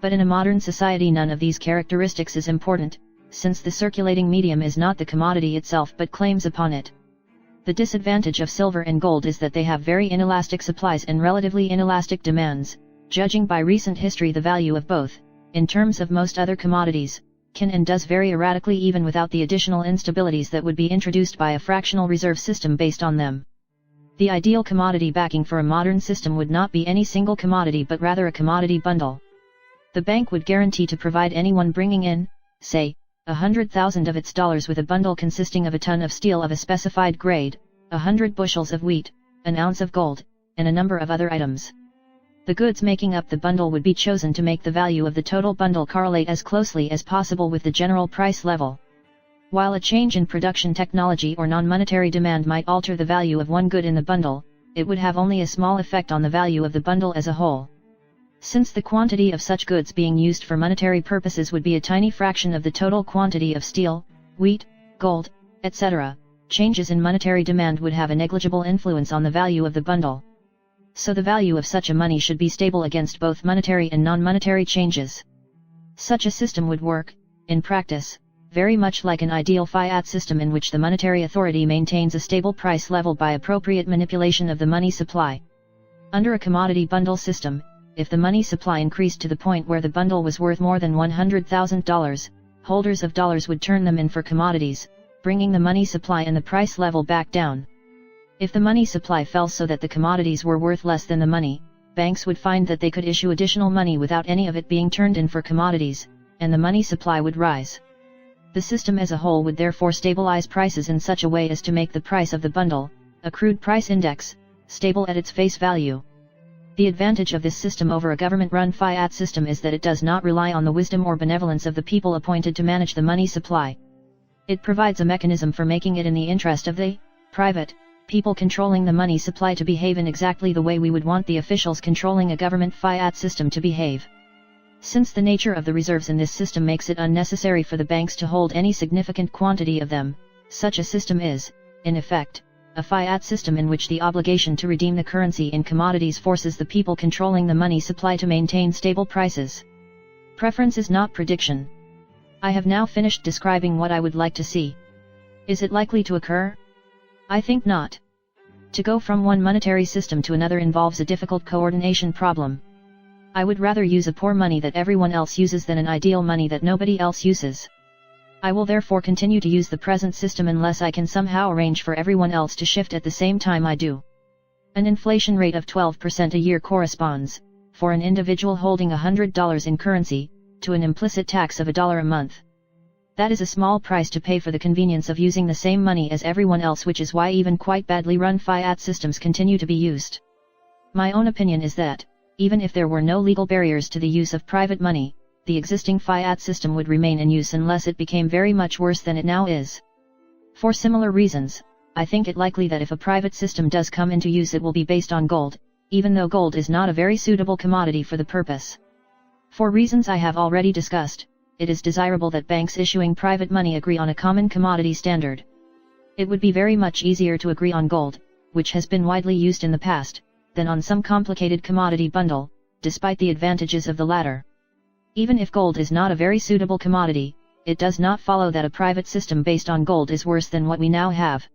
But in a modern society none of these characteristics is important, since the circulating medium is not the commodity itself but claims upon it. The disadvantage of silver and gold is that they have very inelastic supplies and relatively inelastic demands. Judging by recent history, the value of both, in terms of most other commodities, can and does vary erratically even without the additional instabilities that would be introduced by a fractional reserve system based on them. The ideal commodity backing for a modern system would not be any single commodity but rather a commodity bundle. The bank would guarantee to provide anyone bringing in, say, 100,000 of its dollars with a bundle consisting of a ton of steel of a specified grade, 100 bushels of wheat, an ounce of gold, and a number of other items. The goods making up the bundle would be chosen to make the value of the total bundle correlate as closely as possible with the general price level. While a change in production technology or non-monetary demand might alter the value of one good in the bundle, it would have only a small effect on the value of the bundle as a whole. Since the quantity of such goods being used for monetary purposes would be a tiny fraction of the total quantity of steel, wheat, gold, etc., changes in monetary demand would have a negligible influence on the value of the bundle. So the value of such a money should be stable against both monetary and non-monetary changes. Such a system would work, in practice, very much like an ideal fiat system in which the monetary authority maintains a stable price level by appropriate manipulation of the money supply. Under a commodity bundle system, if the money supply increased to the point where the bundle was worth more than $100,000, holders of dollars would turn them in for commodities, bringing the money supply and the price level back down. If the money supply fell so that the commodities were worth less than the money, banks would find that they could issue additional money without any of it being turned in for commodities, and the money supply would rise. The system as a whole would therefore stabilize prices in such a way as to make the price of the bundle, a crude price index, stable at its face value. The advantage of this system over a government-run fiat system is that it does not rely on the wisdom or benevolence of the people appointed to manage the money supply. It provides a mechanism for making it in the interest of the private people controlling the money supply to behave in exactly the way we would want the officials controlling a government fiat system to behave. Since the nature of the reserves in this system makes it unnecessary for the banks to hold any significant quantity of them, such a system is, in effect, a fiat system in which the obligation to redeem the currency in commodities forces the people controlling the money supply to maintain stable prices. Preference is not prediction. I have now finished describing what I would like to see. Is it likely to occur? I think not. To go from one monetary system to another involves a difficult coordination problem. I would rather use a poor money that everyone else uses than an ideal money that nobody else uses. I will therefore continue to use the present system unless I can somehow arrange for everyone else to shift at the same time I do. An inflation rate of 12% a year corresponds, for an individual holding $100 in currency, to an implicit tax of $1 a month. That is a small price to pay for the convenience of using the same money as everyone else, which is why even quite badly run fiat systems continue to be used. My own opinion is that, even if there were no legal barriers to the use of private money, the existing fiat system would remain in use unless it became very much worse than it now is. For similar reasons, I think it likely that if a private system does come into use it will be based on gold, even though gold is not a very suitable commodity for the purpose. For reasons I have already discussed, it is desirable that banks issuing private money agree on a common commodity standard. It would be very much easier to agree on gold, which has been widely used in the past, than on some complicated commodity bundle, despite the advantages of the latter. Even if gold is not a very suitable commodity, it does not follow that a private system based on gold is worse than what we now have.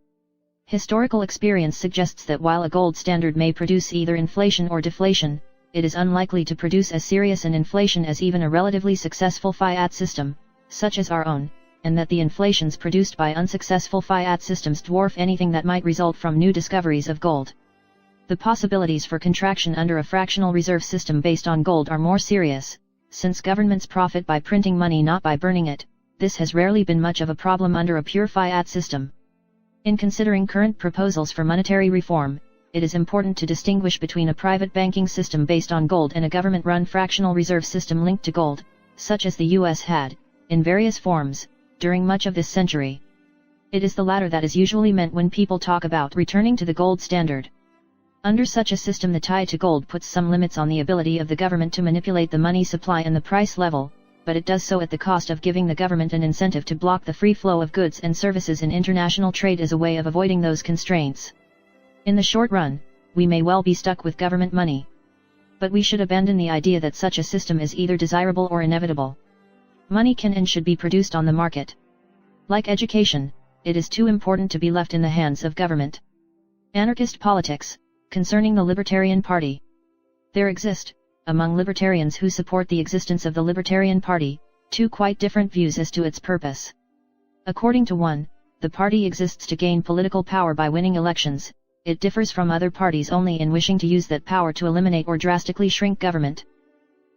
Historical experience suggests that while a gold standard may produce either inflation or deflation, it is unlikely to produce as serious an inflation as even a relatively successful fiat system, such as our own, and that the inflations produced by unsuccessful fiat systems dwarf anything that might result from new discoveries of gold. The possibilities for contraction under a fractional reserve system based on gold are more serious. Since governments profit by printing money not by burning it, this has rarely been much of a problem under a pure fiat system. In considering current proposals for monetary reform, it is important to distinguish between a private banking system based on gold and a government-run fractional reserve system linked to gold, such as the US had, in various forms, during much of this century. It is the latter that is usually meant when people talk about returning to the gold standard. Under such a system, the tie to gold puts some limits on the ability of the government to manipulate the money supply and the price level, but it does so at the cost of giving the government an incentive to block the free flow of goods and services in international trade as a way of avoiding those constraints. In the short run, we may well be stuck with government money. But we should abandon the idea that such a system is either desirable or inevitable. Money can and should be produced on the market. Like education, it is too important to be left in the hands of government. Anarchist politics. Concerning the Libertarian Party. There exist, among libertarians who support the existence of the Libertarian Party, two quite different views as to its purpose. According to one, the party exists to gain political power by winning elections. It differs from other parties only in wishing to use that power to eliminate or drastically shrink government.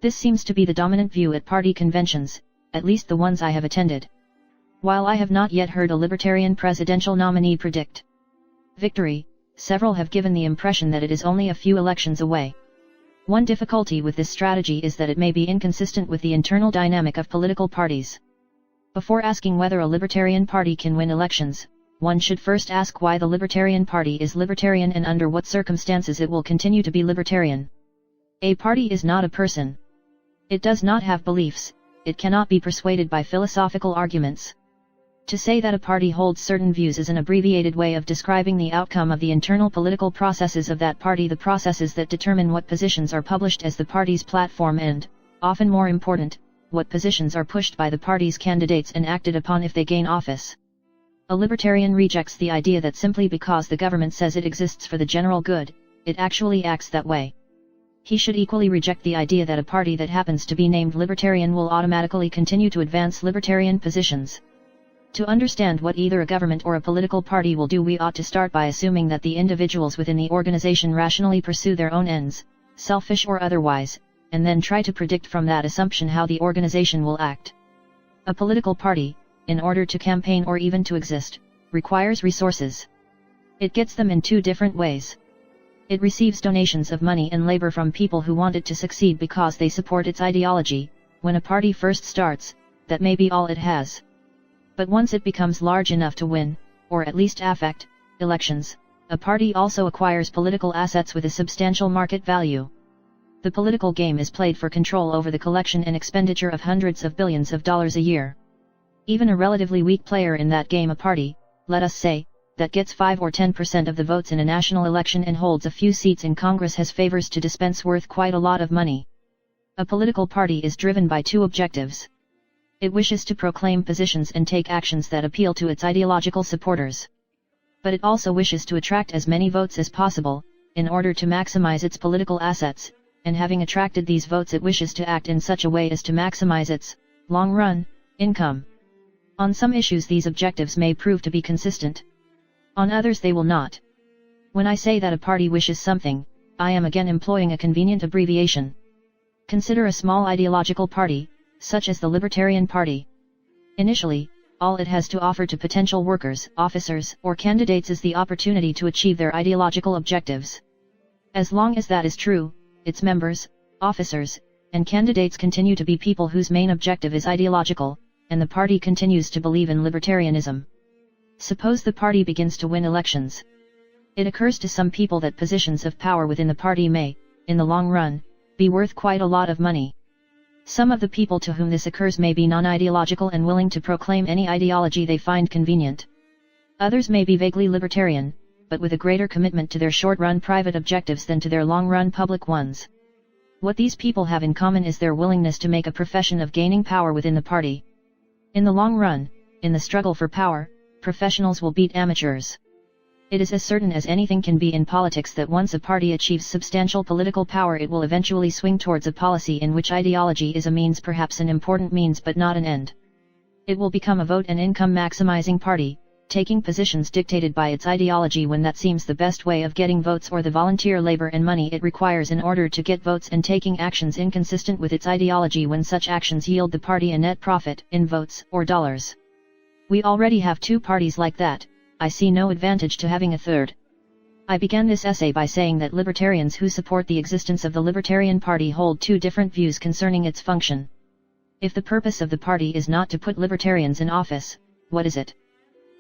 This seems to be the dominant view at party conventions, at least the ones I have attended. While I have not yet heard a Libertarian presidential nominee predict victory, several have given the impression that it is only a few elections away. One difficulty with this strategy is that it may be inconsistent with the internal dynamic of political parties. Before asking whether a Libertarian Party can win elections, one should first ask why the Libertarian Party is libertarian and under what circumstances it will continue to be libertarian. A party is not a person. It does not have beliefs, it cannot be persuaded by philosophical arguments. To say that a party holds certain views is an abbreviated way of describing the outcome of the internal political processes of that party, the processes that determine what positions are published as the party's platform and, often more important, what positions are pushed by the party's candidates and acted upon if they gain office. A libertarian rejects the idea that simply because the government says it exists for the general good, it actually acts that way. He should equally reject the idea that a party that happens to be named libertarian will automatically continue to advance libertarian positions. To understand what either a government or a political party will do, we ought to start by assuming that the individuals within the organization rationally pursue their own ends, selfish or otherwise, and then try to predict from that assumption how the organization will act. A political party, in order to campaign or even to exist, requires resources. It gets them in two different ways. It receives donations of money and labor from people who want it to succeed because they support its ideology. When a party first starts, that may be all it has. But once it becomes large enough to win, or at least affect, elections, a party also acquires political assets with a substantial market value. The political game is played for control over the collection and expenditure of hundreds of billions of dollars a year. Even a relatively weak player in that game, a party, let us say, that gets 5 or 10% of the votes in a national election and holds a few seats in Congress, has favors to dispense worth quite a lot of money. A political party is driven by two objectives. It wishes to proclaim positions and take actions that appeal to its ideological supporters. But it also wishes to attract as many votes as possible, in order to maximize its political assets, and having attracted these votes it wishes to act in such a way as to maximize its, long-run, income. On some issues these objectives may prove to be consistent. On others they will not. When I say that a party wishes something, I am again employing a convenient abbreviation. Consider a small ideological party, such as the Libertarian Party. Initially, all it has to offer to potential workers, officers, or candidates is the opportunity to achieve their ideological objectives. As long as that is true, its members, officers, and candidates continue to be people whose main objective is ideological, and the party continues to believe in libertarianism. Suppose the party begins to win elections. It occurs to some people that positions of power within the party may, in the long run, be worth quite a lot of money. Some of the people to whom this occurs may be non-ideological and willing to proclaim any ideology they find convenient. Others may be vaguely libertarian, but with a greater commitment to their short-run private objectives than to their long-run public ones. What these people have in common is their willingness to make a profession of gaining power within the party. In the long run, in the struggle for power, professionals will beat amateurs. It is as certain as anything can be in politics that once a party achieves substantial political power it will eventually swing towards a policy in which ideology is a means, perhaps an important means but not an end. It will become a vote and income maximizing party, taking positions dictated by its ideology when that seems the best way of getting votes or the volunteer labor and money it requires in order to get votes, and taking actions inconsistent with its ideology when such actions yield the party a net profit in votes or dollars. We already have two parties like that. I see no advantage to having a third. I began this essay by saying that libertarians who support the existence of the Libertarian Party hold two different views concerning its function. If the purpose of the party is not to put libertarians in office, what is it?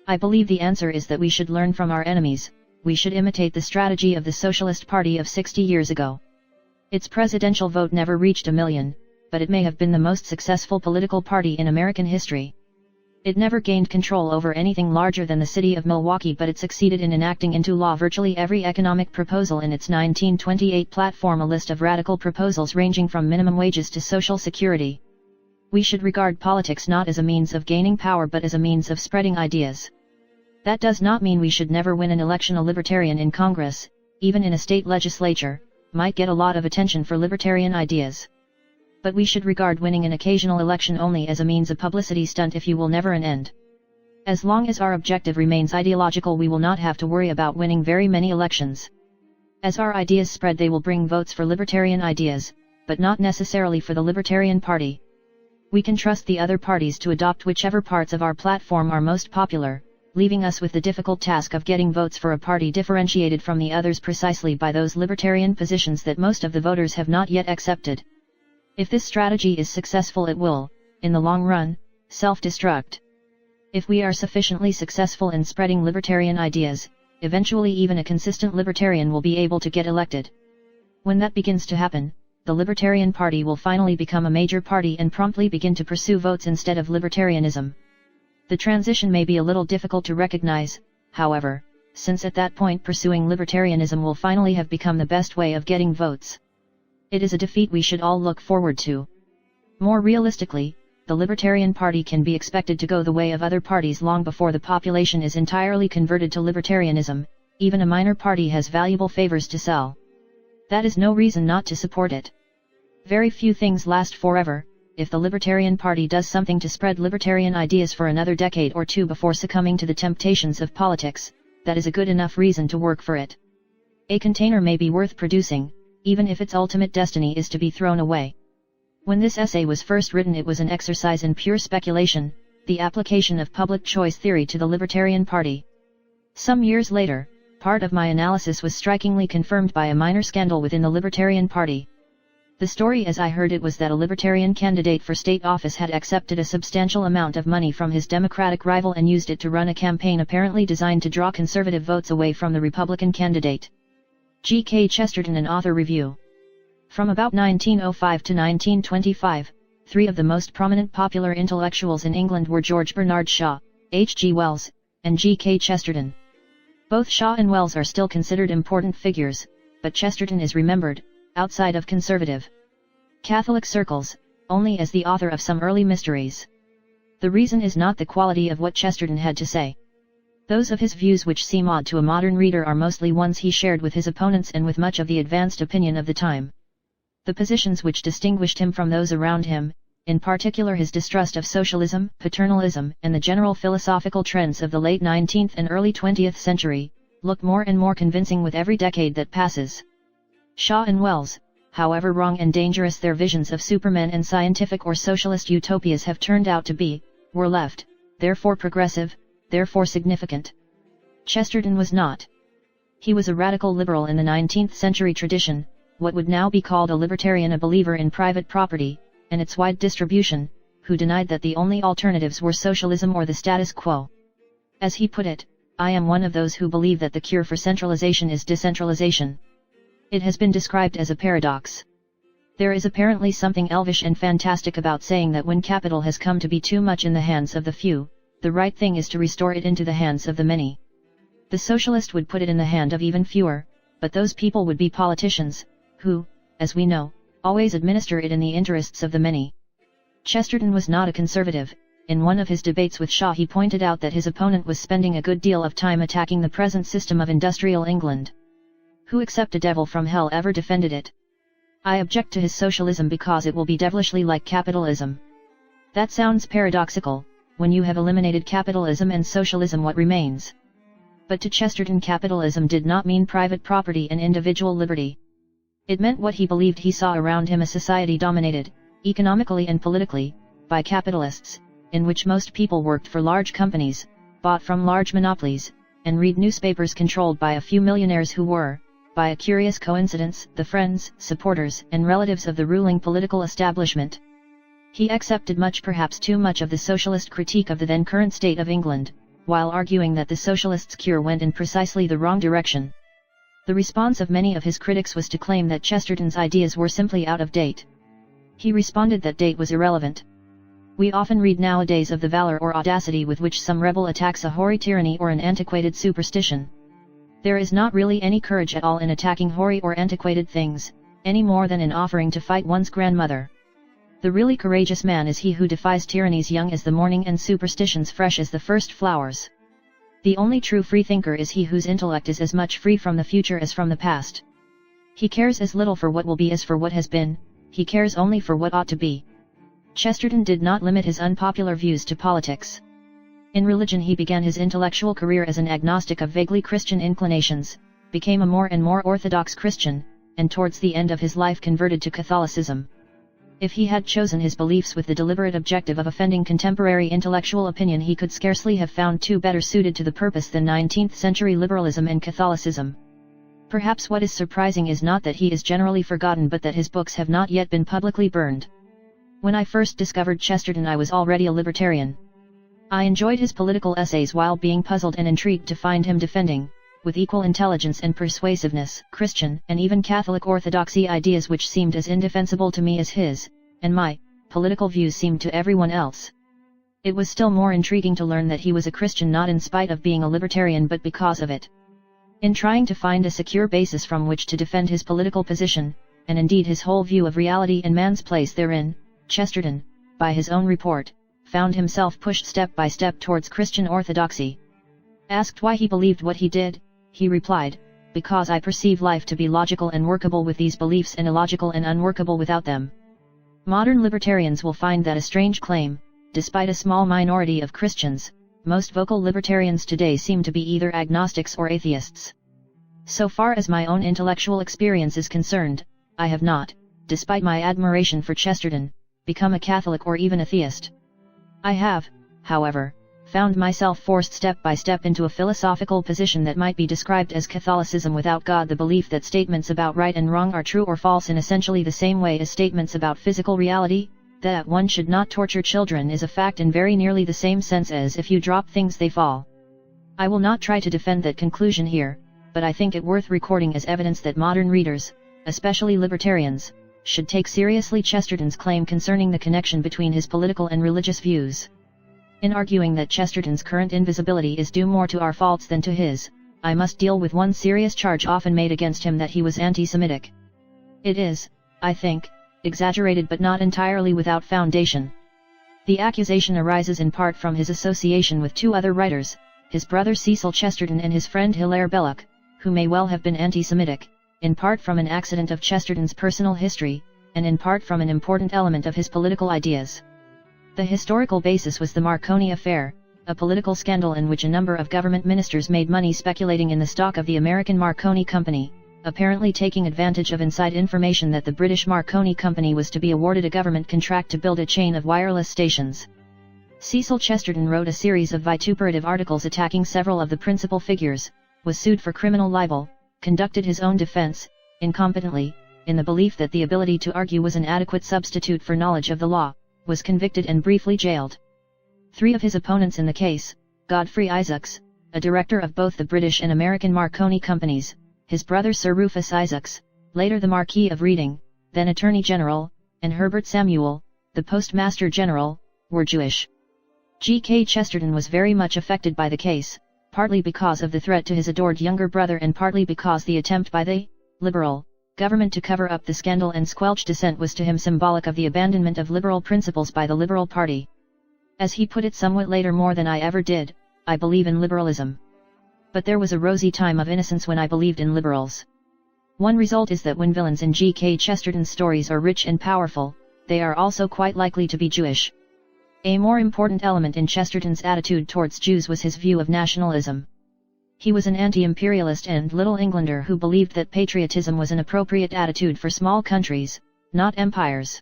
I believe the answer is that we should learn from our enemies. We should imitate the strategy of the Socialist Party of 60 years ago. Its presidential vote never reached 1 million, but it may have been the most successful political party in American history. It never gained control over anything larger than the city of Milwaukee, but it succeeded in enacting into law virtually every economic proposal in its 1928 platform, a list of radical proposals ranging from minimum wages to Social Security. We should regard politics not as a means of gaining power but as a means of spreading ideas. That does not mean we should never win an election. A libertarian in Congress, even in a state legislature, might get a lot of attention for libertarian ideas. But we should regard winning an occasional election only as a means of publicity stunt, if you will, never an end. As long as our objective remains ideological, we will not have to worry about winning very many elections. As our ideas spread, they will bring votes for libertarian ideas, but not necessarily for the Libertarian Party. We can trust the other parties to adopt whichever parts of our platform are most popular, leaving us with the difficult task of getting votes for a party differentiated from the others precisely by those libertarian positions that most of the voters have not yet accepted. If this strategy is successful, it will, in the long run, self-destruct. If we are sufficiently successful in spreading libertarian ideas, eventually even a consistent libertarian will be able to get elected. When that begins to happen, the Libertarian Party will finally become a major party and promptly begin to pursue votes instead of libertarianism. The transition may be a little difficult to recognize, however, since at that point pursuing libertarianism will finally have become the best way of getting votes. It is a defeat we should all look forward to. More realistically, the Libertarian Party can be expected to go the way of other parties long before the population is entirely converted to libertarianism. Even a minor party has valuable favors to sell. That is no reason not to support it. Very few things last forever, if the Libertarian Party does something to spread libertarian ideas for another decade or two before succumbing to the temptations of politics, that is a good enough reason to work for it. A container may be worth producing, even if its ultimate destiny is to be thrown away. When this essay was first written, it was an exercise in pure speculation, the application of public choice theory to the Libertarian Party. Some years later, part of my analysis was strikingly confirmed by a minor scandal within the Libertarian Party. The story as I heard it was that a Libertarian candidate for state office had accepted a substantial amount of money from his Democratic rival and used it to run a campaign apparently designed to draw conservative votes away from the Republican candidate. G.K. Chesterton, an author review. From about 1905 to 1925, three of the most prominent popular intellectuals in England were George Bernard Shaw, H.G. Wells, and G.K. Chesterton. Both Shaw and Wells are still considered important figures, but Chesterton is remembered, outside of conservative Catholic circles, only as the author of some early mysteries. The reason is not the quality of what Chesterton had to say. Those of his views which seem odd to a modern reader are mostly ones he shared with his opponents and with much of the advanced opinion of the time. The positions which distinguished him from those around him, in particular his distrust of socialism, paternalism, and the general philosophical trends of the late 19th and early 20th century, look more and more convincing with every decade that passes. Shaw and Wells, however wrong and dangerous their visions of Superman and scientific or socialist utopias have turned out to be, were left, therefore progressive, therefore significant. Chesterton was not. He was a radical liberal in the 19th century tradition, what would now be called a libertarian, a believer in private property, and its wide distribution, who denied that the only alternatives were socialism or the status quo. As he put it, I am one of those who believe that the cure for centralization is decentralization. It has been described as a paradox. There is apparently something elvish and fantastic about saying that when capital has come to be too much in the hands of the few, the right thing is to restore it into the hands of the many. The socialist would put it in the hand of even fewer, but those people would be politicians, who, as we know, always administer it in the interests of the many. Chesterton was not a conservative. In one of his debates with Shaw he pointed out that his opponent was spending a good deal of time attacking the present system of industrial England. Who except a devil from hell ever defended it? I object to his socialism because it will be devilishly like capitalism. That sounds paradoxical. When you have eliminated capitalism and socialism, what remains? But to Chesterton, capitalism did not mean private property and individual liberty. It meant what he believed he saw around him, a society dominated, economically and politically, by capitalists, in which most people worked for large companies, bought from large monopolies, and read newspapers controlled by a few millionaires who were, by a curious coincidence, the friends, supporters, and relatives of the ruling political establishment. He accepted much, perhaps too much, of the socialist critique of the then current state of England, while arguing that the socialists' cure went in precisely the wrong direction. The response of many of his critics was to claim that Chesterton's ideas were simply out of date. He responded that date was irrelevant. We often read nowadays of the valor or audacity with which some rebel attacks a hoary tyranny or an antiquated superstition. There is not really any courage at all in attacking hoary or antiquated things, any more than in offering to fight one's grandmother. The really courageous man is he who defies tyrannies young as the morning and superstitions fresh as the first flowers. The only true freethinker is he whose intellect is as much free from the future as from the past. He cares as little for what will be as for what has been, he cares only for what ought to be. Chesterton did not limit his unpopular views to politics. In religion he began his intellectual career as an agnostic of vaguely Christian inclinations, became a more and more orthodox Christian, and towards the end of his life converted to Catholicism. If he had chosen his beliefs with the deliberate objective of offending contemporary intellectual opinion, he could scarcely have found two better suited to the purpose than 19th century liberalism and Catholicism. Perhaps what is surprising is not that he is generally forgotten, but that his books have not yet been publicly burned. When I first discovered Chesterton I was already a libertarian. I enjoyed his political essays while being puzzled and intrigued to find him defending, with equal intelligence and persuasiveness, Christian and even Catholic orthodoxy ideas which seemed as indefensible to me as his, and my, political views seemed to everyone else. It was still more intriguing to learn that he was a Christian not in spite of being a libertarian but because of it. In trying to find a secure basis from which to defend his political position, and indeed his whole view of reality and man's place therein, Chesterton, by his own report, found himself pushed step by step towards Christian orthodoxy. Asked why he believed what he did, he replied, "Because I perceive life to be logical and workable with these beliefs and illogical and unworkable without them." Modern libertarians will find that a strange claim. Despite a small minority of Christians, most vocal libertarians today seem to be either agnostics or atheists. So far as my own intellectual experience is concerned, I have not, despite my admiration for Chesterton, become a Catholic or even a theist. I have, however, found myself forced step by step into a philosophical position that might be described as Catholicism without God, the belief that statements about right and wrong are true or false in essentially the same way as statements about physical reality, that one should not torture children is a fact in very nearly the same sense as if you drop things they fall. I will not try to defend that conclusion here, but I think it worth recording as evidence that modern readers, especially libertarians, should take seriously Chesterton's claim concerning the connection between his political and religious views. In arguing that Chesterton's current invisibility is due more to our faults than to his, I must deal with one serious charge often made against him, that he was anti-Semitic. It is, I think, exaggerated but not entirely without foundation. The accusation arises in part from his association with two other writers, his brother Cecil Chesterton and his friend Hilaire Belloc, who may well have been anti-Semitic, in part from an accident of Chesterton's personal history, and in part from an important element of his political ideas. The historical basis was the Marconi affair, a political scandal in which a number of government ministers made money speculating in the stock of the American Marconi Company, apparently taking advantage of inside information that the British Marconi Company was to be awarded a government contract to build a chain of wireless stations. Cecil Chesterton wrote a series of vituperative articles attacking several of the principal figures, was sued for criminal libel, conducted his own defense, incompetently, in the belief that the ability to argue was an adequate substitute for knowledge of the law, was convicted and briefly jailed. Three of his opponents in the case, Godfrey Isaacs, a director of both the British and American Marconi companies, his brother Sir Rufus Isaacs, later the Marquis of Reading, then Attorney General, and Herbert Samuel, the Postmaster General, were Jewish. G.K. Chesterton was very much affected by the case, partly because of the threat to his adored younger brother and partly because the attempt by the liberal government to cover up the scandal and squelch dissent was to him symbolic of the abandonment of liberal principles by the Liberal Party. As he put it somewhat later, more than I ever did, I believe in liberalism. But there was a rosy time of innocence when I believed in liberals. One result is that when villains in G.K. Chesterton's stories are rich and powerful, they are also quite likely to be Jewish. A more important element in Chesterton's attitude towards Jews was his view of nationalism. He was an anti-imperialist and Little Englander who believed that patriotism was an appropriate attitude for small countries, not empires.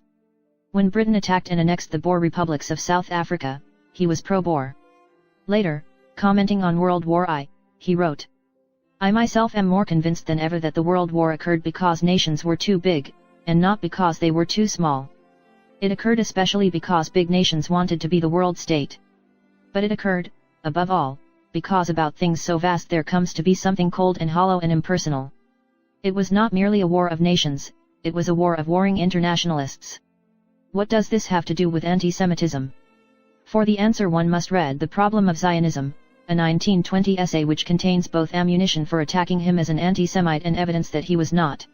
When Britain attacked and annexed the Boer republics of South Africa, he was pro-Boer. Later, commenting on World War I, he wrote, "I myself am more convinced than ever that the World War occurred because nations were too big, and not because they were too small. It occurred especially because big nations wanted to be the world state. But it occurred, above all, because about things so vast there comes to be something cold and hollow and impersonal. It was not merely a war of nations, it was a war of warring internationalists. What does this have to do with anti-Semitism? For the answer one must read The Problem of Zionism, a 1920 essay which contains both ammunition for attacking him as an anti-Semite and evidence that he was not.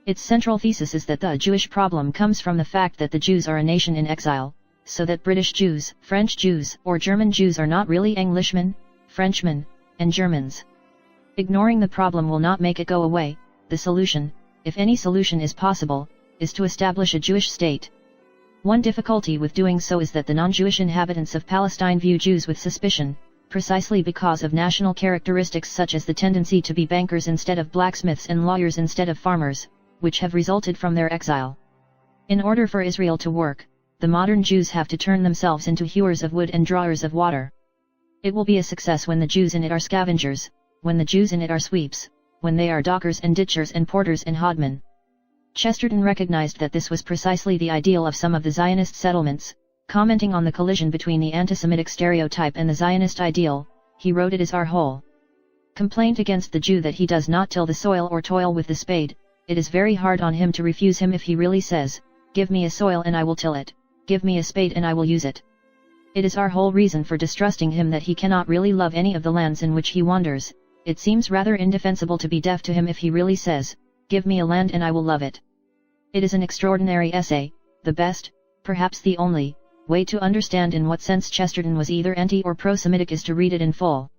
Its central thesis is that the Jewish problem comes from the fact that the Jews are a nation in exile, so that British Jews, French Jews, or German Jews are not really Englishmen, Frenchmen, and Germans. Ignoring the problem will not make it go away. The solution, if any solution is possible, is to establish a Jewish state. One difficulty with doing so is that the non-Jewish inhabitants of Palestine view Jews with suspicion, precisely because of national characteristics such as the tendency to be bankers instead of blacksmiths and lawyers instead of farmers, which have resulted from their exile. In order for Israel to work, the modern Jews have to turn themselves into hewers of wood and drawers of water. It will be a success when the Jews in it are scavengers, when the Jews in it are sweeps, when they are dockers and ditchers and porters and hodmen. Chesterton recognized that this was precisely the ideal of some of the Zionist settlements. Commenting on the collision between the anti-Semitic stereotype and the Zionist ideal, he wrote, "It is our whole complaint against the Jew that he does not till the soil or toil with the spade. It is very hard on him to refuse him if he really says, 'Give me a soil and I will till it, give me a spade and I will use it.' It is our whole reason for distrusting him that he cannot really love any of the lands in which he wanders. It seems rather indefensible to be deaf to him if he really says, 'Give me a land and I will love it.'" It is an extraordinary essay, the best, perhaps the only, way to understand in what sense Chesterton was either anti or pro-Semitic is to read it in full.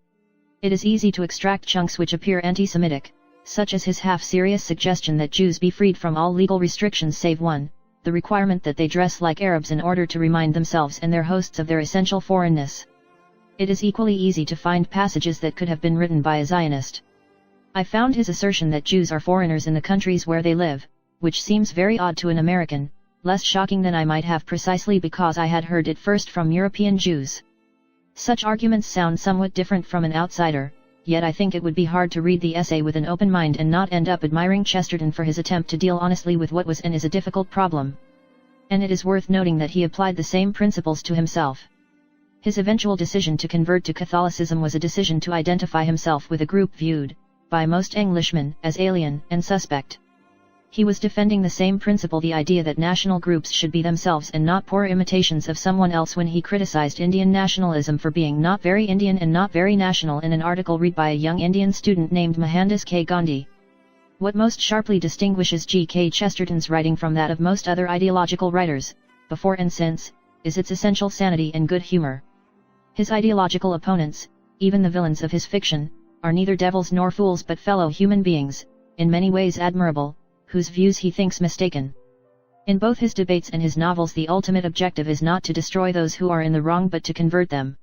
It is easy to extract chunks which appear anti-Semitic, such as his half-serious suggestion that Jews be freed from all legal restrictions save one, the requirement that they dress like Arabs in order to remind themselves and their hosts of their essential foreignness. It is equally easy to find passages that could have been written by a Zionist. I found his assertion that Jews are foreigners in the countries where they live, which seems very odd to an American, less shocking than I might have precisely because I had heard it first from European Jews. Such arguments sound somewhat different from an outsider, yet I think it would be hard to read the essay with an open mind and not end up admiring Chesterton for his attempt to deal honestly with what was and is a difficult problem. And it is worth noting that he applied the same principles to himself. His eventual decision to convert to Catholicism was a decision to identify himself with a group viewed, by most Englishmen, as alien and suspect. He was defending the same principle, the idea that national groups should be themselves and not poor imitations of someone else, when he criticized Indian nationalism for being not very Indian and not very national in an article read by a young Indian student named Mohandas K. Gandhi. What most sharply distinguishes G.K. Chesterton's writing from that of most other ideological writers, before and since, is its essential sanity and good humor. His ideological opponents, even the villains of his fiction, are neither devils nor fools but fellow human beings, in many ways admirable, whose views he thinks mistaken. In both his debates and his novels, the ultimate objective is not to destroy those who are in the wrong but to convert them.